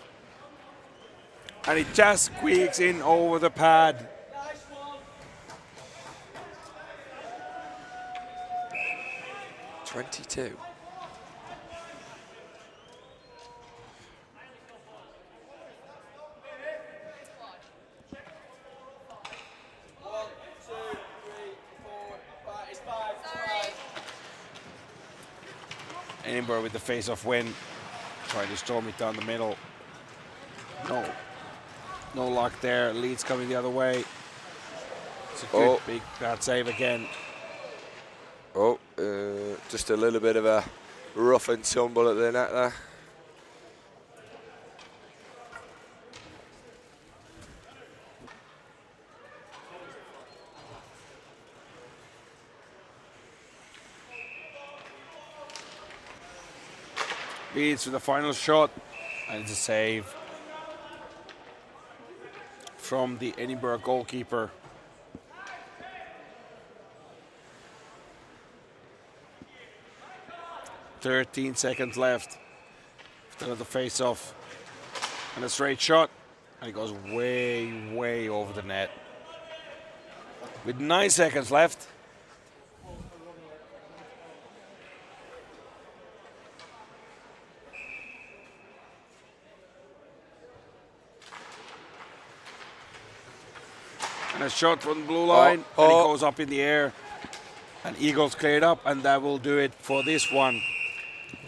[SPEAKER 2] And it just squeaks in over the pad.
[SPEAKER 4] .22.
[SPEAKER 2] Edinburgh with the face-off win. Trying to storm it down the middle. No luck there. Leeds coming the other way. It's a good big bad save again.
[SPEAKER 4] Oh, just a little bit of a rough and tumble at the net there.
[SPEAKER 2] Leeds for the final shot, and it's a save from the Edinburgh goalkeeper. "13 seconds left. After the face-off, and a straight shot, and it goes way, way over the net. With 9 seconds left. And a shot from the blue line, and it goes up in the air. And Eagles cleared up, and that will do it for this one.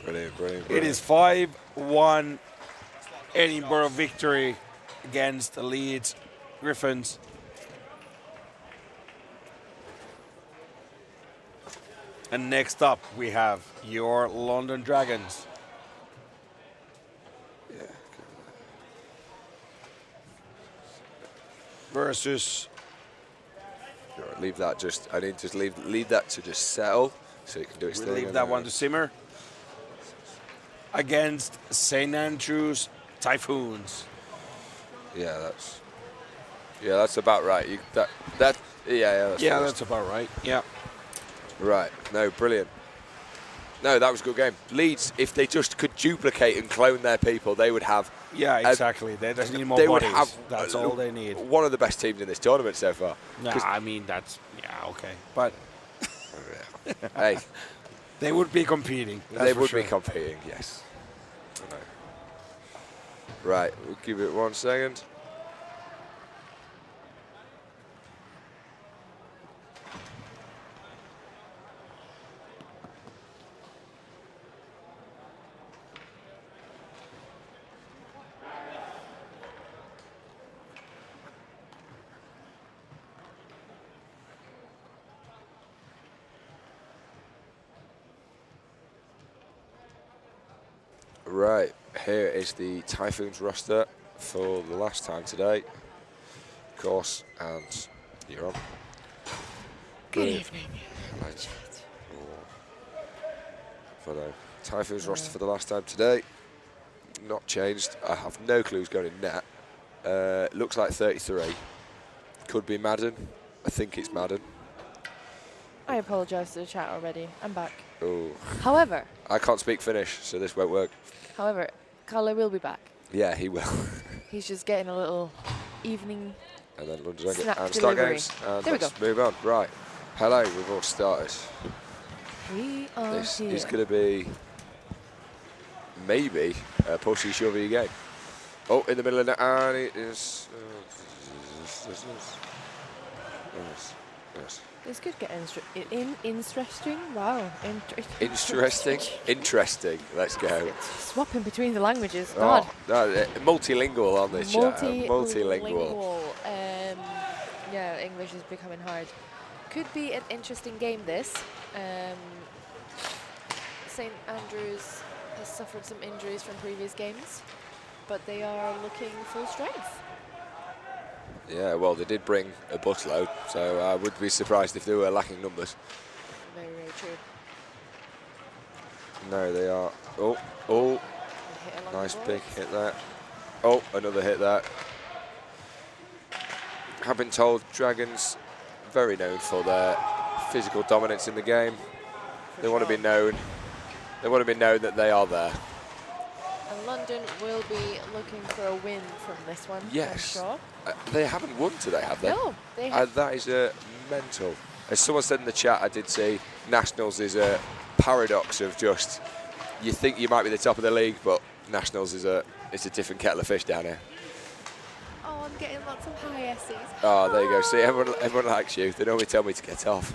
[SPEAKER 4] Brilliant.
[SPEAKER 2] It is 5-1 Edinburgh victory against the Leeds Griffins. And next up, we have your London Dragons. Versus.
[SPEAKER 4] Leave that just. I need to leave that to just settle, so you can do it.
[SPEAKER 2] We'll leave that one to simmer. Against St Andrews Typhoons.
[SPEAKER 4] Yeah, that's about right.
[SPEAKER 2] That's about right. Yeah.
[SPEAKER 4] Right. No, brilliant. No, that was a good game. Leeds, if they just could duplicate and clone their people, they would have.
[SPEAKER 2] Yeah, exactly. They just need more
[SPEAKER 4] they
[SPEAKER 2] bodies.
[SPEAKER 4] Would have
[SPEAKER 2] that's all they need.
[SPEAKER 4] One of the best teams in this tournament so far.
[SPEAKER 2] Nah, I mean, okay. But
[SPEAKER 4] hey,
[SPEAKER 2] they would be competing.
[SPEAKER 4] They would be competing, yes. Right, we'll give it 1 second. Right, here is the Typhoons roster for the last time today. Of course, and you're on.
[SPEAKER 8] Good evening.
[SPEAKER 4] Right. Follow Typhoon's roster for the last time today. Not changed. I have no clue who's going in net. Looks like 33. Could be Madden. I think it's Madden.
[SPEAKER 8] I apologise to the chat already. I'm back.
[SPEAKER 4] Oh.
[SPEAKER 8] However,
[SPEAKER 4] I can't speak Finnish, so this won't work.
[SPEAKER 8] Kalle will be back.
[SPEAKER 4] Yeah, he will.
[SPEAKER 8] He's just getting a little evening.
[SPEAKER 4] And then London
[SPEAKER 8] Snack
[SPEAKER 4] and start
[SPEAKER 8] delivery.
[SPEAKER 4] games. And
[SPEAKER 8] There we
[SPEAKER 4] let's move on. Right. Hello, we've all started.
[SPEAKER 8] We are
[SPEAKER 4] This
[SPEAKER 8] here.
[SPEAKER 4] is going to be maybe a pushy shovey game. Oh, in the middle of the and it is. Yes.
[SPEAKER 8] This could get interesting. Wow.
[SPEAKER 4] Interesting. Interesting. Let's go.
[SPEAKER 8] Swapping between the languages. God.
[SPEAKER 4] Oh, multilingual on this chat. Multilingual.
[SPEAKER 8] Yeah, English is becoming hard. Could be an interesting game, this. St. Andrews has suffered some injuries from previous games, but they are looking full strength.
[SPEAKER 4] Yeah, well, they did bring a busload, so I would be surprised if they were lacking numbers.
[SPEAKER 8] Very, very true.
[SPEAKER 4] No, they are. Oh,
[SPEAKER 8] Hit along
[SPEAKER 4] nice
[SPEAKER 8] the
[SPEAKER 4] big
[SPEAKER 8] boards.
[SPEAKER 4] hit there. Oh, another hit there. I've been told Dragons very known for their physical dominance in the game. They want to be known. They want to be known that they are there.
[SPEAKER 8] And London will be looking for a win from this one.
[SPEAKER 4] Yes.
[SPEAKER 8] I'm sure.
[SPEAKER 4] They haven't won today, have they?
[SPEAKER 8] No, they have.
[SPEAKER 4] That is mental. As someone said in the chat, I did see Nationals is a paradox of just you think you might be the top of the league, but Nationals is it's a different kettle of fish down here.
[SPEAKER 8] Oh, I'm getting lots of high S's.
[SPEAKER 4] Oh, there you go. See, everyone likes you. They normally tell me to get off.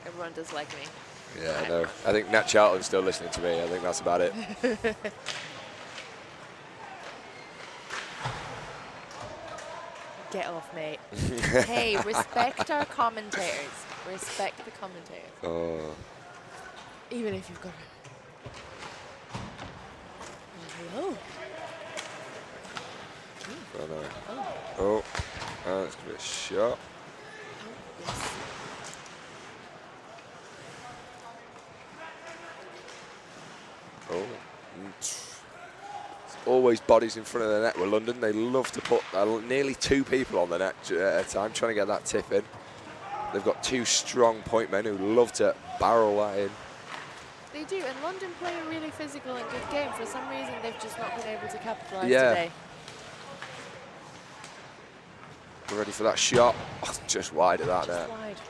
[SPEAKER 8] Everyone does like me.
[SPEAKER 4] Yeah, I know. I think Nat Charlton's still listening to me. I think that's about it.
[SPEAKER 8] Get off, mate. Hey, respect our commentators. Respect the commentators.
[SPEAKER 4] Oh.
[SPEAKER 8] Even if you've got... Hello.
[SPEAKER 4] Oh, no. Oh, that's going to be a shot.
[SPEAKER 8] Yes.
[SPEAKER 4] Oh. It's always bodies in front of the net with London. They love to put nearly 2 people on the net at a time, trying to get that tip in. They've got 2 strong point men who love to barrel that in.
[SPEAKER 8] They do, and London play a really physical and good game. For some reason, they've just not been able to capitalise today.
[SPEAKER 4] We're ready for that shot. Oh, just wide of that net.
[SPEAKER 8] Wide.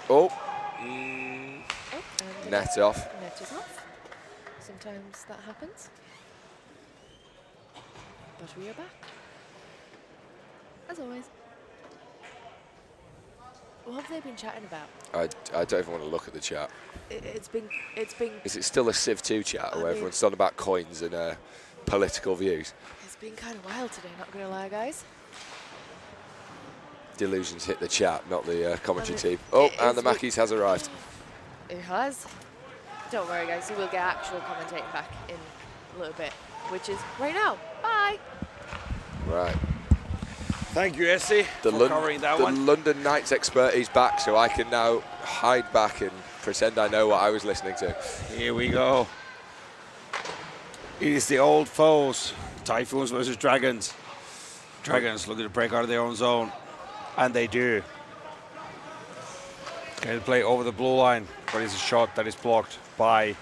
[SPEAKER 4] Oh.
[SPEAKER 8] And
[SPEAKER 4] Net off.
[SPEAKER 8] Net is off. Sometimes that happens. But we are back. As always. What have they been chatting about?
[SPEAKER 4] I don't even want to look at the chat.
[SPEAKER 8] It's been.
[SPEAKER 4] Is it still a Civ 2 chat where everyone's on about coins and political views?
[SPEAKER 8] It's been kind of wild today, not gonna lie, guys.
[SPEAKER 4] Delusions hit the chat, not the commentary team. Oh, and the Mackies has arrived.
[SPEAKER 8] It has. Don't worry, guys. We will get actual commentating back in a little bit, which is right now. Bye.
[SPEAKER 4] Right.
[SPEAKER 2] Thank you, Essie, for covering that one.
[SPEAKER 4] The London Knights expert is back, so I can now hide back and pretend I know what I was listening to.
[SPEAKER 2] Here we go. It is the old foes, Typhoons versus Dragons. Dragons looking to break out of their own zone, and they do. Can play over the blue line, but it's a shot that is blocked by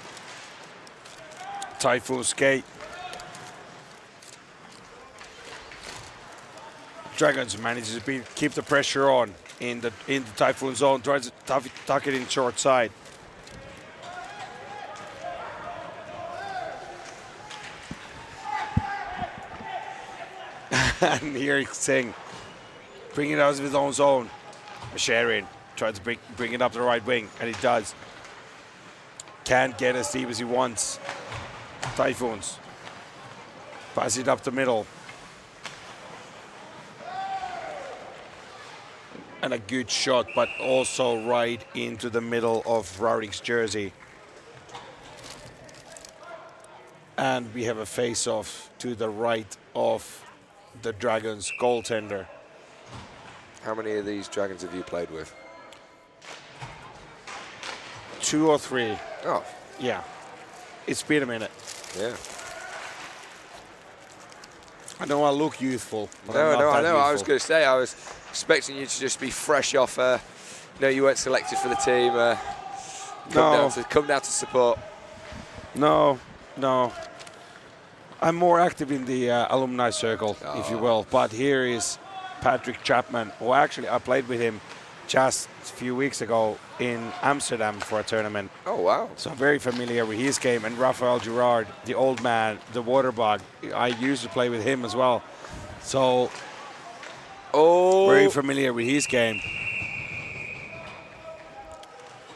[SPEAKER 2] Typhoon's skate. Dragons manages to keep the pressure on in the Typhoon zone, tries to tuck it in short side. And here he's saying, bring it out of his own zone. Sharin tries to bring it up the right wing, and he does. Can't get as deep as he wants. Typhoons. Pass it up the middle. And a good shot, but also right into the middle of Rowling's jersey. And we have a face-off to the right of the Dragons goaltender.
[SPEAKER 4] How many of these Dragons have you played with?
[SPEAKER 2] 2 or 3.
[SPEAKER 4] Oh,
[SPEAKER 2] Yeah. It's been a minute.
[SPEAKER 4] yeah.
[SPEAKER 2] I know I look youthful. But I'm
[SPEAKER 4] No,
[SPEAKER 2] not
[SPEAKER 4] no, I
[SPEAKER 2] that
[SPEAKER 4] know. I was
[SPEAKER 2] youthful.
[SPEAKER 4] going to say, I was expecting you to just be fresh off. No, you weren't selected for the team. Come down to support.
[SPEAKER 2] No. I'm more active in the alumni circle, if you will. But here is Patrick Chapman, who actually I played with him just a few weeks ago in Amsterdam for a tournament.
[SPEAKER 4] Oh, wow.
[SPEAKER 2] So I'm very familiar with his game. And Raphael Girard, the old man, the water bug, I used to play with him as well. So very familiar with his game.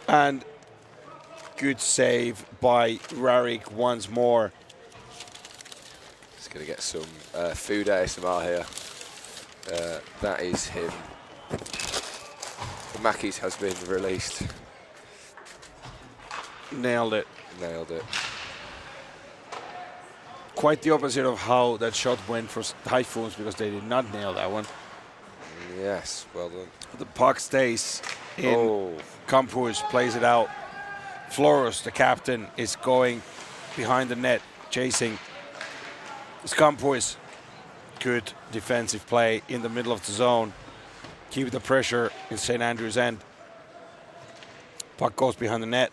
[SPEAKER 2] And good save by Rarik once more.
[SPEAKER 4] He's going to get some food ASMR here. That is him. The Mackies has been released.
[SPEAKER 2] Nailed it.
[SPEAKER 4] Nailed it.
[SPEAKER 2] Quite the opposite of how that shot went for Typhoons, because they did not nail that one.
[SPEAKER 4] Yes, well done.
[SPEAKER 2] The puck stays in. Campus plays it out. Flores, the captain, is going behind the net, chasing. It's Campus. Good defensive play in the middle of the zone. Keep the pressure in St. Andrews' end. Puck goes behind the net.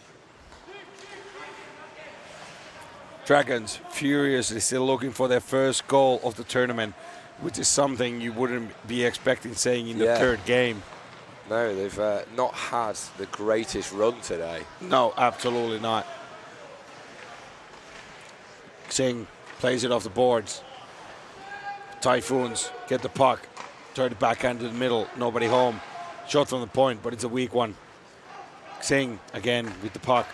[SPEAKER 2] Dragons furiously still looking for their first goal of the tournament, which is something you wouldn't be expecting saying in the third game.
[SPEAKER 4] No, they've not had the greatest run today.
[SPEAKER 2] No, absolutely not. Singh plays it off the boards. Typhoons get the puck, turn it back into the middle, nobody home. Shot from the point, but it's a weak one. Singh again with the puck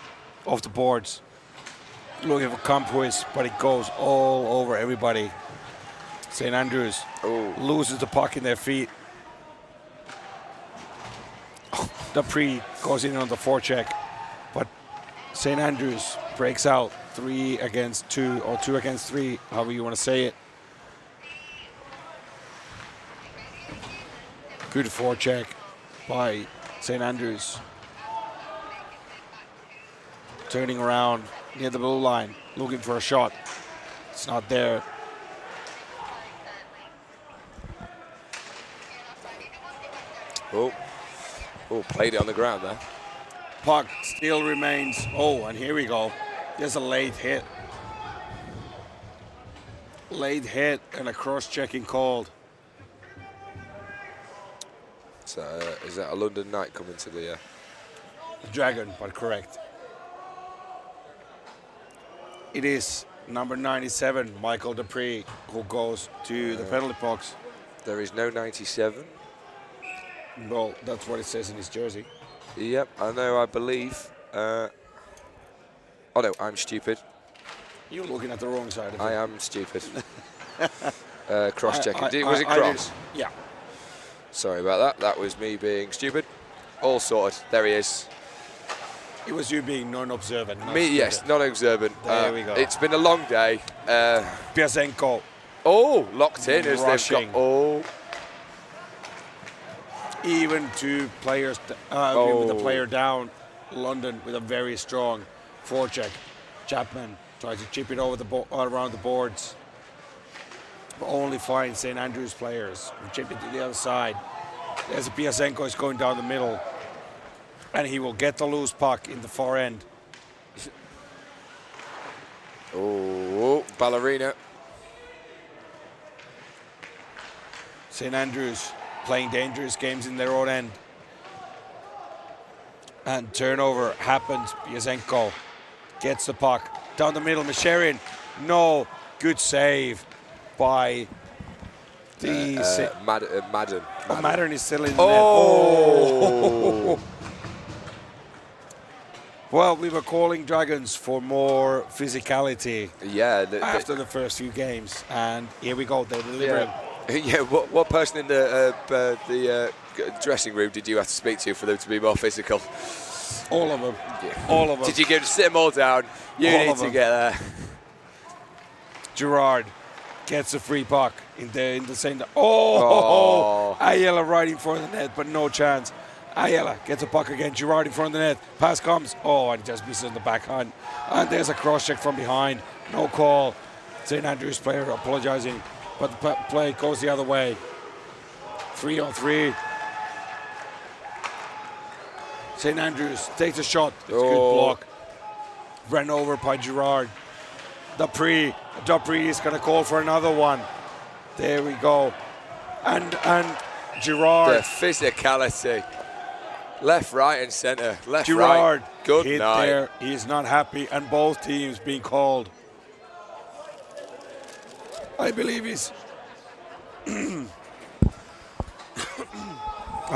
[SPEAKER 2] off the boards. Looking for Campus, but it goes all over everybody. St. Andrews loses the puck in their feet. Dupree goes in on the forecheck, but St. Andrews breaks out 3 against 2 or 2 against 3, however you want to say it. Good forecheck by St. Andrews. Turning around near the blue line, looking for a shot. It's not there.
[SPEAKER 4] Played it on the ground there.
[SPEAKER 2] Puck still remains. And here we go. There's a late hit. Late hit and a cross-checking called.
[SPEAKER 4] So, is that a London Knight coming to the...
[SPEAKER 2] Dragon, but correct. It is number 97, Michael Dupree, who goes to the penalty box.
[SPEAKER 4] There is no 97.
[SPEAKER 2] Well, that's what it says in his jersey.
[SPEAKER 4] Yep, I know, I believe. Oh no, I'm stupid.
[SPEAKER 2] You're looking at the wrong side of it.
[SPEAKER 4] I am stupid. Cross-checking. Was it cross?
[SPEAKER 2] Yeah.
[SPEAKER 4] Sorry about that. That was me being stupid. All sorted. There he is.
[SPEAKER 2] It was you being non-observant.
[SPEAKER 4] Yes, non-observant.
[SPEAKER 2] There we go.
[SPEAKER 4] It's been a long day.
[SPEAKER 2] Piasenko.
[SPEAKER 4] Locked in as
[SPEAKER 2] rushing.
[SPEAKER 4] they've got...
[SPEAKER 2] Even 2 players, with the player down, London with a very strong forecheck. Chapman tries to chip it over around the boards, but only finds St. Andrews players. Chip it to the other side. As Piasenko is going down the middle, and he will get the loose puck in the far end.
[SPEAKER 4] Ballerina.
[SPEAKER 2] St. Andrews playing dangerous games in their own end. And turnover happens. Piasenko gets the puck down the middle. Misherian, no, good save by the...
[SPEAKER 4] Madden.
[SPEAKER 2] Madden is still in the net. Well, we were calling Dragons for more physicality after the first few games. And here we go, they're delivering.
[SPEAKER 4] Yeah, what person in the dressing room did you have to speak to for them to be more physical?
[SPEAKER 2] All of them.
[SPEAKER 4] Yeah.
[SPEAKER 2] All of them.
[SPEAKER 4] Did you sit them all down? You
[SPEAKER 2] All
[SPEAKER 4] need
[SPEAKER 2] of
[SPEAKER 4] to
[SPEAKER 2] them.
[SPEAKER 4] get there.
[SPEAKER 2] Gerard gets a free puck in the center. Oh! Ayala right in front of the net, but no chance. Ayala gets a puck again. Gerard in front of the net. Pass comes. Oh, and it just misses on the backhand. And there's a cross check from behind. No call. St. Andrews player apologizing, but the play goes the other way. 3-on-3. St. Andrews takes a shot. It's a good block. Ran over by Gerard. Dupree is going to call for another one. There we go. And Gerard.
[SPEAKER 4] The physicality. Left, right, and centre. Left,
[SPEAKER 2] Gerard
[SPEAKER 4] right. Good
[SPEAKER 2] hit
[SPEAKER 4] night.
[SPEAKER 2] there. He's not happy, and both teams being called. I believe he's. I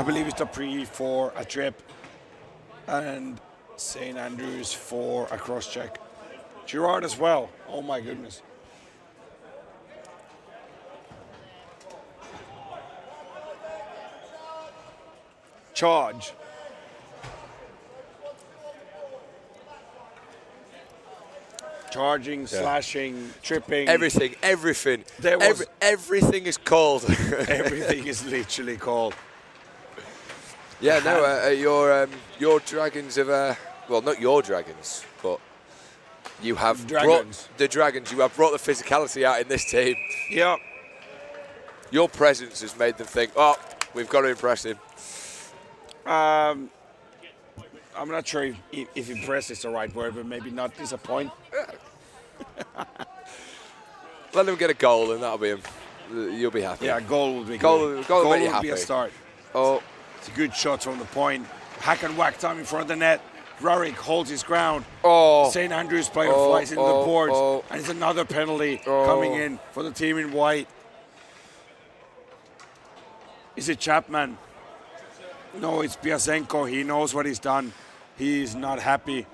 [SPEAKER 2] believe it's Dupree for a trip, and St. Andrews for a cross check. Gerard as well. Oh my goodness. Charge. Charging, slashing, tripping.
[SPEAKER 4] Everything. Everything is called.
[SPEAKER 2] Everything is literally called.
[SPEAKER 4] Yeah, no, your Dragons have, well, not your Dragons, but you have brought the Dragons. You have brought the physicality out in this team.
[SPEAKER 2] Yeah.
[SPEAKER 4] Your presence has made them think, oh, we've got to impress him.
[SPEAKER 2] I'm not sure if impress is the right word, but maybe not disappoint.
[SPEAKER 4] Let them get a goal, and that'll be him. You'll be happy.
[SPEAKER 2] Yeah, goal would be
[SPEAKER 4] goal.
[SPEAKER 2] good.
[SPEAKER 4] Goal would
[SPEAKER 2] would
[SPEAKER 4] happy.
[SPEAKER 2] be a start.
[SPEAKER 4] Oh,
[SPEAKER 2] it's a good shot from the point. Hack and whack time in front of the net. Rurik holds his ground.
[SPEAKER 4] Oh.
[SPEAKER 2] St. Andrews player flies into the boards, and it's another penalty coming in for the team in white. Is it Chapman? No, it's Piasenko. He knows what he's done. He's not happy.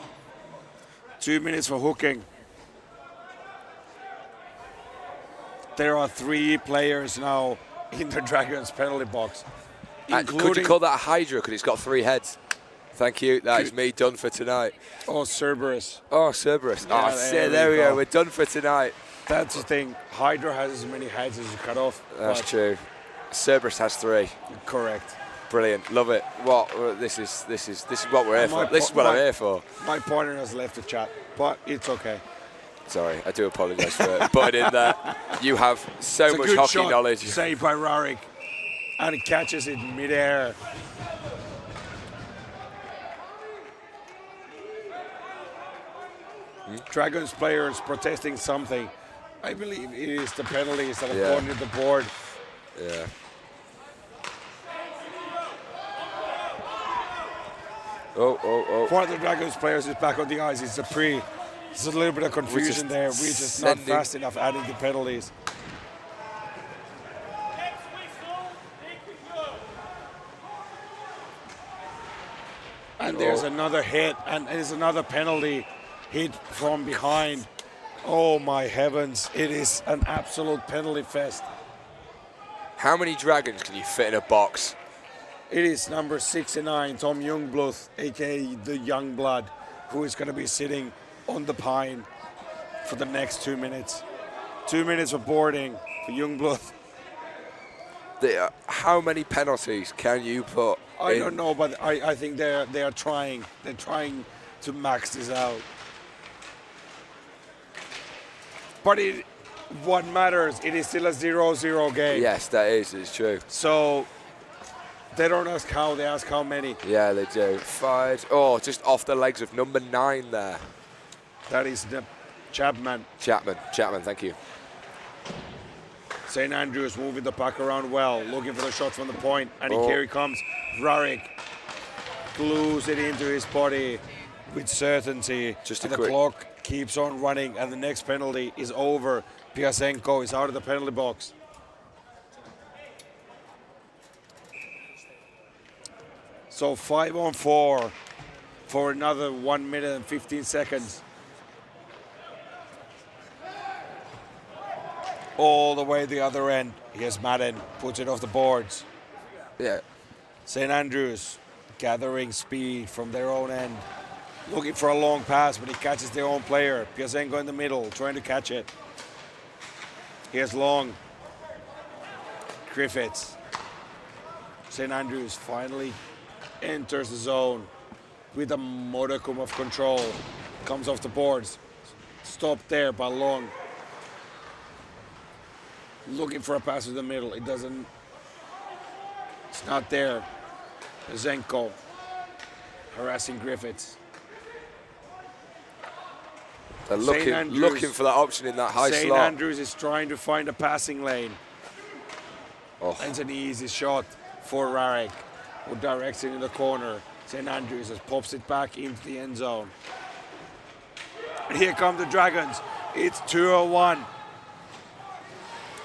[SPEAKER 2] 2 minutes for hooking. There are 3 players now in the Dragons penalty box.
[SPEAKER 4] Could you call that a Hydra? Because it's got 3 heads. Thank you. That is me done for tonight.
[SPEAKER 2] Oh, Cerberus.
[SPEAKER 4] Oh, Cerberus.
[SPEAKER 2] Yeah,
[SPEAKER 4] There we go. We're done for tonight.
[SPEAKER 2] That's the thing. Hydra has as many heads as you cut off.
[SPEAKER 4] That's true. Cerberus has 3.
[SPEAKER 2] Correct.
[SPEAKER 4] Brilliant. Love it. This is what we're here for. This is what I'm here for.
[SPEAKER 2] My partner has left the chat, but it's okay.
[SPEAKER 4] Sorry, I do apologise for putting in there. You have so much hockey
[SPEAKER 2] shot
[SPEAKER 4] knowledge.
[SPEAKER 2] Saved by Rurik, and it catches it midair. Dragons players protesting something. I believe it is the penalties that have gone to the board.
[SPEAKER 4] Yeah. Oh.
[SPEAKER 2] One of the Dragons players is back on the ice. It's Dupree. There's a little bit of confusion there. We're just not fast enough adding the penalties. And there's another hit, and there's another penalty hit from behind. Oh my heavens, it is an absolute penalty fest.
[SPEAKER 4] How many Dragons can you fit in a box?
[SPEAKER 2] It is number 69, Tom Youngblood, aka the Youngblood, who is going to be sitting on the pine for the next 2 minutes. 2 minutes of boarding for Youngblood.
[SPEAKER 4] How many penalties can you put
[SPEAKER 2] I don't know, but I think they are trying. They're trying to max this out. But what matters, it is still a 0-0 game.
[SPEAKER 4] Yes, that is. It's true.
[SPEAKER 2] So they don't ask how, they ask how many.
[SPEAKER 4] Yeah, they do. 5. Oh, just off the legs of number 9 there.
[SPEAKER 2] That is the Chapman.
[SPEAKER 4] Chapman, thank you.
[SPEAKER 2] St. Andrews moving the puck around well, looking for the shot from the point, and here he comes. Rurik glues it into his body with certainty. The clock keeps on running, and the next penalty is over. Piasenko is out of the penalty box. So 5-on-4 for another 1 minute and 15 seconds. All the way the other end. Here's Madden, puts it off the boards.
[SPEAKER 4] Yeah.
[SPEAKER 2] St. Andrews gathering speed from their own end. Looking for a long pass, but he catches their own player. Piasenko in the middle, trying to catch it. Here's Long. Griffiths. St. Andrews finally enters the zone with a modicum of control. Comes off the boards. Stopped there by Long. Looking for a pass to the middle. It doesn't. It's not there. Zenko harassing Griffiths.
[SPEAKER 4] They're looking for that option in that high
[SPEAKER 2] St.
[SPEAKER 4] slot.
[SPEAKER 2] Andrews is trying to find a passing lane.
[SPEAKER 4] Oh.
[SPEAKER 2] And it's an easy shot for Rarick, who directs it in the corner. St. Andrews just pops it back into the end zone. And here come the Dragons. It's 2-1.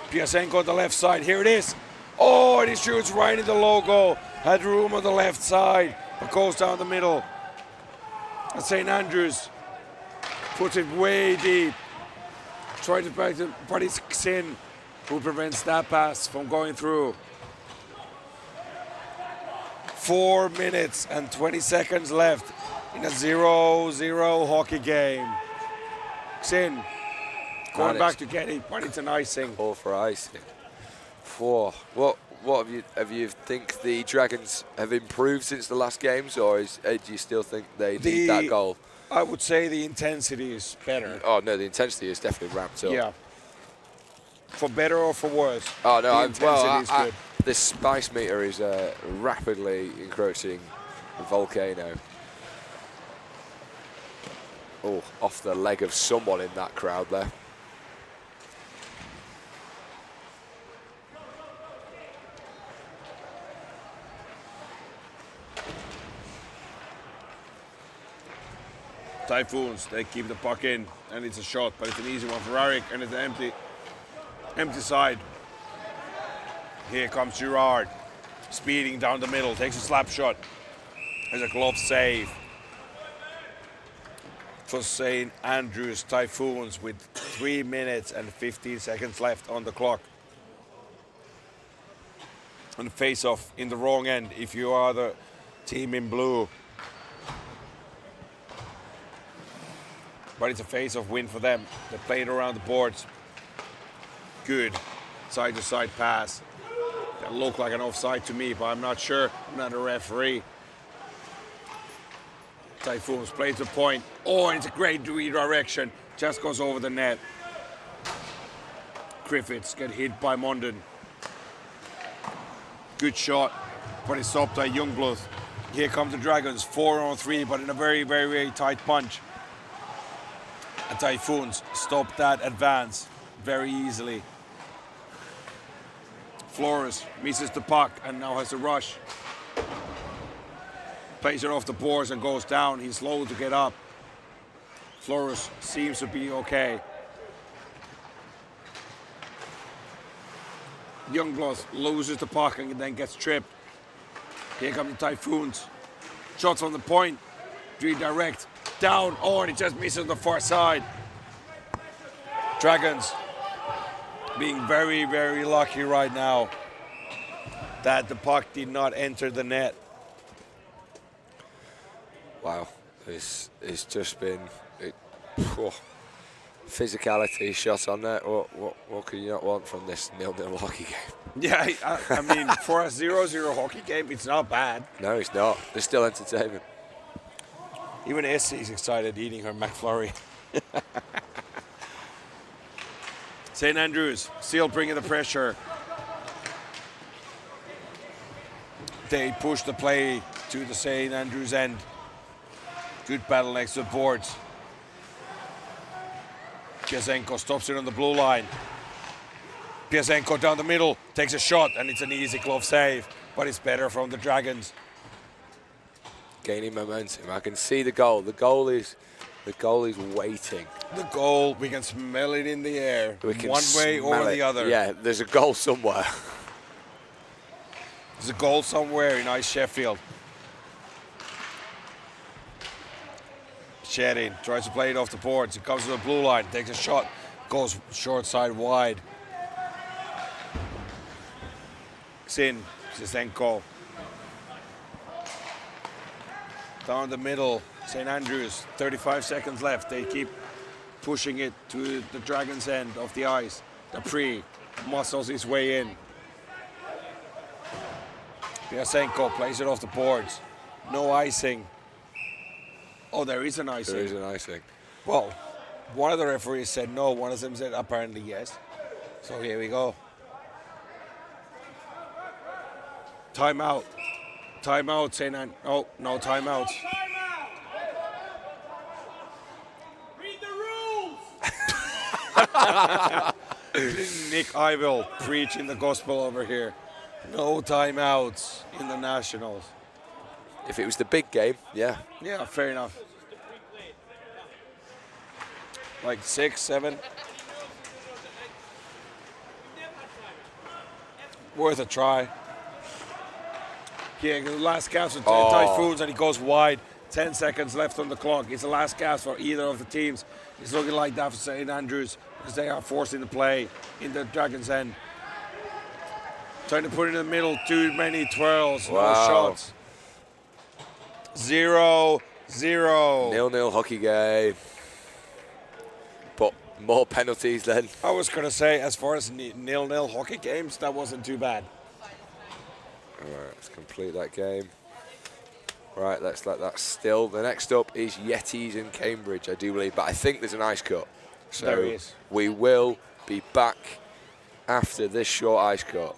[SPEAKER 2] Piasenko on the left side. Here it is. Oh, and he shoots right in the logo. Had room on the left side, but goes down the middle. And St. Andrews puts it way deep. Tries to back it, but it's Xin who prevents that pass from going through. 4 minutes and 20 seconds left in a 0-0 hockey game. Xin going back to get it, but it's an icing.
[SPEAKER 4] All for icing. What have you think the Dragons have improved since the last games, or do you still think they need that goal?
[SPEAKER 2] I would say the intensity is better.
[SPEAKER 4] Oh no, the intensity is definitely ramped up.
[SPEAKER 2] Yeah. For better or for worse.
[SPEAKER 4] Oh no,
[SPEAKER 2] the intensity is good.
[SPEAKER 4] The spice meter is rapidly encroaching the volcano. Oh, off the leg of someone in that crowd there.
[SPEAKER 2] Typhoons, they keep the puck in, and it's a shot, but it's an easy one for Rarick, and it's an empty side. Here comes Girard, speeding down the middle, takes a slap shot. There's a glove save for St. Andrews Typhoons with 3 minutes and 15 seconds left on the clock. And face-off in the wrong end if you are the team in blue. But it's a face-off win for them. They played around the boards. Good side-to-side pass. That looked like an offside to me, but I'm not sure. I'm not a referee. Typhoons plays the point. Oh, and it's a great redirection. Just goes over the net. Griffiths get hit by Mondon. Good shot, but it's stopped by Youngblood. Here come the Dragons, 4-on-3, but in a very, very, very tight punch. And Typhoons stop that advance very easily. Flores misses the puck and now has a rush. Plays it off the boards and goes down. He's slow to get up. Flores seems to be okay. Youngblood loses the puck and then gets tripped. Here come the Typhoons. Shots on the point. Redirect. Down. Oh, and it just misses the far side. Dragons being very, very lucky right now that the puck did not enter the net.
[SPEAKER 4] Wow, it's just been physicality, shot on net. What can you not want from this 0-0 hockey game?
[SPEAKER 2] Yeah, I mean, for a 0-0 hockey game, it's not bad.
[SPEAKER 4] No, it's not. There's still entertainment.
[SPEAKER 2] Even Essie's excited eating her McFlurry. St. Andrews still bringing the pressure. They push the play to the St. Andrews end. Good battle next to the boards. Piasenko stops it on the blue line. Piasenko down the middle, takes a shot, and it's an easy glove save, but it's better from the Dragons.
[SPEAKER 4] Gaining momentum. I can see the goal. The goal is waiting.
[SPEAKER 2] The goal, we can smell it in the air, one way or the other.
[SPEAKER 4] Yeah, there's a goal somewhere.
[SPEAKER 2] There's a goal somewhere in Ice Sheffield. Shedin tries to play it off the boards. It comes to the blue line, takes a shot, goes short side wide. Sin, Zizenko. Down the middle, St. Andrews, 35 seconds left. They keep pushing it to the Dragons' end of the ice. Dupree muscles his way in. Piasenko plays it off the boards. No icing. Oh, there is an icing.
[SPEAKER 4] There is an icing.
[SPEAKER 2] Well, one of the referees said no, one of them said apparently yes. So here we go. Timeout. Timeout, St. Oh, no timeouts.
[SPEAKER 9] Read the rules!
[SPEAKER 2] Nick Iville preaching the gospel over here. No timeouts in the Nationals.
[SPEAKER 4] If it was the big game, yeah.
[SPEAKER 2] Yeah, fair enough. Like 6, 7. Worth a try. Yeah, the last gasp for Typhoons and he goes wide. 10 seconds left on the clock. It's the last gasp for either of the teams. It's looking like that for St. Andrews because they are forcing the play in the Dragon's End. Trying to put it in the middle. Too many twirls.
[SPEAKER 4] Wow.
[SPEAKER 2] No shots. 0-0.
[SPEAKER 4] 0-0 hockey game. But more penalties then.
[SPEAKER 2] I was going to say, as far as 0-0 hockey games, that wasn't too bad.
[SPEAKER 4] All right, let's complete that game. Right, let's let that still. The next up is Yetis in Cambridge, I do believe, but I think there's an ice cut. So
[SPEAKER 2] There he is.
[SPEAKER 4] we will be back after this short ice cut.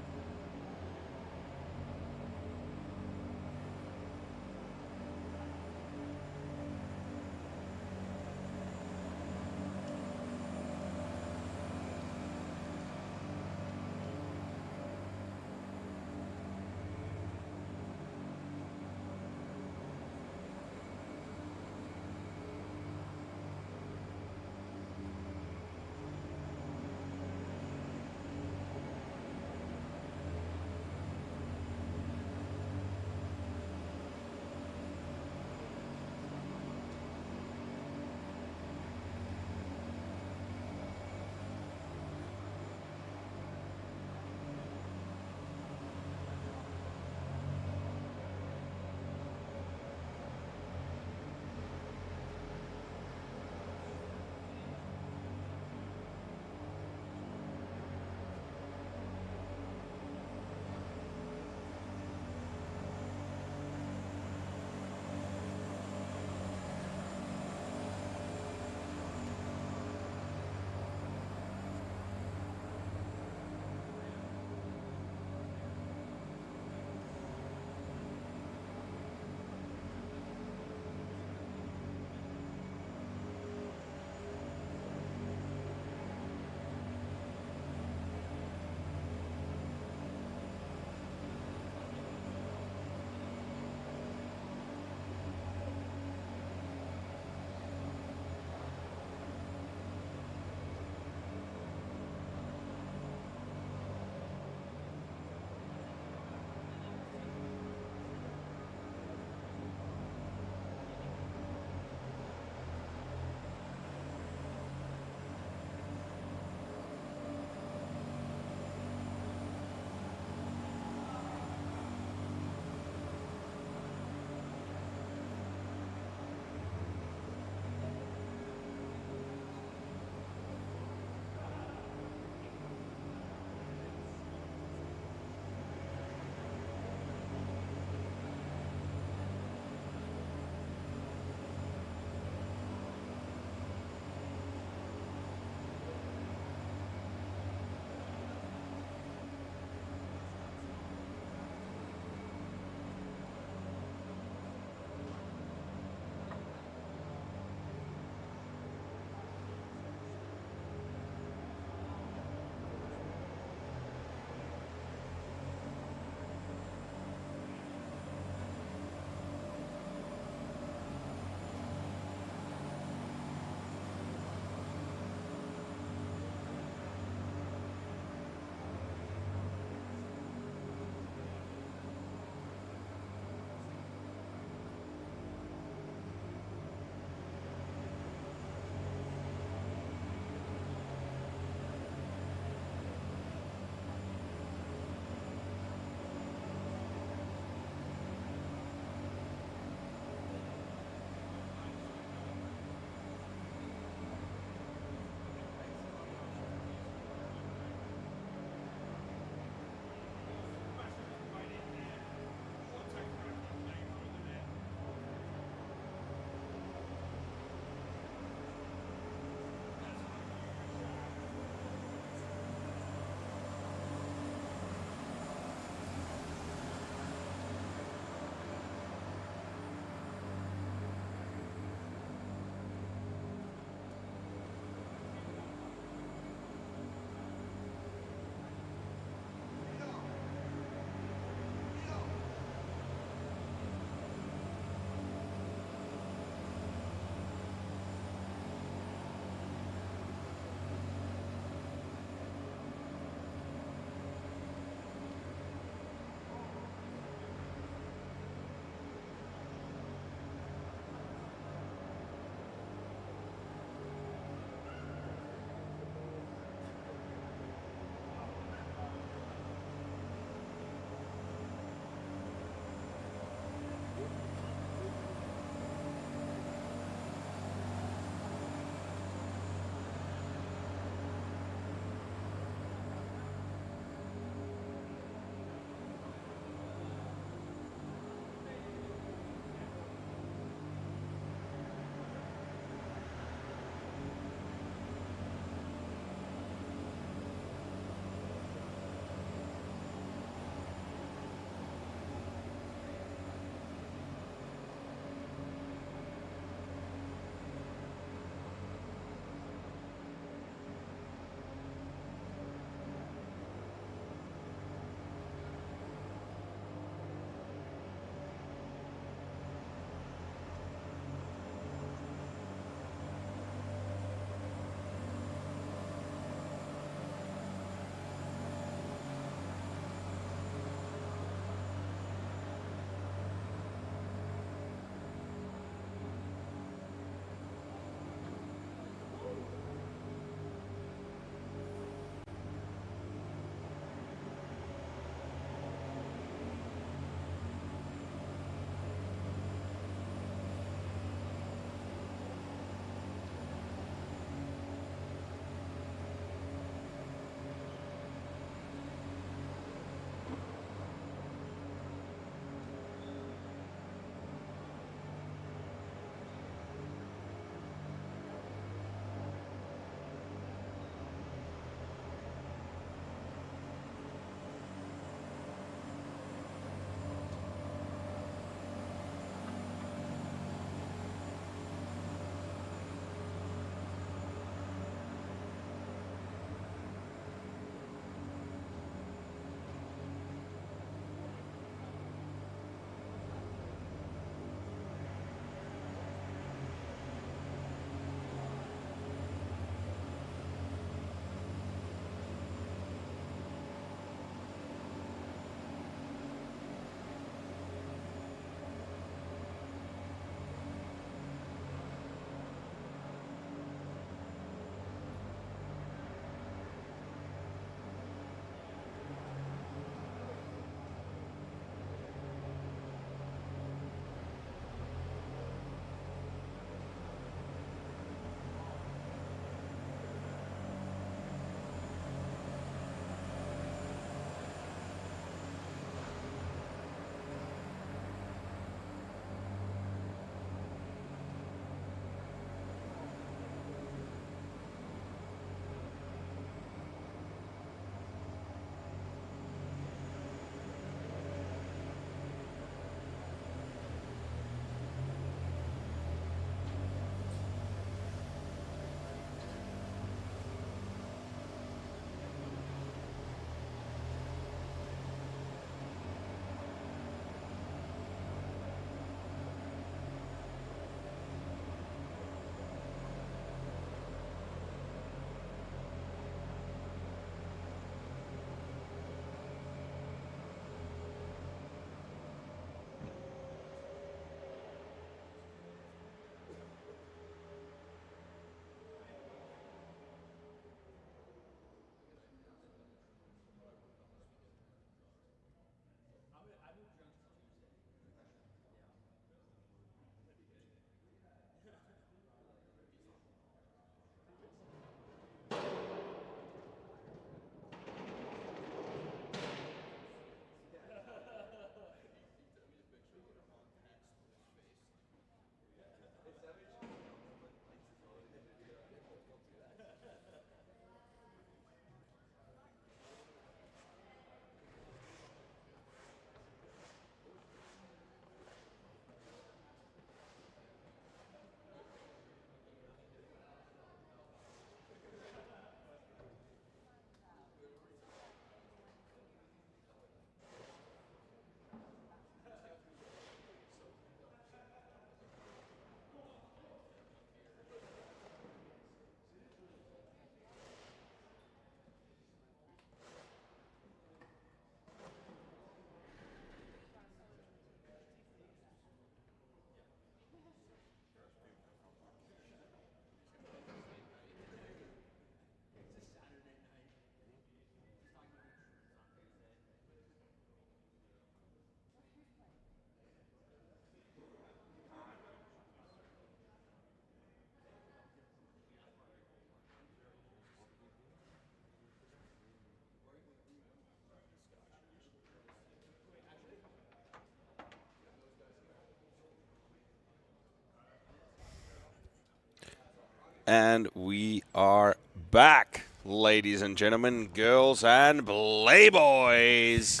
[SPEAKER 7] And we are back, ladies and gentlemen, girls and playboys,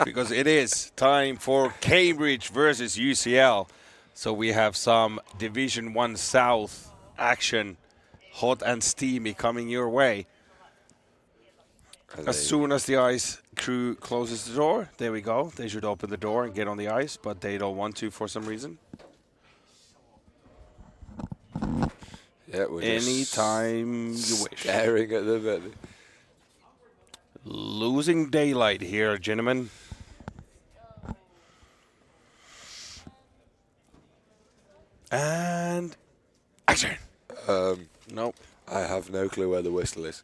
[SPEAKER 7] because it is time for Cambridge versus UCL. So we have some Division 1 South action, hot and steamy, coming your way. As soon as the ice crew closes the door, there we go. They should open the door and get on the ice, but they don't want to for some reason.
[SPEAKER 4] Yeah, we're
[SPEAKER 7] anytime you wish.
[SPEAKER 4] Staring at them.
[SPEAKER 7] Losing daylight here, gentlemen. And action.
[SPEAKER 4] Nope. I have no clue where the whistle is.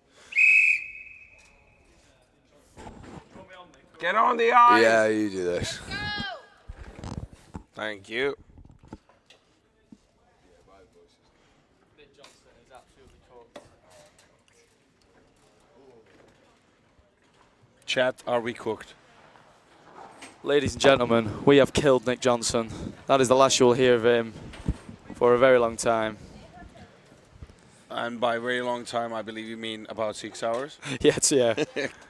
[SPEAKER 7] Get on the ice.
[SPEAKER 4] Yeah, you do this.
[SPEAKER 7] Thank you. Chat, are we cooked?
[SPEAKER 6] Ladies and gentlemen, we have killed Nick Johnson. That is the last you'll hear of him for a very long time.
[SPEAKER 7] And by very long time, I believe you mean about 6 hours?
[SPEAKER 6] Yes, yeah.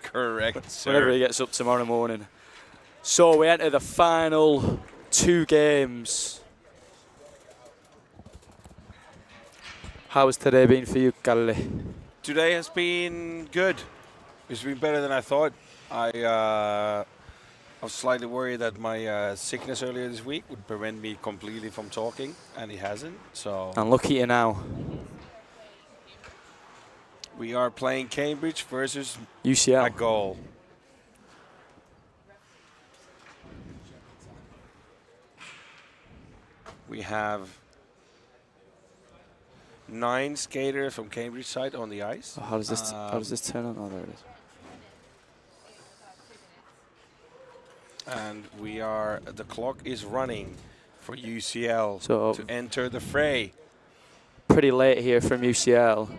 [SPEAKER 7] Correct, sir.
[SPEAKER 6] Whenever he gets up tomorrow morning. So we enter the final 2 games. How has today been for you, Kalle?
[SPEAKER 7] Today has been good. It's been better than I thought. I was slightly worried that my sickness earlier this week would prevent me completely from talking, and it hasn't. So.
[SPEAKER 6] And look at you now.
[SPEAKER 7] We are playing Cambridge versus
[SPEAKER 6] UCL.
[SPEAKER 7] a goal. We have 9 skaters from Cambridge side on the ice.
[SPEAKER 6] Oh, how does this turn on? Oh, there it is.
[SPEAKER 7] And the clock is running for UCL
[SPEAKER 6] So
[SPEAKER 7] to enter the fray.
[SPEAKER 6] pretty late here from UCL.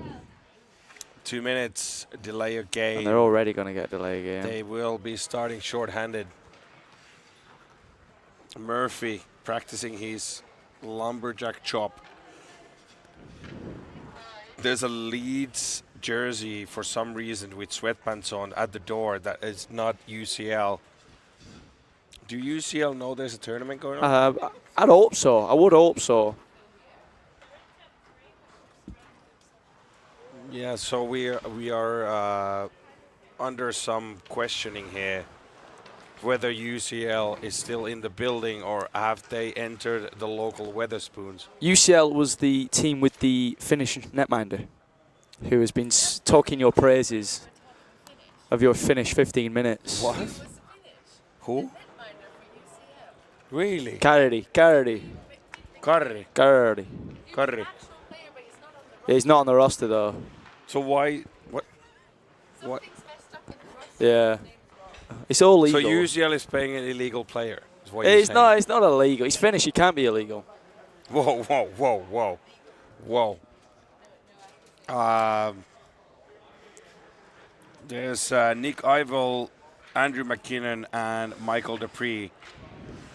[SPEAKER 7] 2 minutes delay of game.
[SPEAKER 6] And they're already going to get delay game.
[SPEAKER 7] They will be starting short-handed. Murphy practicing his lumberjack chop. There's a Leeds jersey for some reason with sweatpants on at the door that is not UCL. Do UCL know there's a tournament going on?
[SPEAKER 6] I'd hope so. I would hope so.
[SPEAKER 7] Yeah, so we are under some questioning here whether UCL is still in the building or have they entered the local Weatherspoons.
[SPEAKER 6] UCL was the team with the Finnish netminder who has been talking your praises of your Finnish 15 minutes.
[SPEAKER 7] What? Who? Really?
[SPEAKER 6] Karri.
[SPEAKER 7] Karri.
[SPEAKER 6] Yeah, he's not on the roster though.
[SPEAKER 7] So why? What?
[SPEAKER 6] Yeah. It's all legal.
[SPEAKER 7] So UCL is paying an illegal player. Is what
[SPEAKER 6] It's
[SPEAKER 7] you're
[SPEAKER 6] not. It's not illegal. He's Finnish. He can't be illegal.
[SPEAKER 7] Whoa. There's Nick Ivel, Andrew McKinnon, and Michael Dupree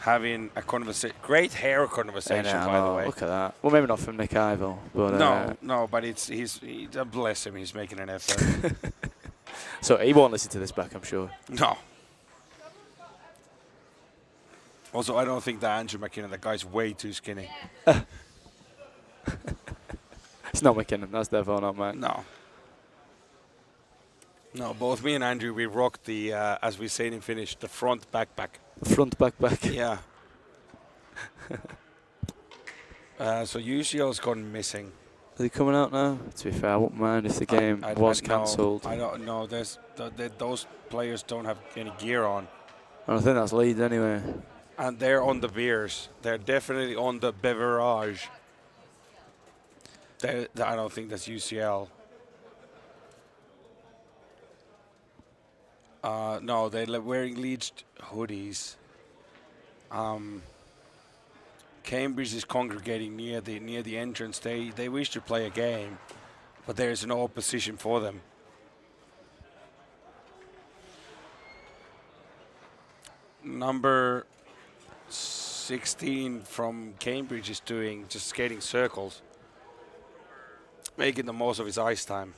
[SPEAKER 7] having a great hair conversation, by the way.
[SPEAKER 6] Look at that. Well, maybe not from Nick Ivel, but
[SPEAKER 7] no, but bless him, he's making an effort.
[SPEAKER 6] So he won't listen to this back, I'm sure.
[SPEAKER 7] No. Also, I don't think that Andrew McKinnon, that guy's way too skinny.
[SPEAKER 6] It's not McKinnon. That's definitely not mine.
[SPEAKER 7] No, both me and Andrew, we rocked the, as we say in Finnish, the front backpack.
[SPEAKER 6] Front backpack.
[SPEAKER 7] Yeah. So UCL's gone missing.
[SPEAKER 6] Are they coming out now? To be fair, I wouldn't mind if the game was cancelled.
[SPEAKER 7] I don't know. Those players don't have any gear on.
[SPEAKER 6] I don't think that's Leeds anyway.
[SPEAKER 7] And they're on the beers. They're definitely on the beverage. I don't think that's UCL. No, they're wearing Leeds hoodies. Cambridge is congregating near the entrance. They wish to play a game, but there is no opposition for them. Number 16 from Cambridge is just skating circles.
[SPEAKER 2] making the most of his ice time.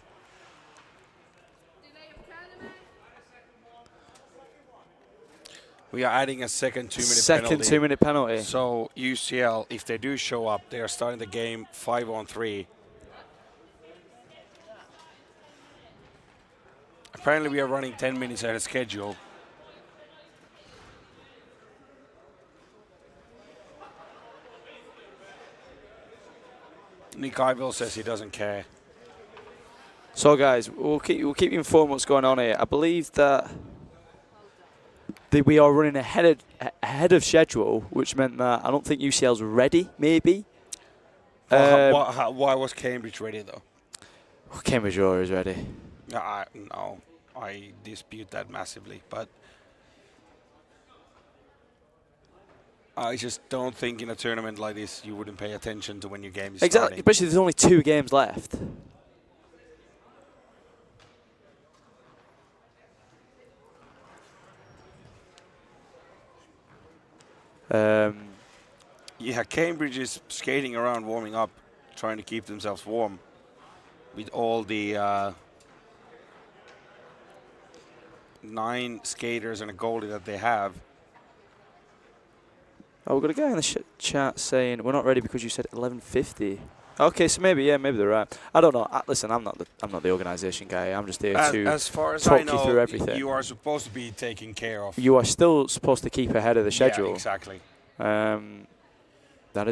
[SPEAKER 2] We are adding a second 2-minute penalty.
[SPEAKER 6] Second 2-minute penalty.
[SPEAKER 2] So UCL, if they do show up, they are starting the game 5-on-3. Apparently we are running 10 minutes ahead of schedule. Nick Ivel says he doesn't care.
[SPEAKER 6] So guys, we'll keep you informed what's going on here. I believe that we are running ahead of schedule, which meant that I don't think UCL's ready. Maybe.
[SPEAKER 2] Why was Cambridge ready though?
[SPEAKER 6] Well, Cambridge are always ready.
[SPEAKER 2] No, I dispute that massively. But I just don't think in a tournament like this you wouldn't pay attention to when your game is starting.
[SPEAKER 6] Especially there's only 2 games left.
[SPEAKER 2] Yeah, Cambridge is skating around, warming up, trying to keep themselves warm with all the 9 skaters and a goalie that they have.
[SPEAKER 6] Oh, we've got a guy in the chat saying we're not ready because you said 11:50. Okay, so maybe they're right. I don't know. Listen, I'm not the organisation guy. I'm just here to
[SPEAKER 2] as far as
[SPEAKER 6] talk
[SPEAKER 2] I know,
[SPEAKER 6] you through everything.
[SPEAKER 2] You are supposed to be taken care of.
[SPEAKER 6] You are still supposed to keep ahead of the schedule.
[SPEAKER 2] Yeah, exactly.
[SPEAKER 6] That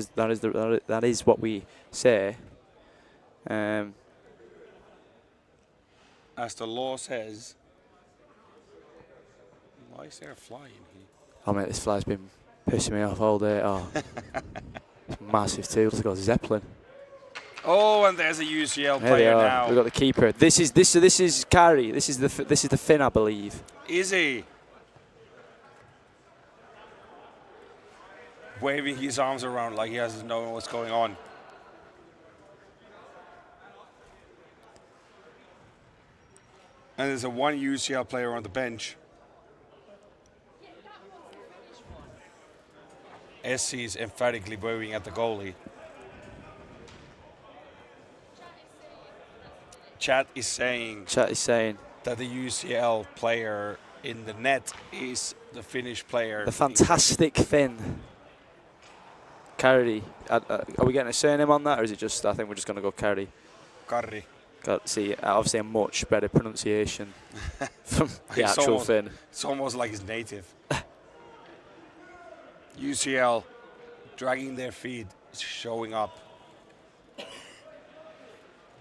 [SPEAKER 6] is what we say.
[SPEAKER 2] As the law says. Why is there a fly in here?
[SPEAKER 6] Oh mate, this fly's been pissing me off all day. Oh, it's massive too. Let's go Zeppelin.
[SPEAKER 2] Oh, and there's a UCL
[SPEAKER 6] There
[SPEAKER 2] player
[SPEAKER 6] they are.
[SPEAKER 2] now.
[SPEAKER 6] We've got the keeper. This is Carey. This is the Finn, I believe.
[SPEAKER 2] Is he? Waving his arms around like he doesn't know what's going on. And there's a 1 UCL player on the bench. SC is emphatically waving at the goalie. Chat is saying that the UCL player in the net is the Finnish player.
[SPEAKER 6] The fantastic Finn. Carey. Are we getting a surname on that, or is it just? I think we're just going to go Carey.
[SPEAKER 2] Karri.
[SPEAKER 6] See, obviously a much better pronunciation from the actual Finn.
[SPEAKER 2] It's almost like he's native. UCL dragging their feet, showing up.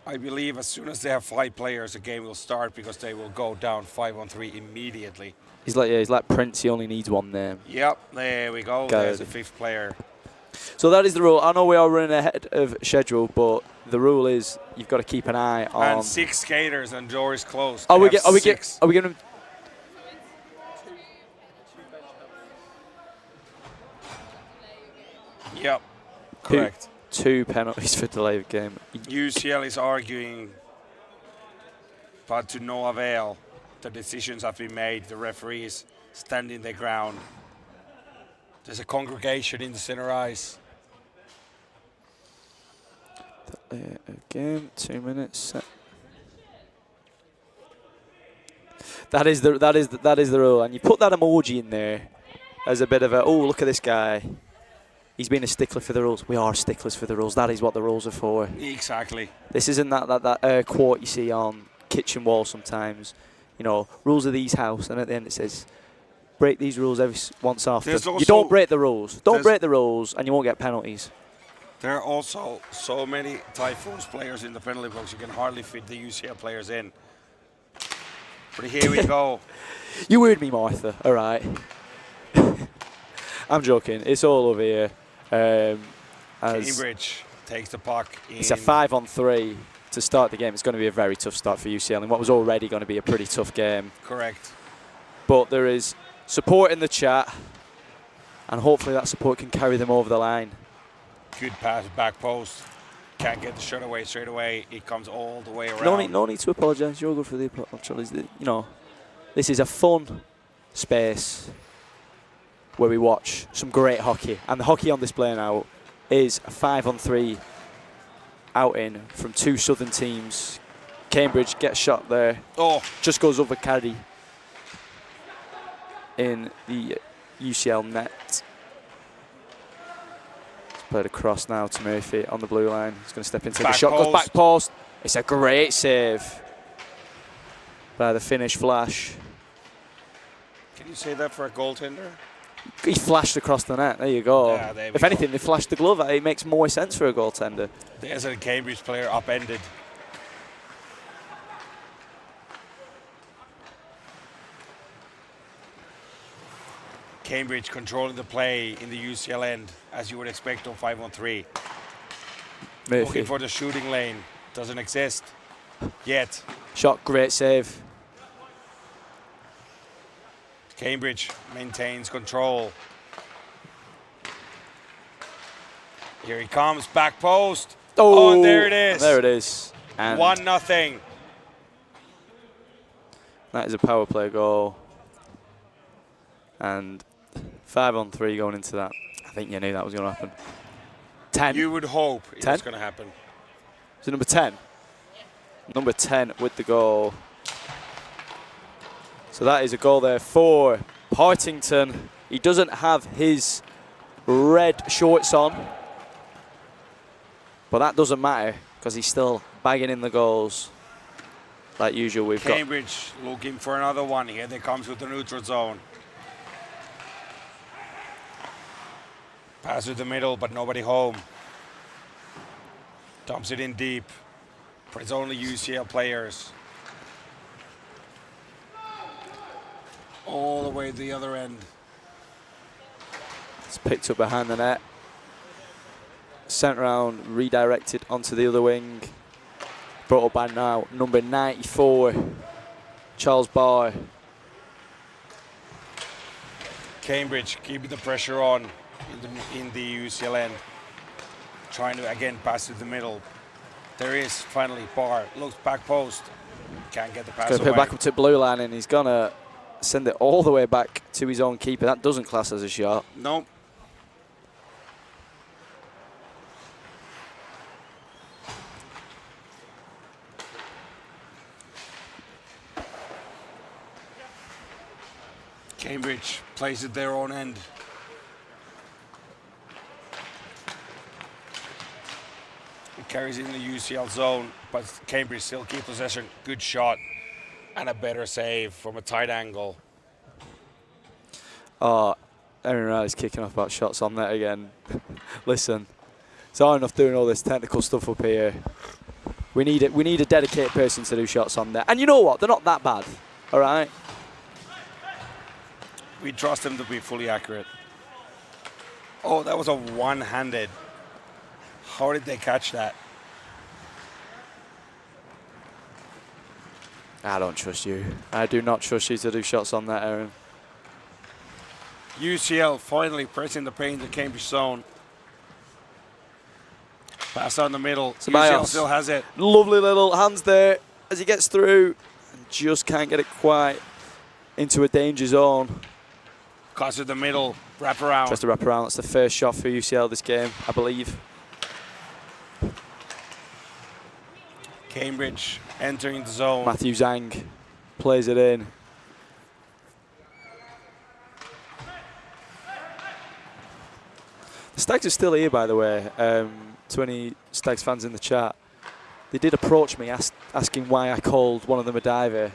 [SPEAKER 2] I believe as soon as they have 5 players, the game will start because they will go down 5-on-3 immediately.
[SPEAKER 6] He's like Prince. He only needs 1 name.
[SPEAKER 2] Yep, there we go. There's the 5th player.
[SPEAKER 6] So that is the rule. I know we are running ahead of schedule, but the rule is you've got to keep an eye on.
[SPEAKER 2] And 6 skaters, and door is closed.
[SPEAKER 6] Are we going to?
[SPEAKER 2] Yep, correct.
[SPEAKER 6] 2 penalties for delay of game.
[SPEAKER 2] UCL is arguing, but to no avail. The decisions have been made. The referees standing their ground. There's a congregation in the center ice.
[SPEAKER 6] Game 2 minutes. That is the rule, and you put that emoji in there as a bit of a look at this guy. He's been a stickler for the rules. We are sticklers for the rules. That is what the rules are for.
[SPEAKER 2] Exactly.
[SPEAKER 6] This isn't that quote you see on kitchen walls sometimes. You know, rules of these house, and at the end it says, break these rules once after. You don't break the rules. Don't break the rules, and you won't get penalties.
[SPEAKER 2] There are also so many Typhoons players in the penalty box, you can hardly fit the UCL players in. But here we go.
[SPEAKER 6] You heard me, Martha. All right. I'm joking. It's all over here.
[SPEAKER 2] Cambridge takes the puck.
[SPEAKER 6] It's a 5-on-3 to start the game. It's going to be a very tough start for UCL in what was already going to be a pretty tough game.
[SPEAKER 2] Correct.
[SPEAKER 6] But there is support in the chat, and hopefully that support can carry them over the line.
[SPEAKER 2] Good pass, back post. Can't get the shot away straight away. It comes all the way around.
[SPEAKER 6] No need to apologise. You're good for the apologies. You know, this is a fun space where we watch some great hockey, and the hockey on display now is a 5-on-3 outing from 2 southern teams. Cambridge gets shot there.
[SPEAKER 2] Oh,
[SPEAKER 6] Just goes over Caddy in the UCL net. He's played across now to Murphy on the blue line. He's going to step into the shot. Goes back post. It's a great save by the Finnish Flash.
[SPEAKER 2] can you say that for a goaltender?
[SPEAKER 6] He flashed across the net. There you go.
[SPEAKER 2] Yeah, there we
[SPEAKER 6] If
[SPEAKER 2] go.
[SPEAKER 6] anything, they flashed the glove. It makes more sense for a goaltender.
[SPEAKER 2] There's a Cambridge player upended. Cambridge controlling the play in the UCL end, as you would expect on 5-on-3.
[SPEAKER 6] Murphy.
[SPEAKER 2] Looking for the shooting lane. Doesn't exist yet.
[SPEAKER 6] Shot, great save.
[SPEAKER 2] Cambridge maintains control. Here he comes, back post. Oh, and there it is.
[SPEAKER 6] There it is. And
[SPEAKER 2] 1-0.
[SPEAKER 6] that is a power play goal. And 5-on-3 going into that. I think you knew that was going to happen. 10.
[SPEAKER 2] You would hope it
[SPEAKER 6] 10?
[SPEAKER 2] was going to happen.
[SPEAKER 6] Is it number 10? Number 10 with the goal. So that is a goal there for Partington. He doesn't have his red shorts on, but that doesn't matter because he's still bagging in the goals. Like usual, we've got
[SPEAKER 2] Cambridge looking for another one. Here they comes with the neutral zone. Pass to the middle, but nobody home. Dumps it in deep. But it's only UCL players. All the way to the other end.
[SPEAKER 6] It's picked up behind the net. Sent round, redirected onto the other wing. Brought up by now number 94, Charles Barr.
[SPEAKER 2] Cambridge keeping the pressure on in the UCL end. Trying to again pass to the middle. There is finally Barr. Looks back post. Can't get the pass
[SPEAKER 6] Going to
[SPEAKER 2] away.
[SPEAKER 6] put it back up to blue line, and he's going to send it all the way back to his own keeper. That doesn't class as a shot.
[SPEAKER 2] No. Cambridge plays at their own end. It carries in the UCL zone, but Cambridge still keep possession. Good shot and a better save from a tight angle.
[SPEAKER 6] Oh, Aaron Riley's kicking off about shots on net again. Listen, it's hard enough doing all this technical stuff up here. We need it. We need a dedicated person to do shots on net. And you know what? They're not that bad. All right.
[SPEAKER 2] We trust them to be fully accurate. Oh, that was a one-handed. How did they catch that?
[SPEAKER 6] I don't trust you. I do not trust you to do shots on that, Aaron.
[SPEAKER 2] UCL finally pressing the paint in the Cambridge zone. Pass on the middle. UCL still has it.
[SPEAKER 6] Lovely little hands there as he gets through and just can't get it quite into a danger zone.
[SPEAKER 2] Cuts to the middle. Wrap around.
[SPEAKER 6] Tries to wrap around. That's the first shot for UCL this game, I believe.
[SPEAKER 2] Cambridge entering the zone.
[SPEAKER 6] Matthew Zhang plays it in. The Stags are still here, by the way. To any Stags fans in the chat, they did approach me asking why I called one of them a diver.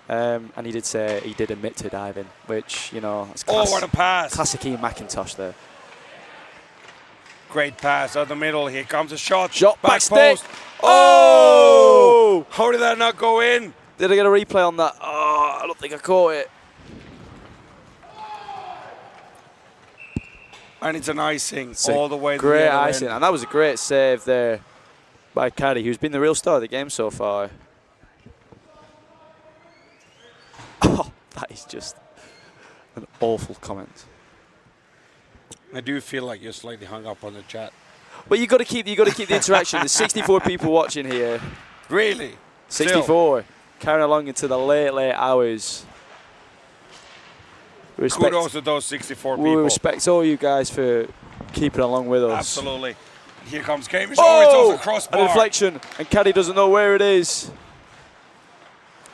[SPEAKER 6] And he did say he did admit to diving, which, you know, it's
[SPEAKER 2] what a pass.
[SPEAKER 6] Classic Ian McIntosh there.
[SPEAKER 2] Great pass out the middle. Here comes a shot.
[SPEAKER 6] Shot
[SPEAKER 2] back
[SPEAKER 6] backstick.
[SPEAKER 2] post. Oh! How did that not go in?
[SPEAKER 6] Did I get a replay on that? Oh, I don't think I caught it.
[SPEAKER 2] And it's an icing all the way to
[SPEAKER 6] great
[SPEAKER 2] the other
[SPEAKER 6] icing,
[SPEAKER 2] end.
[SPEAKER 6] and that was a great save there by Caddy, who's been the real star of the game so far. Oh, that is just an awful comment.
[SPEAKER 2] I do feel like you're slightly hung up on the chat.
[SPEAKER 6] But you got to keep the interaction. There's 64 people watching here.
[SPEAKER 2] Really?
[SPEAKER 6] 64.
[SPEAKER 2] Still.
[SPEAKER 6] Carrying along into the late hours.
[SPEAKER 2] Kudos to those 64
[SPEAKER 6] we
[SPEAKER 2] people.
[SPEAKER 6] respect all you guys for keeping along with us.
[SPEAKER 2] Absolutely. Here comes Cambridge. Oh, it's off the
[SPEAKER 6] An
[SPEAKER 2] crossbar.
[SPEAKER 6] deflection, and Caddy doesn't know where it is.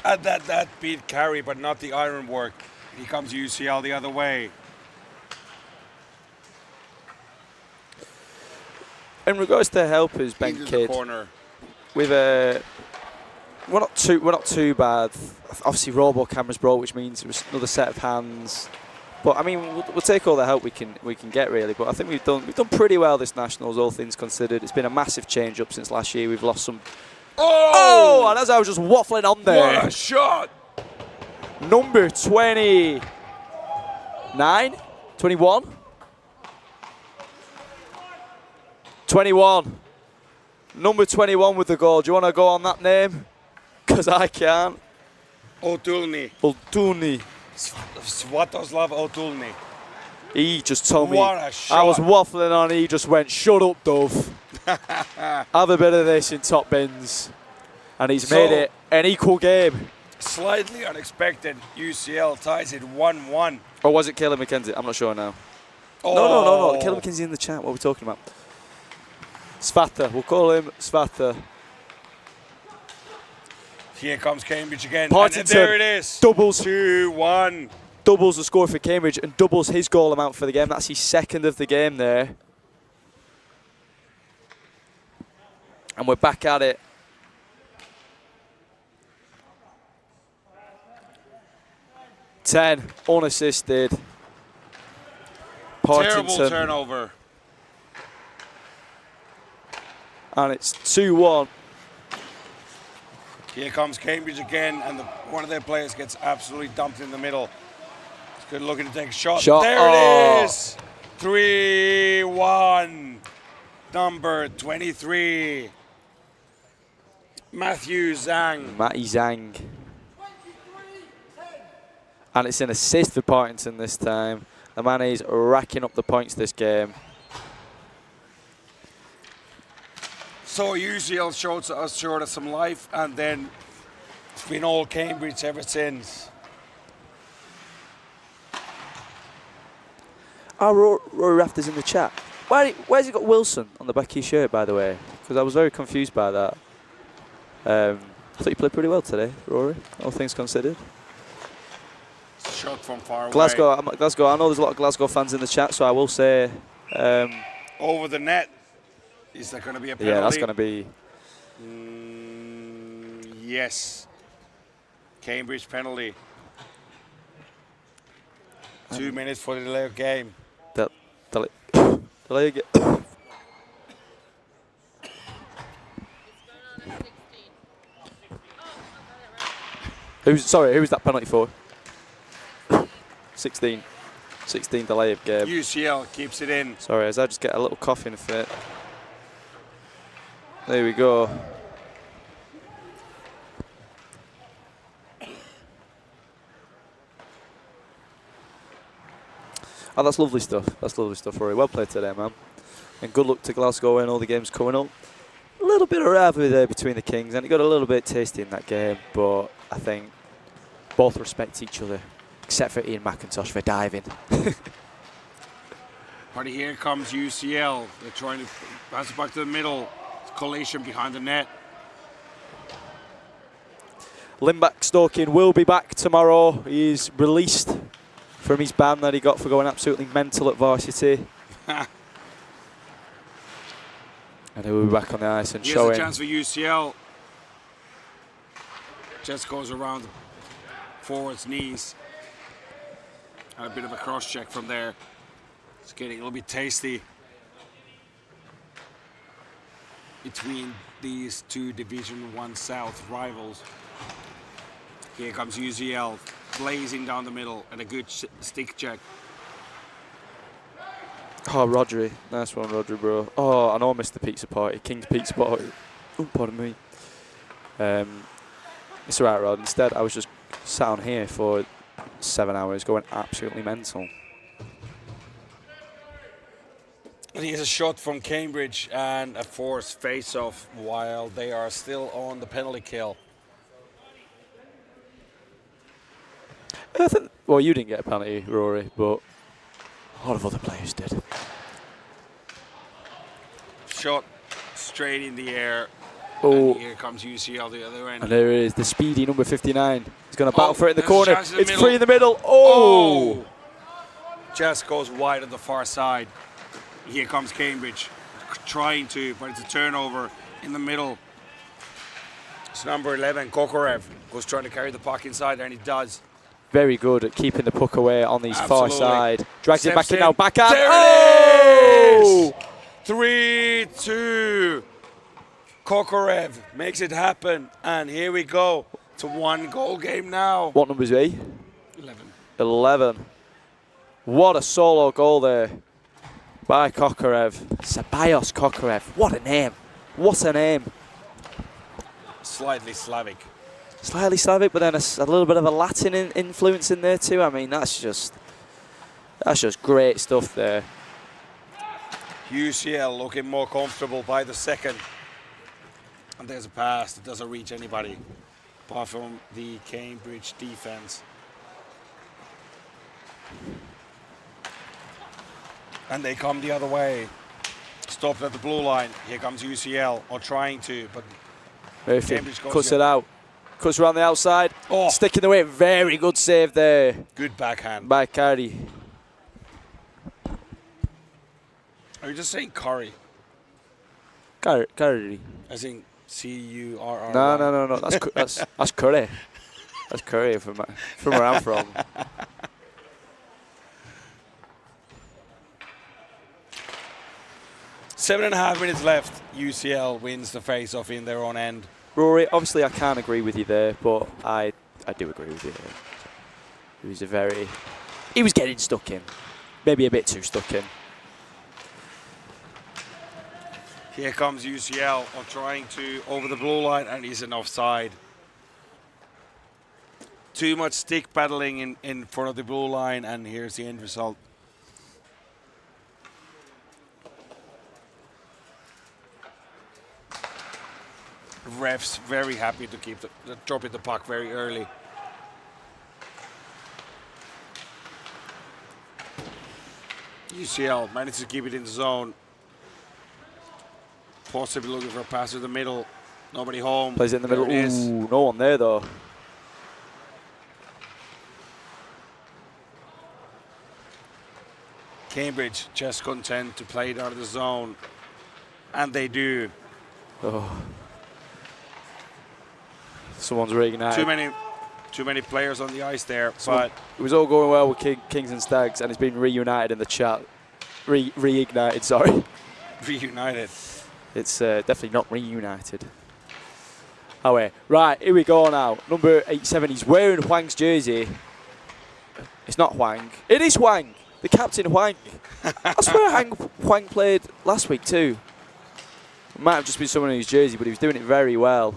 [SPEAKER 2] And that beat Carey, but not the ironwork. Here comes UCL the other way.
[SPEAKER 6] In regards to helpers, Ben
[SPEAKER 2] Into the
[SPEAKER 6] Kidd,
[SPEAKER 2] corner.
[SPEAKER 6] with we're not too bad. Obviously, robo cameras brought, which means it was another set of hands. But I mean, we'll take all the help we can get really. But I think we've done pretty well this Nationals, all things considered. It's been a massive change up since last year. We've lost some. Oh! And as I was just waffling on there.
[SPEAKER 2] What a shot!
[SPEAKER 6] Number 29, 21. 21. Number 21 with the goal. Do you want to go on that name? Because I can't.
[SPEAKER 2] O'Toolney. Swatoslav O'Toolney.
[SPEAKER 6] He just told me.
[SPEAKER 2] What a shot.
[SPEAKER 6] I was waffling on. He just went, shut up, Dove. Have a bit of this in top bins. And he's made it an equal game.
[SPEAKER 2] Slightly unexpected. UCL ties it 1-1.
[SPEAKER 6] Or was it Caleb McKenzie? I'm not sure now.
[SPEAKER 2] Oh.
[SPEAKER 6] No. Caleb McKenzie in the chat. What are we talking about? Svata. We'll call him Svata.
[SPEAKER 2] Here comes Cambridge again.
[SPEAKER 6] Partington.
[SPEAKER 2] And there it is.
[SPEAKER 6] Doubles.
[SPEAKER 2] 2-1.
[SPEAKER 6] Doubles the score for Cambridge and doubles his goal amount for the game. That's his second of the game there. And we're back at it. Unassisted.
[SPEAKER 2] Terrible
[SPEAKER 6] Partington.
[SPEAKER 2] turnover.
[SPEAKER 6] And it's 2-1.
[SPEAKER 2] Here comes Cambridge again, and one of their players gets absolutely dumped in the middle. It's good looking to take a shot. There it is. 3-1. Number 23. Matthew Zhang.
[SPEAKER 6] Matty Zhang. And it's an assist for Partington this time. The man is racking up the points this game.
[SPEAKER 2] So UCL showed us short of some life, and then it's been all Cambridge ever since.
[SPEAKER 6] Rory Rafters in the chat. Where's he got Wilson on the back of his shirt, by the way? Because I was very confused by that. I thought you played pretty well today, Rory, all things considered.
[SPEAKER 2] Shot from far away.
[SPEAKER 6] Glasgow. I know there's a lot of Glasgow fans in the chat, so I will say...
[SPEAKER 2] over the net. Is that going to be a penalty?
[SPEAKER 6] Yeah, that's going to be...
[SPEAKER 2] Yes. Cambridge penalty. 2 minutes for the delay of game.
[SPEAKER 6] Delay again. Who's that penalty for? 16 delay of game.
[SPEAKER 2] UCL keeps it in.
[SPEAKER 6] Sorry, as I just get a little coughing fit. There we go. Oh, that's lovely stuff. That's lovely stuff, Rory. Well played today, man. And good luck to Glasgow in all the games coming up. A little bit of rivalry there between the Kings, and it got a little bit tasty in that game, but I think both respect each other, except for Ian McIntosh for diving.
[SPEAKER 2] But here comes UCL. They're trying to pass it back to the middle. Collation behind the net.
[SPEAKER 6] Limbach Stokin will be back tomorrow. He's released from his ban that he got for going absolutely mental at varsity. And he will be back on the ice and showing.
[SPEAKER 2] Here's a chance for UCL. Just goes around the forward's knees. And a bit of a cross check from there. It's getting a little bit tasty between these two Division 1 South rivals. Here comes UCL, blazing down the middle, and a good stick check.
[SPEAKER 6] Oh, Rodri. Nice one, Rodri, bro. Oh, I know I missed the pizza party. King's Pizza Party. Oh, pardon me. It's alright, Rod. Instead, I was just sat on here for 7 hours going absolutely mental.
[SPEAKER 2] And here's a shot from Cambridge and a forced face-off while they are still on the penalty kill.
[SPEAKER 6] I think, well, you didn't get a penalty, Rory, but a lot of other players did.
[SPEAKER 2] shot straight in the air.
[SPEAKER 6] Oh,
[SPEAKER 2] And here comes UCL the other end.
[SPEAKER 6] and there it is, the speedy number 59. He's going to battle
[SPEAKER 2] Oh,
[SPEAKER 6] for it in the
[SPEAKER 2] there's a
[SPEAKER 6] corner.
[SPEAKER 2] chance in the
[SPEAKER 6] It's
[SPEAKER 2] middle.
[SPEAKER 6] free in the middle. Oh!
[SPEAKER 2] Just goes wide on the far side. Here comes Cambridge, trying to, but it's a turnover in the middle. It's number 11, Kokorev, goes trying to carry the puck inside there, and he does.
[SPEAKER 6] Very good at keeping the puck away on his far
[SPEAKER 2] Absolutely.
[SPEAKER 6] side. Drags it back
[SPEAKER 2] Steps
[SPEAKER 6] in now.
[SPEAKER 2] in.
[SPEAKER 6] Backhand.
[SPEAKER 2] There
[SPEAKER 6] Oh!
[SPEAKER 2] it is! 3-2. Kokorev makes it happen, and here we go. It's a 1-goal game now.
[SPEAKER 6] What number is he?
[SPEAKER 2] 11.
[SPEAKER 6] 11. What a solo goal there by Kokorev. Ceballos Kokorev. What a name. What a name.
[SPEAKER 2] Slightly Slavic.
[SPEAKER 6] Slightly Slavic, but then a little bit of a Latin influence in there too. I mean, that's just great stuff there.
[SPEAKER 2] UCL looking more comfortable by the second. And there's a pass that doesn't reach anybody apart from the Cambridge defense. And they come the other way. Stopped at the blue line. Here comes UCL, or trying to, but
[SPEAKER 6] Murphy
[SPEAKER 2] Cambridge goes
[SPEAKER 6] cuts
[SPEAKER 2] in.
[SPEAKER 6] it out. Cuts around the outside.
[SPEAKER 2] Oh.
[SPEAKER 6] Sticking the way. Very good save there
[SPEAKER 2] Good backhand.
[SPEAKER 6] by Carey.
[SPEAKER 2] Are you just saying curry?
[SPEAKER 6] Carey.
[SPEAKER 2] As in C-U-R-R-Y?
[SPEAKER 6] No. That's Curry. That's Curry from where I'm from.
[SPEAKER 2] Seven and a half minutes left. UCL wins the face-off in their own end.
[SPEAKER 6] Rory, obviously I can't agree with you there, but I do agree with you. He was getting stuck in. Maybe a bit too stuck in.
[SPEAKER 2] Here comes UCL on trying to over the blue line, and he's an offside. Too much stick paddling in front of the blue line, and here's the end result. Refs very happy to keep dropping the puck very early. UCL managed to keep it in the zone. Possibly looking for a pass to the middle. Nobody home.
[SPEAKER 6] Plays it in the middle.
[SPEAKER 2] There it is.
[SPEAKER 6] Ooh, no one there though.
[SPEAKER 2] Cambridge just content to play it out of the zone. And they do.
[SPEAKER 6] Oh. Someone's reignited.
[SPEAKER 2] Too many players on the ice there,
[SPEAKER 6] but it was all going well with Kings and Stags, and it's been reunited in the chat. Reignited, sorry.
[SPEAKER 2] Reunited.
[SPEAKER 6] It's definitely not reunited. Oh wait, right, here we go now. Number 87, he's wearing Huang's jersey. It's not Huang. It is Huang, the captain Huang. I swear Huang played last week too. It might have just been someone in his jersey, but he was doing it very well.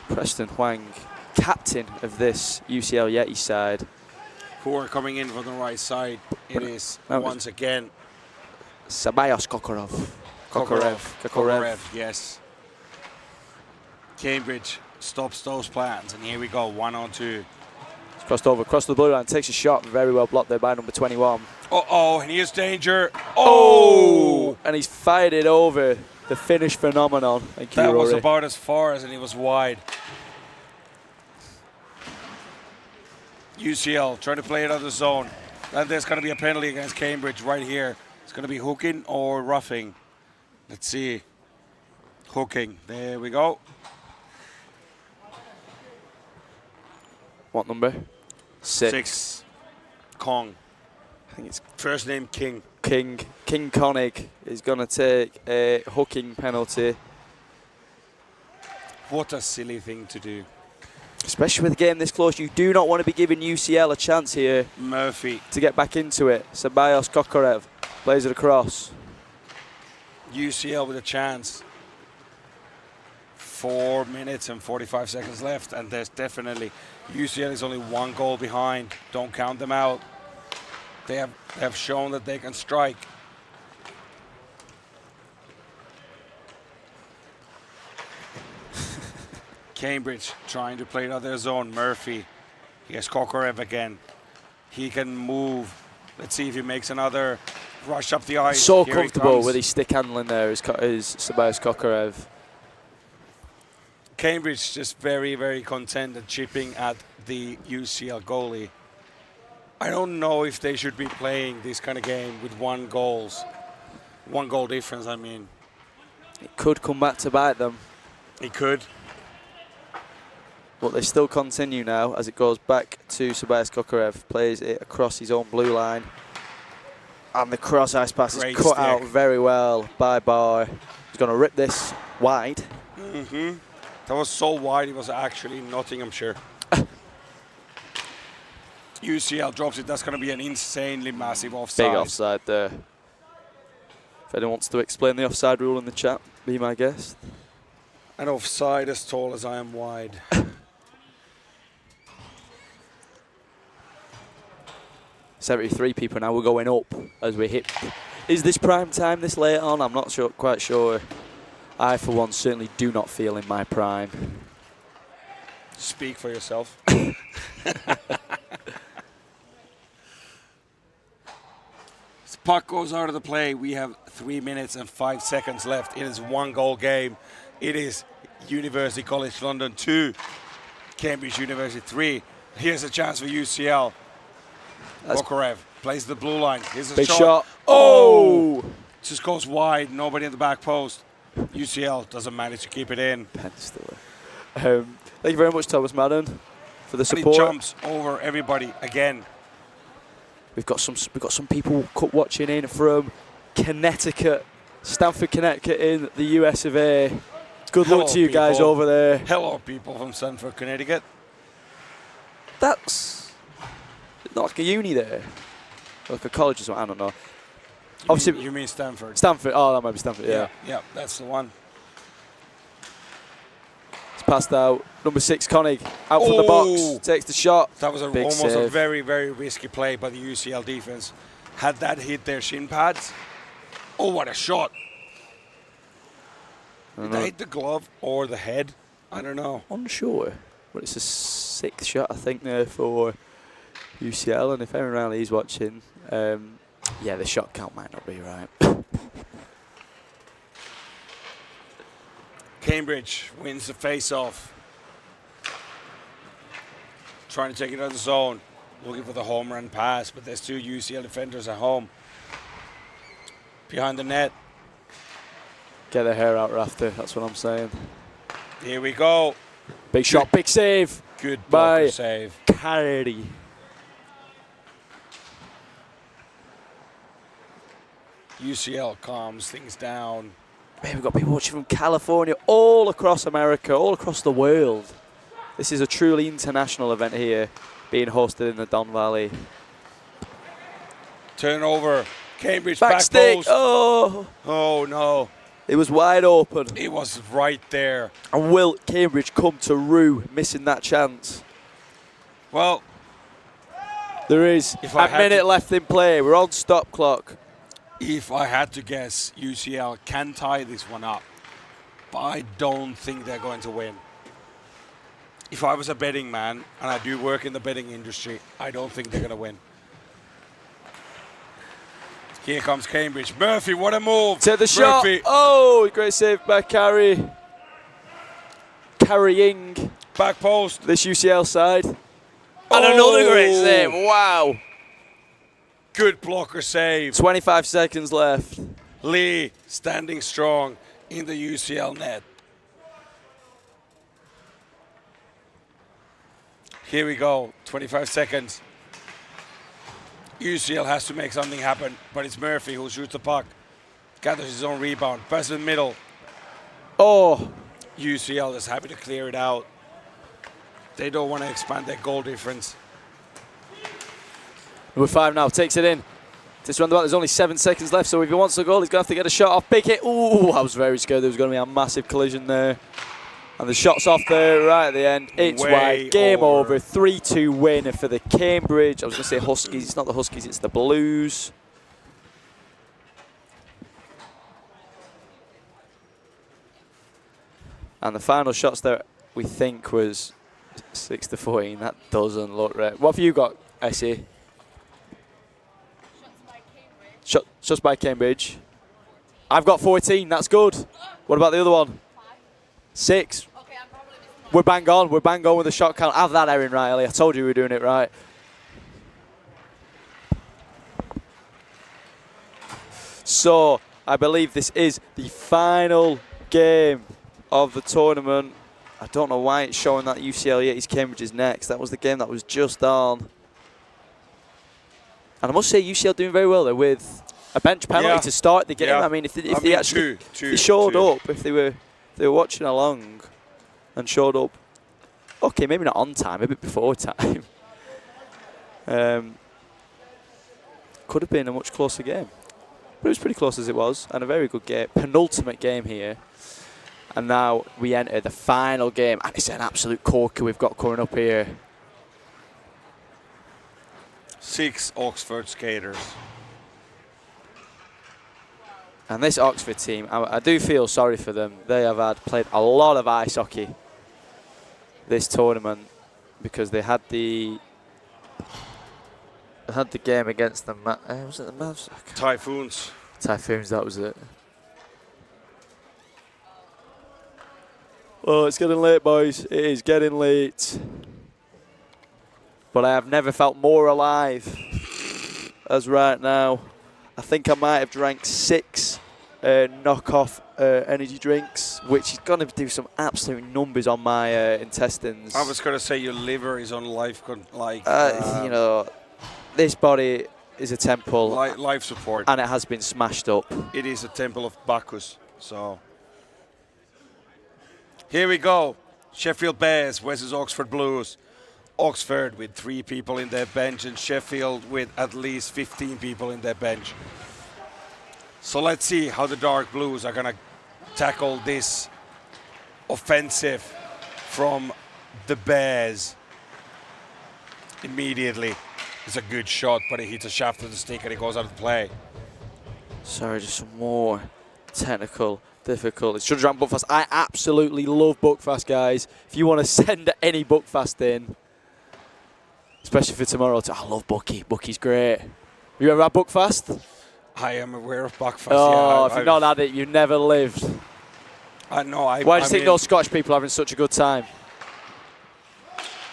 [SPEAKER 6] Preston Huang, captain of this UCL Yeti side.
[SPEAKER 2] Who are coming in from the right side. It is once again
[SPEAKER 6] Ceballos Kokorev.
[SPEAKER 2] Yes. Cambridge stops those plans, and here we go, 1-on-2.
[SPEAKER 6] He's crossed over, across the blue line, takes a shot, very well blocked there by number 21.
[SPEAKER 2] And here's danger. Oh!
[SPEAKER 6] And he's fired it over the Finnish phenomenon. Thank you,
[SPEAKER 2] That was
[SPEAKER 6] Rory.
[SPEAKER 2] about as far as, and it was wide. UCL trying to play it out of the zone. And there's going to be a penalty against Cambridge right here. It's going to be hooking or roughing. Let's see. Hooking. There we go.
[SPEAKER 6] What number?
[SPEAKER 2] 6. Kong.
[SPEAKER 6] I think it's
[SPEAKER 2] first name King.
[SPEAKER 6] King Konig is going to take a hooking penalty.
[SPEAKER 2] What a silly thing to do.
[SPEAKER 6] Especially with a game this close, you do not want to be giving UCL a chance here.
[SPEAKER 2] Murphy.
[SPEAKER 6] To get back into it. Ceballos Kokorev plays it across.
[SPEAKER 2] UCL with a chance. 4 minutes and 45 seconds left, and there's definitely, UCL is only 1 goal behind. Don't count them out. They have shown that they can strike. Cambridge trying to play it out of their zone. Murphy. He has Kokorev again. He can move. Let's see if he makes another rush up the ice.
[SPEAKER 6] So
[SPEAKER 2] Here he
[SPEAKER 6] comfortable
[SPEAKER 2] comes.
[SPEAKER 6] with his stick handling there, is Tobias Kokorev.
[SPEAKER 2] Cambridge just very, very content and chipping at the UCL goalie. I don't know if they should be playing this kind of game with one goal difference, I mean.
[SPEAKER 6] It could come back to bite them.
[SPEAKER 2] It could.
[SPEAKER 6] But they still continue now as it goes back to Tobias Kokorev. Plays it across his own blue line. And the cross ice pass is cut out very well by Barr. He's going to rip this wide.
[SPEAKER 2] Mm-hmm. That was so wide, it was actually in Nottinghamshire. UCL drops it. That's going to be an insanely massive offside.
[SPEAKER 6] Big offside there. If anyone wants to explain the offside rule in the chat, be my guest.
[SPEAKER 2] An offside as tall as I am wide.
[SPEAKER 6] 73 people now. We're going up as we hit. Is this prime time this late on? I'm not quite sure. I, for one, certainly do not feel in my prime.
[SPEAKER 2] Speak for yourself. Puck goes out of the play. We have 3 minutes and 5 seconds left. It is 1-goal game. It is University College London 2, Cambridge University 3. Here's a chance for UCL. Kokorev plays the blue line. Here's a
[SPEAKER 6] big
[SPEAKER 2] shot.
[SPEAKER 6] shot. Oh!
[SPEAKER 2] Just goes wide. Nobody in the back post. UCL doesn't manage to keep it in.
[SPEAKER 6] Pen still. Thank you very much, Thomas Madden, for the support.
[SPEAKER 2] And he jumps over everybody again.
[SPEAKER 6] We've got some people watching in from Connecticut, Stamford, Connecticut, in the US of A. Good luck to you guys over there.
[SPEAKER 2] Hello, people from Stamford, Connecticut.
[SPEAKER 6] That's not like a uni there, like a college or something. I don't know.
[SPEAKER 2] Obviously, you mean Stamford?
[SPEAKER 6] Stanford. Oh, that might be Stanford. Yeah.
[SPEAKER 2] Yeah, that's the one.
[SPEAKER 6] It's passed out. Number 6, Koenig, out from the box, takes the shot.
[SPEAKER 2] That was almost a very, very risky play by the UCL defense. Had that hit their shin pads? Oh, what a shot! Did they hit the glove or the head? I don't know.
[SPEAKER 6] Unsure. But it's a 6th shot, I think, there for UCL. And if Aaron Riley's watching, yeah, the shot count might not be right.
[SPEAKER 2] Cambridge wins the face-off. Trying to take it out of the zone. Looking for the home run pass, but there's 2 UCL defenders at home. Behind the net.
[SPEAKER 6] Get the hair out, Rafter. That's what I'm saying.
[SPEAKER 2] Here we go.
[SPEAKER 6] Big shot, big save.
[SPEAKER 2] Good blocker save.
[SPEAKER 6] Carey.
[SPEAKER 2] UCL calms things down.
[SPEAKER 6] Man, we've got people watching from California, all across America, all across the world. This is a truly international event here, being hosted in the Don Valley.
[SPEAKER 2] Turnover. Cambridge
[SPEAKER 6] back stick.
[SPEAKER 2] Post.
[SPEAKER 6] Oh.
[SPEAKER 2] Oh, no.
[SPEAKER 6] It was wide open.
[SPEAKER 2] It was right there.
[SPEAKER 6] And will Cambridge come to rue missing that chance?
[SPEAKER 2] Well,
[SPEAKER 6] there is a minute left in play. We're on stop clock.
[SPEAKER 2] If I had to guess, UCL can tie this one up, but I don't think they're going to win. If I was a betting man, and I do work in the betting industry, I don't think they're going to win. Here comes Cambridge. Murphy, what a move.
[SPEAKER 6] To the shot. Oh, great save by Carey. Carrying.
[SPEAKER 2] Back post.
[SPEAKER 6] This UCL side. And another great save. Wow.
[SPEAKER 2] Good blocker save.
[SPEAKER 6] 25 seconds left.
[SPEAKER 2] Lee standing strong in the UCL net. Here we go, 25 seconds. UCL has to make something happen, but it's Murphy who shoots the puck. Gathers his own rebound, passes in the middle.
[SPEAKER 6] Oh.
[SPEAKER 2] UCL is happy to clear it out. They don't want to expand their goal difference.
[SPEAKER 6] Number 5 now, takes it in. This roundabout, there's only 7 seconds left, so if he wants to goal, he's going to have to get a shot off. Big hit. Ooh, I was very scared there was going to be a massive collision there. And the shot's off there right at the end. It's wide. Game over. 3-2 win for the Cambridge. I was going to say Huskies. It's not the Huskies, it's the Blues. And the final shots there, we think, was 6-14. That doesn't look right. What have you got, Essie? Shots just by Cambridge. I've got 14, that's good. What about the other one? 6. We're bang on with the shot count. Have that, Erin Riley. I told you we were doing it right. So, I believe this is the final game of the tournament. I don't know why it's showing that UCL Yetis Cambridge is next. That was the game that was just on. And I must say, UCL doing very well there with a bench penalty to start the game.
[SPEAKER 2] Yeah.
[SPEAKER 6] I mean, if they actually showed up, if they were watching along and showed up, okay, maybe not on time, a bit before time. Could have been a much closer game. But it was pretty close as it was, and a very good game. Penultimate game here. And now we enter the final game, and it's an absolute corker we've got coming up here.
[SPEAKER 2] 6 Oxford skaters.
[SPEAKER 6] And this Oxford team, I do feel sorry for them. They have played a lot of ice hockey this tournament because they had the game against the was it the Mavs?
[SPEAKER 2] Typhoons.
[SPEAKER 6] Typhoons, that was it. Oh, it's getting late, boys. It is getting late. But I have never felt more alive as right now. I think I might have drank 6 knockoff energy drinks, which is going to do some absolute numbers on my intestines.
[SPEAKER 2] I was going to say your liver is on life,
[SPEAKER 6] you know, this body is a temple.
[SPEAKER 2] Life support.
[SPEAKER 6] And it has been smashed up.
[SPEAKER 2] It is a temple of Bacchus. So here we go. Sheffield Bears versus Oxford Blues. Oxford with 3 people in their bench and Sheffield with at least 15 people in their bench. So let's see how the Dark Blues are going to tackle this offensive from the Bears immediately. It's a good shot, but it hits a shaft of the stick and it goes out of play.
[SPEAKER 6] Sorry, just some more technical difficulties. Should have drank Buckfast. I absolutely love Buckfast, guys. If you want to send any Buckfast in, especially for tomorrow, I love Bucky. Bucky's great. Have you ever had Buckfast?
[SPEAKER 2] I am aware of Buckfast.
[SPEAKER 6] Oh, if you've not had it, you never lived.
[SPEAKER 2] I know.
[SPEAKER 6] Why do you think those Scottish people are having such a good time?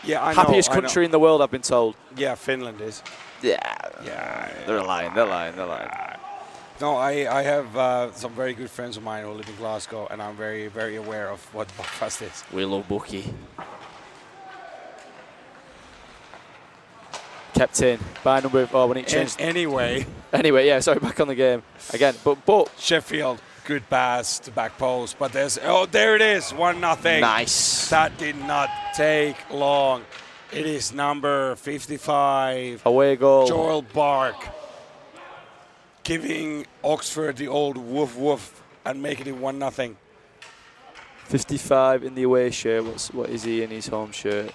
[SPEAKER 2] Yeah, I know.
[SPEAKER 6] Happiest country in the world, I've been told.
[SPEAKER 2] Yeah, Finland is.
[SPEAKER 6] Yeah. They're lying.
[SPEAKER 2] No, I have some very good friends of mine who live in Glasgow, and I'm very, very aware of what Buckfast is.
[SPEAKER 6] We love Bucky. Kept in by number when he changed.
[SPEAKER 2] Anyway,
[SPEAKER 6] yeah, sorry, back on the game again. But
[SPEAKER 2] Sheffield, good pass to back post, but there it is, 1-0.
[SPEAKER 6] Nice.
[SPEAKER 2] That did not take long. It is number 55.
[SPEAKER 6] Away goal.
[SPEAKER 2] Joel Bark giving Oxford the old woof woof and making it 1-0.
[SPEAKER 6] 55 in the away shirt. What is he in his home shirt?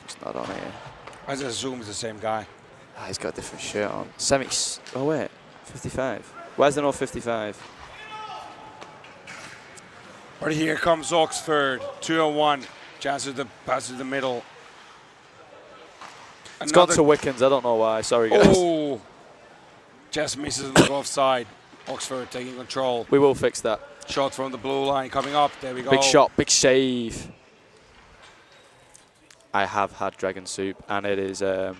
[SPEAKER 6] It's not on here.
[SPEAKER 2] I just assume it's the same guy.
[SPEAKER 6] He's got a different shirt on. 55. Where's the no 55?
[SPEAKER 2] But here comes Oxford, 2-1. Chance of the pass to the middle.
[SPEAKER 6] It's gone to Wickens. I don't know why. Sorry, guys.
[SPEAKER 2] Oh, just misses on the offside. Oxford taking control.
[SPEAKER 6] We will fix that.
[SPEAKER 2] Shot from the blue line coming up. There we go.
[SPEAKER 6] Big shot, big save. I have had dragon soup, and it is. I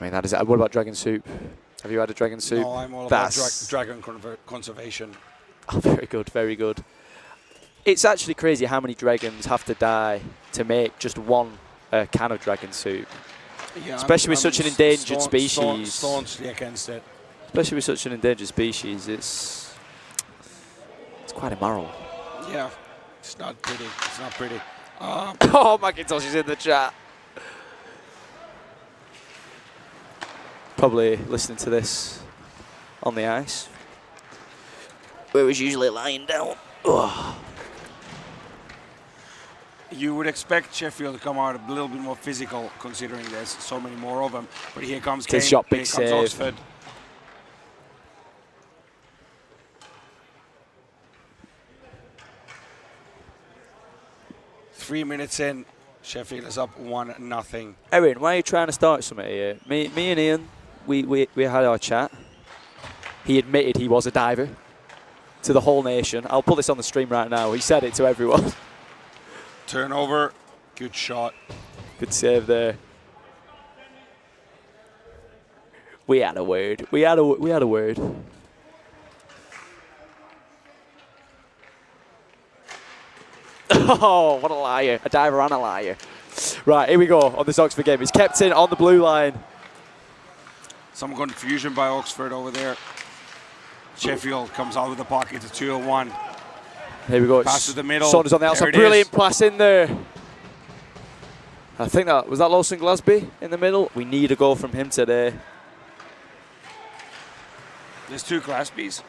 [SPEAKER 6] mean, that is. What about dragon soup? Have you had a dragon soup?
[SPEAKER 2] No, I'm all about dragon conservation.
[SPEAKER 6] Oh, very good, very good. It's actually crazy how many dragons have to die to make just one can of dragon soup.
[SPEAKER 2] Yeah,
[SPEAKER 6] especially with such an endangered species.
[SPEAKER 2] Staunchly against it.
[SPEAKER 6] Especially with such an endangered species, it's quite immoral.
[SPEAKER 2] Yeah, it's not pretty. It's not pretty.
[SPEAKER 6] Oh, McIntosh is in the chat. Probably listening to this on the ice, where he was usually lying down. Ugh.
[SPEAKER 2] You would expect Sheffield to come out a little bit more physical, considering there's so many more of them. But here comes Kane.
[SPEAKER 6] Shot, big
[SPEAKER 2] here
[SPEAKER 6] save.
[SPEAKER 2] comes Oxford. Three minutes in, Sheffield is up 1-0.
[SPEAKER 6] Erin, why are you trying to start something here? Me and Ian, we had our chat. He admitted he was a diver to the whole nation. I'll put this on the stream right now. He said it to everyone.
[SPEAKER 2] Turnover. Good shot.
[SPEAKER 6] Good save there. We had a word. We had a word. Oh, what a liar. A diver and a liar. Right, here we go on this Oxford game. He's kept in on the blue line.
[SPEAKER 2] Some confusion by Oxford over there. Sheffield comes out of the pocket to 2-1.
[SPEAKER 6] Here we go.
[SPEAKER 2] Pass to the middle.
[SPEAKER 6] Saunders on the outside. Brilliant pass in there. I think was that Lawson Glasby in the middle? We need a goal from him today.
[SPEAKER 2] There's 2 Glasbys.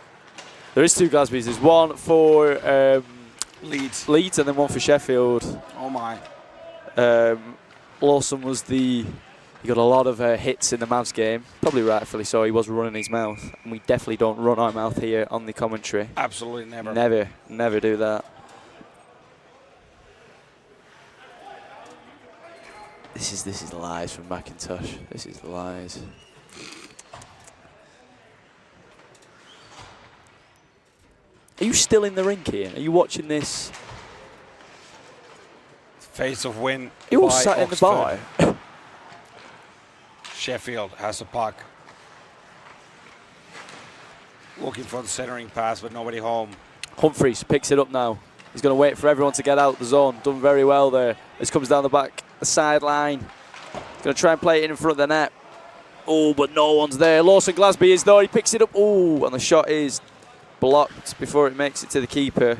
[SPEAKER 6] There is 2 Glasbys. There's one for
[SPEAKER 2] Leeds
[SPEAKER 6] and then one for Sheffield.
[SPEAKER 2] Oh my.
[SPEAKER 6] Lawson was he got a lot of hits in the Mavs game, probably rightfully so. He was running his mouth, and we definitely don't run our mouth here on the commentary.
[SPEAKER 2] Absolutely never.
[SPEAKER 6] Never do that. This is lies from McIntosh. This is lies. Are you still in the rink, Ian? Are you watching this?
[SPEAKER 2] Face of win.
[SPEAKER 6] You all
[SPEAKER 2] by
[SPEAKER 6] sat in the bar.
[SPEAKER 2] Sheffield has a puck. Looking for the centering pass, but nobody home.
[SPEAKER 6] Humphreys picks it up now. He's going to wait for everyone to get out the zone. Done very well there. This comes down the back, the sideline. Going to try and play it in front of the net. Oh, but no one's there. Lawson Glasby is there. He picks it up. Oh, and the shot is blocked before it makes it to the keeper.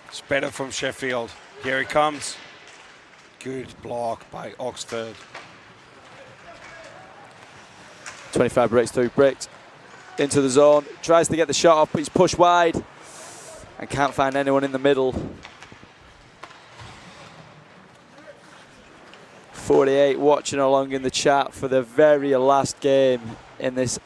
[SPEAKER 2] It's better from Sheffield. Here he comes. Good block by Oxford.
[SPEAKER 6] 25 breaks through, breaks into the zone. Tries to get the shot off, but he's pushed wide and can't find anyone in the middle. 48 watching along in the chat for the very last game in this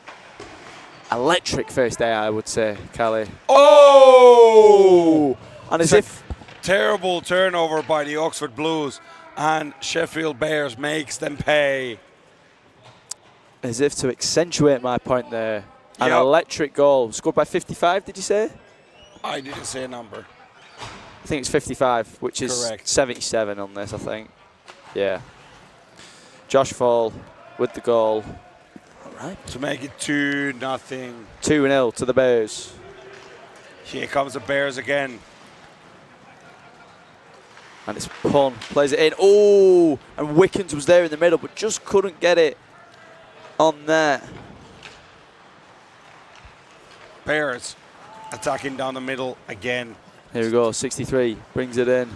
[SPEAKER 6] electric first day, I would say, Callie.
[SPEAKER 2] Oh!
[SPEAKER 6] And as if
[SPEAKER 2] terrible turnover by the Oxford Blues, and Sheffield Bears makes them pay.
[SPEAKER 6] As if to accentuate my point there. An
[SPEAKER 2] Yep.
[SPEAKER 6] electric goal. Scored by 55, did you say?
[SPEAKER 2] I didn't say a number.
[SPEAKER 6] I think it's 55, which is
[SPEAKER 2] Correct.
[SPEAKER 6] 77 on this, I think. Yeah. Josh Fall with the goal. All right.
[SPEAKER 2] To make it 2-0.
[SPEAKER 6] 2-0 to the Bears.
[SPEAKER 2] Here comes the Bears again.
[SPEAKER 6] And it's Pun. Plays it in. Oh! And Wickens was there in the middle, but just couldn't get it on there.
[SPEAKER 2] Bears attacking down the middle again.
[SPEAKER 6] Here we go. 63 brings it in.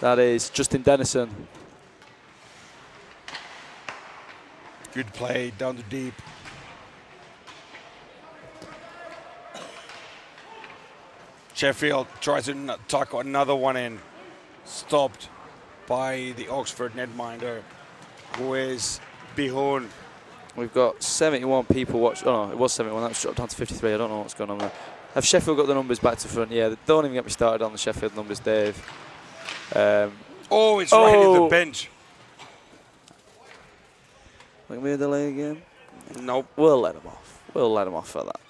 [SPEAKER 6] That is Justin Dennison.
[SPEAKER 2] Good play down the deep. Sheffield tries to tuck another one in. Stopped by the Oxford netminder, who is BUIHA.
[SPEAKER 6] We've got 71 people watching. Oh, no, it was 71. That's dropped down to 53. I don't know what's going on there. Have Sheffield got the numbers back to front? Yeah, don't even get me started on the Sheffield numbers, Dave.
[SPEAKER 2] Oh, it's right at the bench.
[SPEAKER 6] Like we had the leg again?
[SPEAKER 2] Nope.
[SPEAKER 6] We'll let him off. We'll let him off for that.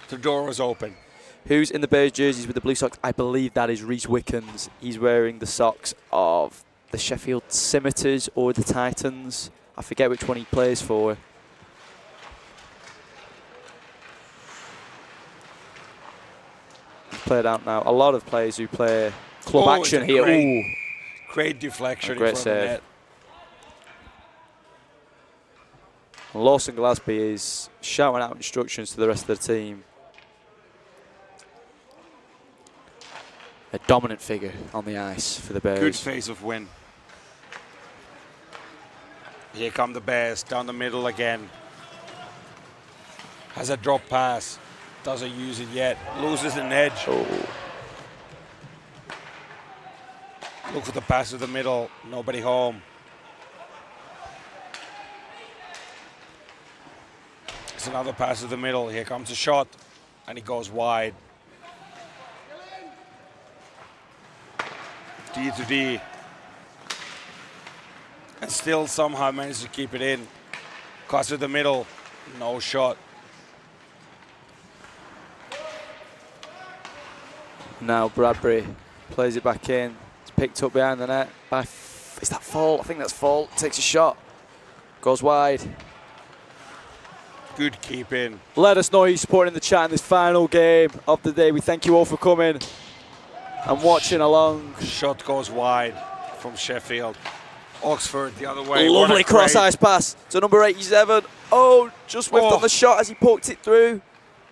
[SPEAKER 2] The door was open.
[SPEAKER 6] Who's in the Bears jerseys with the blue socks? I believe that is Rhys Wickens. He's wearing the socks of the Sheffield Scimitars or the Titans. I forget which one he plays for. He's played out now. A lot of players who play club action here.
[SPEAKER 2] Great deflection
[SPEAKER 6] Great
[SPEAKER 2] in front of the
[SPEAKER 6] save.
[SPEAKER 2] net.
[SPEAKER 6] Lawson Glasby is shouting out instructions to the rest of the team. A dominant figure on the ice for the Bears.
[SPEAKER 2] Good face of win. Here come the Bears down the middle again. Has a drop pass. Doesn't use it yet. Loses an edge.
[SPEAKER 6] Oh.
[SPEAKER 2] Look for the pass to the middle. Nobody home. It's another pass to the middle. Here comes a shot. And it goes wide. D to D. And still somehow managed to keep it in. Cuts to the middle. No shot.
[SPEAKER 6] Now Bradbury plays it back in. It's picked up behind the net. Is that fault? I think that's fault. Takes a shot. Goes wide.
[SPEAKER 2] Good keeping.
[SPEAKER 6] Let us know who you're supporting in the chat in this final game of the day. We thank you all for coming and watching along.
[SPEAKER 2] Shot goes wide from Sheffield. Oxford the other way.
[SPEAKER 6] Lovely cross ice pass to number 87. Oh, just whiffed on the shot as he poked it through.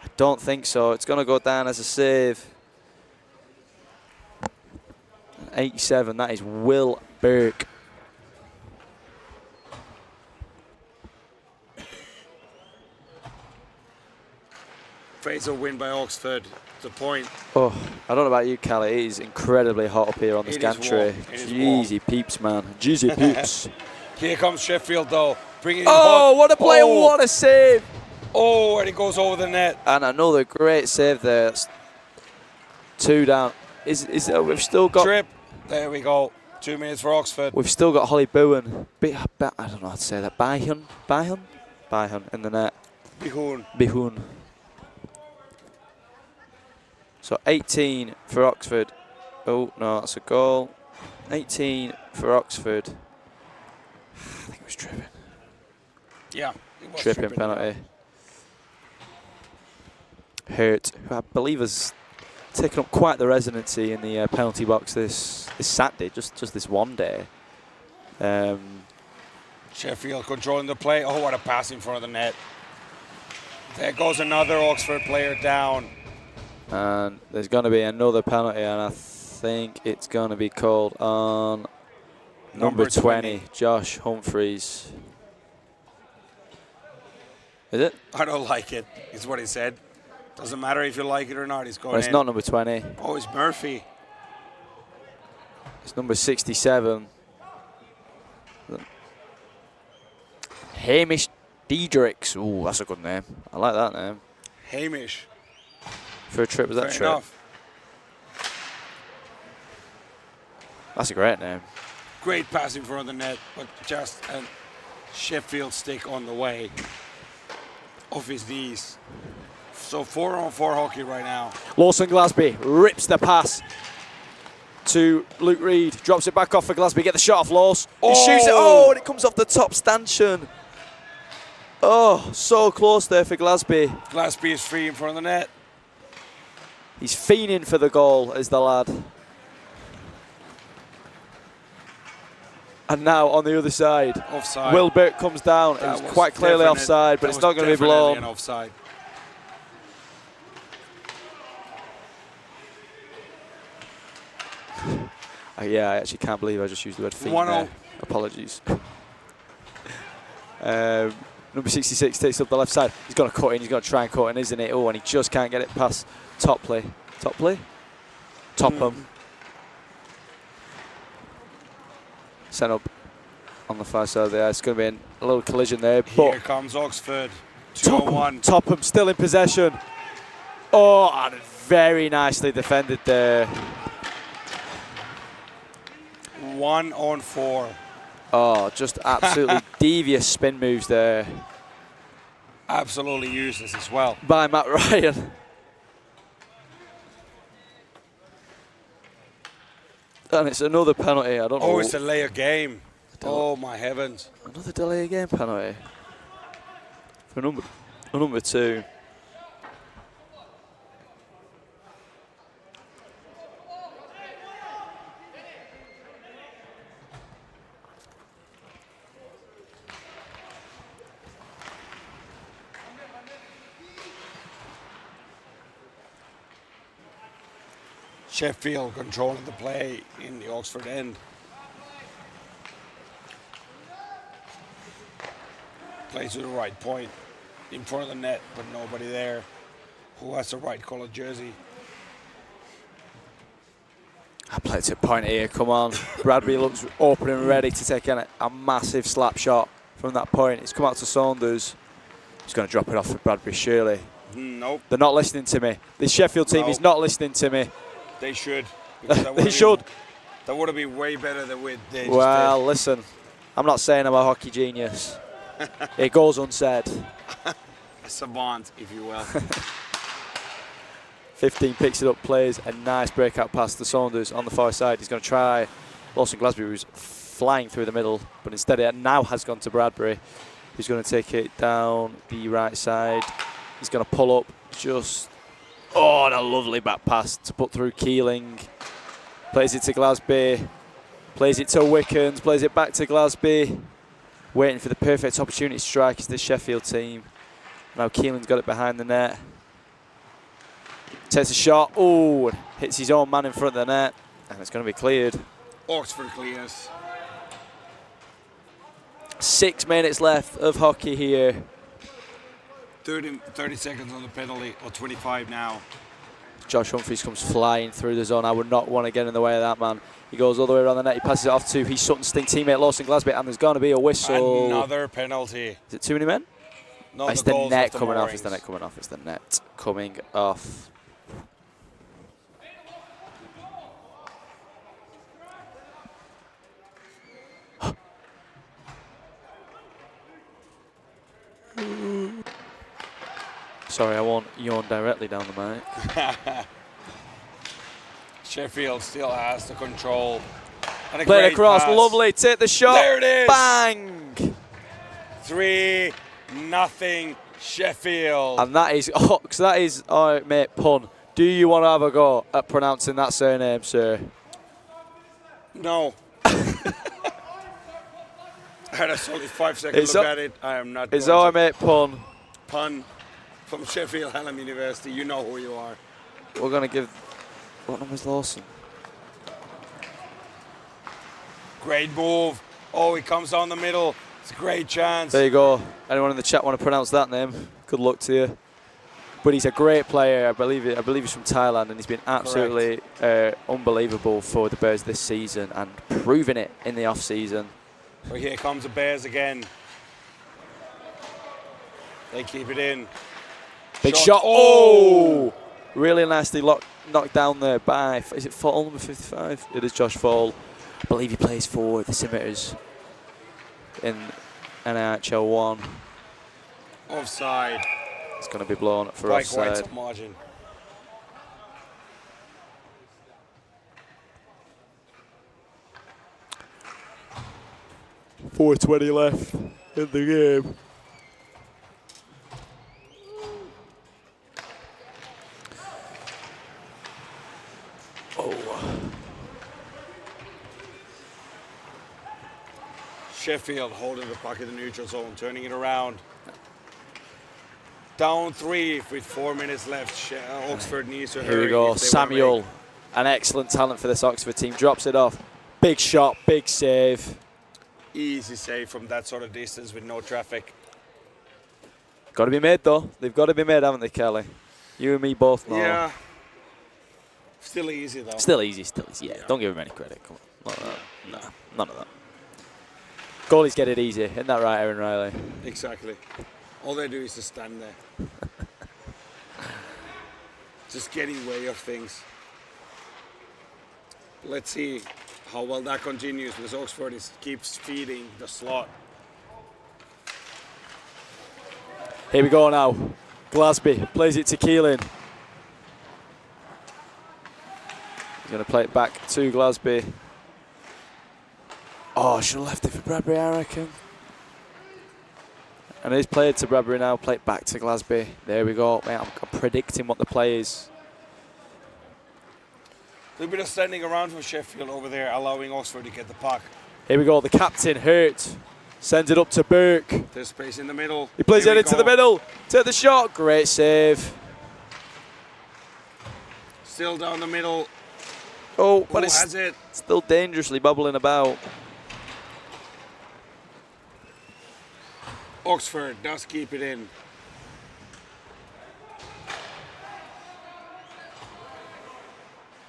[SPEAKER 6] I don't think so. It's going to go down as a save. 87, that is Will Burke.
[SPEAKER 2] Fraser win by Oxford. The point.
[SPEAKER 6] Oh, I don't know about you, Callie. It is incredibly hot up here on this
[SPEAKER 2] It is
[SPEAKER 6] gantry.
[SPEAKER 2] warm. It is warm.
[SPEAKER 6] Jeezy peeps, man. Jeezy peeps.
[SPEAKER 2] Here comes Sheffield though. Bringing in
[SPEAKER 6] Oh,
[SPEAKER 2] hot.
[SPEAKER 6] what a play.
[SPEAKER 2] Oh.
[SPEAKER 6] What a save.
[SPEAKER 2] Oh, and it goes over the net.
[SPEAKER 6] And another great save there. That's 2 down. We've still got...
[SPEAKER 2] Trip. There we go. 2 minutes for Oxford.
[SPEAKER 6] We've still got Holly Bowen. I don't know how to say that. Bihun in the net. Bihun. So 18 for Oxford. Oh, no, that's a goal. 18 for Oxford. I think it was tripping.
[SPEAKER 2] Yeah, it was
[SPEAKER 6] Tripping penalty. Hurt, who I believe has taken up quite the residency in the penalty box this Saturday, just this one day.
[SPEAKER 2] Sheffield controlling the play. Oh, what a pass in front of the net. There goes another Oxford player down.
[SPEAKER 6] And there's going to be another penalty, and I think it's going to be called on number 20, Josh Humphreys. Is it?
[SPEAKER 2] I don't like it, is what he said. Doesn't matter if you like it or not, he's going
[SPEAKER 6] Well, it's
[SPEAKER 2] in.
[SPEAKER 6] not number 20.
[SPEAKER 2] Oh, it's Murphy.
[SPEAKER 6] It's number 67. Hamish Diedrichs. Ooh, that's a good name. I like that name.
[SPEAKER 2] Hamish.
[SPEAKER 6] For a trip, was that
[SPEAKER 2] Fair
[SPEAKER 6] trip?
[SPEAKER 2] enough.
[SPEAKER 6] That's a great name.
[SPEAKER 2] Great pass in front of the net, but just a Sheffield stick on the way off his knees. So 4-on-4 hockey right now.
[SPEAKER 6] Lawson Glasby rips the pass to Luke Reed. Drops it back off for Glasby. Get the shot off Laws. He shoots it. Oh, and it comes off the top stanchion. Oh, so close there for Glasby.
[SPEAKER 2] Glasby is free in front of the net.
[SPEAKER 6] He's fiending for the goal, is the lad. And now on the other side,
[SPEAKER 2] Offside.
[SPEAKER 6] Will Burke comes down. It was quite clearly offside, but it's not going to be blown.
[SPEAKER 2] An offside.
[SPEAKER 6] Yeah, I actually can't believe I just used the word fiend there. Apologies. Number 66 takes up the left side. He's going to cut in. He's going to try and cut in, isn't it? Oh, and he just can't get it past Topley. Topham. Set up on the far side there. It's going to be a little collision there.
[SPEAKER 2] Here comes Oxford. 2-on-1.
[SPEAKER 6] Topham still in possession. Oh, and very nicely defended there.
[SPEAKER 2] 1-on-4.
[SPEAKER 6] Oh, just absolutely devious spin moves there.
[SPEAKER 2] Absolutely useless as well.
[SPEAKER 6] By Matt Ryan. And it's another penalty. I don't know.
[SPEAKER 2] Oh, it's a delay of game. Oh, my heavens.
[SPEAKER 6] Another delay of game penalty. For number 2.
[SPEAKER 2] Sheffield controlling the play in the Oxford end. Plays to the right point, in front of the net, but nobody there. Who has the right colour jersey?
[SPEAKER 6] I played to a point here, come on. Bradbury looks open and ready to take a massive slap shot from that point. It's come out to Saunders. He's going to drop it off for Bradbury, surely.
[SPEAKER 2] Nope.
[SPEAKER 6] They're not listening to me. This Sheffield team is not listening to me.
[SPEAKER 2] They should.
[SPEAKER 6] They should.
[SPEAKER 2] That would have been way better than they just
[SPEAKER 6] Well,
[SPEAKER 2] did.
[SPEAKER 6] listen, I'm not saying I'm a hockey genius, It goes unsaid.
[SPEAKER 2] A savant, if you will.
[SPEAKER 6] 15 picks it up, plays a nice breakout pass to Saunders on the far side. He's going to try Lawson Glasby, who's flying through the middle, but instead it now has gone to Bradbury, who's going to take it down the right side. He's going to pull up just, oh, and a lovely back pass to put through Keeling. Plays it to Glasby, plays it to Wickens, plays it back to Glasby. Waiting for the perfect opportunity to strike is this Sheffield team. Now Keeling's got it behind the net. Takes a shot, oh, hits his own man in front of the net, and it's going to be cleared.
[SPEAKER 2] Oxford clears.
[SPEAKER 6] 6 minutes left of hockey here.
[SPEAKER 2] 30 seconds on the penalty, or 25 now.
[SPEAKER 6] Josh Humphries comes flying through the zone. I would not want to get in the way of that man. He goes all the way around the net. He passes it off to his Sutton Sting teammate Lawson Glasby, and there's going to be a whistle.
[SPEAKER 2] Another penalty.
[SPEAKER 6] Is it too many men?
[SPEAKER 2] No,
[SPEAKER 6] It's the net coming off. It's the net coming off. It's the net coming off. Sorry, I won't yawn directly down the mic.
[SPEAKER 2] Sheffield still has the control. And a
[SPEAKER 6] Played
[SPEAKER 2] great
[SPEAKER 6] across,
[SPEAKER 2] pass.
[SPEAKER 6] lovely. Take the shot.
[SPEAKER 2] There it is.
[SPEAKER 6] Bang!
[SPEAKER 2] 3-0 Sheffield.
[SPEAKER 6] And that is, oh, mate, pun. Do you want to have a go at pronouncing that surname, sir?
[SPEAKER 2] No. I had a solid 5 second look at it. I am not.
[SPEAKER 6] It's all right, mate, pun.
[SPEAKER 2] Pun from Sheffield Hallam University. You know who you are.
[SPEAKER 6] We're going to give, what number's Lawson?
[SPEAKER 2] Great move. Oh, he comes down the middle. It's a great chance.
[SPEAKER 6] There you go. Anyone in the chat want to pronounce that name? Good luck to you. But he's a great player. I believe he's from Thailand, and he's been absolutely unbelievable for the Bears this season and proving it in the off-season.
[SPEAKER 2] So here comes the Bears again. They keep it in.
[SPEAKER 6] Big shot. Oh! Really nicely knocked down there by, is it Fall, number 55? It is Josh Fall. I believe he plays for the Scimitars in NHL 1.
[SPEAKER 2] Offside.
[SPEAKER 6] It's going to be blown for
[SPEAKER 2] By
[SPEAKER 6] offside.
[SPEAKER 2] quite some margin.
[SPEAKER 6] .420 left in the game. Oh.
[SPEAKER 2] Sheffield holding the puck in the neutral zone, turning it around. Down 3 with 4 minutes left. Oxford needs to hurry.
[SPEAKER 6] Here we go.
[SPEAKER 2] if they wanna
[SPEAKER 6] Samuel,
[SPEAKER 2] make-
[SPEAKER 6] an excellent talent for this Oxford team, drops it off. Big shot, big save.
[SPEAKER 2] Easy save from that sort of distance with no traffic.
[SPEAKER 6] Got to be made though. They've got to be made, haven't they, Kelly? You and me both know.
[SPEAKER 2] Yeah. Still easy though.
[SPEAKER 6] Still easy, Yeah, don't give him any credit. Come on. None of that. Nah, none of that. Goalies get it easy. Isn't that right, Aaron Riley?
[SPEAKER 2] Exactly. All they do is just stand there. Just getting way of things. Let's see how well that continues because Oxford keeps feeding the slot.
[SPEAKER 6] Here we go now. Glasby plays it to Keelan. He's going to play it back to Glasby. Oh, should have left it for Bradbury, I reckon. And he's played to Bradbury now, play it back to Glasby. There we go. Mate, I'm predicting what the play is.
[SPEAKER 2] A little bit of standing around for Sheffield over there, allowing Oxford to get the puck.
[SPEAKER 6] Here we go, the captain, Hurt. Sends it up to Burke.
[SPEAKER 2] There's space in the middle.
[SPEAKER 6] He plays
[SPEAKER 2] Here
[SPEAKER 6] it
[SPEAKER 2] we
[SPEAKER 6] into the
[SPEAKER 2] go.
[SPEAKER 6] middle. Take the shot. Great save.
[SPEAKER 2] Still down the middle.
[SPEAKER 6] Oh, but
[SPEAKER 2] Who
[SPEAKER 6] it's
[SPEAKER 2] has it?
[SPEAKER 6] still dangerously bubbling about.
[SPEAKER 2] Oxford does keep it in.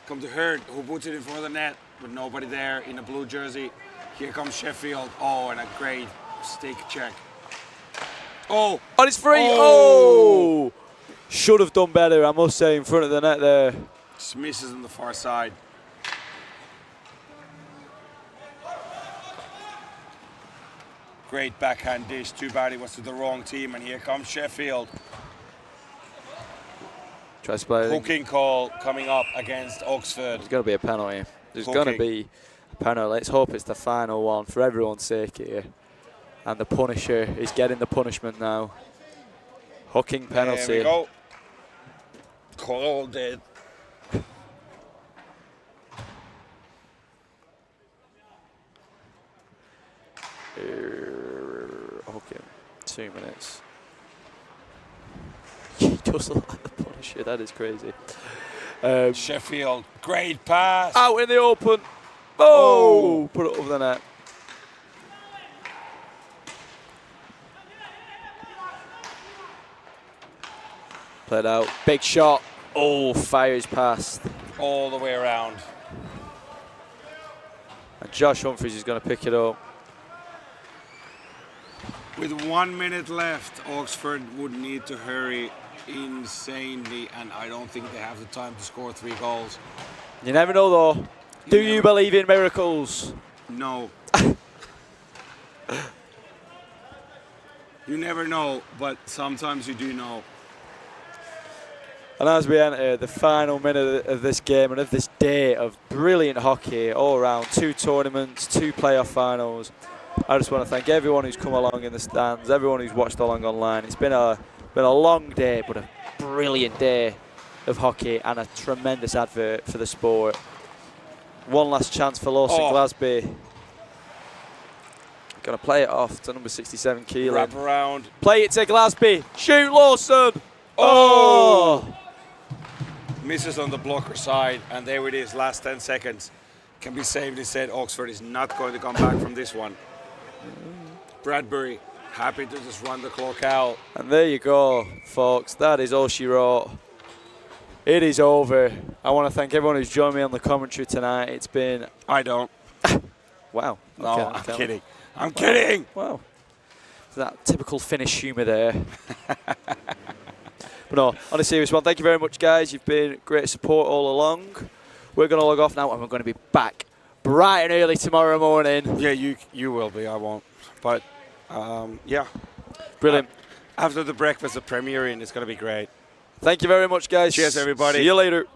[SPEAKER 2] Come to Hurt, who puts it in front of the net with nobody there in a blue jersey. Here comes Sheffield. Oh, and a great stick check. Oh!
[SPEAKER 6] And it's free. Oh! Should have done better, I must say, in front of the net there.
[SPEAKER 2] Just misses on the far side. Great backhand dish. Too bad it was to the wrong team. And here comes Sheffield.
[SPEAKER 6] Tries to play.
[SPEAKER 2] Hooking call coming up against Oxford.
[SPEAKER 6] There's going to be a penalty. There's going to be a penalty. Let's hope it's the final one for everyone's sake here. And the Punisher is getting the punishment now. Hooking penalty.
[SPEAKER 2] There we go. Called it.
[SPEAKER 6] Okay, 2 minutes. He does look like the Punisher, that is crazy.
[SPEAKER 2] Sheffield, great pass.
[SPEAKER 6] Out in the open. Oh! Put it over the net. Played out. Big shot. Oh, fires past.
[SPEAKER 2] All the way around.
[SPEAKER 6] And Josh Humphries is going to pick it up.
[SPEAKER 2] With 1 minute left, Oxford would need to hurry insanely, and I don't think they have the time to score 3 goals.
[SPEAKER 6] You never know, though. Do you believe in miracles?
[SPEAKER 2] No. You never know, but sometimes you do know.
[SPEAKER 6] And as we enter the final minute of this game and of this day of brilliant hockey all around, 2 tournaments, 2 playoff finals, I just want to thank everyone who's come along in the stands, everyone who's watched along online. It's been a long day, but a brilliant day of hockey and a tremendous advert for the sport. One last chance for Lawson Glasby. Going to play it off to number 67, Keelan.
[SPEAKER 2] Wrap around.
[SPEAKER 6] Play it to Glasby. Shoot, Lawson. Oh!
[SPEAKER 2] Misses on the blocker side, and there it is, last 10 seconds. Can be safely said Oxford is not going to come back from this one. Bradbury, happy to just run the clock out.
[SPEAKER 6] And there you go, folks. That is all she wrote. It is over. I want to thank everyone who's joined me on the commentary tonight. It's been...
[SPEAKER 2] I don't.
[SPEAKER 6] Wow.
[SPEAKER 2] No,
[SPEAKER 6] Okay,
[SPEAKER 2] I'm kidding. I'm kidding.
[SPEAKER 6] Wow. That typical Finnish humour there. But no, on a serious one, thank you very much, guys. You've been great support all along. We're going to log off now, and we're going to be back bright and early tomorrow morning.
[SPEAKER 2] Yeah, you will be. I won't. But, yeah.
[SPEAKER 6] Brilliant.
[SPEAKER 2] After the breakfast, the premiering is going to be great.
[SPEAKER 6] Thank you very much, guys.
[SPEAKER 2] Cheers, everybody.
[SPEAKER 6] See you later.